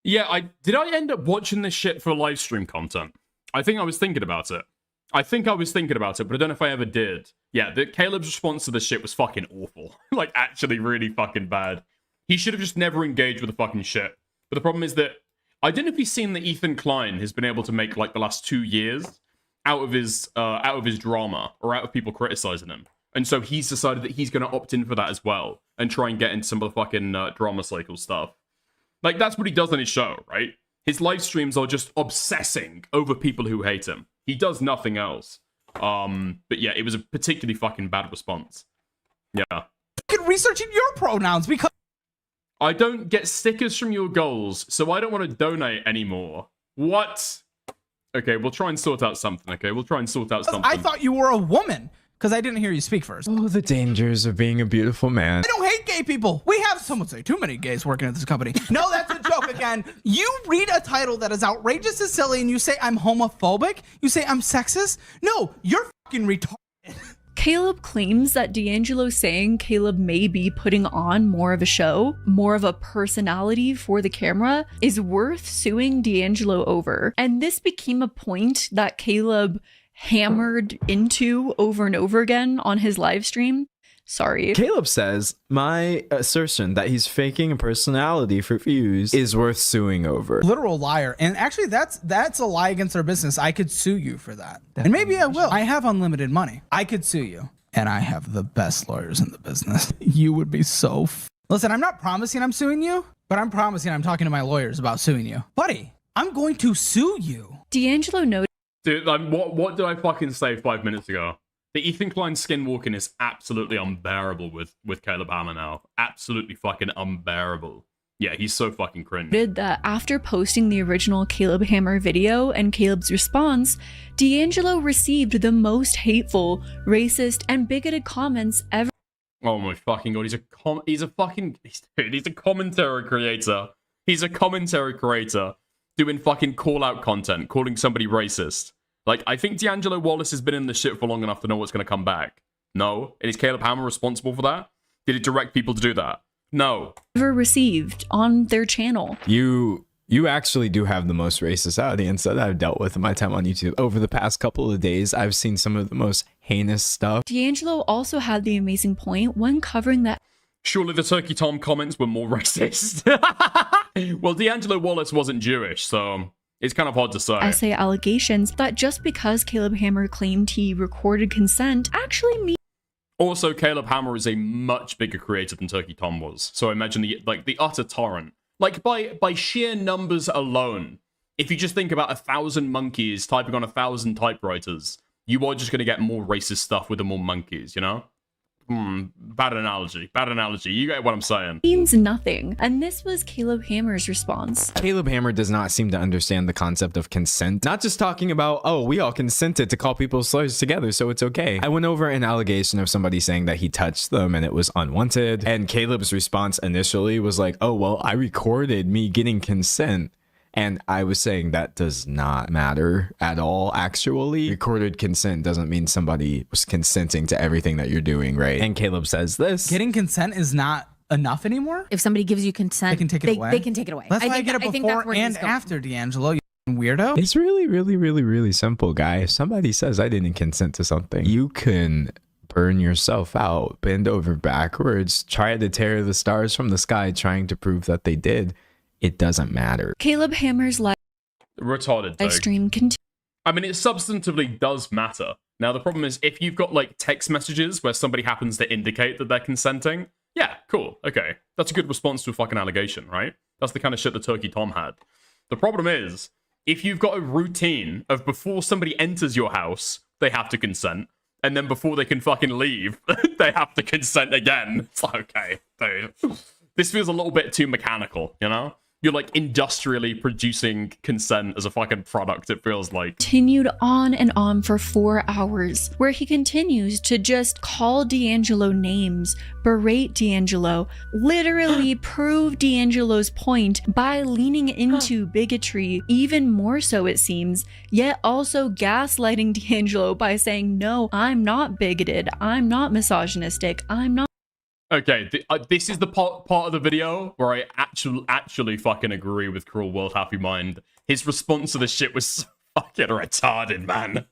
Yeah, did I end up watching this shit for live stream content? I think I was thinking about it. but I don't know if I ever did. Yeah, Caleb's response to this shit was fucking awful. Like, actually really fucking bad. He should have just never engaged with the fucking shit. But the problem is that, I don't know if you've seen that Ethan Klein has been able to make, like, the last 2 years out of his drama, or out of people criticizing him. And so he's decided that he's going to opt in for that as well, and try and get into some of the fucking drama cycle stuff. Like, that's what he does on his show, right? His live streams are just obsessing over people who hate him. He does nothing else. But yeah, it was a particularly fucking bad response. Yeah. Researching your pronouns because I don't get stickers from your goals, so I don't want to donate anymore. What? Okay, we'll try and sort out something, okay? We'll try and sort out something. I thought you were a woman. Because I didn't hear you speak first. Oh, the dangers of being a beautiful man. I don't hate gay people. We have, some would say, too many gays working at this company. No, that's a joke again. You read a title that is outrageous and silly and you say I'm homophobic? You say I'm sexist? No, you're fucking retarded. Caleb claims that D'Angelo saying Caleb may be putting on more of a show, more of a personality for the camera, is worth suing D'Angelo over. And this became a point that Caleb hammered into over and over again on his live stream. Sorry. Caleb says, my assertion that he's faking a personality for views is worth suing over. Literal liar. And actually, that's a lie against our business. I could sue you for that. And maybe I will. I have unlimited money. I could sue you. And I have the best lawyers in the business. You would be so Listen, I'm not promising I'm suing you, but I'm promising I'm talking to my lawyers about suing you. Buddy, I'm going to sue you. D'Angelo noted. Dude, like, what did I fucking say 5 minutes ago? The Ethan Klein skinwalking is absolutely unbearable with Caleb Hammer now. Absolutely fucking unbearable. Yeah, he's so fucking cringe. That after posting the original Caleb Hammer video and Caleb's response, D'Angelo received the most hateful, racist, and bigoted comments ever. Oh my fucking god, he's a commentary creator. He's a commentary creator doing fucking call-out content, calling somebody racist. Like, I think D'Angelo Wallace has been in the shit for long enough to know what's going to come back. No. And is Caleb Hammer responsible for that? Did he direct people to do that? No. Ever received on their channel. You actually do have the most racist audience that I've dealt with in my time on YouTube. Over the past couple of days, I've seen some of the most heinous stuff. D'Angelo also had the amazing point when covering that. Surely the Turkey Tom comments were more racist. Well, D'Angelo Wallace wasn't Jewish, so it's kind of hard to say. Essay allegations that just because Caleb Hammer claimed he recorded consent actually means. Also, Caleb Hammer is a much bigger creator than Turkey Tom was. So imagine the utter torrent. Like, by sheer numbers alone, if you just think about 1,000 monkeys typing on 1,000 typewriters, you are just going to get more racist stuff with the more monkeys, you know? Bad analogy. Bad analogy. You get what I'm saying. Means nothing. And this was Caleb Hammer's response. Caleb Hammer does not seem to understand the concept of consent. Not just talking about, oh, we all consented to call people's slurs together, so it's okay. I went over an allegation of somebody saying that he touched them and it was unwanted. And Caleb's response initially was like, oh, well, I recorded me getting consent. And I was saying that does not matter at all, actually. Recorded consent doesn't mean somebody was consenting to everything that you're doing, right? And Caleb says this. Getting consent is not enough anymore? If somebody gives you consent, they can take it away. They can take it away. That's why I get it before and after, D'Angelo, you weirdo. It's really, really, really, really simple, guy. If somebody says I didn't consent to something, you can burn yourself out, bend over backwards, try to tear the stars from the sky, trying to prove that they did. It doesn't matter. Caleb Hammer's live stream continues. I mean, it substantively does matter. Now, the problem is if you've got like text messages where somebody happens to indicate that they're consenting, yeah, cool, okay. That's a good response to a fucking allegation, right? That's the kind of shit that Turkey Tom had. The problem is, if you've got a routine of before somebody enters your house, they have to consent, and then before they can fucking leave, they have to consent again. It's like, okay, dude. This feels a little bit too mechanical, you know? You're like industrially producing consent as a fucking product, it feels like. Continued on and on for 4 hours, where he continues to just call D'Angelo names, berate D'Angelo, literally prove D'Angelo's point by leaning into bigotry, even more so it seems, yet also gaslighting D'Angelo by saying, no, I'm not bigoted, I'm not misogynistic, I'm not. Okay, this is the part of the video where I actually fucking agree with Cruel World Happy Mind. His response to this shit was so fucking retarded, man.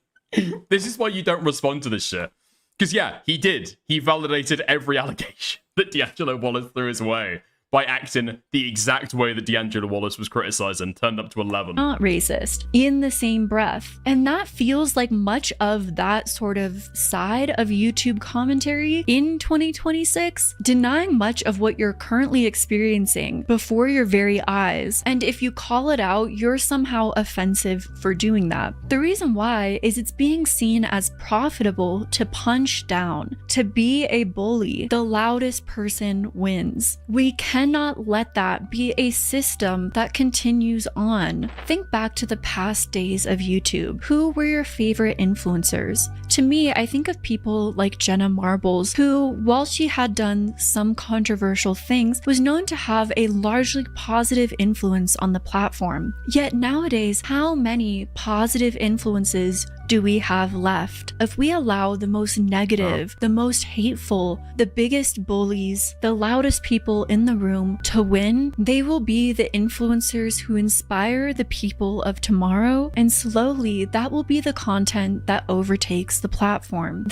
This is why you don't respond to this shit. Because yeah, he did. He validated every allegation that D'Angelo Wallace threw his way by acting the exact way that D'Angelo Wallace was criticized and turned up to 11. Not racist in the same breath. And that feels like much of that sort of side of YouTube commentary in 2026, denying much of what you're currently experiencing before your very eyes. And if you call it out, you're somehow offensive for doing that. The reason why is it's being seen as profitable to punch down, to be a bully. The loudest person wins. We cannot let that be a system that continues on. Think back to the past days of YouTube. Who were your favorite influencers? To me, I think of people like Jenna Marbles, who, while she had done some controversial things, was known to have a largely positive influence on the platform. Yet nowadays, how many positive influences do we have left? If we allow the most negative, the most hateful, the biggest bullies, the loudest people in the room to win, they will be the influencers who inspire the people of tomorrow, and slowly that will be the content that overtakes the platform.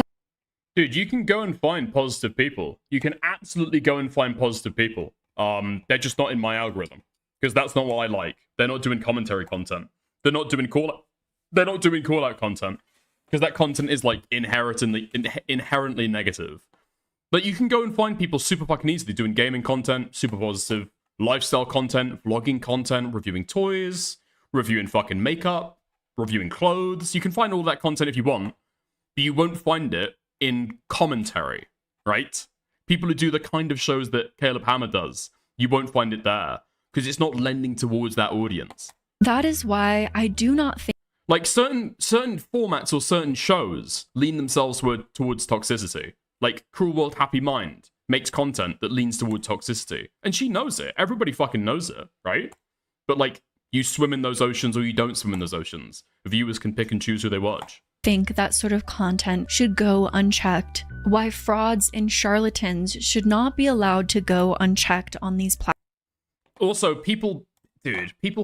Dude, you can go and find positive people. You can absolutely go and find positive people. They're just not in my algorithm, because that's not what I like. They're not doing commentary content. They're not doing call-out content, because that content is like inherently negative. But you can go and find people super fucking easily doing gaming content, super positive, lifestyle content, vlogging content, reviewing toys, reviewing fucking makeup, reviewing clothes. You can find all that content if you want, but you won't find it in commentary, right? People who do the kind of shows that Caleb Hammer does, you won't find it there, because it's not lending towards that audience. That is why I do not think like certain formats or certain shows lean themselves towards toxicity. Like Cruel World Happy Mind makes content that leans toward toxicity, and she knows it. Everybody fucking knows it, right? But like, you swim in those oceans or you don't swim in those oceans. Viewers can pick and choose who they watch. Think that sort of content should go unchecked. Why frauds and charlatans should not be allowed to go unchecked on these platforms. Also, people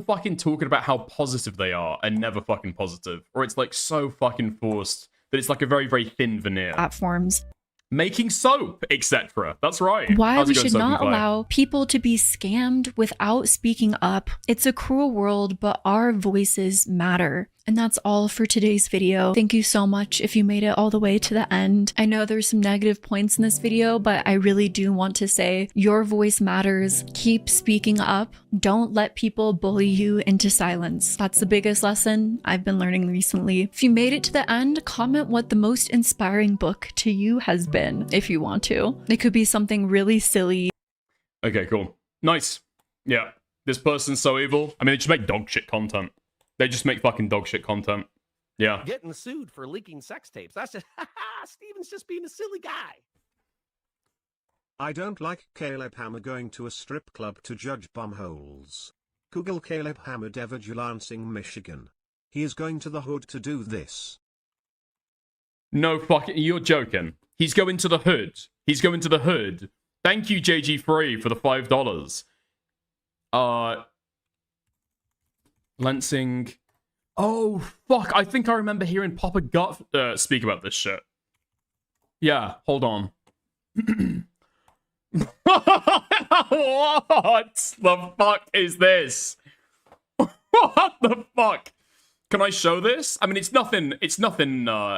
fucking talking about how positive they are and never fucking positive. Or it's like so fucking forced that it's like a very, very thin veneer. Platforms. Making soap, etc. That's right. Why How's we it going, should Soap not and Clay? allow people to be scammed without speaking up. It's a cruel world, but our voices matter. And that's all for today's video. Thank you so much if you made it all the way to the end. I know there's some negative points in this video, but I really do want to say your voice matters. Keep speaking up. Don't let people bully you into silence. That's the biggest lesson I've been learning recently. If you made it to the end, comment what the most inspiring book to you has been, if you want to. It could be something really silly. Okay, cool. Nice. Yeah. This person's so evil. I mean, they just make dog shit content. They just make fucking dog shit content. Yeah. Getting sued for leaking sex tapes. That's just, Steven's just being a silly guy. I don't like Caleb Hammer going to a strip club to judge bumholes. Google Caleb Hammer Devage, Lansing, Michigan. He is going to the hood to do this. No fucking, you're joking. He's going to the hood. He's going to the hood. Thank you, JG3, for the $5. Lansing. Oh, fuck. I think I remember hearing Papa Gut speak about this shit. Yeah, hold on. What the fuck is this? What the fuck? Can I show this? I mean, it's nothing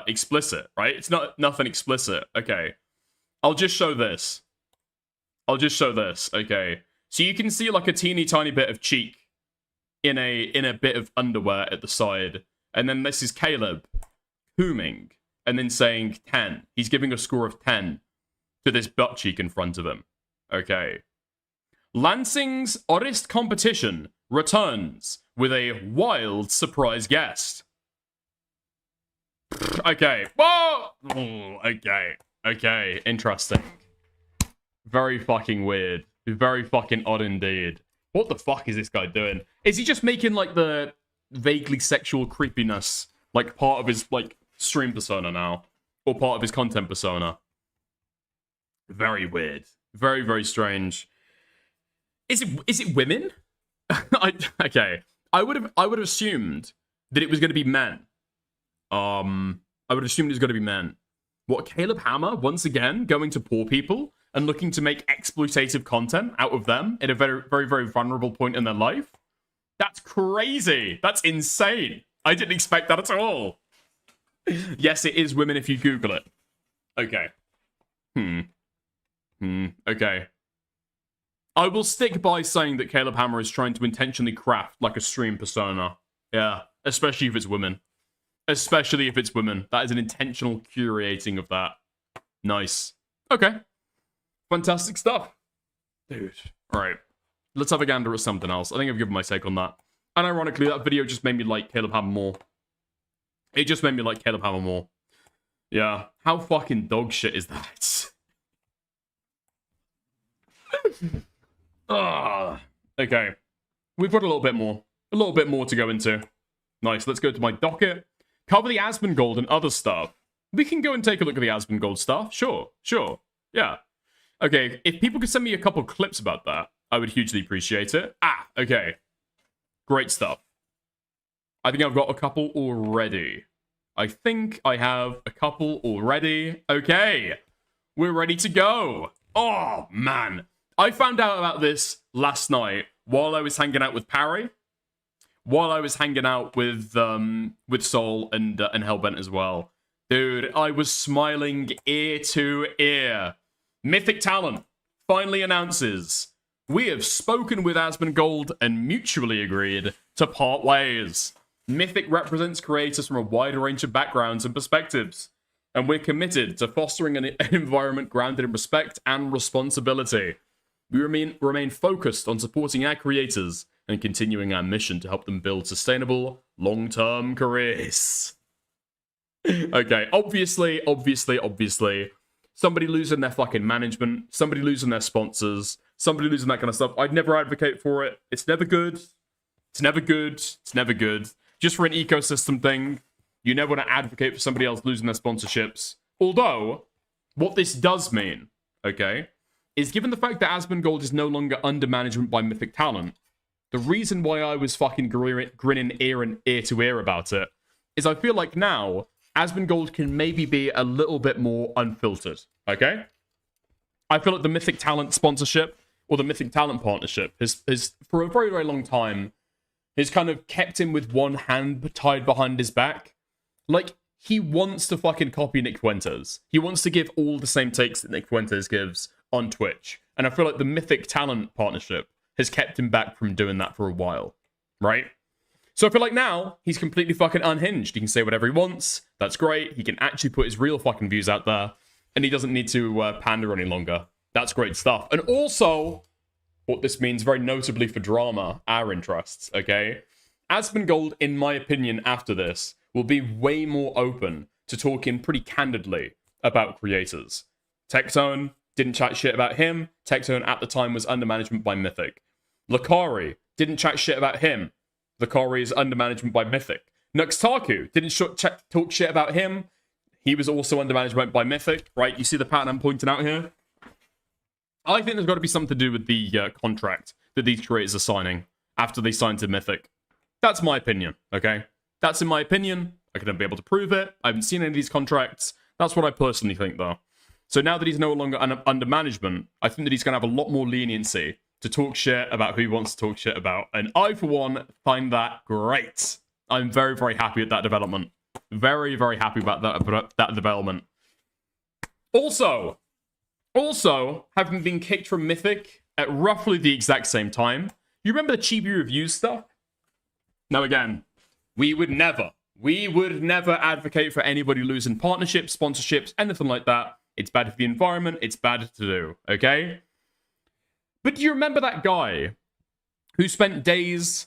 explicit, right? It's nothing explicit. Okay. I'll just show this. Okay. So you can see like a teeny tiny bit of cheek in a bit of underwear at the side. And then this is Caleb cooming and then saying 10. He's giving a score of 10 to this butt cheek in front of him. Okay. Lansing's oddest competition returns with a wild surprise guest. Okay. Whoa! Okay. Interesting. Very fucking weird. Very fucking odd indeed. What the fuck is this guy doing? Is he just making, like, the vaguely sexual creepiness, like, part of his, like, stream persona now? Or part of his content persona? Very weird. Very, very strange. Is it women? Okay. I would have assumed that it was going to be men. I would have assumed it was going to be men. What, Caleb Hammer, once again, going to poor people and looking to make exploitative content out of them at a very, very, very vulnerable point in their life? That's crazy. That's insane. I didn't expect that at all. Yes, it is women if you Google it. Okay. Okay. I will stick by saying that Caleb Hammer is trying to intentionally craft like a stream persona. Yeah, especially if it's women. Especially if it's women. That is an intentional curating of that. Nice. Okay. Fantastic stuff. Dude. Alright. Let's have a gander at something else. I think I've given my take on that. And ironically, that video just made me like Caleb Hammer more. It just made me like Caleb Hammer more. Yeah. How fucking dog shit is that? Okay. We've got a little bit more. A little bit more to go into. Nice. Let's go to my docket. cover the Asmon Gold and other stuff. We can go and take a look at the Asmon Gold stuff. Sure. Yeah. Okay, if people could send me a couple clips about that, I would hugely appreciate it. Okay. Great stuff. I think I've got a couple already. I think I have a couple already. Okay. We're ready to go. Oh, man. I found out about this last night while I was hanging out with Parry. While I was hanging out with Sol and Hellbent as well. Dude, I was smiling ear to ear. Mythic Talent finally announces, we have spoken with Asmon Gold and mutually agreed to part ways. Mythic represents creators from a wide range of backgrounds and perspectives, and we're committed to fostering an environment grounded in respect and responsibility. We remain focused on supporting our creators and continuing our mission to help them build sustainable, long-term careers. Okay, obviously, somebody losing their fucking management, somebody losing their sponsors, somebody losing that kind of stuff. I'd never advocate for it. It's never good. It's never good. It's never good. Just for an ecosystem thing, you never want to advocate for somebody else losing their sponsorships. Although, what this does mean, okay, is given the fact that Asmon Gold is no longer under management by Mythic Talent, the reason why I was fucking grinning ear to ear about it is I feel like now Asmon Gold can maybe be a little bit more unfiltered, okay? I feel like the Mythic Talent sponsorship or the Mythic Talent partnership has for a very, very long time, has kind of kept him with one hand tied behind his back. Like, he wants to fucking copy Nick Fuentes. He wants to give all the same takes that Nick Fuentes gives on Twitch. And I feel like the Mythic Talent partnership has kept him back from doing that for a while, right? So I feel like now, he's completely fucking unhinged. He can say whatever he wants. That's great. He can actually put his real fucking views out there. And he doesn't need to pander any longer. That's great stuff. And also, what this means very notably for drama, our interests, okay? Asmon Gold, in my opinion, after this, will be way more open to talking pretty candidly about creators. Tectone didn't chat shit about him. Tectone at the time was under management by Mythic. Lakari didn't chat shit about him. Lakari is under management by Mythic. Nuxtaku didn't talk shit about him. He was also under management by Mythic, right? You see the pattern I'm pointing out here? I think there's got to be something to do with the contract that these creators are signing after they sign to Mythic. That's my opinion, okay? That's in my opinion. I couldn't be able to prove it. I haven't seen any of these contracts. That's what I personally think, though. So now that he's no longer under management, I think that he's going to have a lot more leniency to talk shit about who he wants to talk shit about. And I, for one, find that great. I'm very, very happy with that development. Very, very happy about that development. Also, having been kicked from Mythic at roughly the exact same time, you remember the Chibi Reviews stuff? Now again, we would never advocate for anybody losing partnerships, sponsorships, anything like that. It's bad for the environment, it's bad to do, okay? But do you remember that guy who spent days,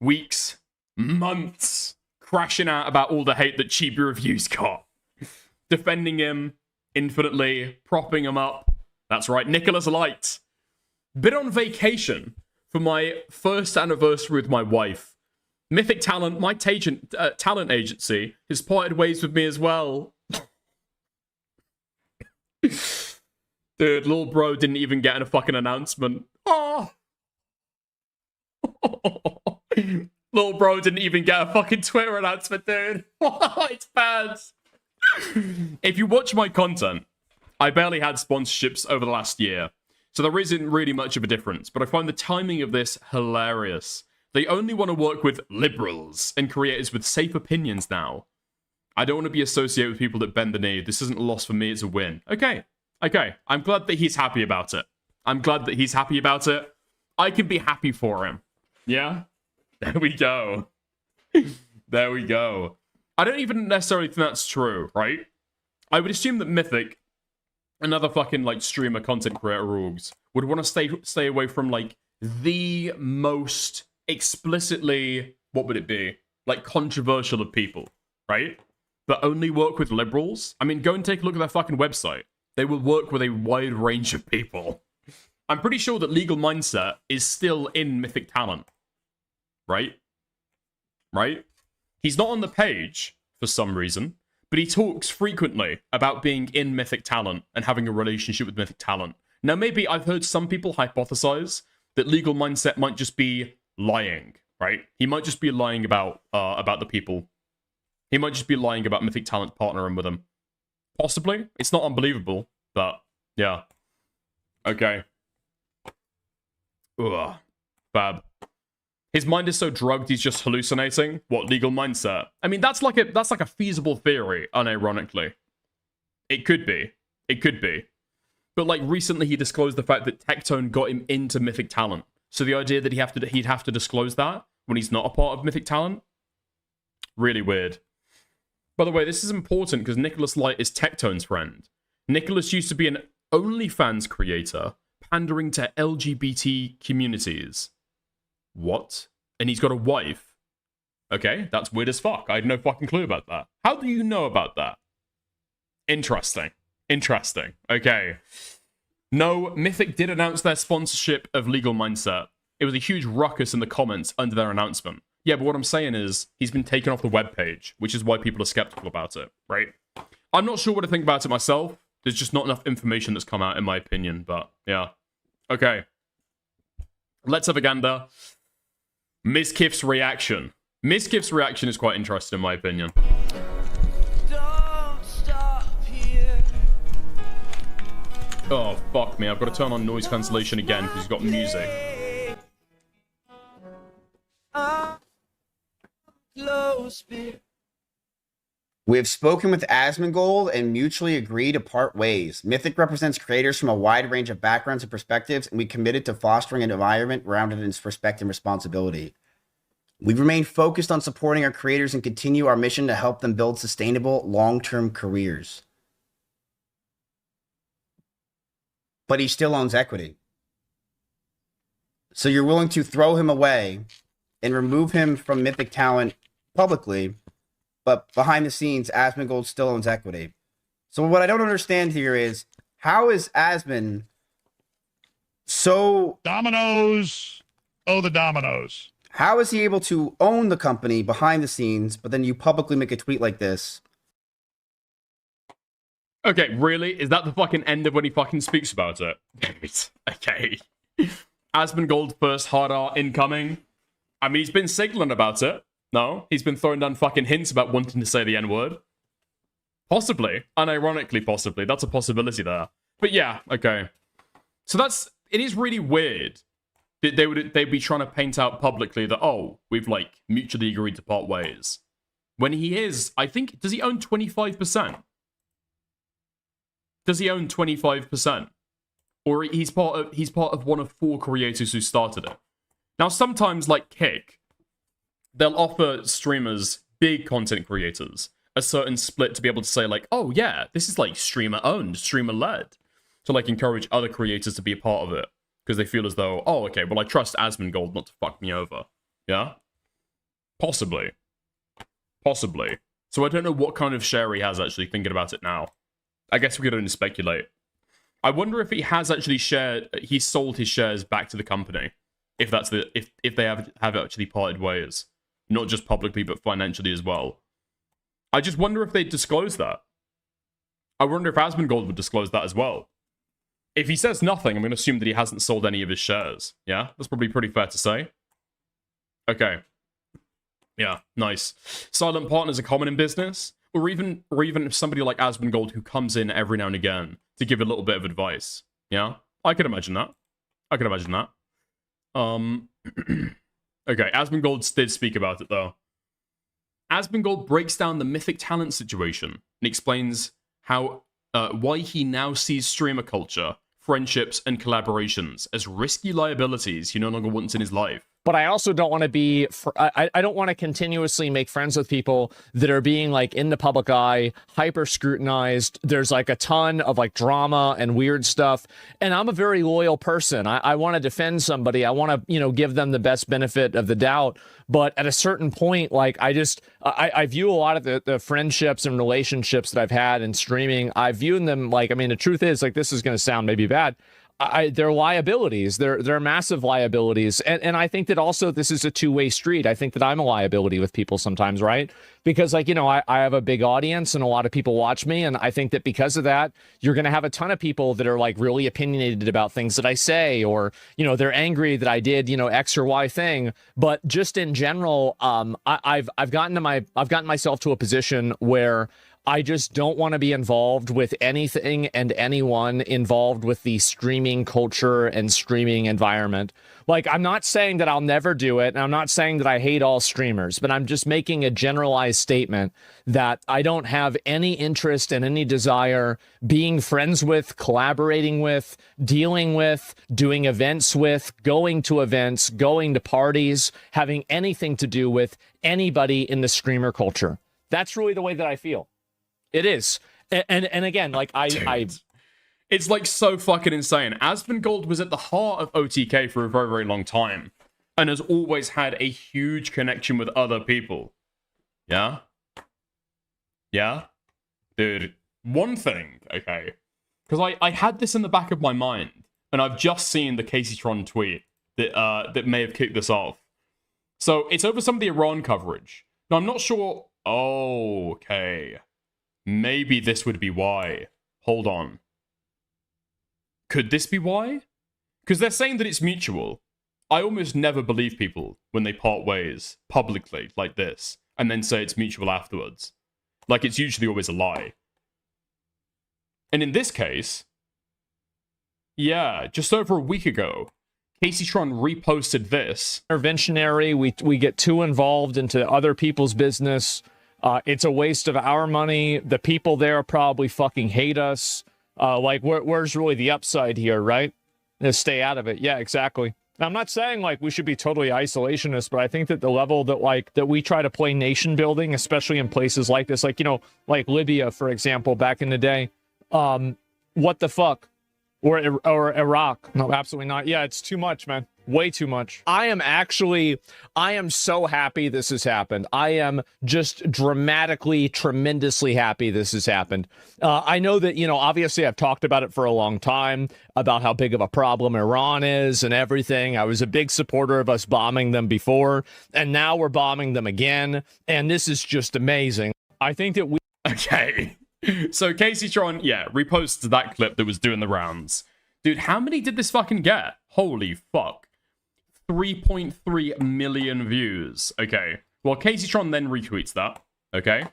weeks, months crashing out about all the hate that Chibi Reviews got? Defending him infinitely, propping him up. That's right, Nicholas Light. Been on vacation for my first anniversary with my wife. Mythic Talent, my talent agency, has parted ways with me as well. Dude, little bro didn't even get a fucking announcement. Oh. Little bro didn't even get a fucking Twitter announcement, dude. It's bad. If you watch my content, I barely had sponsorships over the last year, so there isn't really much of a difference, but I find the timing of this hilarious. They only want to work with liberals and creators with safe opinions now. I don't want to be associated with people that bend the knee. This isn't a loss for me, it's a win. Okay. I'm glad that he's happy about it. I can be happy for him. Yeah? There we go. There we go. I don't even necessarily think that's true, right? I would assume that Mythic, another fucking, like, streamer content creator orgs, would want to stay away from, like, the most explicitly, what would it be? Like, controversial of people, right? But only work with liberals? I mean, go and take a look at their fucking website. They will work with a wide range of people. I'm pretty sure that Legal Mindset is still in Mythic Talent. Right? He's not on the page, for some reason, but he talks frequently about being in Mythic Talent and having a relationship with Mythic Talent. Now, maybe I've heard some people hypothesize that Legal Mindset might just be lying, right? He might just be lying about the people. He might just be lying about Mythic Talent partnering with him. Possibly. It's not unbelievable, but yeah. Okay. Ugh. Fab. His mind is so drugged he's just hallucinating. What, Legal Mindset? I mean, that's like a feasible theory, unironically. It could be. It could be. But like recently he disclosed the fact that Tectone got him into Mythic Talent. So the idea that he'd have to disclose that when he's not a part of Mythic Talent? Really weird. By the way, this is important because Nicholas Light is Tectone's friend. Nicholas used to be an OnlyFans creator pandering to LGBT communities. What? And he's got a wife? Okay, that's weird as fuck. I had no fucking clue about that. How do you know about that? Interesting. Interesting. Okay. No, Mythic did announce their sponsorship of Legal Mindset. It was a huge ruckus in the comments under their announcement. Yeah, but what I'm saying is, he's been taken off the webpage, which is why people are skeptical about it, right? I'm not sure what to think about it myself. There's just not enough information that's come out, in my opinion, but yeah. Okay. Let's have a gander. Miskiff's reaction. Miskiff's reaction is quite interesting, in my opinion. Oh, fuck me. I've got to turn on noise cancellation again because he's got music. We have spoken with Asmon Gold and mutually agreed to part ways. Mythic represents creators from a wide range of backgrounds and perspectives, and we committed to fostering an environment rounded in respect and responsibility. We remain focused on supporting our creators and continue our mission to help them build sustainable, long-term careers. But he still owns equity. So you're willing to throw him away and remove him from Mythic Talent publicly, but behind the scenes, Asmon Gold still owns equity. So what I don't understand here is, how is Asmon so... Dominoes! Oh, the dominoes. How is he able to own the company behind the scenes, but then you publicly make a tweet like this? Okay, really? Is that the fucking end of when he fucking speaks about it? Okay. Asmon Gold first hard art incoming. I mean, he's been signaling about it. No? He's been throwing down fucking hints about wanting to say the N-word. Possibly. Unironically, possibly. That's a possibility there. But yeah, okay. So it is really weird that they'd be trying to paint out publicly that, oh, we've like mutually agreed to part ways. When he is, I think, does he own 25%? Does he own 25%? Or he's part of one of 4 creators who started it. Now, sometimes, like Kick, they'll offer streamers, big content creators, a certain split to be able to say, like, oh, yeah, this is, like, streamer-owned, streamer-led. To, like, encourage other creators to be a part of it. Because they feel as though, oh, okay, well, I trust Asmon Gold not to fuck me over. Yeah? Possibly. Possibly. So I don't know what kind of share he has, actually, thinking about it now. I guess we could only speculate. I wonder if he has actually sold his shares back to the company. If that's if they have actually parted ways. Not just publicly, but financially as well. I just wonder if they'd disclose that. I wonder if Asmon Gold would disclose that as well. If he says nothing, I'm going to assume that he hasn't sold any of his shares. Yeah? That's probably pretty fair to say. Okay. Yeah, nice. Silent partners are common in business. Or even somebody like Asmon Gold who comes in every now and again to give a little bit of advice. Yeah? I could imagine that. I could imagine that. Okay, Asmon Gold did speak about it, though. Asmon Gold breaks down the Mythic Talent situation and explains how why he now sees streamer culture, friendships, and collaborations as risky liabilities he no longer wants in his life. But I also don't want to be, I don't want to continuously make friends with people that are being like in the public eye, hyper scrutinized. There's like a ton of like drama and weird stuff. And I'm a very loyal person. I want to defend somebody. I want to, you know, give them the best benefit of the doubt. But at a certain point, like I view a lot of the friendships and relationships that I've had in streaming. I view them like, I mean, the truth is like, this is going to sound maybe bad. they're liabilities. They're massive liabilities. And I think that also this is a two-way street. I think that I'm a liability with people sometimes, right? Because like, you know, I have a big audience and a lot of people watch me. And I think that because of that, you're going to have a ton of people that are like really opinionated about things that I say, or, you know, they're angry that I did, you know, X or Y thing. But just in general, I've gotten myself to a position where I just don't want to be involved with anything and anyone involved with the streaming culture and streaming environment. Like, I'm not saying that I'll never do it, and I'm not saying that I hate all streamers, but I'm just making a generalized statement that I don't have any interest and any desire being friends with, collaborating with, dealing with, doing events with, going to events, going to parties, having anything to do with anybody in the streamer culture. That's really the way that I feel. It is. And again, like it's like so fucking insane. Asmon Gold was at the heart of OTK for a very, very long time and has always had a huge connection with other people. Yeah? Yeah? Dude, one thing, okay? Because I had this in the back of my mind, and I've just seen the CaseyTron tweet that may have kicked this off. So it's over some of the Iran coverage. Now, I'm not sure... Oh, okay. Maybe this would be why. Hold on. Could this be why? Because they're saying that it's mutual. I almost never believe people when they part ways publicly like this and then say it's mutual afterwards. Like, it's usually always a lie. And in this case, yeah, just over a week ago, CaseyTron reposted this. Interventionary, we get too involved into other people's business. It's a waste of our money. The people there probably fucking hate us. Like, where's really the upside here, right? Just stay out of it. Yeah, exactly. Now, I'm not saying, like, we should be totally isolationist, but I think that the level that, like, that we try to play nation building, especially in places like this, like, you know, like Libya, for example, back in the day. What the fuck? Or Iraq. No, absolutely not. Yeah, it's too much, man. Way too much. I am so happy this has happened. I am just dramatically, tremendously happy this has happened. I know that, you know, obviously I've talked about it for a long time, about how big of a problem Iran is and everything. I was a big supporter of us bombing them before, and now we're bombing them again, and this is just amazing. I think that we... Okay. So CaseyTron, yeah, reposted that clip that was doing the rounds. Dude, how many did this fucking get? Holy fuck. 3.3 million views. Okay. Well, CaseyTron then retweets that. Okay.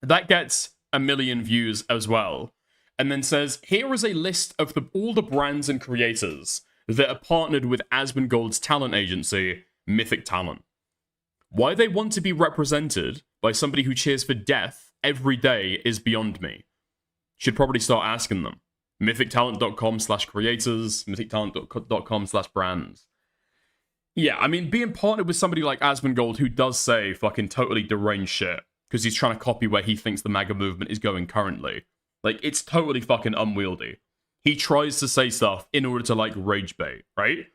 That gets 1 million views as well. And then says, here is a list of all the brands and creators that are partnered with Asmon Gold's talent agency, Mythic Talent. Why they want to be represented by somebody who cheers for death every day is beyond me. Should probably start asking them. mythictalent.com/creators, mythictalent.com/brands. Yeah, I mean, being partnered with somebody like Asmon Gold who does say fucking totally deranged shit because he's trying to copy where he thinks the MAGA movement is going currently. Like, it's totally fucking unwieldy. He tries to say stuff in order to, like, rage bait, right?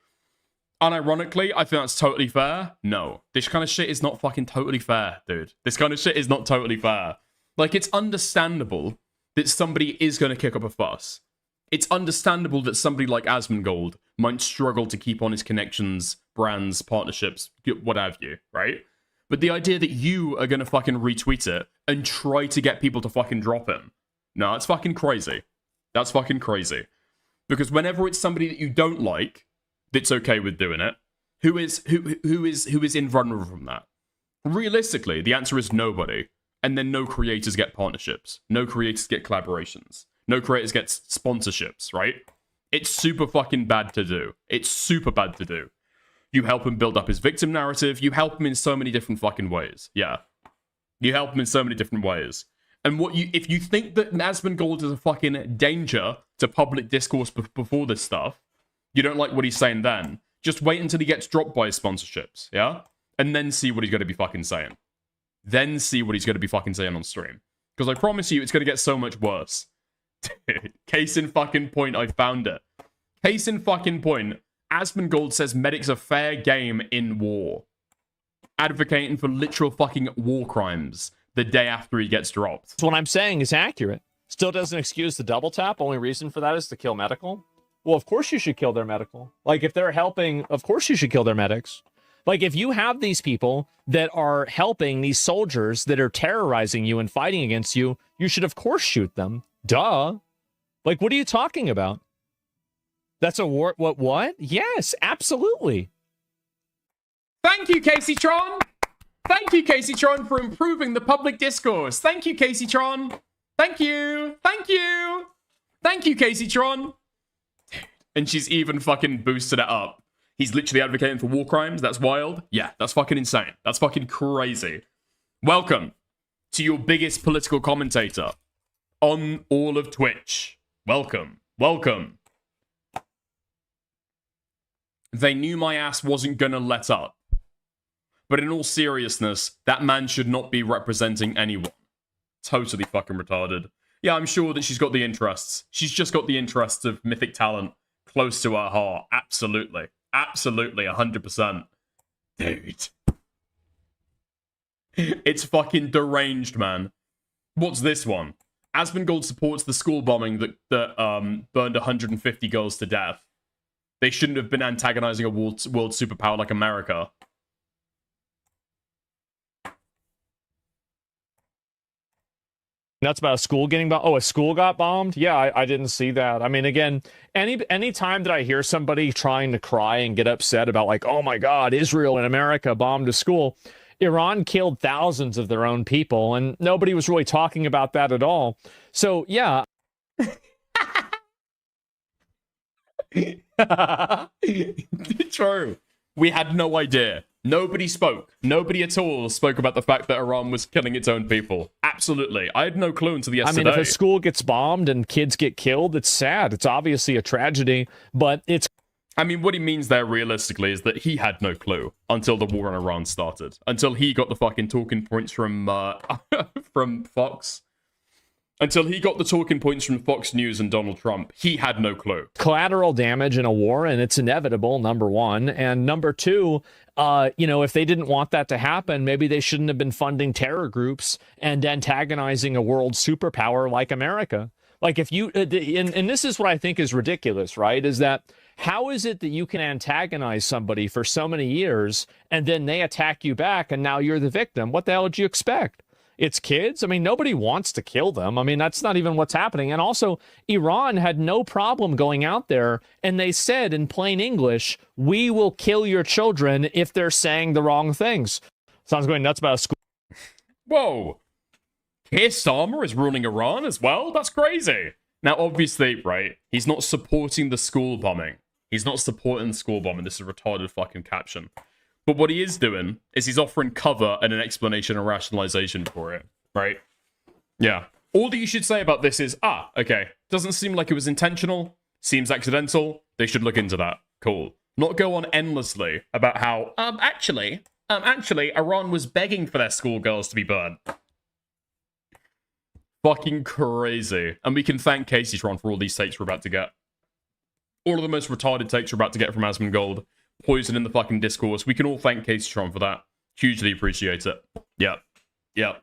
Unironically, I think that's totally fair. No. This kind of shit is not fucking totally fair, dude. This kind of shit is not totally fair. Like, it's understandable that somebody is going to kick up a fuss. It's understandable that somebody like Asmon Gold might struggle to keep on his connections, brands, partnerships, what have you, right? But the idea that you are going to fucking retweet it and try to get people to fucking drop him, no, that's fucking crazy. That's fucking crazy. Because whenever it's somebody that you don't like, that's okay with doing it, who is invulnerable from that? Realistically, the answer is nobody. And then no creators get partnerships. No creators get collaborations. No creators get sponsorships, right? It's super fucking bad to do. It's super bad to do. You help him build up his victim narrative. You help him in so many different fucking ways. Yeah. You help him in so many different ways. And if you think that Asmon Gold is a fucking danger to public discourse before this stuff, you don't like what he's saying then, just wait until he gets dropped by his sponsorships, yeah? And then see what he's going to be fucking saying. Then see what he's going to be fucking saying on stream. Because I promise you, it's going to get so much worse. Case in fucking point, I found it. Case in fucking point, Asmon Gold says medics are fair game in war. Advocating for literal fucking war crimes the day after he gets dropped. What I'm saying is accurate. Still doesn't excuse the double tap. Only reason for that is to kill medical. Well, of course you should kill their medical. Like, if they're helping, of course you should kill their medics. Like, if you have these people that are helping these soldiers that are terrorizing you and fighting against you, you should, of course, shoot them. Duh. Like, what are you talking about? That's a war. What? Yes, absolutely. Thank you, Casey Tron. Thank you, Casey Tron, for improving the public discourse. Thank you, Casey Tron. Thank you. Thank you. Thank you, Casey Tron. And she's even fucking boosted it up. He's literally advocating for war crimes. That's wild. Yeah, that's fucking insane. That's fucking crazy. Welcome to your biggest political commentator on all of Twitch. Welcome. Welcome. They knew my ass wasn't gonna let up. But in all seriousness, that man should not be representing anyone. Totally fucking retarded. Yeah, I'm sure that she's got the interests. She's just got the interests of Mythic Talent close to her heart. Absolutely. Absolutely, 100%. Dude. It's fucking deranged, man. What's this one? Asmon Gold supports the school bombing that burned 150 girls to death. They shouldn't have been antagonizing a world superpower like America. That's about a school getting bombed. Oh, a school got bombed? Yeah, I didn't see that. I mean, again, any time that I hear somebody trying to cry and get upset about, like, oh my God, Israel and America bombed a school, Iran killed thousands of their own people, and nobody was really talking about that at all. So, yeah. True. We had no idea. Nobody spoke. Nobody at all spoke about the fact that Iran was killing its own people. Absolutely. I had no clue until yesterday. I mean, if a school gets bombed and kids get killed, it's sad. It's obviously a tragedy, but it's... I mean, what he means there realistically is that he had no clue until the war in Iran started. Until he got the fucking talking points from from Fox. Until he got the talking points from Fox News and Donald Trump, he had no clue. Collateral damage in a war, and it's inevitable, number one. And number two, you know, if they didn't want that to happen, maybe they shouldn't have been funding terror groups and antagonizing a world superpower like America. Like, if you, and this is what I think is ridiculous, right? Is that how is it that you can antagonize somebody for so many years and then they attack you back and now you're the victim? What the hell did you expect? It's kids? I mean, nobody wants to kill them. I mean, that's not even what's happening. And also, Iran had no problem going out there, and they said in plain English, we will kill your children if they're saying the wrong things. Sounds going nuts about a school. Whoa. Keir Starmer is ruling Iran as well? That's crazy. Now, obviously, right, he's not supporting the school bombing. He's not supporting the school bombing. This is a retarded fucking caption. But what he is doing is he's offering cover and an explanation and rationalization for it, right? Yeah. All that you should say about this is, okay, doesn't seem like it was intentional, seems accidental, they should look into that. Cool. Not go on endlessly about how, actually, Iran was begging for their schoolgirls to be burned. Fucking crazy. And we can thank Casey Tron for all these takes we're about to get. All of the most retarded takes we're about to get from Asmon Gold. Poison in the fucking discourse. We can all thank Casey Tron for that. Hugely appreciate it. Yep. Yep.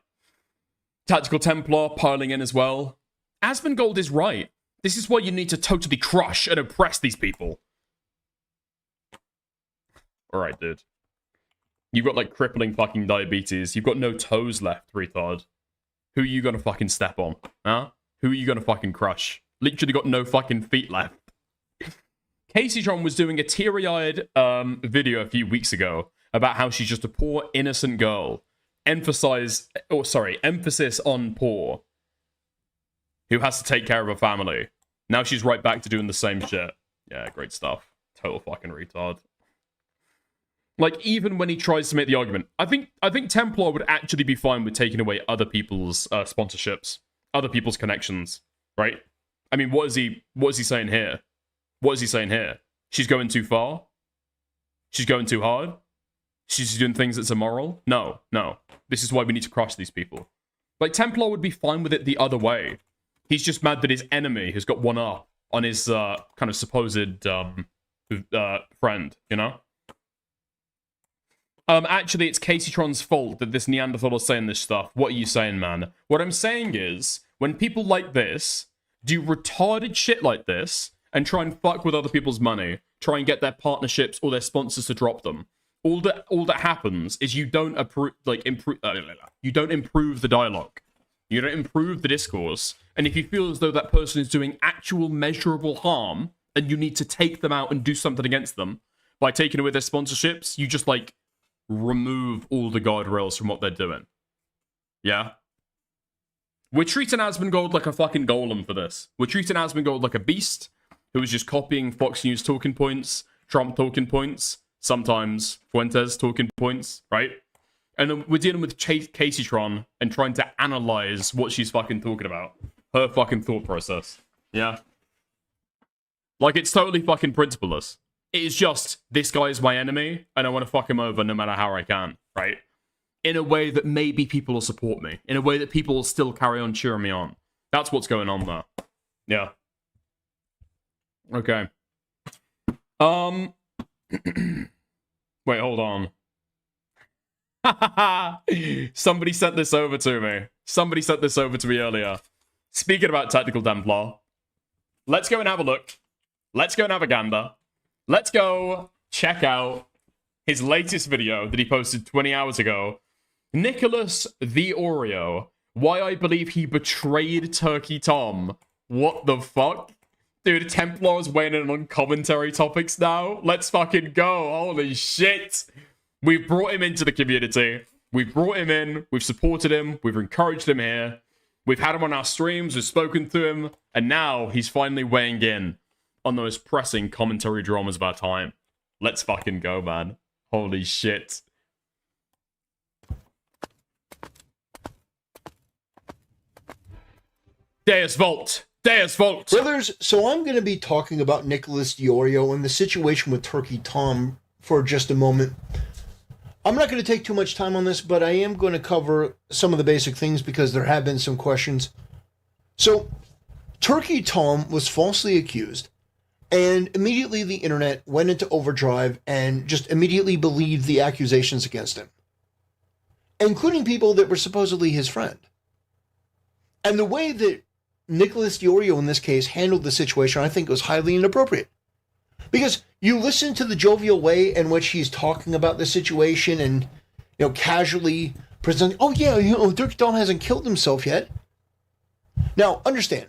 Tactical Templar piling in as well. Asmon Gold is right. This is why you need to totally crush and oppress these people. Alright, dude. You've got, like, crippling fucking diabetes. You've got no toes left, retard. Who are you gonna fucking step on? Huh? Who are you gonna fucking crush? Literally got no fucking feet left. Casey Tron was doing a teary-eyed video a few weeks ago about how she's just a poor, innocent girl. Emphasis on poor. Who has to take care of her family. Now she's right back to doing the same shit. Yeah, great stuff. Total fucking retard. Like, even when he tries to make the argument, I think Templar would actually be fine with taking away other people's sponsorships, other people's connections, right? I mean, what is he saying here? What is he saying here? She's going too far? She's going too hard? She's doing things that's immoral? No, no. This is why we need to crush these people. Like, Templar would be fine with it the other way. He's just mad that his enemy has got one up on his kind of supposed friend, you know? Actually, it's Casey Tron's fault that this Neanderthal is saying this stuff. What are you saying, man? What I'm saying is, when people like this do retarded shit like this, and try and fuck with other people's money, try and get their partnerships or their sponsors to drop them. All that happens is you don't you don't improve the dialogue. You don't improve the discourse. And if you feel as though that person is doing actual measurable harm and you need to take them out and do something against them by taking away their sponsorships, you just like remove all the guardrails from what they're doing. Yeah? We're treating Asmon Gold like a fucking golem for this. We're treating Asmon Gold like a beast who is just copying Fox News talking points, Trump talking points, sometimes Fuentes talking points, right? And then we're dealing with Caseytron and trying to analyze what she's fucking talking about. Her fucking thought process. Yeah? Like, it's totally fucking principleless. It is just, this guy is my enemy, and I want to fuck him over no matter how I can, right? In a way that maybe people will support me. In a way that people will still carry on cheering me on. That's what's going on there. Yeah. Okay. Wait, hold on. Somebody sent this over to me. Somebody sent this over to me earlier. Speaking about Tactical Templar, let's go and have a look. Let's go and have a gander. Let's go check out his latest video that he posted 20 hours ago. Nicholas the Oreo. Why I believe he betrayed Turkey Tom. What the fuck? Dude, Templar is weighing in on commentary topics now. Let's fucking go. Holy shit. We've brought him into the community. We've brought him in. We've supported him. We've encouraged him here. We've had him on our streams. We've spoken to him. And now he's finally weighing in on those pressing commentary dramas of our time. Let's fucking go, man. Holy shit. Deus Volt. Deus Volt. Brothers, so I'm going to be talking about Nicholas Diorio and the situation with Turkey Tom for just a moment. I'm not going to take too much time on this, but I am going to cover some of the basic things because there have been some questions. So, Turkey Tom was falsely accused, and immediately the internet went into overdrive and just immediately believed the accusations against him, including people that were supposedly his friend. And the way that Nicholas Diorio in this case handled the situation, I think, was highly inappropriate. Because you listen to the jovial way in which he's talking about the situation and, you know, casually presenting, oh yeah, you know, Turkey Tom hasn't killed himself yet. Now, understand,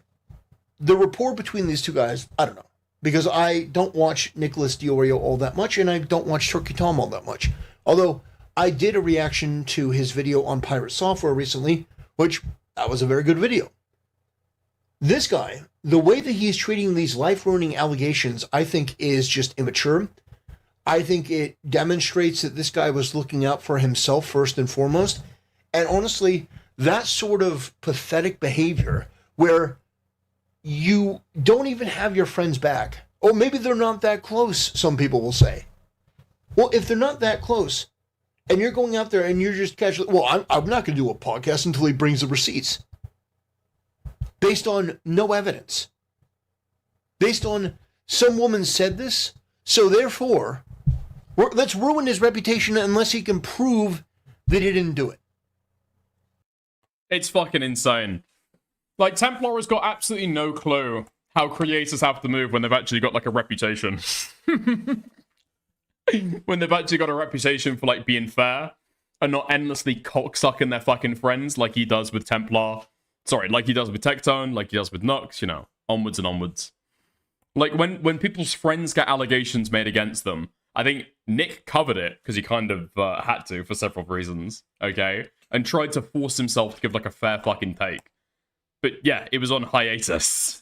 the rapport between these two guys, I don't know. Because I don't watch Nicholas Diorio all that much, and I don't watch Turkey Tom all that much. Although, I did a reaction to his video on Pirate Software recently, which, that was a very good video. This guy, the way that he's treating these life-ruining allegations, I think is just immature. I think it demonstrates that this guy was looking out for himself first and foremost. And honestly, that sort of pathetic behavior where you don't even have your friends back. Or maybe they're not that close, some people will say. Well, if they're not that close, and you're going out there and you're just casually, well, I'm not going to do a podcast until he brings the receipts. Based on no evidence. Based on some woman said this, so therefore, let's ruin his reputation unless he can prove that he didn't do it. It's fucking insane. Like, Templar has got absolutely no clue how creators have to move when they've actually got, like, a reputation. When they've actually got a reputation for, like, being fair and not endlessly cocksucking their fucking friends like he does with Templar. Sorry, like he does with Tectone, like he does with Nux, you know, onwards and onwards. Like, when people's friends get allegations made against them, I think Nick covered it, because he kind of had to for several reasons, okay? And tried to force himself to give, like, a fair fucking take. But yeah, it was on hiatus.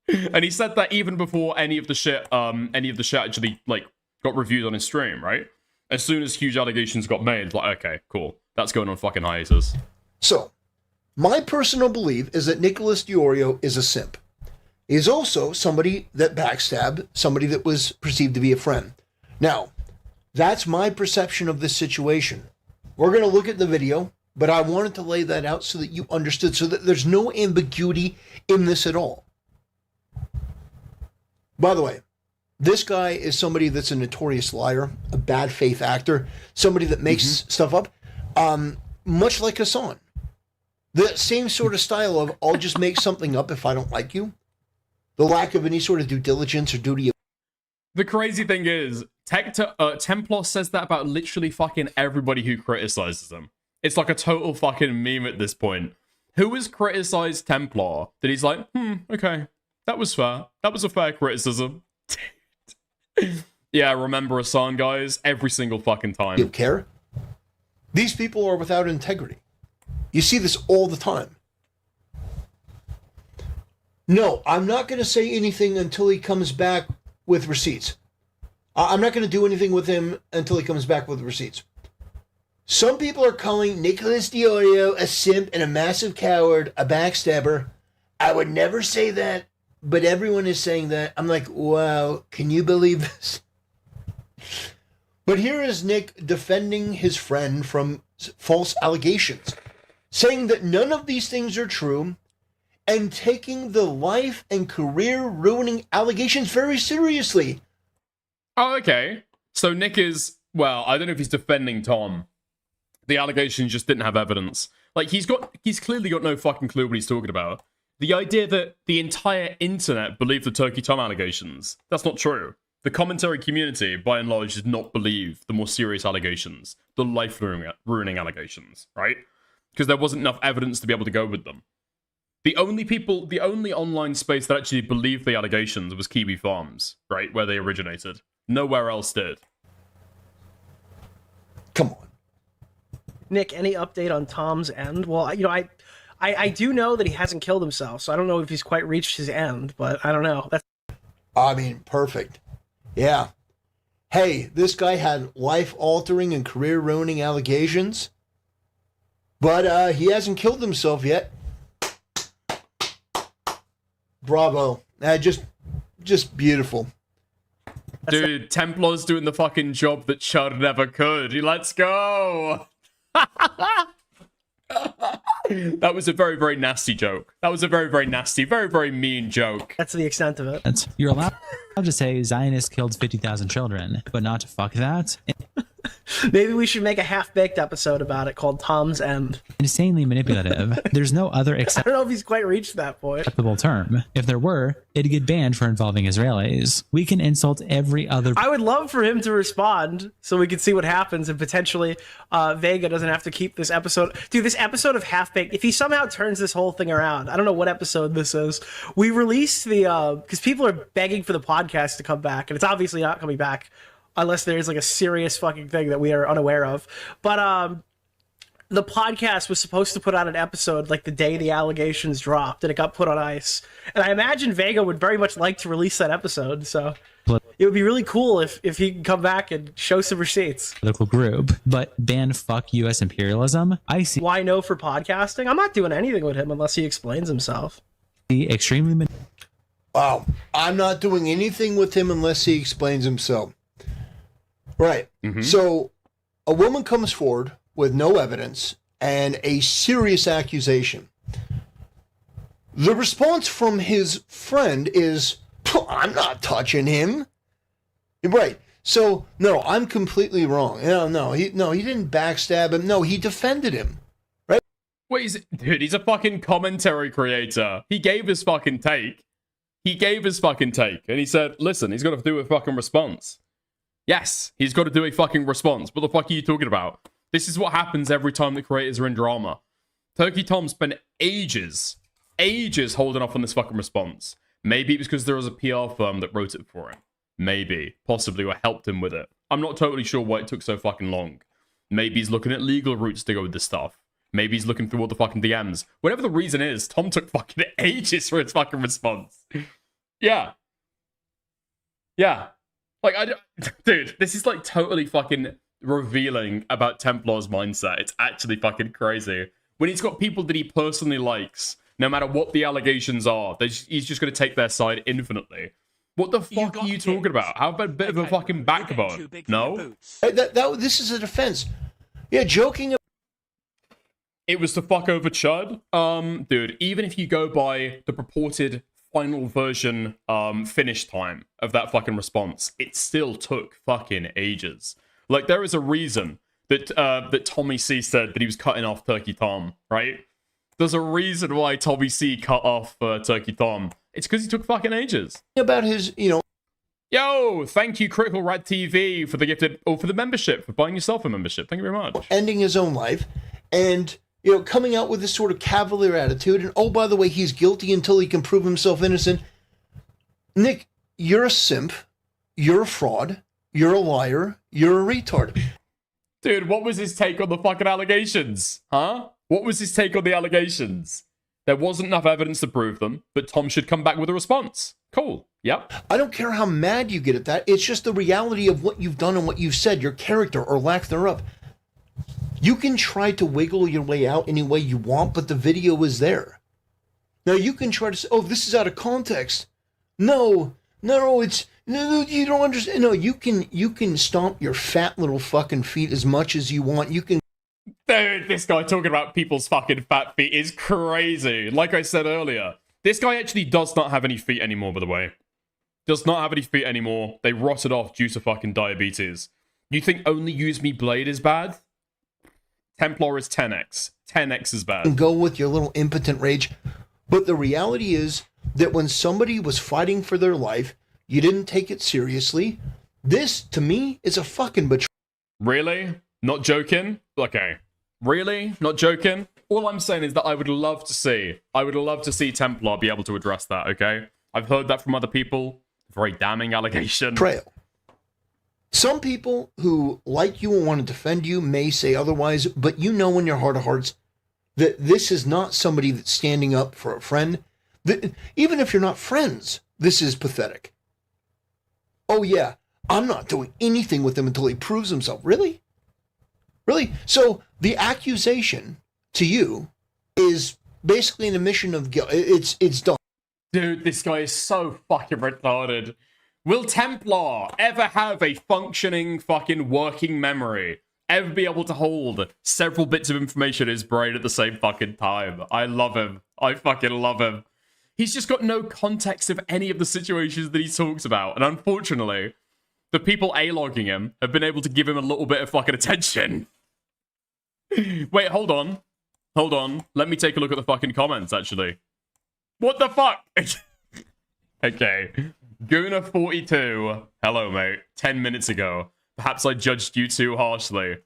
And he said that even before any of the shit actually, like, got reviewed on his stream, right? As soon as huge allegations got made, it's like, okay, cool. That's going on fucking hiatus. So, my personal belief is that Nicholas Diorio is a simp. He's also somebody that backstabbed, somebody that was perceived to be a friend. Now, that's my perception of this situation. We're going to look at the video, but I wanted to lay that out so that you understood, so that there's no ambiguity in this at all. By the way, this guy is somebody that's a notorious liar, a bad faith actor, somebody that makes stuff up, much like Hassan. The same sort of style of, I'll just make something up if I don't like you. the lack of any sort of due diligence or duty of... The crazy thing is, Templar says that about literally fucking everybody who criticizes him. It's like a total fucking meme at this point. Who has criticized Templar that he's like, okay, that was fair. That was a fair criticism. Yeah, remember Asmon, guys, every single fucking time. You care? These people are without integrity. You see this all the time. No, I'm not going to say anything until he comes back with receipts. I'm not going to do anything with him until he comes back with receipts. Some people are calling Nicholas Diorio a simp and a massive coward, a backstabber. I would never say that, but everyone is saying that. I'm like, wow, can you believe this? But here is Nick defending his friend from false allegations, saying that none of these things are true, and taking the life and career ruining allegations very seriously. Oh, okay. So Nick is, well, I don't know if he's defending Tom. The allegations just didn't have evidence. Like, he's clearly got no fucking clue what he's talking about. The idea that the entire internet believed the Turkey Tom allegations, that's not true. The commentary community, by and large, did not believe the more serious allegations, the life-ruining allegations, right? Because there wasn't enough evidence to be able to go with them. The only online space that actually believed the allegations was Kiwi Farms, right? Where they originated. Nowhere else did. Come on. Nick, any update on Tom's end? Well, you know, I do know that he hasn't killed himself, so I don't know if he's quite reached his end, but I don't know. I mean, perfect. Yeah. Hey, this guy had life-altering and career-ruining allegations, but he hasn't killed himself yet. Bravo. Just beautiful. Dude, Templar's doing the fucking job that Chud never could. Let's go! That was a very, very nasty joke. That was a very, very nasty, very, very mean joke. That's the extent of it. You're allowed to say Zionists killed 50,000 children, but not to fuck that. Maybe we should make a half-baked episode about it called Tom's End. Insanely manipulative. There's no other I don't know if he's quite reached that point. acceptable term. If there were, it'd get banned for involving Israelis. We can insult every other... I would love for him to respond so we could see what happens and potentially Vega doesn't have to keep this episode. Dude, this episode of Half-Baked, if he somehow turns this whole thing around, I don't know what episode this is. We released the... because people are begging for the podcast to come back, and it's obviously not coming back unless there's like a serious fucking thing that we are unaware of. But the podcast was supposed to put out an episode like the day the allegations dropped, and it got put on ice. And I imagine Vega would very much like to release that episode, so it would be really cool if he can come back and show some receipts. Political group, but ban fuck U.S. imperialism. I see. Why no for podcasting? I'm not doing anything with him unless he explains himself. Extremely. Wow. I'm not doing anything with him unless he explains himself. Right. So a woman comes forward with no evidence and a serious accusation. The response from his friend is, I'm not touching him. Right. So, no, I'm completely wrong. No, he didn't backstab him. No, he defended him. Right? Wait, dude, he's a fucking commentary creator. He gave his fucking take. And he said, listen, he's got to do a fucking response. Yes, he's got to do a fucking response. What the fuck are you talking about? This is what happens every time the creators are in drama. Turkey Tom spent ages holding off on this fucking response. Maybe it was because there was a PR firm that wrote it for him. Maybe. Possibly, or helped him with it. I'm not totally sure why it took so fucking long. Maybe he's looking at legal routes to go with this stuff. Maybe he's looking through all the fucking DMs. Whatever the reason is, Tom took fucking ages for his fucking response. Yeah. Like, dude, this is like totally fucking revealing about Templar's mindset. It's actually fucking crazy. When he's got people that he personally likes, no matter what the allegations are, he's just going to take their side infinitely. What the fuck are you talking about? How about a bit of a fucking backbone? No? This is a defense. Yeah, joking. It was to fuck over Chud. Dude, even if you go by the purported final version finish time of that fucking response, it still took fucking ages. Like, there is a reason that that Tommy C said that he was cutting off Turkey Tom, right? There's a reason why Tommy C cut off Turkey Tom. It's because he took fucking ages. About his, Yo, thank you, Critical Rat TV, for the gifted, or for the membership, for buying yourself a membership. Thank you very much. ending his own life and, coming out with this sort of cavalier attitude. And, oh, by the way, he's guilty until he can prove himself innocent. Nick, you're a simp. You're a fraud. You're a liar. You're a retard. Dude, what was his take on the fucking allegations? Huh? What was his take on the allegations? There wasn't enough evidence to prove them, but Tom should come back with a response. Cool. Yep. I don't care how mad you get at that. It's just the reality of what you've done and what you've said, your character or lack thereof. You can try to wiggle your way out any way you want, but the video is there. Now you can try to say, oh, this is out of context. No, it's... No, you don't understand. No, you can stomp your fat little fucking feet as much as you want. You can... Dude, this guy talking about people's fucking fat feet is crazy. Like I said earlier, this guy actually does not have any feet anymore, by the way. Does not have any feet anymore. They rotted off due to fucking diabetes. You think only Use Me Blade is bad? Templar is 10x. 10x is bad. Go with your little impotent rage. But the reality is that when somebody was fighting for their life, you didn't take it seriously. This, to me, is a fucking betrayal. Really? Not joking? Okay. Really? Not joking? All I'm saying is that I would love to see Templar be able to address that, okay? I've heard that from other people. Very damning allegation. Betrayal. Some people who like you and want to defend you may say otherwise, but you know in your heart of hearts that this is not somebody that's standing up for a friend. That, even if you're not friends, this is pathetic. Oh yeah, I'm not doing anything with him until he proves himself. Really? Really? So the accusation to you is basically an admission of guilt. It's done. Dude, this guy is so fucking retarded. Will Templar ever have a functioning fucking working memory? Ever be able to hold several bits of information in his brain at the same fucking time? I love him. I fucking love him. He's just got no context of any of the situations that he talks about. And unfortunately, the people A-logging him have been able to give him a little bit of fucking attention. Wait, hold on. Hold on. Let me take a look at the fucking comments, actually. What the fuck? Okay. Guna42. Hello, mate. 10 minutes ago. Perhaps I judged you too harshly.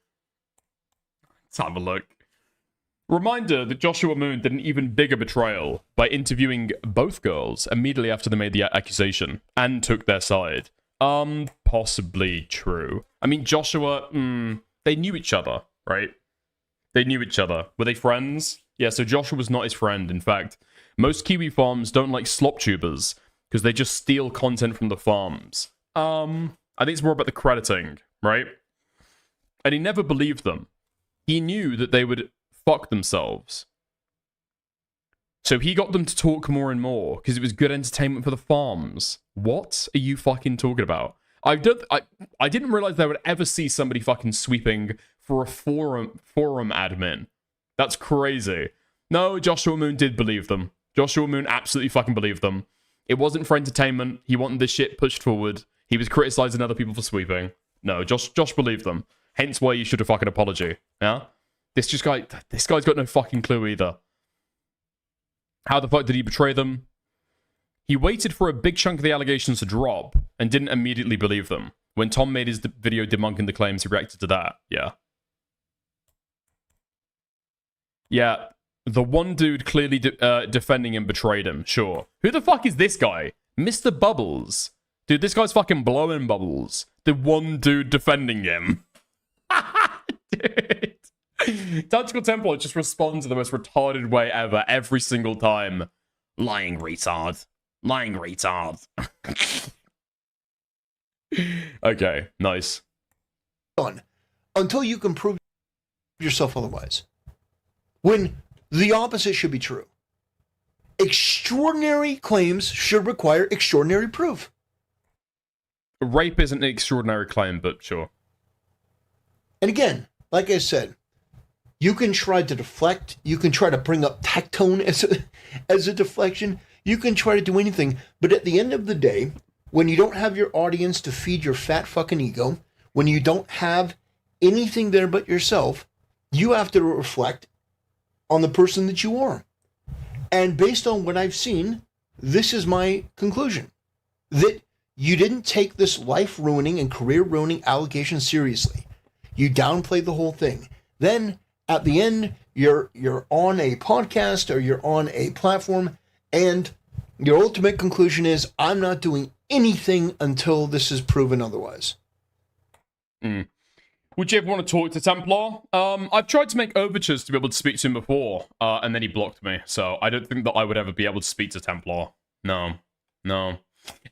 Let's have a look. Reminder that Joshua Moon did an even bigger betrayal by interviewing both girls immediately after they made the accusation and took their side. Possibly true. I mean, Joshua, they knew each other, right? They knew each other. Were they friends? Yeah, so Joshua was not his friend. In fact, most Kiwi farms don't like slop tubers because they just steal content from the farms. I think it's more about the crediting, right? And he never believed them. He knew that they would fuck themselves. So he got them to talk more and more because it was good entertainment for the farms. What are you fucking talking about? I didn't realize I would ever see somebody fucking sweeping for a forum admin. That's crazy. No, Joshua Moon did believe them. Joshua Moon absolutely fucking believed them. It wasn't for entertainment. He wanted this shit pushed forward. He was criticizing other people for sweeping. No, Josh believed them. Hence why you should have fucking apology. Yeah? This guy's got no fucking clue either. How the fuck did he betray them? He waited for a big chunk of the allegations to drop and didn't immediately believe them. When Tom made his video debunking the claims, he reacted to that. Yeah. Yeah. The one dude clearly defending him betrayed him. Sure. Who the fuck is this guy? Mr. Bubbles. Dude, this guy's fucking blowing bubbles. The one dude defending him. Dude. Tactical Templar just responds in the most retarded way ever every single time. Lying retard. Lying retard. Okay, nice. Until you can prove yourself otherwise. When the opposite should be true. Extraordinary claims should require extraordinary proof. Rape isn't an extraordinary claim, but sure. And again, like I said, you can try to deflect. You can try to bring up tectone as a deflection. You can try to do anything. But at the end of the day, when you don't have your audience to feed your fat fucking ego, when you don't have anything there but yourself, you have to reflect on the person that you are. And based on what I've seen, this is my conclusion. That you didn't take this life-ruining and career-ruining allegation seriously. You downplayed the whole thing. Then, at the end, you're on a podcast or you're on a platform, and your ultimate conclusion is, I'm not doing anything until this is proven otherwise. Would you ever want to talk to Templar? I've tried to make overtures to be able to speak to him before, and then he blocked me. So I don't think that I would ever be able to speak to Templar. No.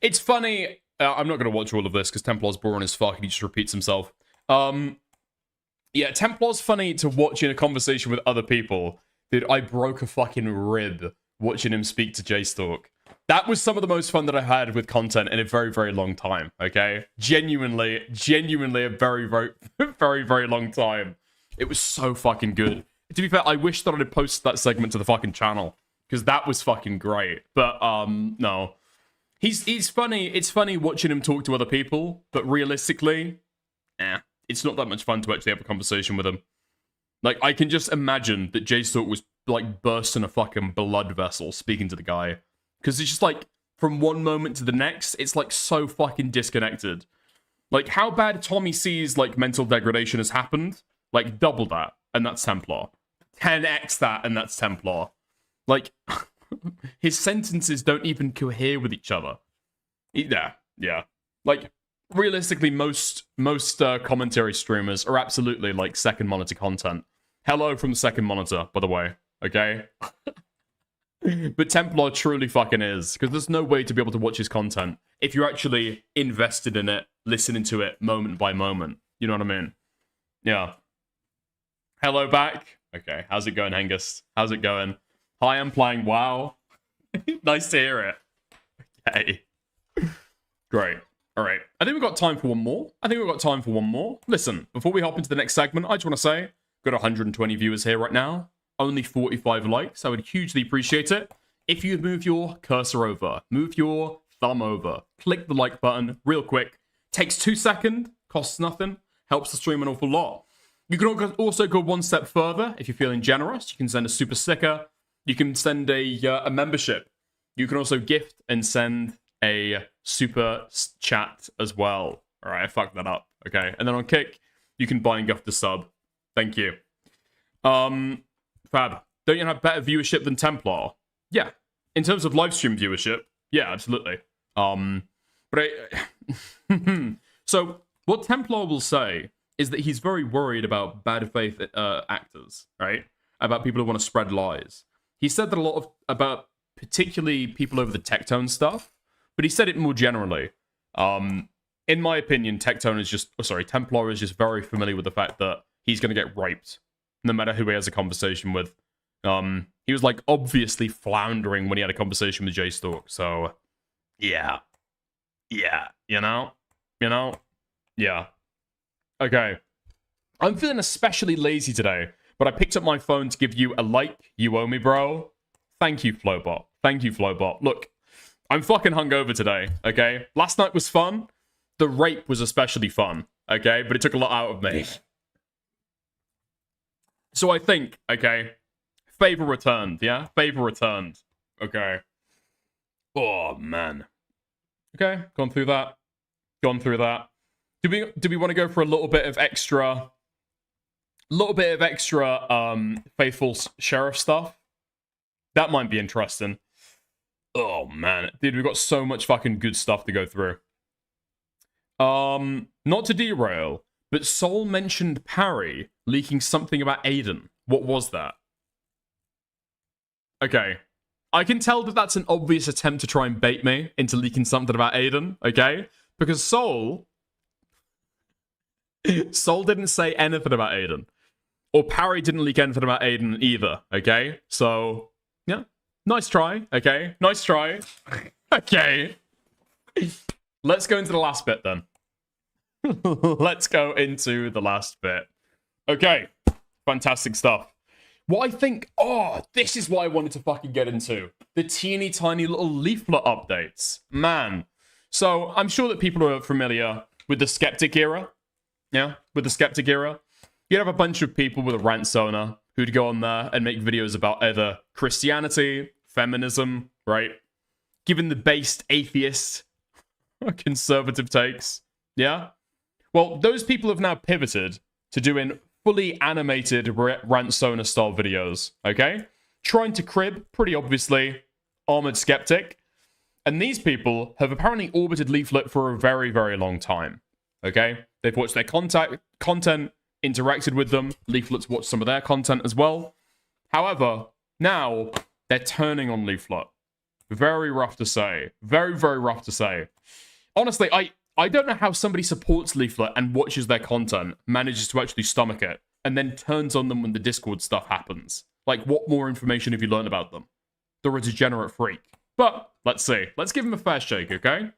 It's funny. I'm not going to watch all of this because Templar's boring as fuck and he just repeats himself. Yeah, Templar's funny to watch in a conversation with other people. Dude, I broke a fucking rib watching him speak to J-Stalk. That was some of the most fun that I had with content in a very, very long time, okay? Genuinely a very, very, very, very long time. It was so fucking good. To be fair, I wish that I had posted that segment to the fucking channel, because that was fucking great. But, no. He's funny. It's funny watching him talk to other people, but realistically, it's not that much fun to actually have a conversation with him. Like, I can just imagine that J-Stalk was, like, bursting a fucking blood vessel speaking to the guy. Because it's just, like, from one moment to the next, it's, like, so fucking disconnected. Like, how bad Tommy C's, like, mental degradation has happened? Like, double that, and that's Templar. 10x that, and that's Templar. Like, his sentences don't even cohere with each other. Yeah. Like, realistically, most commentary streamers are absolutely, like, second monitor content. Hello from the second monitor, by the way, okay? But Templar truly fucking is, because there's no way to be able to watch his content if you're actually invested in it, listening to it moment by moment. You know what I mean? Yeah. Hello back. Okay, how's it going, Hengist? How's it going? Hi, I'm playing WoW. Nice to hear it. Okay. Great. All right. I think we've got time for one more. Listen, before we hop into the next segment, I just want to say, got 120 viewers here right now. Only 45 likes. I would hugely appreciate it if you move your cursor over, move your thumb over, click the like button real quick. Takes 2 seconds, costs nothing, helps the stream an awful lot. You can also go one step further if you're feeling generous. You can send a super sticker. You can send a membership. You can also gift and send a super chat as well. All right, I fucked that up. Okay, and then on Kick, you can buy and gift a sub. Thank you. Fab, don't you have better viewership than Templar? Yeah. In terms of live stream viewership, yeah, absolutely. So, what Templar will say is that he's very worried about bad faith actors, right? About people who want to spread lies. He said that a lot about particularly people over the Tectone stuff, but he said it more generally. In my opinion, Templar is just very familiar with the fact that he's going to get raped no matter who he has a conversation with. He was, like, obviously floundering when he had a conversation with J-Stalk, so, yeah. Yeah, you know? Yeah. Okay. I'm feeling especially lazy today, but I picked up my phone to give you a like. You owe me, bro. Thank you, Flowbot. Look, I'm fucking hungover today, okay? Last night was fun. The rape was especially fun, okay? But it took a lot out of me. So I think, okay, favor returned, yeah? Favor returned. Okay. Oh, man. Okay, gone through that. Do we want to go for a little bit of extra faithful sheriff stuff? That might be interesting. Oh, man. Dude, we've got so much fucking good stuff to go through. Not to derail, but Sol mentioned Parry leaking something about Aiden. What was that? Okay. I can tell that that's an obvious attempt to try and bait me into leaking something about Aiden, okay? Because Sol didn't say anything about Aiden. Or Parry didn't leak anything about Aiden either, okay? So, yeah. Nice try, okay? Nice try. Okay. Let's go into the last bit then. Let's go into the last bit. Okay. Fantastic stuff. What I think... Oh, this is what I wanted to fucking get into. The teeny tiny little leaflet updates. Man. So, I'm sure that people are familiar with the Skeptic era. Yeah, with the Skeptic era. You'd have a bunch of people with a rant sonar who'd go on there and make videos about either Christianity, feminism, right? given the based atheist conservative takes. Yeah? Well, those people have now pivoted to doing fully animated Rantsona style videos, okay? Trying to crib, pretty obviously, Armored Skeptic. And these people have apparently orbited Leaflet for a very, very long time, okay? They've watched their content, interacted with them. Leaflet's watched some of their content as well. However, now they're turning on Leaflet. Very rough to say. Very, very rough to say. Honestly, I don't know how somebody supports Leaflet and watches their content, manages to actually stomach it, and then turns on them when the Discord stuff happens. Like, what more information have you learned about them? They're a degenerate freak. But, let's see. Let's give him a fair shake, okay?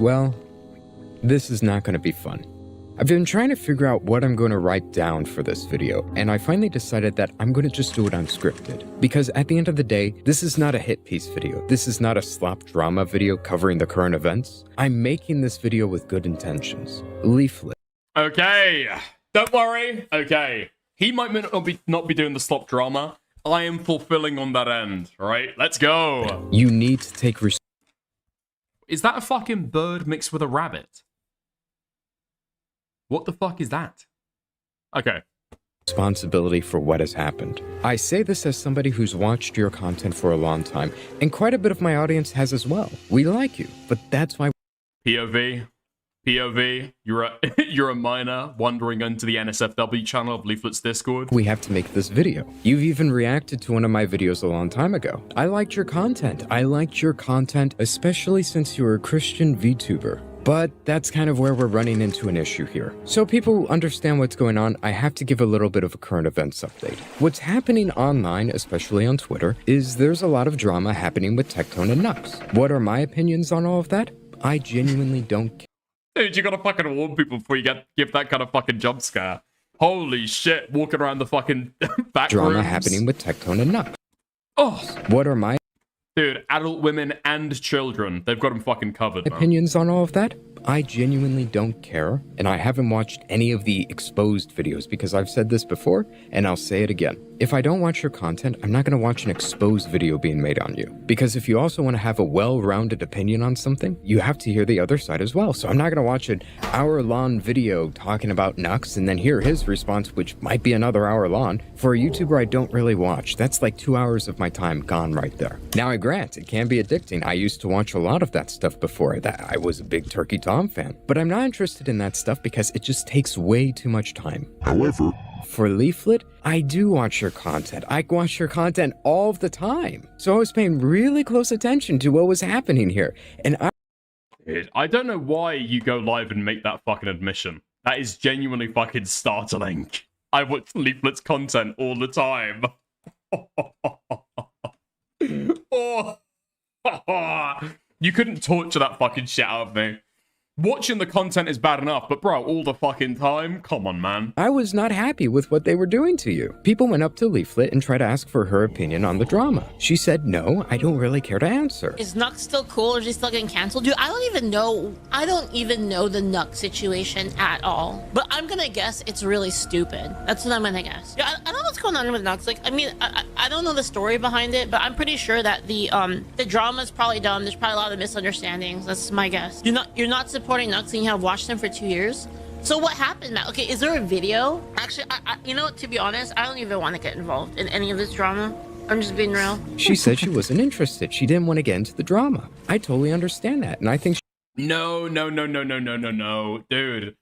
Well, this is not going to be fun. I've been trying to figure out what I'm going to write down for this video, and I finally decided that I'm going to just do it unscripted. Because at the end of the day, this is not a hit piece video. This is not a slop drama video covering the current events. I'm making this video with good intentions. Leaflet. Okay, don't worry. Okay, he might not be doing the slop drama. I am fulfilling on that end, all right? Let's go. You need to take Is that a fucking bird mixed with a rabbit? What the fuck is that? Okay. responsibility for what has happened. I say this as somebody who's watched your content for a long time, and quite a bit of my audience has as well. We like you, but that's why... POV, you're a minor wandering into the NSFW channel of Leaflet's Discord. We have to make this video. You've even reacted to one of my videos a long time ago. I liked your content. Especially since you're a Christian VTuber. But that's kind of where we're running into an issue here. So people understand what's going on, I have to give a little bit of a current events update. What's happening online, especially on Twitter, is there's a lot of drama happening with Tectone and Nux. What are my opinions on all of that? I genuinely don't care. Dude, you gotta fucking warn people before you give that kind of fucking jump scare. Holy shit, walking around the fucking back drama rooms. Happening with Tectone and Nux. Oh. What are my... Dude, adult women and children, they've got them fucking covered, man. Opinions on all of that? I genuinely don't care, and I haven't watched any of the exposed videos because I've said this before, and I'll say it again. If I don't watch your content, I'm not going to watch an exposed video being made on you. Because if you also want to have a well-rounded opinion on something, you have to hear the other side as well. So I'm not going to watch an hour-long video talking about Nux and then hear his response, which might be another hour long. For a YouTuber I don't really watch, that's like 2 hours of my time gone right there. Now I grant, it can be addicting. I used to watch a lot of that stuff before. I was a big Turkey Tom fan. But I'm not interested in that stuff because it just takes way too much time. However, for Leaflet, I do watch your content. I watch your content all the time. So I was paying really close attention to what was happening here. And I don't know why you go live and make that fucking admission. That is genuinely fucking startling. I watch Leaflet's content all the time. You couldn't torture that fucking shit out of me. Watching the content is bad enough, but bro, all the fucking time? Come on, man. I was not happy with what they were doing to you. People went up to Leaflet and tried to ask for her opinion on the drama. She said, no, I don't really care to answer. Is Nux still cool or is he still getting canceled? Dude, I don't even know the Nux situation at all. But I'm gonna guess it's really stupid. That's what I'm gonna guess. I don't know what's going on with Nux. Like, I mean, I don't know the story behind it, but I'm pretty sure that the drama's probably dumb. There's probably a lot of misunderstandings. That's my guess. You're not supporting Nux and you have watched him for 2 years. So what happened, Matt? Okay, is there a video? Actually, you know what, to be honest, I don't even want to get involved in any of this drama. I'm just being real. She said she wasn't interested. She didn't want to get into the drama. I totally understand that, and I think No. Dude.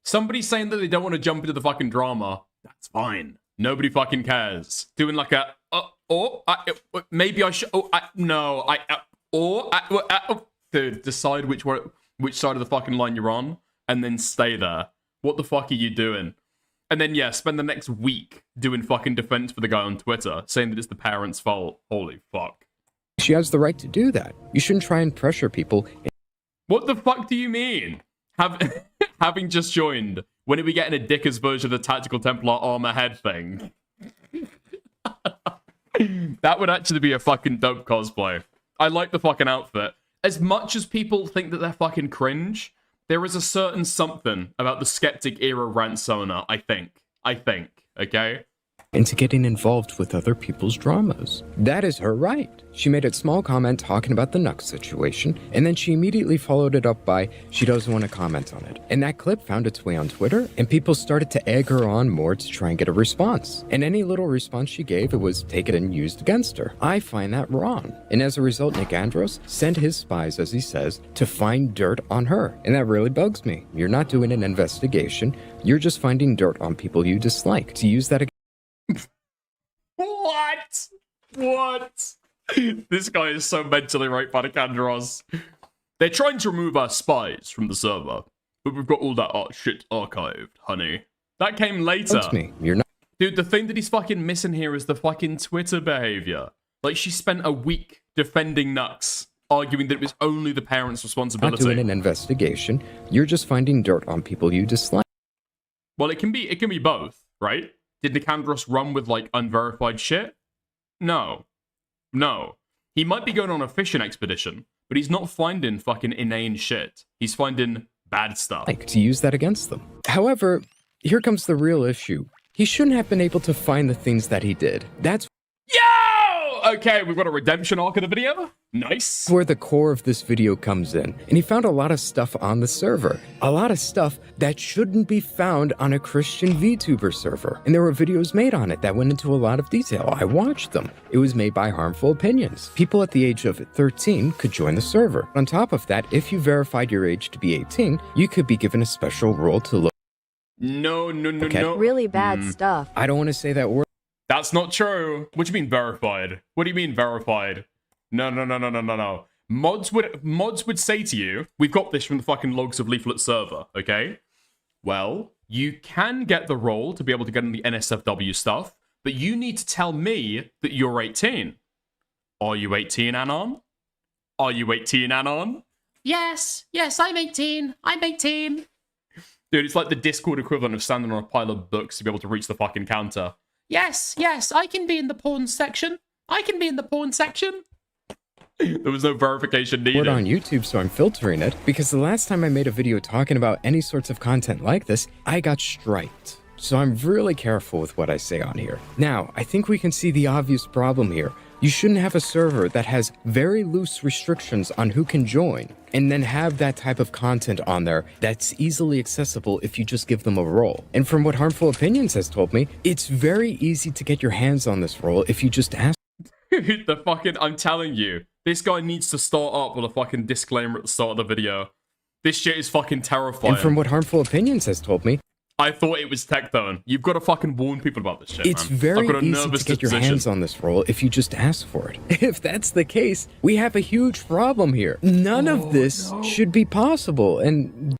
Somebody saying that they don't want to jump into the fucking drama, that's fine. Nobody fucking cares. Doing like a, maybe I should, dude, decide which side of the fucking line you're on, and then stay there. What the fuck are you doing? And then, yeah, spend the next week doing fucking defense for the guy on Twitter, saying that it's the parents' fault. Holy fuck. she has the right to do that. You shouldn't try and pressure people. What the fuck do you mean? Having just joined, when are we getting a Dicker's version of the Tactical Templar armor head thing? That would actually be a fucking dope cosplay. I like the fucking outfit. as much as people think that they're fucking cringe, there is a certain something about the Skeptic era rant Sona, I think, okay? Into getting involved with other people's dramas. That is her right. She made a small comment talking about the Nux situation, and then she immediately followed it up by, she doesn't want to comment on it. And that clip found its way on Twitter, and people started to egg her on more to try and get a response. And any little response she gave, it was taken and used against her. I find that wrong. And as a result, Nick Andros sent his spies, as he says, to find dirt on her. And that really bugs me. You're not doing an investigation, you're just finding dirt on people you dislike. To use that again. What? This guy is so mentally right, Panicandros. They're trying to remove our spies from the server, but we've got all that shit archived, honey. That came later. That's me. You're not. Dude, the thing that he's fucking missing here is the fucking Twitter behavior. Like, she spent a week defending Nux, arguing that it was only the parents' responsibility. Not doing an investigation, you're just finding dirt on people you dislike. Well, it can be both, right? Did Nicandros run with, like, unverified shit? No. He might be going on a fishing expedition, but he's not finding fucking inane shit. He's finding bad stuff. To use that against them. However, here comes the real issue. He shouldn't have been able to find the things that he did. That's Okay, we've got a redemption arc of the video. Nice. where the core of this video comes in. And he found a lot of stuff on the server. A lot of stuff that shouldn't be found on a Christian VTuber server. And there were videos made on it that went into a lot of detail. I watched them. It was made by Harmful Opinions. People at the age of 13 could join the server. On top of that, if you verified your age to be 18, you could be given a special role to look. No. Really bad stuff. I don't want to say that word. That's not true. What do you mean verified? What do you mean verified? No. Mods would say to you, we've got this from the fucking logs of Leaflet server, okay? Well, you can get the role to be able to get in the NSFW stuff, but you need to tell me that you're 18. Are you 18, Anon? Are you 18, Anon? Yes, I'm 18. I'm 18. Dude, it's like the Discord equivalent of standing on a pile of books to be able to reach the fucking counter. Yes, I can be in the porn section. There was no verification needed. On YouTube, so I'm filtering it, because the last time I made a video talking about any sorts of content like this, I got striked. So I'm really careful with what I say on here. Now, I think we can see the obvious problem here. You shouldn't have a server that has very loose restrictions on who can join, and then have that type of content on there that's easily accessible if you just give them a role. And from what Harmful Opinions has told me, it's very easy to get your hands on this role if you just ask. I'm telling you, this guy needs to start up with a fucking disclaimer at the start of the video. This shit is fucking terrifying. And from what Harmful Opinions has told me, I thought it was tech though. You've got to fucking warn people about this shit, it's man. very I've got a easy nervous to get your disposition. hands on this role if you just ask for it. If that's the case, we have a huge problem here. None of this should be possible, and...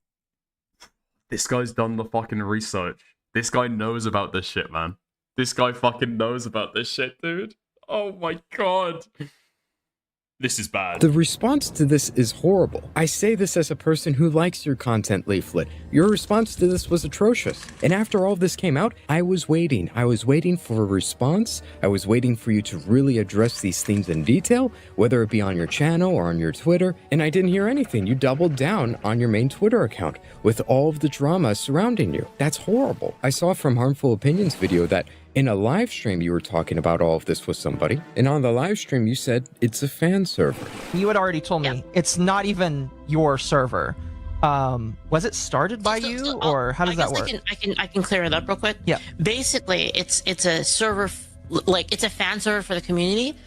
This guy's done the fucking research. This guy knows about this shit, man. This guy fucking knows about this shit, dude. Oh my god. This is bad. The response to this is horrible. I say this as a person who likes your content, Leaflet. Your response to this was atrocious. And after all this came out, I was waiting. I was waiting for a response. I was waiting for you to really address these things in detail, whether it be on your channel or on your Twitter. And I didn't hear anything. You doubled down on your main Twitter account with all of the drama surrounding you. That's horrible. I saw from Harmful Opinions video that in a live stream, you were talking about all of this with somebody, and on the live stream, you said it's a fan server. You had already told me it's not even your server. Was it started by you, or how does that work? I can clear it up real quick. Yeah. Basically, it's a server, like it's a fan server for the community.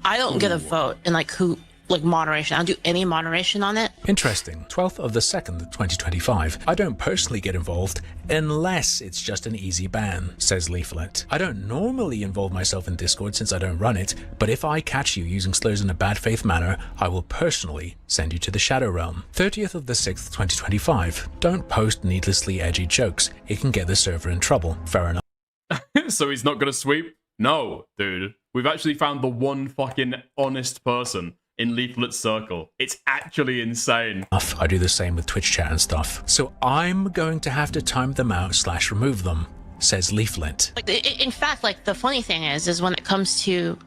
I don't get a vote in who moderation. I don't do any moderation on it. Interesting. 12th of the 2nd, 2025. I don't personally get involved unless it's just an easy ban, says Leaflet. I don't normally involve myself in Discord since I don't run it, but if I catch you using slurs in a bad faith manner, I will personally send you to the Shadow Realm. 30th of the 6th, 2025. Don't post needlessly edgy jokes. It can get the server in trouble. Fair enough. So he's not gonna sweep? No, dude. We've actually found the one fucking honest person in Leaflet's circle. It's actually insane. I do the same with Twitch chat and stuff. So I'm going to have to time them out / remove them, says Leaflet. In fact, the funny thing is when it comes to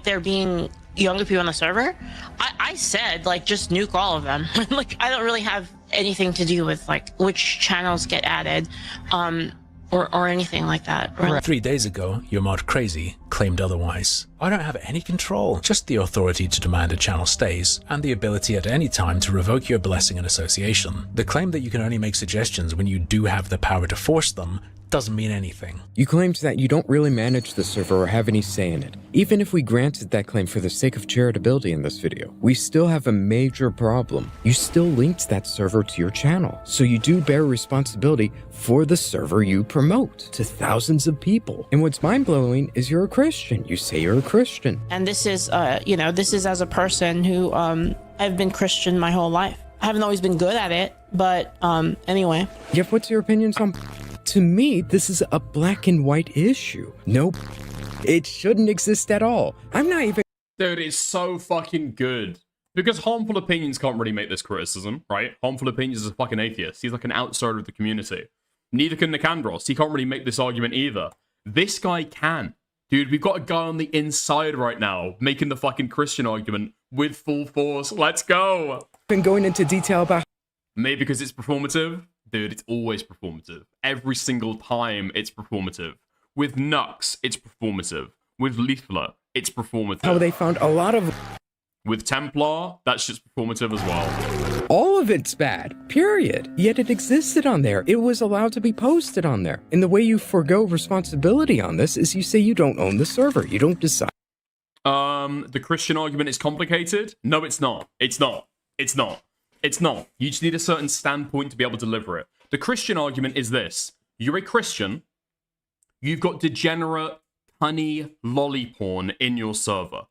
there being younger people on the server, I said, like, just nuke all of them. Like, I don't really have anything to do with, like, which channels get added, or anything like that. Right? 3 days ago, your mod Crazy claimed otherwise. I don't have any control, just the authority to demand a channel stays, and the ability at any time to revoke your blessing and association. The claim that you can only make suggestions when you do have the power to force them doesn't mean anything. You claimed that you don't really manage the server or have any say in it. Even if we granted that claim for the sake of charitability in this video, we still have a major problem. You still linked that server to your channel, so you do bear responsibility for the server you promote to thousands of people. And what's mind-blowing is you're a Christian. You say you're a Christian. And this is, this is as a person who, I've been Christian my whole life. I haven't always been good at it, but, anyway. Jeff, what's your opinions on... To me, this is a black and white issue. Nope. It shouldn't exist at all. I'm not even... Dude, it's so fucking good. Because Harmful Opinions can't really make this criticism, right? Harmful Opinions is a fucking atheist. He's like an outsider of the community. Neither can Nicandros. He can't really make this argument either. This guy can. Dude, we've got a guy on the inside right now making the fucking Christian argument with full force. Let's go. Been going into detail about... Maybe because it's performative. Dude, it's always performative. Every single time it's performative. With Nux, it's performative. With Leaflet, it's performative. How they found a lot of... With Templar, that's just performative as well. All of it's bad, period. Yet it existed on there. It was allowed to be posted on there. And the way you forego responsibility on this is you say you don't own the server. You don't decide. The Christian argument is complicated? No, it's not. It's not. It's not. It's not. You just need a certain standpoint to be able to deliver it. The Christian argument is this. You're a Christian. You've got degenerate, honey, lolly porn in your server.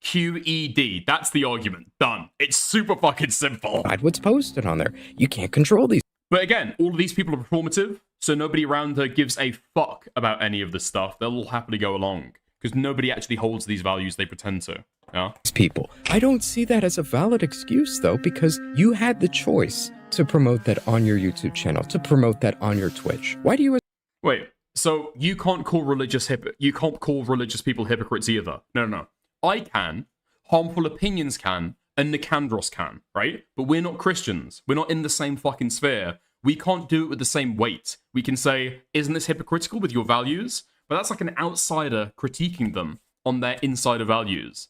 QED. That's the argument. Done. It's super fucking simple. What's posted on there? You can't control these. But again, all of these people are performative, so nobody around there gives a fuck about any of this stuff. They'll all happily go along. Because nobody actually holds these values they pretend to. Yeah? People. I don't see that as a valid excuse, though, because you had the choice to promote that on your YouTube channel, to promote that on your Twitch. Why do you... Wait, so you can't call religious people hypocrites either. No. I can, Harmful Opinions can, and Nicandros can, right? But we're not Christians. We're not in the same fucking sphere. We can't do it with the same weight. We can say, isn't this hypocritical with your values? But that's like an outsider critiquing them on their insider values.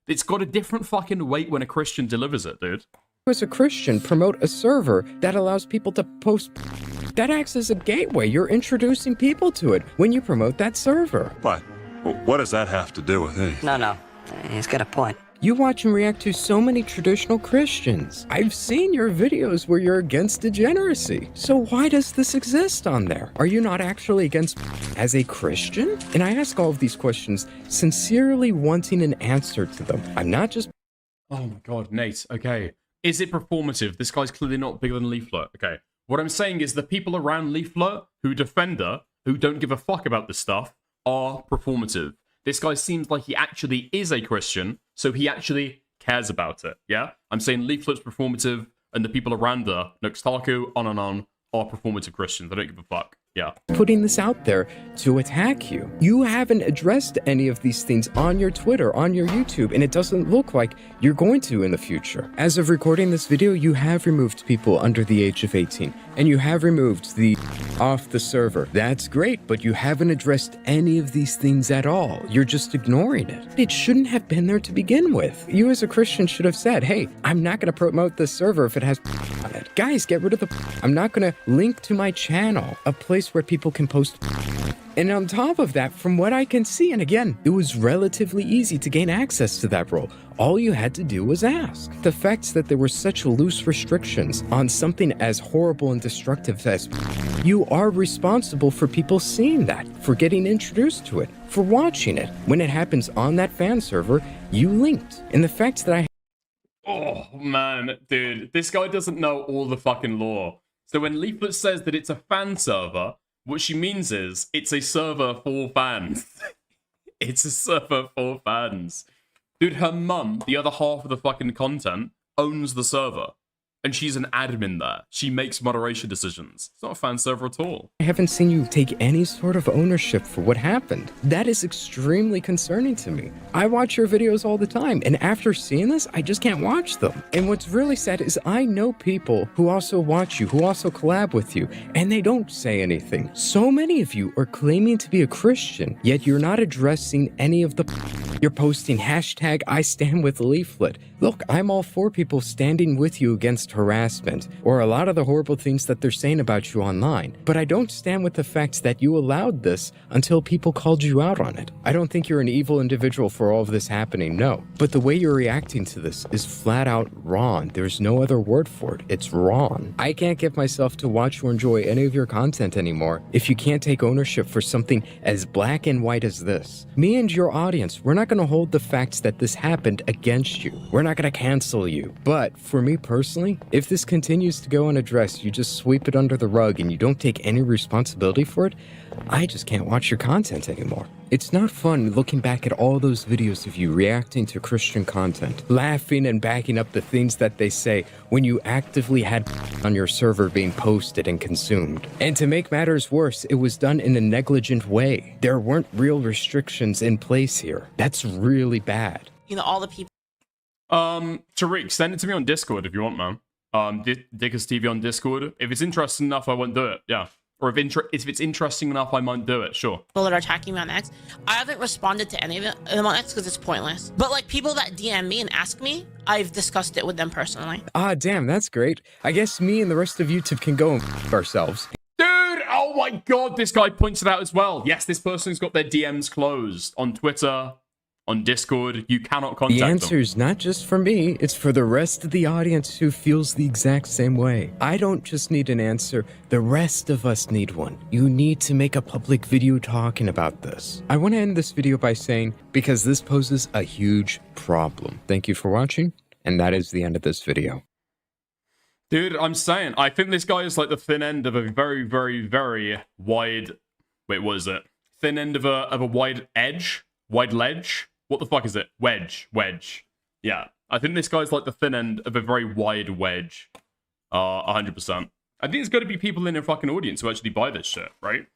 It's got a different fucking weight when a Christian delivers it, dude. As a Christian, promote a server that allows people to post... That acts as a gateway. You're introducing people to it when you promote that server. What? What does that have to do with anything? No. He's got a point. You watch and react to so many traditional Christians. I've seen your videos where you're against degeneracy. So why does this exist on there? Are you not actually against as a Christian? And I ask all of these questions sincerely wanting an answer to them. I'm not just... Oh my god, Nate, okay. Is it performative? This guy's clearly not bigger than Leaflet. Okay. What I'm saying is the people around Leaflet who defend her, who don't give a fuck about this stuff, are performative. This guy seems like he actually is a Christian, so he actually cares about it, yeah? I'm saying Leaflet's performative, and the people around her, Nuxtaku, on, are performative Christians. I don't give a fuck. Yeah. Putting this out there to attack you. You haven't addressed any of these things on your Twitter, on your YouTube, and it doesn't look like you're going to in the future. As of recording this video, you have removed people under the age of 18, and you have removed the off the server. That's great, but you haven't addressed any of these things at all. You're just ignoring it. It shouldn't have been there to begin with. You as a Christian should have said, hey, I'm not going to promote this server if it has on it. Guys, get rid of the I'm not going to link to my channel, a place where people can post. And on top of that, from what I can see, and again, it was relatively easy to gain access to that role. All you had to do was ask. The fact that there were such loose restrictions on something as horrible and destructive as you are responsible for people seeing that, for getting introduced to it, for watching it. When it happens on that fan server, you linked. And the fact that Oh, man, dude. This guy doesn't know all the fucking lore. So when Leaflet says that it's a fan server, what she means is it's a server for fans. It's a server for fans. Dude, her mum, the other half of the fucking content, owns the server. And she's an admin there. She makes moderation decisions. It's not a fan server at all. I haven't seen you take any sort of ownership for what happened. That is extremely concerning to me. I watch your videos all the time, and after seeing this, I just can't watch them. And what's really sad is I know people who also watch you, who also collab with you, and they don't say anything. So many of you are claiming to be a Christian, yet you're not addressing any of the you're posting hashtag I stand with Leaflet. Look, I'm all for people standing with you against harassment, or a lot of the horrible things that they're saying about you online, but I don't stand with the fact that you allowed this until people called you out on it. I don't think you're an evil individual for all of this happening, no. But the way you're reacting to this is flat out wrong. There's no other word for it. It's wrong. I can't get myself to watch or enjoy any of your content anymore if you can't take ownership for something as black and white as this. Me and your audience, we're not going to hold the facts that this happened against you. We're not going to cancel you. But for me personally, if this continues to go unaddressed, you just sweep it under the rug and you don't take any responsibility for it, I just can't watch your content anymore. It's not fun looking back at all those videos of you reacting to Christian content, laughing and backing up the things that they say when you actively had on your server being posted and consumed. And to make matters worse, it was done in a negligent way. There weren't real restrictions in place here. That's really bad. You know, all the people. Tariq, send it to me on Discord if you want, man. Dickers TV on Discord. If it's interesting enough, I won't do it. Yeah. Or if it's interesting enough, I might do it, sure. People that are attacking me on X, I haven't responded to any of them on X because it's pointless. But like people that DM me and ask me, I've discussed it with them personally. Ah, damn, that's great. I guess me and the rest of YouTube can go and ourselves. Dude, oh my god, this guy points it out as well. Yes, this person's got their DMs closed on Twitter, on Discord. You cannot contact them. The answer's not just for me, it's for the rest of the audience who feels the exact same way. I don't just need an answer, the rest of us need one. You need to make a public video talking about this. I want to end this video by saying, because this poses a huge problem. Thank you for watching, and that is the end of this video. Dude, I'm saying, I think this guy is like the thin end of a very, very, very wide... Wait, what is it? Thin end of a wide edge? Wide ledge? What the fuck is it? Wedge. Yeah. I think this guy's like the thin end of a very wide wedge. 100%. I think there's got to be people in a fucking audience who actually buy this shit, right?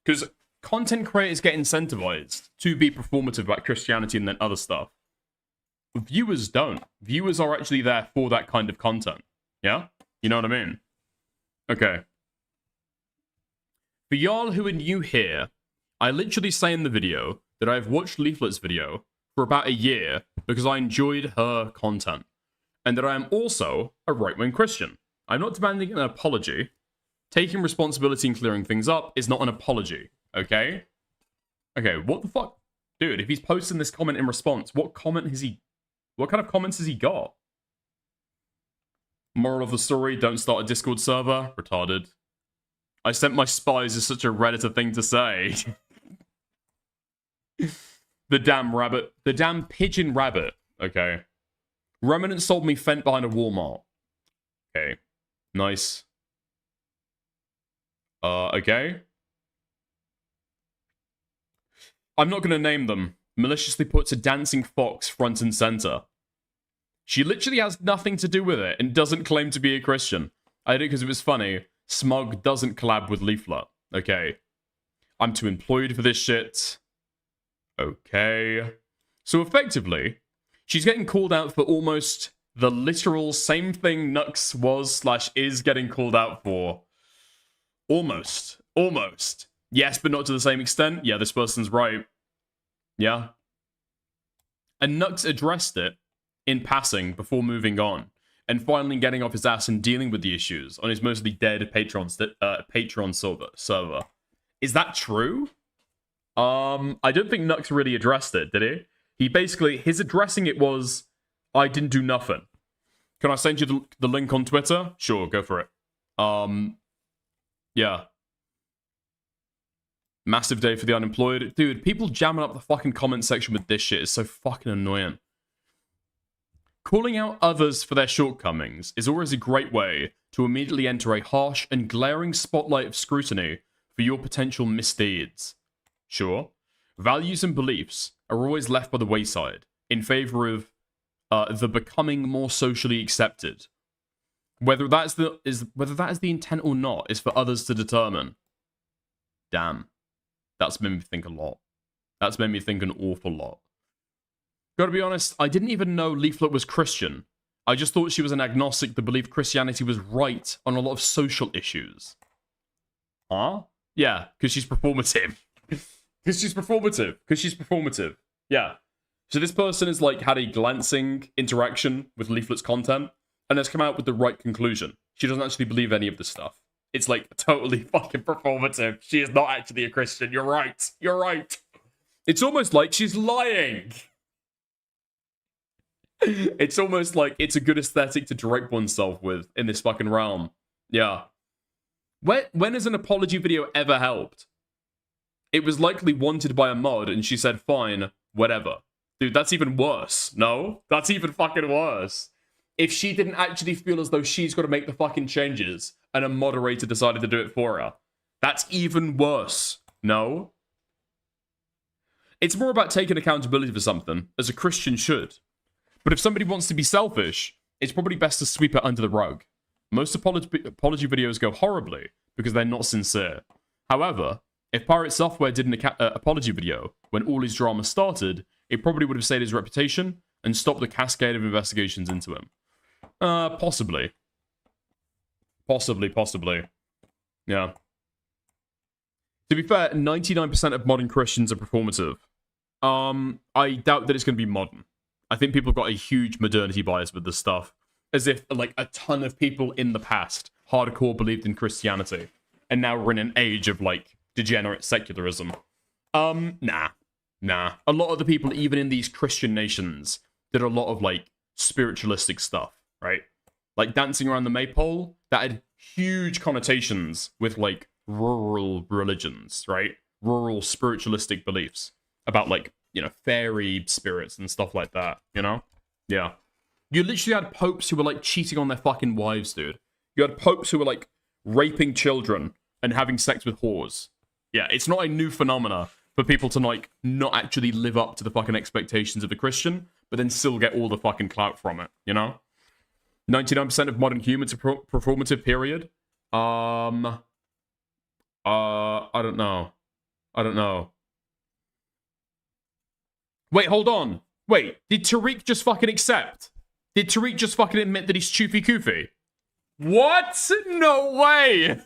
Because content creators get incentivized to be performative about Christianity and then other stuff. Viewers don't. Viewers are actually there for that kind of content. Yeah? You know what I mean? Okay. For y'all who are new here, I literally say in the video that I've watched Leaflet's video for about a year because I enjoyed her content, and that I am also a right-wing Christian. I'm not demanding an apology. Taking responsibility and clearing things up is not an apology, okay? Okay, what the fuck? Dude, if he's posting this comment in response, what kind of comments has he got? Moral of the story, don't start a Discord server. Retarded. I sent my spies is such a Redditor thing to say. The damn rabbit. The damn pigeon rabbit. Okay. Remnants sold me Fent behind a Walmart. Okay. Nice. Okay. I'm not going to name them. Maliciously puts a dancing fox front and center. She literally has nothing to do with it and doesn't claim to be a Christian. I did it because it was funny. Smug doesn't collab with Leaflet. Okay. I'm too employed for this shit. Okay. So effectively, she's getting called out for almost the literal same thing Nux was / is getting called out for. Almost. Almost. Yes, but not to the same extent. Yeah, this person's right. Yeah. And Nux addressed it in passing before moving on, and finally getting off his ass and dealing with the issues on his mostly dead Patreon server. Is that true? I don't think Nux really addressed it, did he? He basically, his addressing it was, I didn't do nothing. Can I send you the link on Twitter? Sure, go for it. Yeah. Massive day for the unemployed. Dude, people jamming up the fucking comment section with this shit is so fucking annoying. Calling out others for their shortcomings is always a great way to immediately enter a harsh and glaring spotlight of scrutiny for your potential misdeeds. Sure, values and beliefs are always left by the wayside in favor of the becoming more socially accepted. Whether that is the intent or not is for others to determine. Damn, that's made me think a lot. That's made me think an awful lot. Gotta be honest, I didn't even know Leaflet was Christian. I just thought she was an agnostic that believed Christianity was right on a lot of social issues. Huh? Yeah, because she's performative. Because she's performative. Yeah. So this person has like had a glancing interaction with Leaflet's content and has come out with the right conclusion. She doesn't actually believe any of this stuff. It's like totally fucking performative. She is not actually a Christian. You're right. You're right. It's almost like she's lying. It's almost like it's a good aesthetic to drape oneself with in this fucking realm. Yeah. When has an apology video ever helped? It was likely wanted by a mod and she said, fine, whatever. Dude, that's even worse. No? That's even fucking worse. If she didn't actually feel as though she's got to make the fucking changes and a moderator decided to do it for her, that's even worse. No? It's more about taking accountability for something, as a Christian should. But if somebody wants to be selfish, it's probably best to sweep it under the rug. Most apology videos go horribly because they're not sincere. However, if Pirate Software did an apology video when all his drama started, it probably would have saved his reputation and stopped the cascade of investigations into him. Possibly. Possibly. Yeah. To be fair, 99% of modern Christians are performative. I doubt that it's going to be modern. I think people got a huge modernity bias with this stuff. As if, like, a ton of people in the past hardcore believed in Christianity. And now we're in an age of, like, degenerate secularism. Nah. A lot of the people, even in these Christian nations, did a lot of, like, spiritualistic stuff, right? Like, dancing around the maypole, that had huge connotations with, like, rural religions, right? Rural spiritualistic beliefs about, like, you know, fairy spirits and stuff like that, you know? Yeah. You literally had popes who were, like, cheating on their fucking wives, dude. You had popes who were, like, raping children and having sex with whores. Yeah, it's not a new phenomena for people to, like, not actually live up to the fucking expectations of a Christian, but then still get all the fucking clout from it, you know? 99% of modern humans are performative, period. I don't know. Wait, hold on. Wait, did Tariq just fucking accept? Did Tariq just fucking admit that he's choofy koofy? What? No way!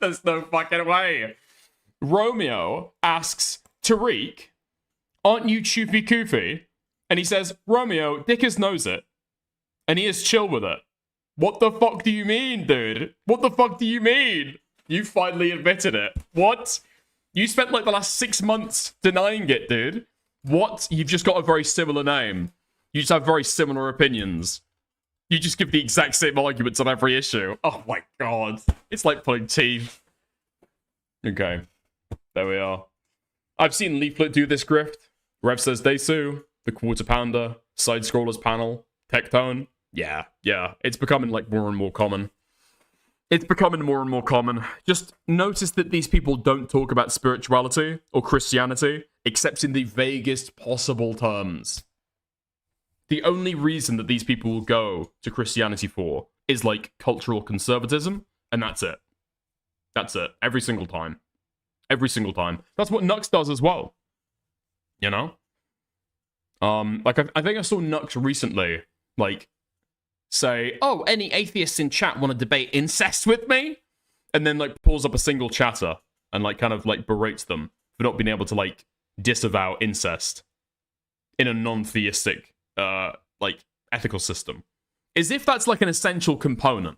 There's no fucking way. Romeo asks Tariq, aren't you choofy koofy? And he says, Romeo, Dickers knows it. And he is chill with it. What the fuck do you mean, dude? What the fuck do you mean? You finally admitted it. What? You spent like the last 6 months denying it, dude. What? You've just got a very similar name. You just have very similar opinions. You just give the exact same arguments on every issue. Oh my god. It's like pulling teeth. Okay. There we are. I've seen Leaflet do this grift. Rev says Desu, the Quarter Pounder, Side Scrollers panel, Tectone. Yeah. It's becoming like more and more common. Just notice that these people don't talk about spirituality or Christianity except in the vaguest possible terms. The only reason that these people will go to Christianity for is like cultural conservatism, and that's it. That's it. Every single time. That's what Nux does as well. You know? Like I think I saw Nux recently, like, say, oh, any atheists in chat want to debate incest with me? And then, like, pulls up a single chatter and, like, kind of, like, berates them for not being able to, like, disavow incest in a non-theistic, like, ethical system. As if that's, like, an essential component.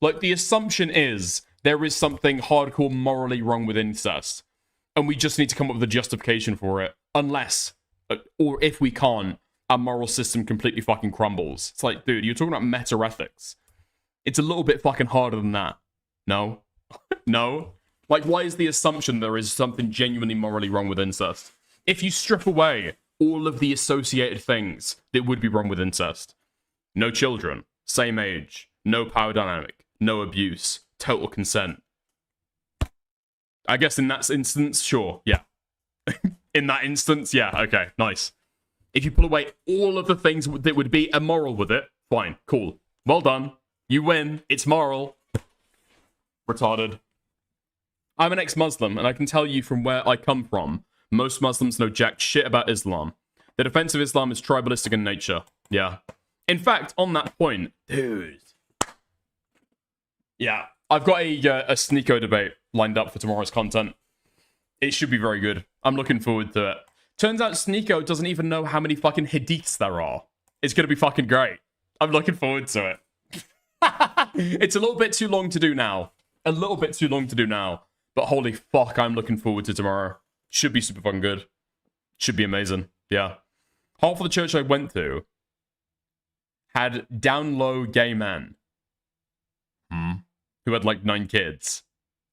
Like, the assumption is there is something hardcore morally wrong with incest. And we just need to come up with a justification for it. Unless, or if we can't, our moral system completely fucking crumbles. It's like, dude, you're talking about meta-ethics. It's a little bit fucking harder than that. No? No? Like, why is the assumption there is something genuinely morally wrong with incest? If you strip away all of the associated things that would be wrong with incest. No children, same age, no power dynamic, no abuse, total consent. I guess in that instance, sure, yeah. In that instance, yeah, okay, nice. If you pull away all of the things that would be immoral with it, fine, cool. Well done. You win. It's moral. Retarded. I'm an ex-Muslim, and I can tell you from where I come from, Most Muslims know jack shit about Islam. The defense of Islam is tribalistic in nature. Yeah. In fact, on that point, dude. Yeah, I've got a Sneeko debate lined up for tomorrow's content. It should be very good. I'm looking forward to it. Turns out Sneeko doesn't even know how many fucking hadiths there are. It's gonna be fucking great. I'm looking forward to it. It's a little bit too long to do now. A little bit too long to do now. But holy fuck, I'm looking forward to tomorrow. Should be super fucking good. Should be amazing. Yeah. Half of the church I went to had down low gay men. Who had like 9 kids.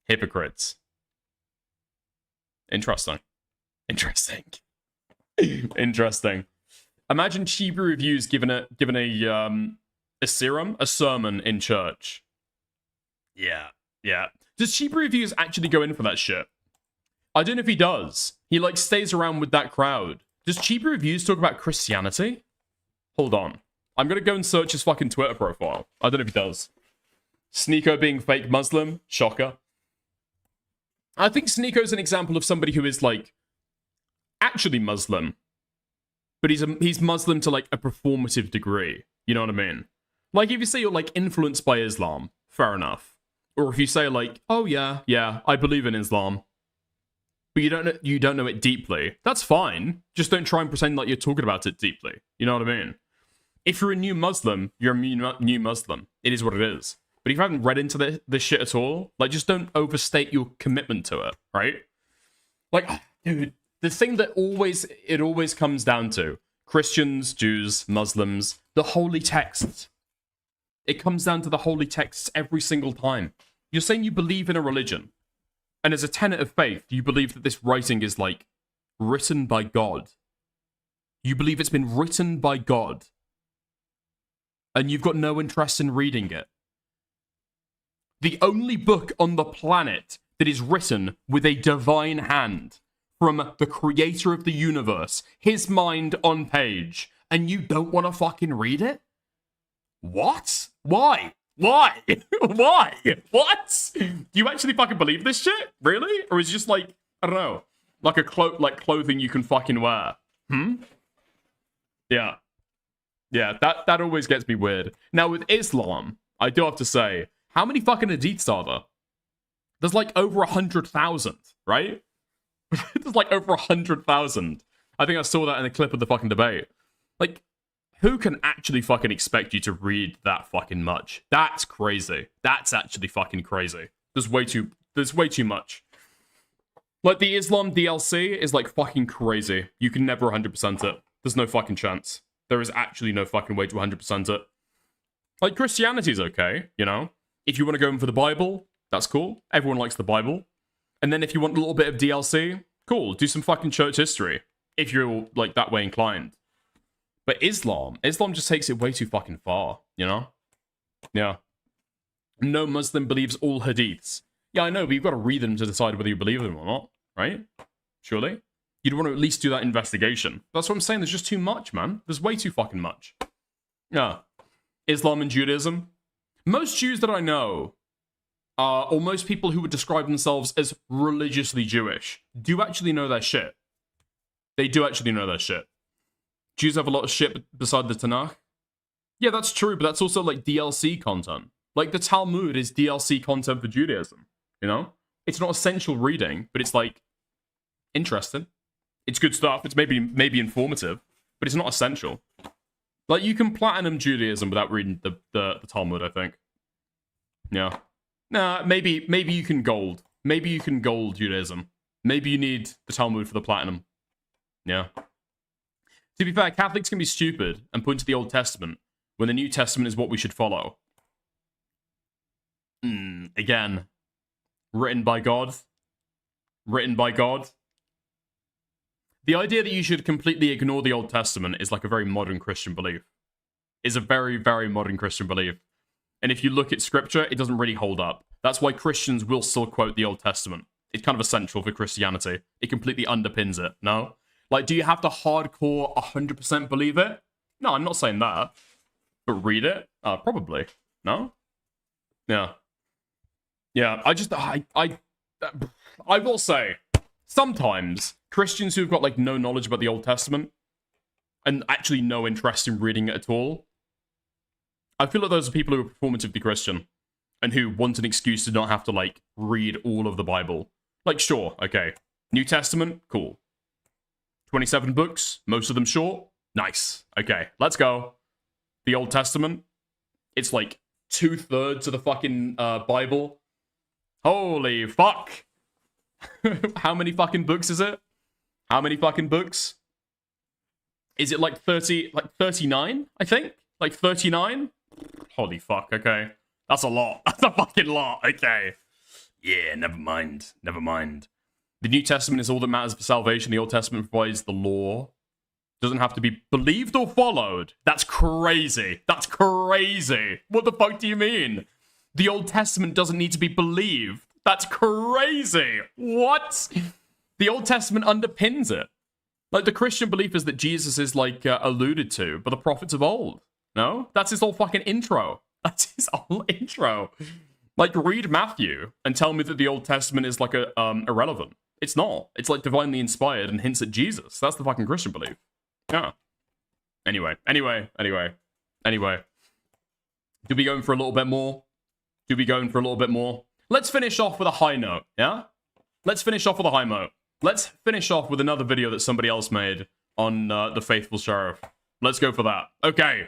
Hypocrites. Interesting. Interesting. Interesting. Imagine Chibi Reviews given a sermon in church. Yeah. Yeah. Does Chibi Reviews actually go in for that shit? I don't know if he does. He like stays around with that crowd. Does Chibi Reviews talk about Christianity? Hold on. I'm gonna go and search his fucking Twitter profile. I don't know if he does. Sneeko being fake Muslim? Shocker. I think Sneeko's an example of somebody who is, like, actually Muslim. But he's Muslim to, like, a performative degree. You know what I mean? Like, if you say you're, like, influenced by Islam, fair enough. Or if you say, like, oh, yeah, I believe in Islam. But you don't know it deeply. That's fine. Just don't try and pretend like you're talking about it deeply. You know what I mean? If you're a new Muslim, you're a new Muslim. It is what it is. But if you haven't read into this shit at all, like, just don't overstate your commitment to it, right? Like, dude, the thing that it always comes down to, Christians, Jews, Muslims, the holy texts. It comes down to the holy texts every single time. You're saying you believe in a religion, and as a tenet of faith, you believe that this writing is, like, written by God. You believe it's been written by God, and you've got no interest in reading it. The only book on the planet that is written with a divine hand from the creator of the universe, his mind on page, and you don't want to fucking read it? What? Why? Why? Why? What? Do you actually fucking believe this shit? Really? Or is it just like, I don't know, like a clothing you can fucking wear? Yeah. Yeah, that always gets me weird. Now with Islam, I do have to say, how many fucking hadiths are there? There's like over 100,000, right? There's like over 100,000. I think I saw that in a clip of the fucking debate. Like, who can actually fucking expect you to read that fucking much? That's crazy. That's actually fucking crazy. There's way too much. Like, the Islam DLC is like fucking crazy. You can never 100% it. There's no fucking chance. There is actually no fucking way to 100% it. Like, Christianity's okay, you know? If you want to go in for the Bible, that's cool. Everyone likes the Bible. And then if you want a little bit of DLC, cool. Do some fucking church history. If you're, like, that way inclined. But Islam just takes it way too fucking far, you know? Yeah. No Muslim believes all hadiths. Yeah, I know, but you've got to read them to decide whether you believe them or not, right? Surely? You'd want to at least do that investigation. That's what I'm saying. There's just too much, man. There's way too fucking much. Yeah. Islam and Judaism. Most Jews that I know, or most people who would describe themselves as religiously Jewish, do actually know their shit. They do actually know their shit. Jews have a lot of shit beside the Tanakh. Yeah, that's true, but that's also like DLC content. Like the Talmud is DLC content for Judaism, you know? It's not essential reading, but it's like interesting. It's good stuff. It's maybe informative, but it's not essential. Like, you can platinum Judaism without reading the Talmud, I think. Yeah. Nah, maybe you can gold. Maybe you can gold Judaism. Maybe you need the Talmud for the platinum. Yeah. To be fair, Catholics can be stupid and point to the Old Testament when the New Testament is what we should follow. Again. Written by God. Written by God. The idea that you should completely ignore the Old Testament is like a very modern Christian belief. Is a very, very modern Christian belief. And if you look at scripture, it doesn't really hold up. That's why Christians will still quote the Old Testament. It's kind of essential for Christianity. It completely underpins it, no? Like, do you have to hardcore 100% believe it? No, I'm not saying that. But read it? Probably. No? Yeah. Yeah, I will say, sometimes Christians who've got like no knowledge about the Old Testament and actually no interest in reading it at all. I feel like those are people who are performatively Christian and who want an excuse to not have to like read all of the Bible. Like, sure, okay. New Testament, cool. 27 books, most of them short. Nice. Okay, let's go. The Old Testament, it's like 2/3 of the fucking Bible. Holy fuck. How many fucking books is it? How many fucking books? Is it like 30, like 39, I think? Like 39? Holy fuck, okay. That's a lot. That's a fucking lot, okay. Yeah, never mind. Never mind. The New Testament is all that matters for salvation. The Old Testament provides the law. Doesn't have to be believed or followed. That's crazy. That's crazy. What the fuck do you mean? The Old Testament doesn't need to be believed. That's crazy. What? The Old Testament underpins it. Like, the Christian belief is that Jesus is, like, alluded to by the prophets of old. No? That's his whole fucking intro. That's his whole intro. Like, read Matthew and tell me that the Old Testament is, like, irrelevant. It's not. It's, like, divinely inspired and hints at Jesus. That's the fucking Christian belief. Yeah. Anyway. Do we go in for a little bit more? Let's finish off with a high note, yeah? Let's finish off with a high note. Let's finish off with another video that somebody else made on the Faithful Sheriff. Let's go for that. Okay.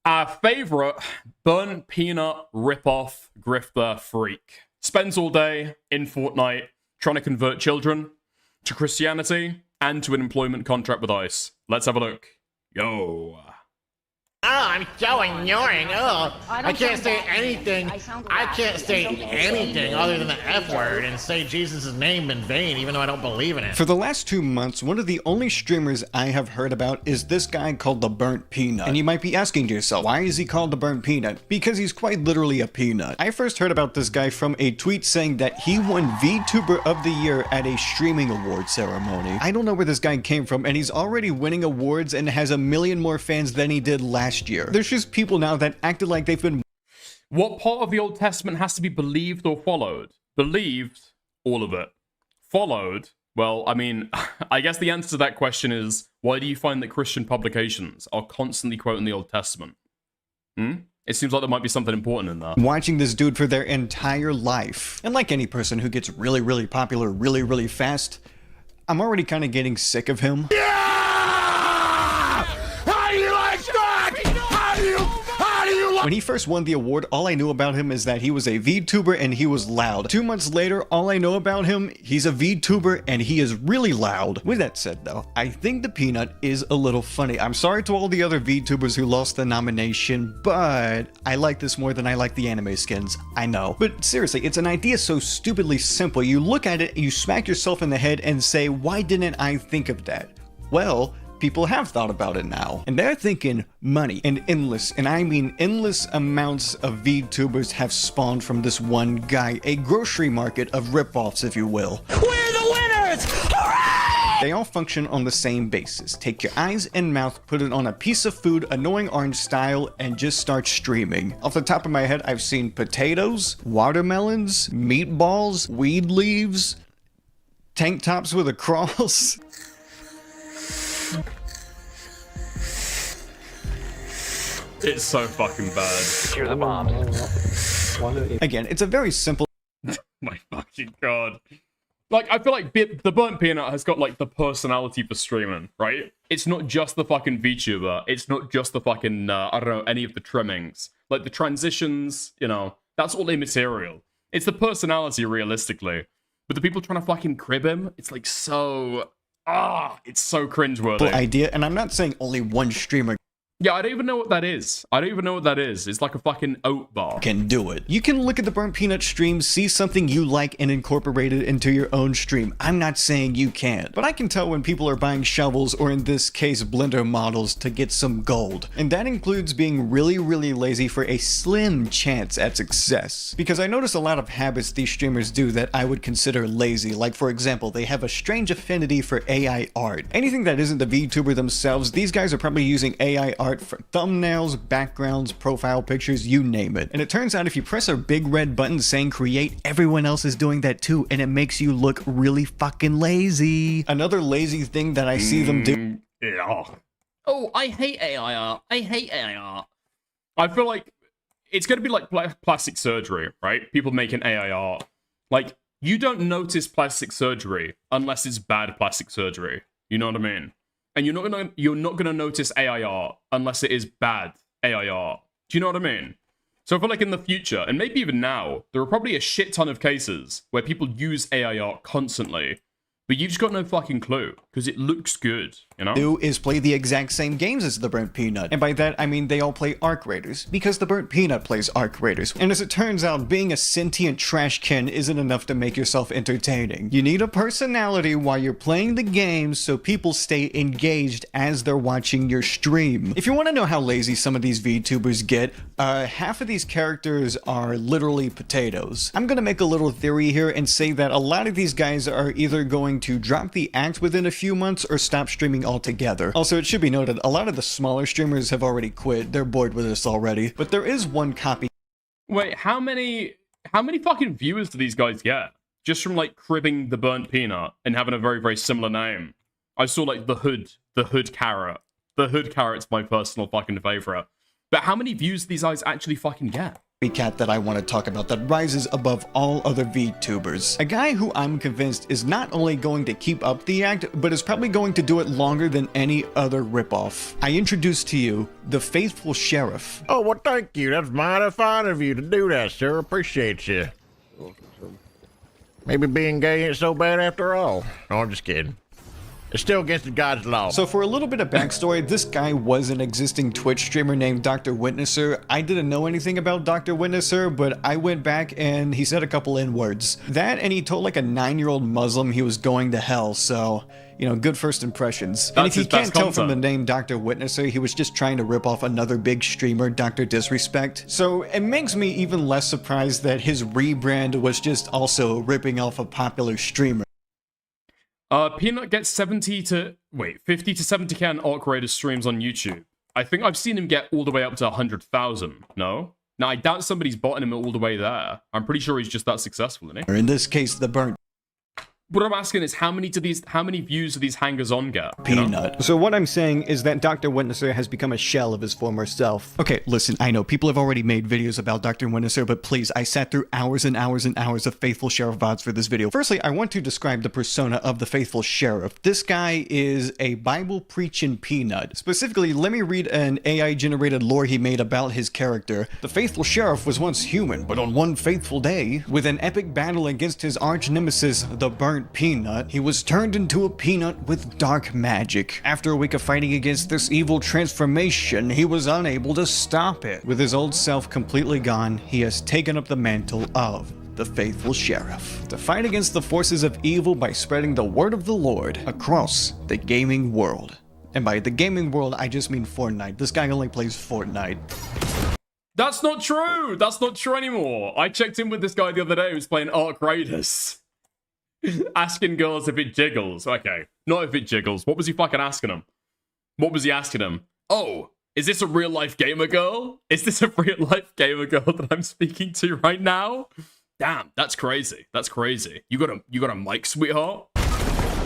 Our favorite burnt peanut ripoff grifter freak. Spends all day in Fortnite trying to convert children to Christianity and to an employment contract with ICE. Let's have a look. Yo. Oh, I'm so annoying. Oh, I can't say anything. I can't say anything other than the F word and say Jesus' name in vain, even though I don't believe in it. For the last 2 months, one of the only streamers I have heard about is this guy called the Burnt Peanut. And you might be asking yourself, why is he called the Burnt Peanut? Because he's quite literally a peanut. I first heard about this guy from a tweet saying that he won VTuber of the Year at a streaming award ceremony. I don't know where this guy came from, and he's already winning awards and has 1 million more fans than he did last year. There's just people now that acted like they've been... What part of the Old Testament has to be believed or followed? Believed, all of it. Followed, well, I mean, I guess the answer to that question is, why do you find that Christian publications are constantly quoting the Old Testament? It seems like there might be something important in that. Watching this dude for their entire life. And like any person who gets really, really popular really, really fast, I'm already kind of getting sick of him. When he first won the award, all I knew about him is that he was a VTuber and he was loud. 2 months later, all I know about him, he's a VTuber and he is really loud. With that said though, I think the peanut is a little funny. I'm sorry to all the other VTubers who lost the nomination, but I like this more than I like the anime skins. I know. But seriously, it's an idea so stupidly simple. You look at it, you smack yourself in the head and say, why didn't I think of that? Well, people have thought about it now. And they're thinking money and endless, and I mean endless amounts of VTubers have spawned from this one guy. A grocery market of ripoffs, if you will. We're the winners! Hooray! They all function on the same basis. Take your eyes and mouth, put it on a piece of food, annoying orange style, and just start streaming. Off the top of my head, I've seen potatoes, watermelons, meatballs, weed leaves, tank tops with a cross. It's so fucking bad. Secure the bombs. Again, it's a very simple... My fucking god. Like, I feel like the Burnt Peanut has got, like, the personality for streaming, right? It's not just the fucking VTuber. It's not just the fucking, I don't know, any of the trimmings. Like, the transitions, you know, that's all immaterial. It's the personality, realistically. But the people trying to fucking crib him, it's, like, so... it's so cringeworthy. Idea, and I'm not saying only one streamer Yeah, I don't even know what that is. It's like a fucking oat bar. Can do it. You can look at the Burnt Peanut stream, see something you like, and incorporate it into your own stream. I'm not saying you can't, but I can tell when people are buying shovels, or in this case, blender models, to get some gold. And that includes being really, really lazy for a slim chance at success. Because I notice a lot of habits these streamers do that I would consider lazy. Like, for example, they have a strange affinity for AI art. Anything that isn't the VTuber themselves, these guys are probably using AI art art for thumbnails, backgrounds, profile pictures, you name it. And it turns out if you press a big red button saying create, everyone else is doing that too, and it makes you look really fucking lazy. Another lazy thing that I see them do. Yeah. Oh, I hate AI art. I hate AI art. I feel like it's going to be like plastic surgery, right? People making AI art. Like, you don't notice plastic surgery unless it's bad plastic surgery. You know what I mean? And you're not gonna notice AI art unless it is bad AI art. Do you know what I mean? So I feel like in the future, and maybe even now, there are probably a shit ton of cases where people use AI art constantly, but you've just got no fucking clue, because it looks good, you know? Do is play the exact same games as the Burnt Peanut. And by that, I mean they all play Arc Raiders, because the Burnt Peanut plays Arc Raiders. And as it turns out, being a sentient trash can isn't enough to make yourself entertaining. You need a personality while you're playing the game so people stay engaged as they're watching your stream. If you want to know how lazy some of these VTubers get, half of these characters are literally potatoes. I'm gonna make a little theory here and say that a lot of these guys are either going to drop the act within a few months or stop streaming altogether. Also, it should be noted, a lot of the smaller streamers have already quit. They're bored with this already. But there is one copy. Wait, how many fucking viewers do these guys get? Just from, like, cribbing the Burnt Peanut and having a very, very similar name. I saw, like, the Hood Carrot. The Hood Carrot's my personal fucking favorite. But how many views do these guys actually fucking get? Cat that I want to talk about that rises above all other VTubers. A guy who I'm convinced is not only going to keep up the act, but is probably going to do it longer than any other ripoff. I introduce to you the Faithful Sheriff. Oh, well, thank you. That's mighty fine of you to do that, sir. Appreciate you. Maybe being gay ain't so bad after all. No, I'm just kidding. It's still against God's law. So for a little bit of backstory, this guy was an existing Twitch streamer named Dr. Witnesser. I didn't know anything about Dr. Witnesser, but I went back and he said a couple N-words. That, and he told like a 9-year-old Muslim he was going to hell, so, you know, good first impressions. And if you can't tell from the name Dr. Witnesser, he was just trying to rip off another big streamer, Dr. Disrespect. So it makes me even less surprised that his rebrand was just also ripping off a popular streamer. Peanut gets 50 to 70k on Arc Raider streams on YouTube. I think I've seen him get all the way up to 100,000, no? Now, I doubt somebody's botting him all the way there. I'm pretty sure he's just that successful, isn't he? In this case, the Burnt. What I'm asking is how many views do these hangers-on get? Peanut. So what I'm saying is that Dr. Witnesser has become a shell of his former self. Okay, listen, I know people have already made videos about Dr. Witnesser, but please, I sat through hours and hours and hours of Faithful Sheriff VODs for this video. Firstly, I want to describe the persona of the Faithful Sheriff. This guy is a Bible-preaching peanut. Specifically, let me read an AI-generated lore he made about his character. The Faithful Sheriff was once human, but on one fateful day, with an epic battle against his arch-nemesis, the Burnt Peanut, he was turned into a peanut with dark magic. After a week of fighting against this evil transformation, he was unable to stop it. With his old self completely gone, he has taken up the mantle of the Faithful Sheriff to fight against the forces of evil by spreading the word of the Lord across the gaming world. And by the gaming world, I just mean Fortnite. This guy only plays Fortnite. That's not true! That's not true anymore. I checked in with this guy the other day who's playing Arc Raiders. Asking girls if it jiggles. Okay, not if it jiggles. What was he fucking asking him? What was he asking him? Oh, is this a real-life gamer girl? Is this a real-life gamer girl that I'm speaking to right now? Damn, that's crazy. That's crazy. You got a mic, sweetheart?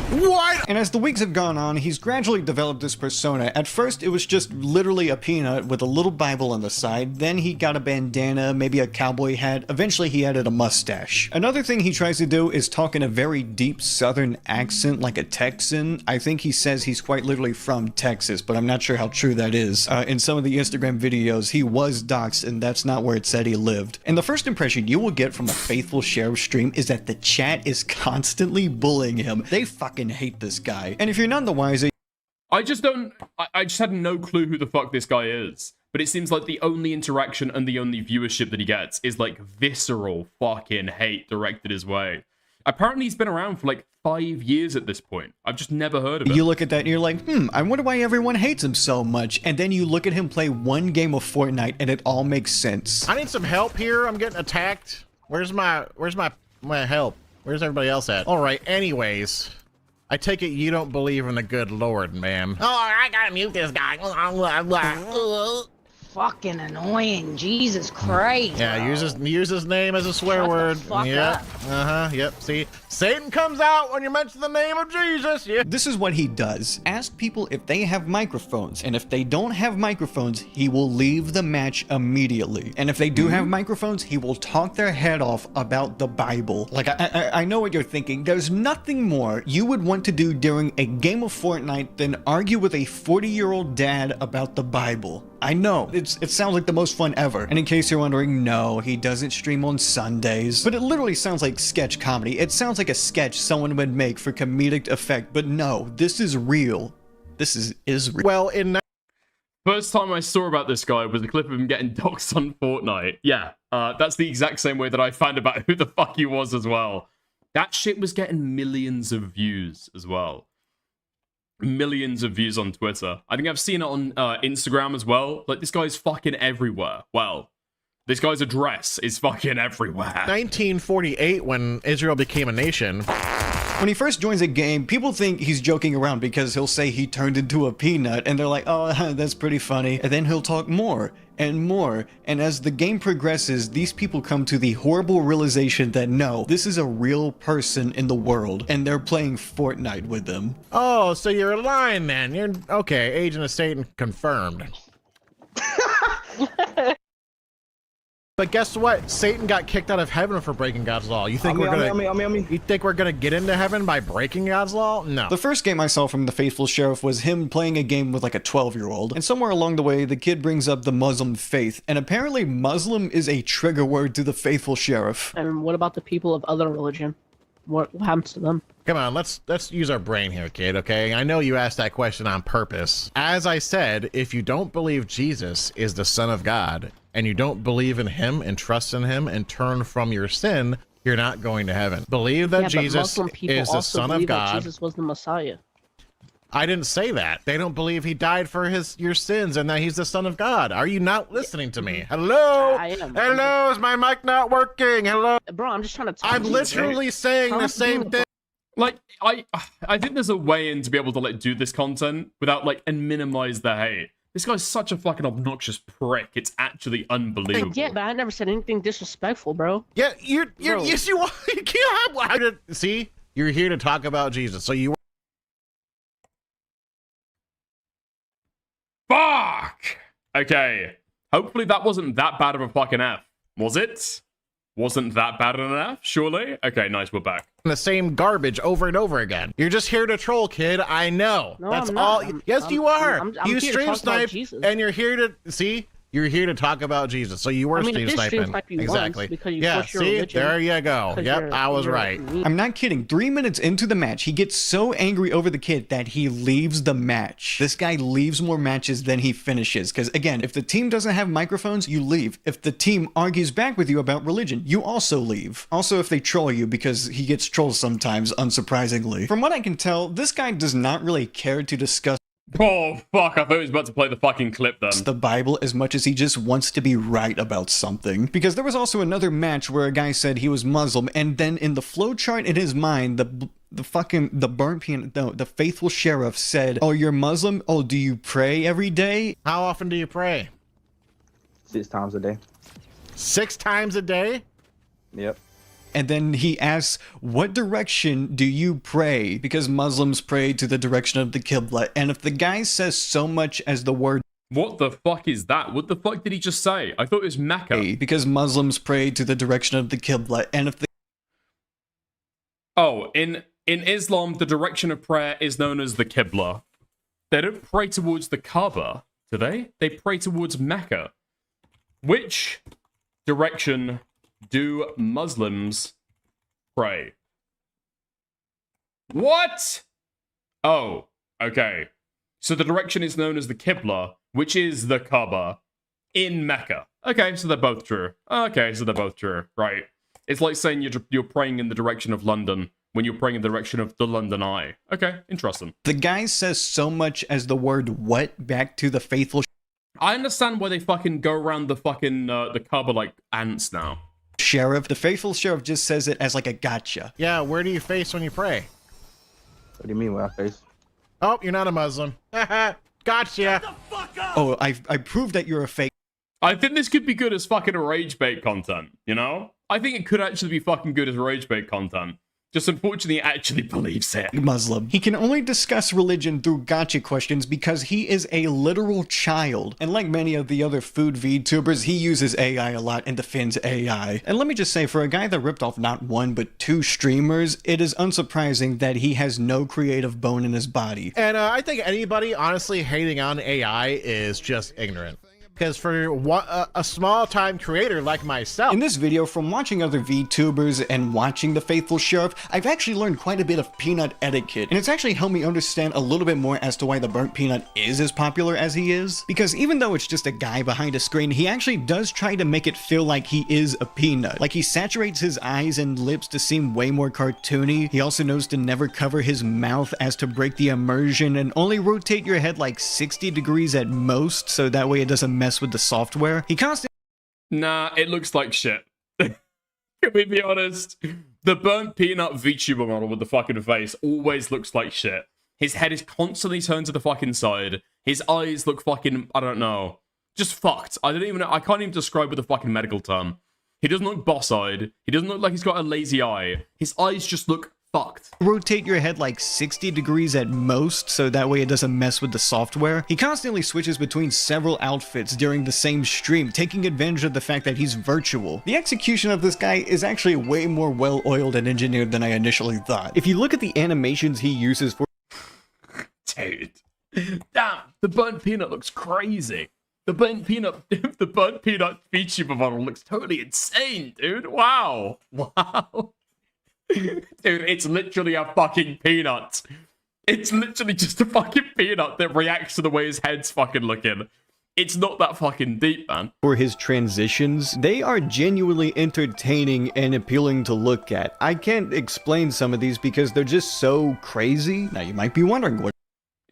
What? And as the weeks have gone on, he's gradually developed this persona. At first, it was just literally a peanut with a little Bible on the side. Then he got a bandana, maybe a cowboy hat. Eventually, he added a mustache. Another thing he tries to do is talk in a very deep southern accent like a Texan. I think he says he's quite literally from Texas, but I'm not sure how true that is. In some of the Instagram videos, he was doxxed, and that's not where it said he lived. And the first impression you will get from a Faithful Sheriff stream is that the chat is constantly bullying him. They fucking hate this guy. And if you're none the wiser, I just had no clue who the fuck this guy is. But it seems like the only interaction and the only viewership that he gets is like visceral fucking hate directed his way. Apparently he's been around for like 5 years at this point. I've just never heard of him. You look at that and you're like, I wonder why everyone hates him so much. And then you look at him play one game of Fortnite and it all makes sense. I need some help here. I'm getting attacked. Where's my help? Where's everybody else at? All right, anyways. I take it you don't believe in the good Lord, ma'am. Oh, I gotta mute this guy. Fucking annoying. Jesus Christ. Yeah, use his name as a swear word. Yep. Yep. See, Satan comes out when you mention the name of Jesus. Yeah. This is what he does. Ask people if they have microphones, and if they don't have microphones, he will leave the match immediately. And if they do have microphones, he will talk their head off about the Bible. Like, I know what you're thinking. There's nothing more you would want to do during a game of Fortnite than argue with a 40-year-old dad about the Bible. I know, it sounds like the most fun ever. And in case you're wondering, no, he doesn't stream on Sundays. But it literally sounds like sketch comedy. It sounds like a sketch someone would make for comedic effect. But no, this is real. This is real. Well, first time I saw about this guy was a clip of him getting doxxed on Fortnite. Yeah, that's the exact same way that I found about who the fuck he was as well. That shit was getting millions of views as well. Millions of views on Twitter. I think I've seen it on Instagram as well. Like, this guy's fucking everywhere. Well, this guy's address is fucking everywhere. 1948, when Israel became a nation. When he first joins a game, people think he's joking around because he'll say he turned into a peanut, and they're like, oh, that's pretty funny. And then he'll talk more and more, and as the game progresses, these people come to the horrible realization that no, this is a real person in the world, and they're playing Fortnite with them. Oh, so you're lying then. You're, okay, Agent of Satan confirmed. But guess what? Satan got kicked out of heaven for breaking God's law. You think you think we're gonna get into heaven by breaking God's law? No. The first game I saw from the Faithful Sheriff was him playing a game with like a 12-year-old. And somewhere along the way, the kid brings up the Muslim faith. And apparently Muslim is a trigger word to the Faithful Sheriff. And what about the people of other religion? What happens to them? Come on, let's use our brain here, kid, okay? I know you asked that question on purpose. As I said, if you don't believe Jesus is the Son of God, and you don't believe in him and trust in him and turn from your sin, you're not going to heaven. Believe that Jesus is the Son of God. Jesus was the Messiah. I didn't say that. They don't believe he died for your sins and that he's the Son of God. Are you not listening to me? Hello? I am. Hello? Is my mic not working? Hello? Bro, I'm just trying to talk I'm literally saying the same thing. Like, I think there's a way in to be able to, like, do this content without, like, and minimize the hate. This guy's such a fucking obnoxious prick. It's actually unbelievable. Yeah, but I never said anything disrespectful, bro. Yeah, yes, you are. You can't have. See, you're here to talk about Jesus, so you. Fuck. Okay. Hopefully that wasn't that bad of a fucking F. Was it? Wasn't that bad of an F? Surely. Okay, nice. We're back. The same garbage over and over again. You're just here to troll, kid. I know. No, that's I'm all. not. Yes, you are. I'm you here to stream talk about snipe, Jesus. and you're here to see. You're here to talk about Jesus, so you were stream sniping. Exactly. Yeah. See, there you go. Yep, I was right. I'm not kidding. 3 minutes into the match, he gets so angry over the kid that he leaves the match. This guy leaves more matches than he finishes. Because again, if the team doesn't have microphones, you leave. If the team argues back with you about religion, you also leave. Also, if they troll you, because he gets trolled sometimes, unsurprisingly. From what I can tell, this guy does not really care to discuss. Oh, fuck. I thought he was about to play the fucking clip then. The Bible as much as he just wants to be right about something. Because there was also another match where a guy said he was Muslim, and then in the flowchart in his mind, the Faithful Sheriff said, oh, you're Muslim? Oh, do you pray every day? How often do you pray? 6 times a day. 6 times a day? Yep. And then he asks, what direction do you pray? Because Muslims pray to the direction of the Qibla. And if the guy says so much as the word... What the fuck is that? What the fuck did he just say? I thought it was Mecca. Because Muslims pray to the direction of the Qibla. And if the... Oh, in Islam, the direction of prayer is known as the Qibla. They don't pray towards the Kaaba, do they? They pray towards Mecca. Which direction do Muslims pray? What? Oh, okay. So the direction is known as the Qibla, which is the Kaaba in Mecca. Okay, so they're both true. Okay, so they're both true. Right. It's like saying you're praying in the direction of London when you're praying in the direction of the London Eye. Okay, interesting. The guy says so much as the word what back to the Faithful. I understand why they fucking go around the fucking the Kaaba like ants now. Sheriff, the Faithful Sheriff just says it as like a gotcha. Yeah, where do you face when you pray? What do you mean, what face? Oh, you're not a Muslim. Gotcha. Oh, I proved that you're a fake. I think this could be good as fucking rage bait content, you know? I think it could actually be fucking good as rage bait content. Just unfortunately, it actually believes it. Muslim. He can only discuss religion through gotcha questions because he is a literal child. And like many of the other food VTubers, he uses AI a lot and defends AI. And let me just say, for a guy that ripped off not one but two streamers, it is unsurprising that he has no creative bone in his body. And I think anybody honestly hating on AI is just ignorant. Because for a small-time creator like myself... In this video, from watching other VTubers and watching The Faithful Sheriff, I've actually learned quite a bit of peanut etiquette, and it's actually helped me understand a little bit more as to why the burnt peanut is as popular as he is. Because even though it's just a guy behind a screen, he actually does try to make it feel like he is a peanut. Like, he saturates his eyes and lips to seem way more cartoony. He also knows to never cover his mouth as to break the immersion, and only rotate your head like 60 degrees at most, so that way it doesn't mess with the software. He constantly... Nah, it looks like shit. Can we be honest? The burnt peanut VTuber model with the fucking face always looks like shit. His head is constantly turned to the fucking side. His eyes look fucking, I don't know, just fucked. I can't even describe with a fucking medical term. He doesn't look boss-eyed. He doesn't look like he's got a lazy eye. His eyes just look fucked. Rotate your head like 60 degrees at most, so that way it doesn't mess with the software. He constantly switches between several outfits during the same stream, taking advantage of the fact that he's virtual. The execution of this guy is actually way more well-oiled and engineered than I initially thought. If you look at the animations he uses for... Dude. Damn, the burnt peanut looks crazy. The burnt peanut VTuber model looks totally insane, dude. Wow. Wow. Dude, it's literally a fucking peanut. It's literally just a fucking peanut that reacts to the way his head's fucking looking. It's not that fucking deep, man. For his transitions, they are genuinely entertaining and appealing to look at. I can't explain some of these because they're just so crazy. Now you might be wondering, what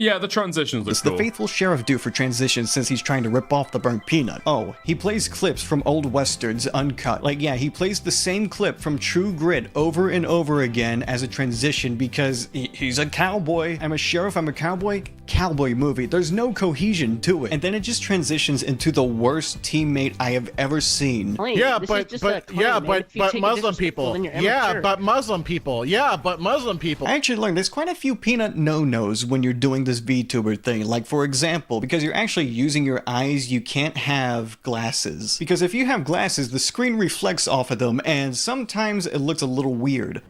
Yeah, the transitions look cool. The Faithful Sheriff do for transitions since he's trying to rip off the burnt peanut? Oh, he plays clips from old westerns uncut. Like, yeah, he plays the same clip from True Grit over and over again as a transition because he's a cowboy. I'm a sheriff, I'm a cowboy. Cowboy movie. There's no cohesion to it. And then it just transitions into the worst teammate I have ever seen. Yeah, but Muslim people. Yeah, but Muslim people. Yeah, but Muslim people. I actually learned there's quite a few peanut no-nos when you're doing this VTuber thing. Like, for example, because you're actually using your eyes, you can't have glasses. Because if you have glasses, the screen reflects off of them, and sometimes it looks a little weird.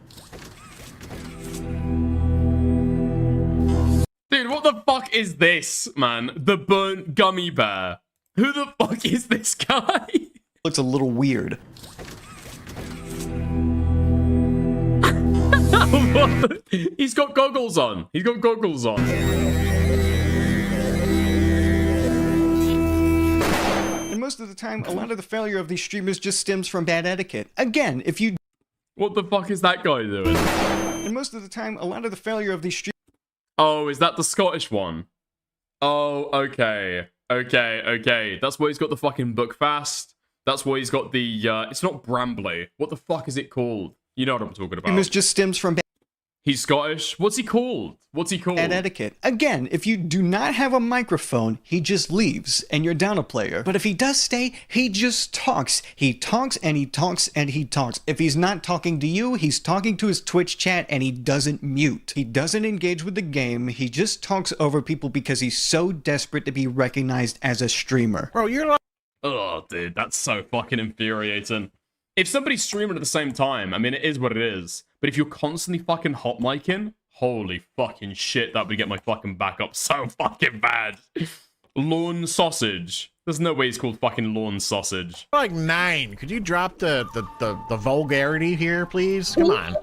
Dude, what the fuck is this, man? The burnt gummy bear. Who the fuck is this guy? Looks a little weird. He's got goggles on. He's got goggles on. And most of the time, a lot of the failure of these streamers just stems from bad etiquette. Again, if you... What the fuck is that guy doing? And most of the time, a lot of the failure of these streamers... Oh, is that the Scottish one? Oh, okay. Okay. That's why he's got the fucking book fast. That's why he's got the, it's not Brambly. What the fuck is it called? You know what I'm talking about. This just stems from... He's Scottish. What's he called? Bad etiquette. Again, if you do not have a microphone, he just leaves, and you're down a player. But if he does stay, he just talks. He talks, and he talks, and he talks. If he's not talking to you, he's talking to his Twitch chat, and he doesn't mute. He doesn't engage with the game. He just talks over people because he's so desperate to be recognized as a streamer. Bro, you're like... Oh, dude, that's so fucking infuriating. If somebody's streaming at the same time, I mean, it is what it is. But if you're constantly fucking hot micing, holy fucking shit, that would get my fucking back up so fucking bad. Lawn sausage. There's no way he's called fucking lawn sausage. Like 9. Could you drop the vulgarity here, please? Come on.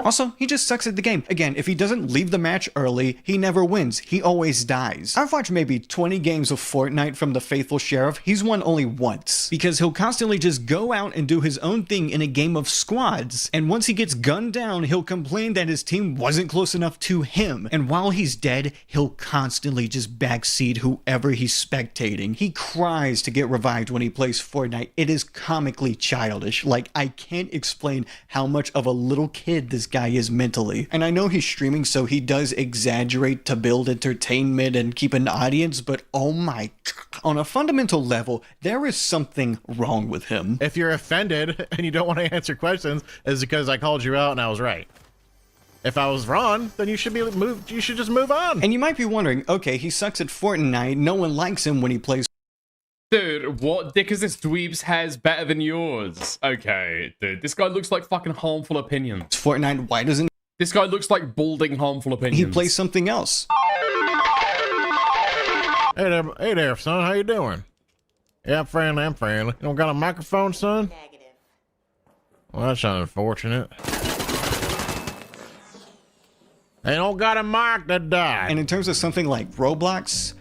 Also, he just sucks at the game. Again, if he doesn't leave the match early, he never wins. He always dies. I've watched maybe 20 games of Fortnite from the Faithful Sheriff. He's won only once. Because he'll constantly just go out and do his own thing in a game of squads. And once he gets gunned down, he'll complain that his team wasn't close enough to him. And while he's dead, he'll constantly just backseat whoever he's spectating. He cries to get revived when he plays Fortnite. It is comically childish. Like, I can't explain how much of a little kid this guy is mentally. And I know he's streaming, so he does exaggerate to build entertainment and keep an audience, but oh my God, on a fundamental level, there is something wrong with him. If you're offended and you don't want to answer questions, it's because I called you out and I was right. If I was wrong, then you should be moved. You should just move on. And you might be wondering, okay, he sucks at Fortnite. No one likes him when he plays. Dude, what dick is this dweeb's hair's better than yours? Okay, dude, this guy looks like fucking harmful opinions. Fortnite, why doesn't... This guy looks like balding harmful opinions. He plays something else. Hey there, son. How you doing? Yeah, I'm friendly. You don't got a microphone, son? Negative. Well, that's unfortunate. They don't got a mic that died. And in terms of something like Roblox,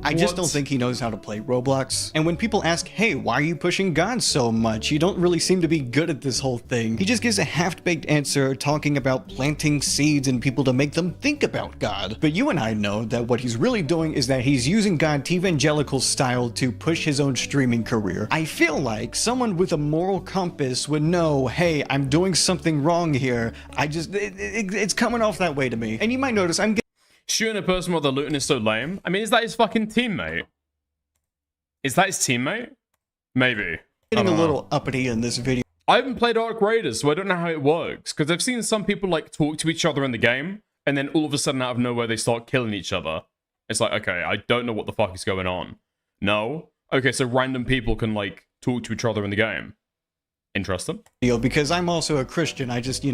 I just don't think he knows how to play Roblox. And when people ask, hey, why are you pushing God so much? You don't really seem to be good at this whole thing. He just gives a half-baked answer talking about planting seeds in people to make them think about God. But you and I know that what he's really doing is that he's using God evangelical style to push his own streaming career. I feel like someone with a moral compass would know, hey, I'm doing something wrong here. It's coming off that way to me. And you might notice I'm shooting a person while they're looting is so lame. I mean, is that his fucking teammate? Is that his teammate? Maybe. Getting a little uppity in this video. I haven't played Ark Raiders, so I don't know how it works. Because I've seen some people like talk to each other in the game, and then all of a sudden out of nowhere they start killing each other. It's like, okay, I don't know what the fuck is going on. No? Okay, so random people can like talk to each other in the game. Interesting. Because I'm also a Christian, I just,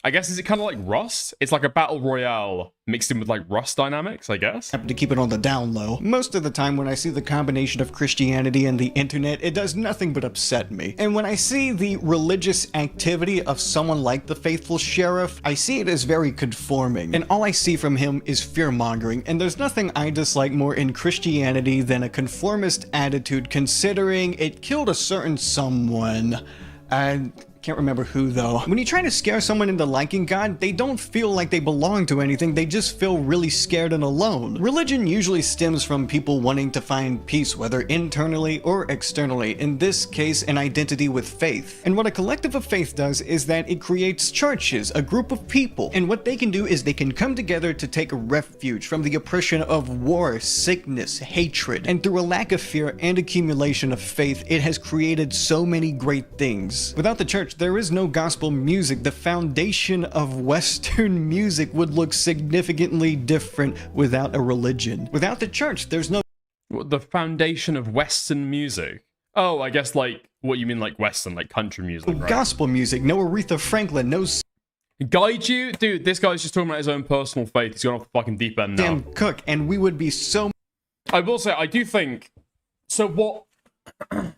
I guess, is it kind of like Rust? It's like a battle royale mixed in with like Rust dynamics, I guess. Happen to keep it on the down low. Most of the time when I see the combination of Christianity and the internet, it does nothing but upset me. And when I see the religious activity of someone like the Faithful Sheriff, I see it as very conforming. And all I see from him is fear-mongering. And there's nothing I dislike more in Christianity than a conformist attitude, considering it killed a certain someone. Can't remember who though. When you try to scare someone into liking God, they don't feel like they belong to anything, they just feel really scared and alone. Religion usually stems from people wanting to find peace, whether internally or externally, in this case an identity with faith. And what a collective of faith does is that it creates churches, a group of people, and what they can do is they can come together to take refuge from the oppression of war, sickness, hatred, and through a lack of fear and accumulation of faith, it has created so many great things. Without the church, there is no gospel music. The foundation of Western music would look significantly different without a religion. Without the church, there's no... The foundation of Western music? Oh, I guess like, what you mean like Western, like country music, right? Gospel music, no Aretha Franklin, no... Guide you? Dude, this guy's just talking about his own personal faith. He's gone off the fucking deep end now. Damn Cook, and we would be so... I will say, I do think... So what...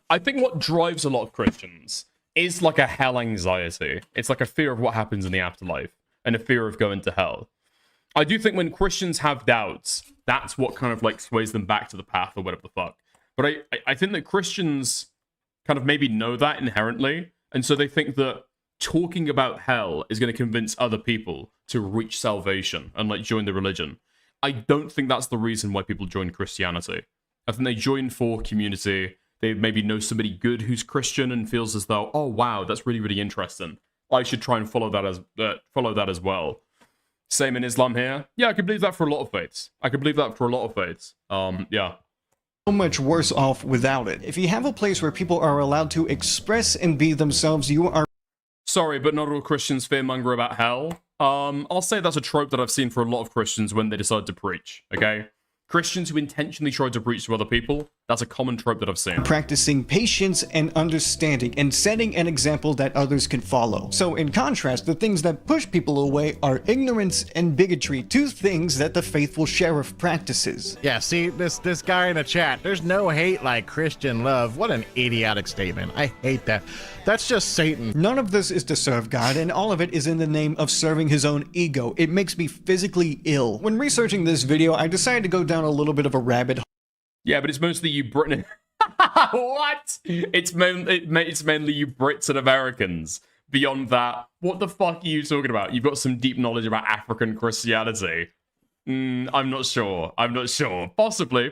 I think what drives a lot of Christians is like a hell anxiety. It's like a fear of what happens in the afterlife and a fear of going to hell. I do think when Christians have doubts, that's what kind of like sways them back to the path or whatever the fuck. But I think that Christians kind of maybe know that inherently, and so they think that talking about hell is going to convince other people to reach salvation and like join the religion. I don't think that's the reason why people join Christianity. I think they join for community. They maybe know somebody good who's Christian and feels as though, oh wow, that's really, really interesting. I should try and follow that as well. Same in Islam here. Yeah, I could believe that for a lot of faiths. Yeah. So much worse off without it. If you have a place where people are allowed to express and be themselves, you are... Sorry, but not all Christians fearmonger about hell. I'll say that's a trope that I've seen for a lot of Christians when they decide to preach, okay? Christians who intentionally try to preach to other people, that's a common trope that I've seen. Practicing patience and understanding and setting an example that others can follow. So in contrast, the things that push people away are ignorance and bigotry, two things that the Faithful Sheriff practices. Yeah, see, this guy in the chat, there's no hate like Christian love. What an idiotic statement. I hate that. That's just Satan. None of this is to serve God, and all of it is in the name of serving his own ego. It makes me physically ill. When researching this video, I decided to go down a little bit of a rabbit hole. Yeah, but it's mostly you Britain. What? It's mainly you Brits and Americans. Beyond that, what the fuck are you talking about? You've got some deep knowledge about African Christianity. I'm not sure. I'm not sure. Possibly.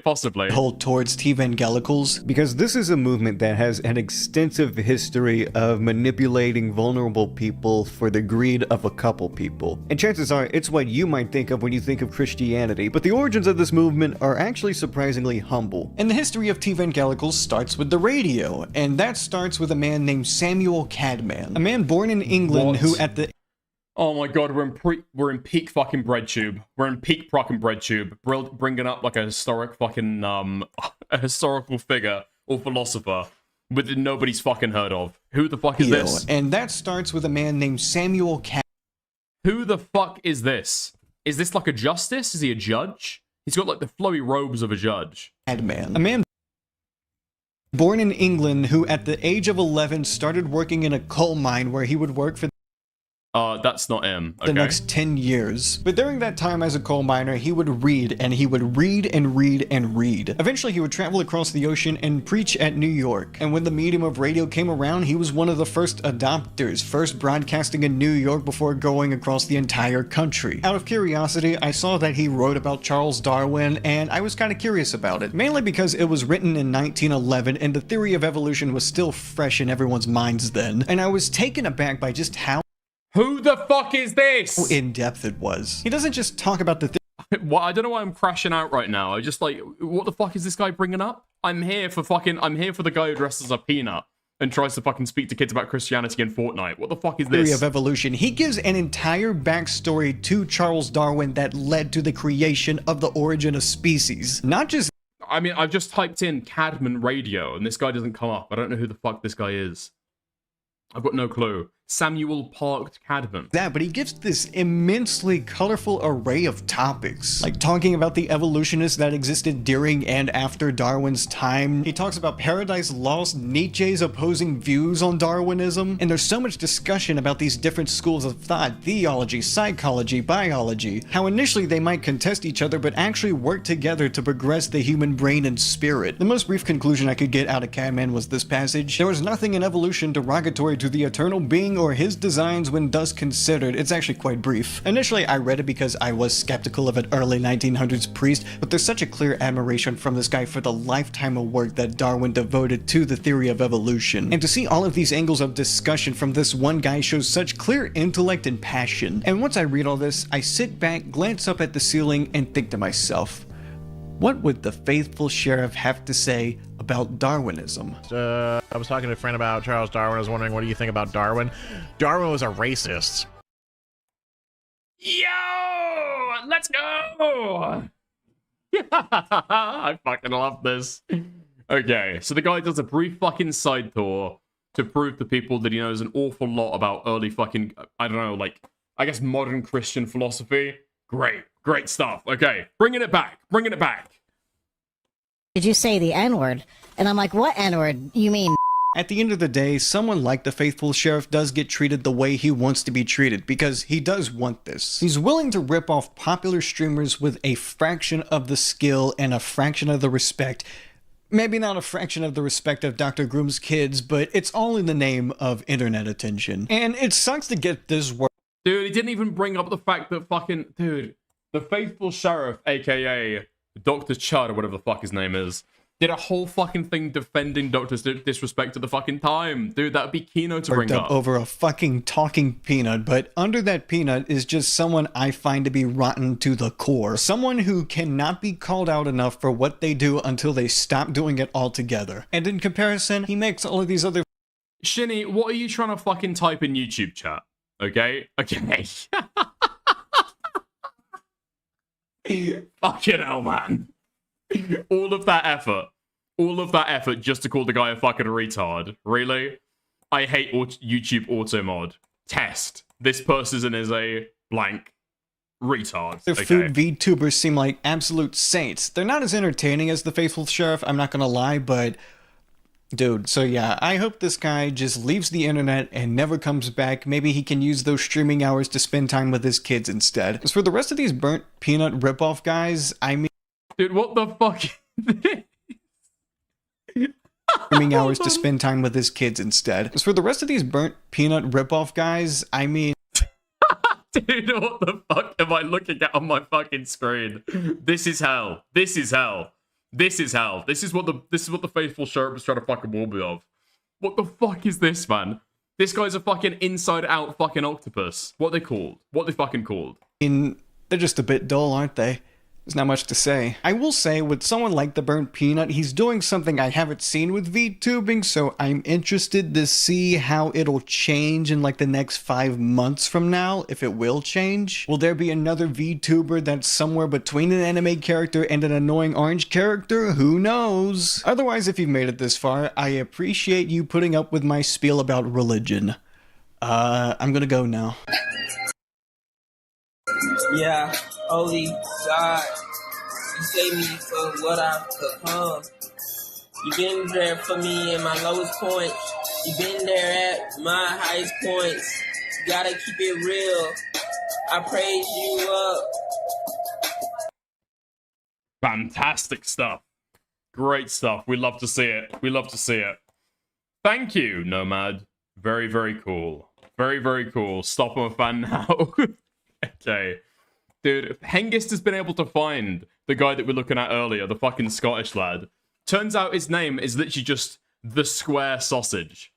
Hold towards evangelicals, because this is a movement that has an extensive history of manipulating vulnerable people for the greed of a couple people. And chances are it's what you might think of when you think of Christianity, but the origins of this movement are actually surprisingly humble. And the history of evangelicals starts with the radio, and that starts with a man named Samuel Cadman, a man born in England who at the Oh my god, we're in peak fucking breadtube. We're in peak fucking breadtube. Bringing up like a historic fucking a historical figure or philosopher that nobody's fucking heard of. Who the fuck is this? And that starts with a man named Samuel Cadman. Who the fuck is this? Is this like a justice? Is he a judge? He's got like the flowy robes of a judge. Cadman, a man born in England who at the age of 11 started working in a coal mine where he would work for that's not him. Okay. The next 10 years. But during that time as a coal miner, he would read, and he would read and read and read. Eventually, he would travel across the ocean and preach at New York. And when the medium of radio came around, he was one of the first adopters, first broadcasting in New York before going across the entire country. Out of curiosity, I saw that he wrote about Charles Darwin, and I was kind of curious about it. Mainly because it was written in 1911, and the theory of evolution was still fresh in everyone's minds then. And I was taken aback by just how Who the fuck is this? in-depth it was. He doesn't just talk about the Well, I don't know why I'm crashing out right now. I just like, what the fuck is this guy bringing up? I'm here for the guy who dresses as a peanut and tries to fucking speak to kids about Christianity in Fortnite. What the fuck is this? Theory of evolution. He gives an entire backstory to Charles Darwin that led to the creation of the origin of species. Not just... I mean, I've just typed in Cadman radio and this guy doesn't come up. I don't know who the fuck this guy is. I've got no clue. Samuel Parked Cadman. That, but he gives this immensely colorful array of topics, like talking about the evolutionists that existed during and after Darwin's time. He talks about Paradise Lost, Nietzsche's opposing views on Darwinism, and there's so much discussion about these different schools of thought, theology, psychology, biology, how initially they might contest each other but actually work together to progress the human brain and spirit. The most brief conclusion I could get out of Cadman was this passage: there was nothing in evolution derogatory to the eternal being or his designs when thus considered. It's actually quite brief. Initially, I read it because I was skeptical of an early 1900s priest, but there's such a clear admiration from this guy for the lifetime of work that Darwin devoted to the theory of evolution. And to see all of these angles of discussion from this one guy shows such clear intellect and passion. And once I read all this, I sit back, glance up at the ceiling, and think to myself, what would the faithful sheriff have to say about Darwinism? I was talking to a friend about Charles Darwin. I was wondering, what do you think about Darwin? Darwin was a racist. Yo! Let's go! I fucking love this. Okay, so the guy does a brief fucking side tour to prove to people that he knows an awful lot about early fucking, I don't know, like, I guess modern Christian philosophy. Great stuff. Okay, bringing it back. Did you say the N-word? And I'm like, what N-word? You mean... At the end of the day, someone like the faithful sheriff does get treated the way he wants to be treated, because he does want this. He's willing to rip off popular streamers with a fraction of the skill and a fraction of the respect. Maybe not a fraction of the respect of Dr. Groom's kids, but it's all in the name of internet attention. And it sucks to get this work. Dude, he didn't even bring up the fact that fucking... Dude, the faithful sheriff, aka Dr. Chud, or whatever the fuck his name is, did a whole fucking thing defending Doctor's disrespect to the fucking time. Dude, that would be Kino to bring up. Over a fucking talking peanut, but under that peanut is just someone I find to be rotten to the core. Someone who cannot be called out enough for what they do until they stop doing it altogether. And in comparison, he makes all of these other... Shinny, what are you trying to fucking type in YouTube chat? Okay? Fucking hell, man. All of that effort just to call the guy a fucking retard. Really? I hate YouTube auto mod. Test. This person is a blank retard. The food VTubers seem like absolute saints. They're not as entertaining as the faithful sheriff, I'm not gonna lie, but... Dude, so yeah, I hope this guy just leaves the internet and never comes back. Maybe he can use those streaming hours to spend time with his kids instead. As for the rest of these burnt peanut ripoff guys, I mean... Dude, what the fuck is this? Streaming hours to spend time with his kids instead. As for the rest of these burnt peanut ripoff guys, I mean... Dude, what the fuck am I looking at on my fucking screen? This is hell. This is hell. This is hell. This is what the faithful sheriff was trying to fucking warn me of. What the fuck is this, man? This guy's a fucking inside-out fucking octopus. What are they called? What are they fucking called? They're just a bit dull, aren't they? There's not much to say. I will say, with someone like the Burnt Peanut, he's doing something I haven't seen with VTubing, so I'm interested to see how it'll change in like the next 5 months from now, if it will change. Will there be another VTuber that's somewhere between an anime character and an annoying orange character? Who knows? Otherwise, if you've made it this far, I appreciate you putting up with my spiel about religion. I'm gonna go now. Yeah, holy God, you save me from what I've become. You've been there for me in my lowest points. You've been there at my highest points. You gotta keep it real. I praise you up. Fantastic stuff. Great stuff. We love to see it. We love to see it. Thank you, Nomad. Very, very cool. Very, very cool. Stop, I'm a fan now. Okay. Dude, Hengist has been able to find the guy that we're looking at earlier, the fucking Scottish lad. Turns out his name is literally just the Square Sausage.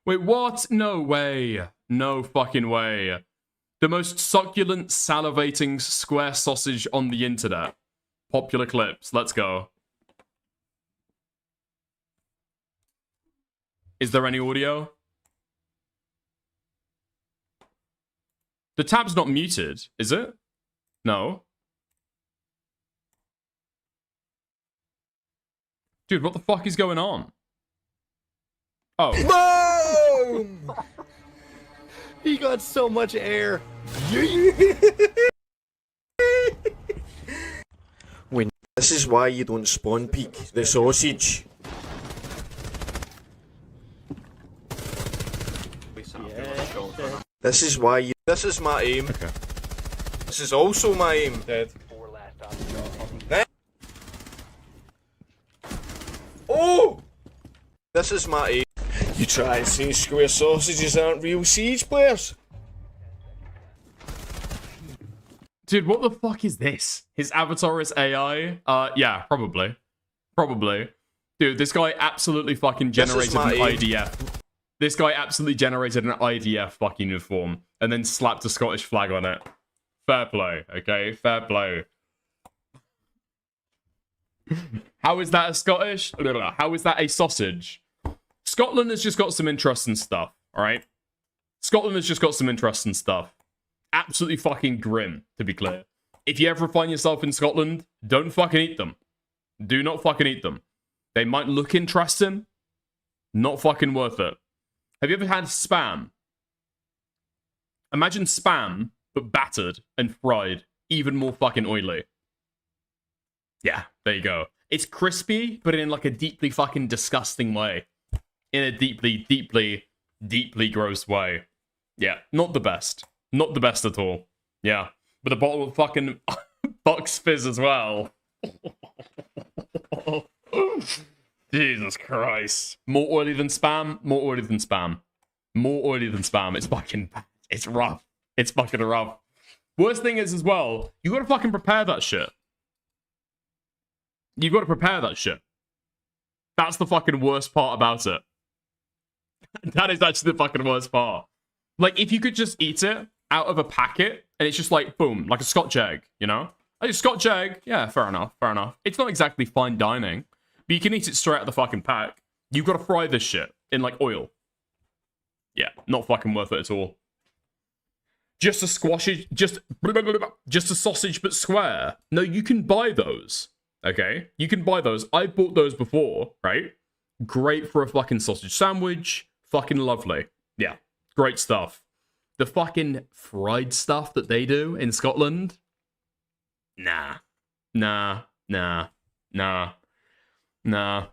Wait, what? No way. No fucking way. The most succulent, salivating square sausage on the internet. Popular clips. Let's go. Is there any audio? The tab's not muted, is it? No. Dude, what the fuck is going on? Oh. Boom! He got so much air. This is why you don't spawn peek the sausage. This is why you. This is my aim. Okay. This is also my aim. Dead. Oh! This is my aim. You try and say square sausages aren't real Siege players? Dude, what the fuck is this? His avatar is AI? Yeah, probably. Probably. Dude, this guy absolutely fucking generated an IDF. This guy absolutely generated an IDF fucking uniform and then slapped a Scottish flag on it. Fair play, okay? Fair play. How is that a Scottish? How is that a sausage? Scotland has just got some interesting stuff, alright? Scotland has just got some interesting stuff. Absolutely fucking grim, to be clear. If you ever find yourself in Scotland, don't fucking eat them. Do not fucking eat them. They might look interesting. Not fucking worth it. Have you ever had spam? Imagine spam, but battered and fried, even more fucking oily. Yeah, there you go. It's crispy, but in like a deeply fucking disgusting way. In a deeply, deeply, deeply gross way. Yeah, not the best. Not the best at all. Yeah. With a bottle of fucking Bucks Fizz as well. Jesus Christ. More oily than spam? More oily than spam. More oily than spam. It's fucking... It's rough. It's fucking rough. Worst thing is as well, you gotta fucking prepare that shit. You've got to prepare that shit. That's the fucking worst part about it. That is actually the fucking worst part. Like, if you could just eat it out of a packet, and it's just like, boom, like a Scotch egg, you know? Like a Scotch egg, yeah, fair enough, fair enough. It's not exactly fine dining, but you can eat it straight out of the fucking pack. You've got to fry this shit in, like, oil. Yeah, not fucking worth it at all. Just a squashage, just a sausage but square. No, you can buy those, okay? You can buy those. I bought those before, right? Great for a fucking sausage sandwich. Fucking lovely. Yeah, great stuff. The fucking fried stuff that they do in Scotland? Nah. Nah. Nah. Nah. Nah.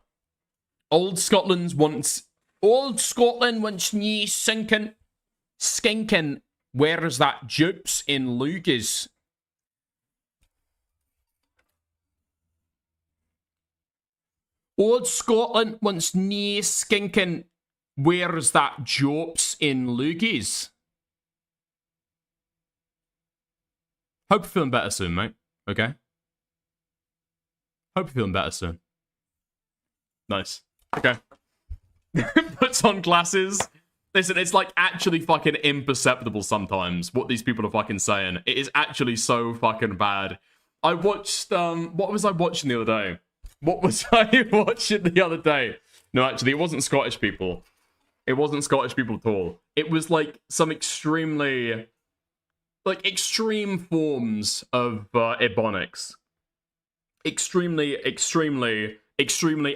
Old Scotland wants new sinking, skinking. Where's that dupes in Lucas? Old Scotland wants new skinking Where's that jobs in Loogies? Hope you're feeling better soon, mate. Okay? Hope you're feeling better soon. Nice. Okay. Puts on glasses. Listen, it's like actually fucking imperceptible sometimes what these people are fucking saying. It is actually so fucking bad. I watched, what was I watching the other day? What was I watching the other day? No, actually, it wasn't Scottish people. It wasn't Scottish people at all. It was like some extremely, like extreme forms of Ebonics. Extremely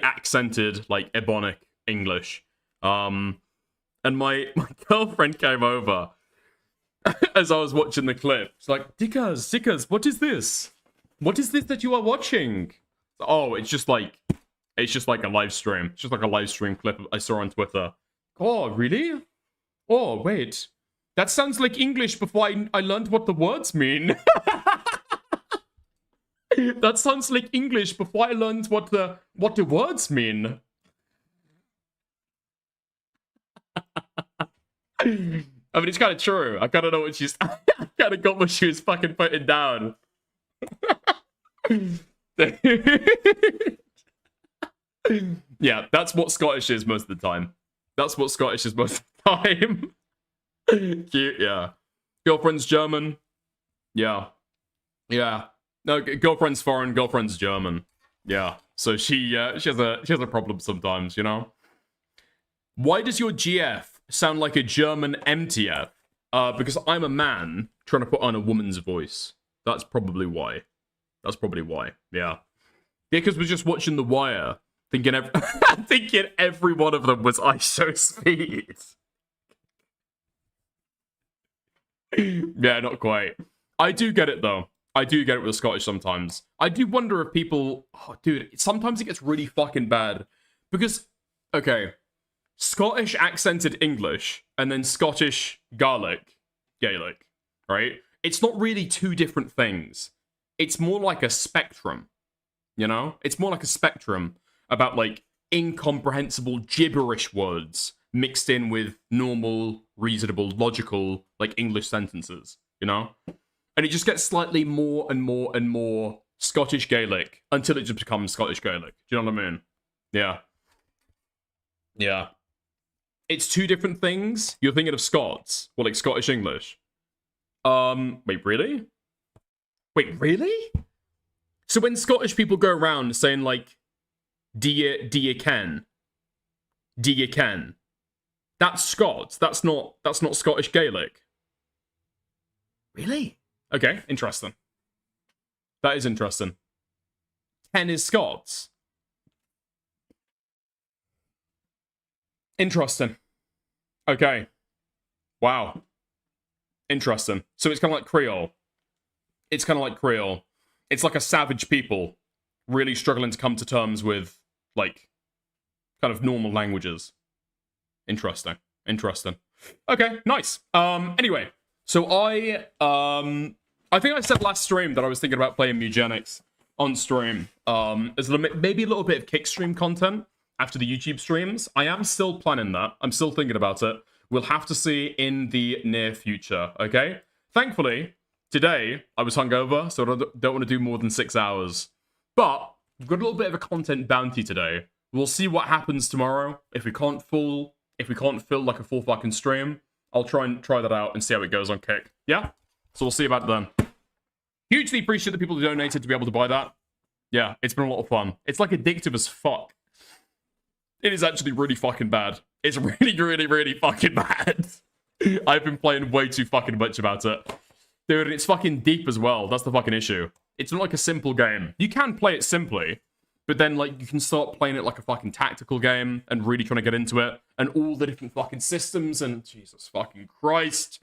accented, like Ebonic English. And my girlfriend came over as I was watching the clip. She's like, Dickers, what is this? What is this that you are watching? Oh, it's just like a live stream. It's just like a live stream clip I saw on Twitter. Oh, really? Oh, wait. That sounds like English before I learned what the words mean. That sounds like English before I learned what the words mean. I mean, it's kind of true. I kind of know what she's... I kind of got what she was fucking putting down. Yeah, that's what Scottish is most of the time. That's what Scottish is most of the time. Cute, yeah. Girlfriend's German. Yeah. Yeah. No, girlfriend's foreign, girlfriend's German. Yeah. So she has a problem sometimes, you know? Why does your GF sound like a German MTF? Because I'm a man trying to put on a woman's voice. That's probably why. That's probably why. Yeah. Because we're just watching The Wire, thinking every one of them was ISO speed. Yeah, not quite. I do get it though. I do get it with the Scottish sometimes. I do wonder if people... Oh, dude, sometimes it gets really fucking bad. Because, okay, Scottish accented English and then Scottish Gaelic, right? It's not really two different things. It's more like a spectrum, you know? It's more like a spectrum about, like, incomprehensible gibberish words mixed in with normal, reasonable, logical, like, English sentences, you know? And it just gets slightly more and more and more Scottish Gaelic until it just becomes Scottish Gaelic. Do you know what I mean? Yeah. Yeah. It's two different things. You're thinking of Scots, or like Scottish English. Wait, really? Wait, really? So when Scottish people go around saying like, do you ken? Do you ken? That's Scots. That's not Scottish Gaelic. Really? Okay, interesting. That is interesting. Ken is Scots. Interesting. Okay. Wow. Interesting. So it's kind of like Creole. It's kind of like Creole. It's like a savage people really struggling to come to terms with, like, kind of normal languages. Interesting. Interesting. Okay, nice. Anyway, so I think I said last stream that I was thinking about playing Mugenics on stream. As maybe a little bit of kickstream content after the YouTube streams. I am still planning that. I'm still thinking about it. We'll have to see in the near future, okay? Thankfully, today I was hungover, so I don't want to do more than 6 hours. But we've got a little bit of a content bounty today. We'll see what happens tomorrow. If we can't fill like a full fucking stream, I'll try that out and see how it goes on Kick. Yeah? So we'll see about it then. Hugely appreciate the people who donated to be able to buy that. Yeah, it's been a lot of fun. It's like addictive as fuck. It is actually really fucking bad. It's really, really, really fucking bad. I've been playing way too fucking much about it. Dude, it's fucking deep as well. That's the fucking issue. It's not like a simple game. You can play it simply, but then, like, you can start playing it like a fucking tactical game and really trying to get into it, and all the different fucking systems, and Jesus fucking Christ.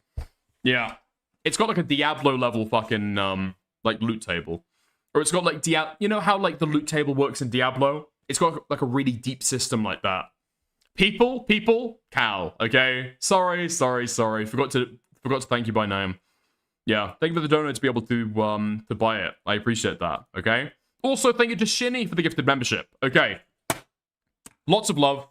Yeah. It's got, like, a Diablo level fucking, like, loot table. Or it's got, like, you know how, like, the loot table works in Diablo? It's got, like, a really deep system like that. People, Cal, okay? Sorry. Forgot to thank you by name. Yeah, thank you for the donor to be able to buy it. I appreciate that, okay? Also, thank you to Shinny for the gifted membership. Okay. Lots of love.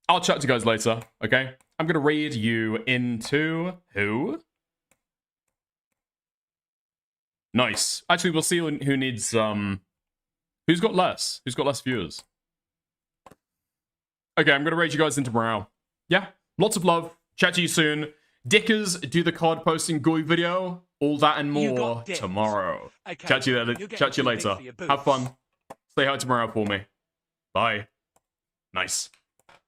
I'll chat to you guys later, okay? I'm going to raid you into... Who? Nice. Actually, we'll see who needs... Who's got less? Who's got less viewers? Okay, I'm going to raid you guys into morale. Yeah, lots of love. Chat to you soon. Dickers, do the card posting GUI video. All that and more tomorrow. Okay. Chat to you later. Have fun. Say hi tomorrow for me. Bye. Nice.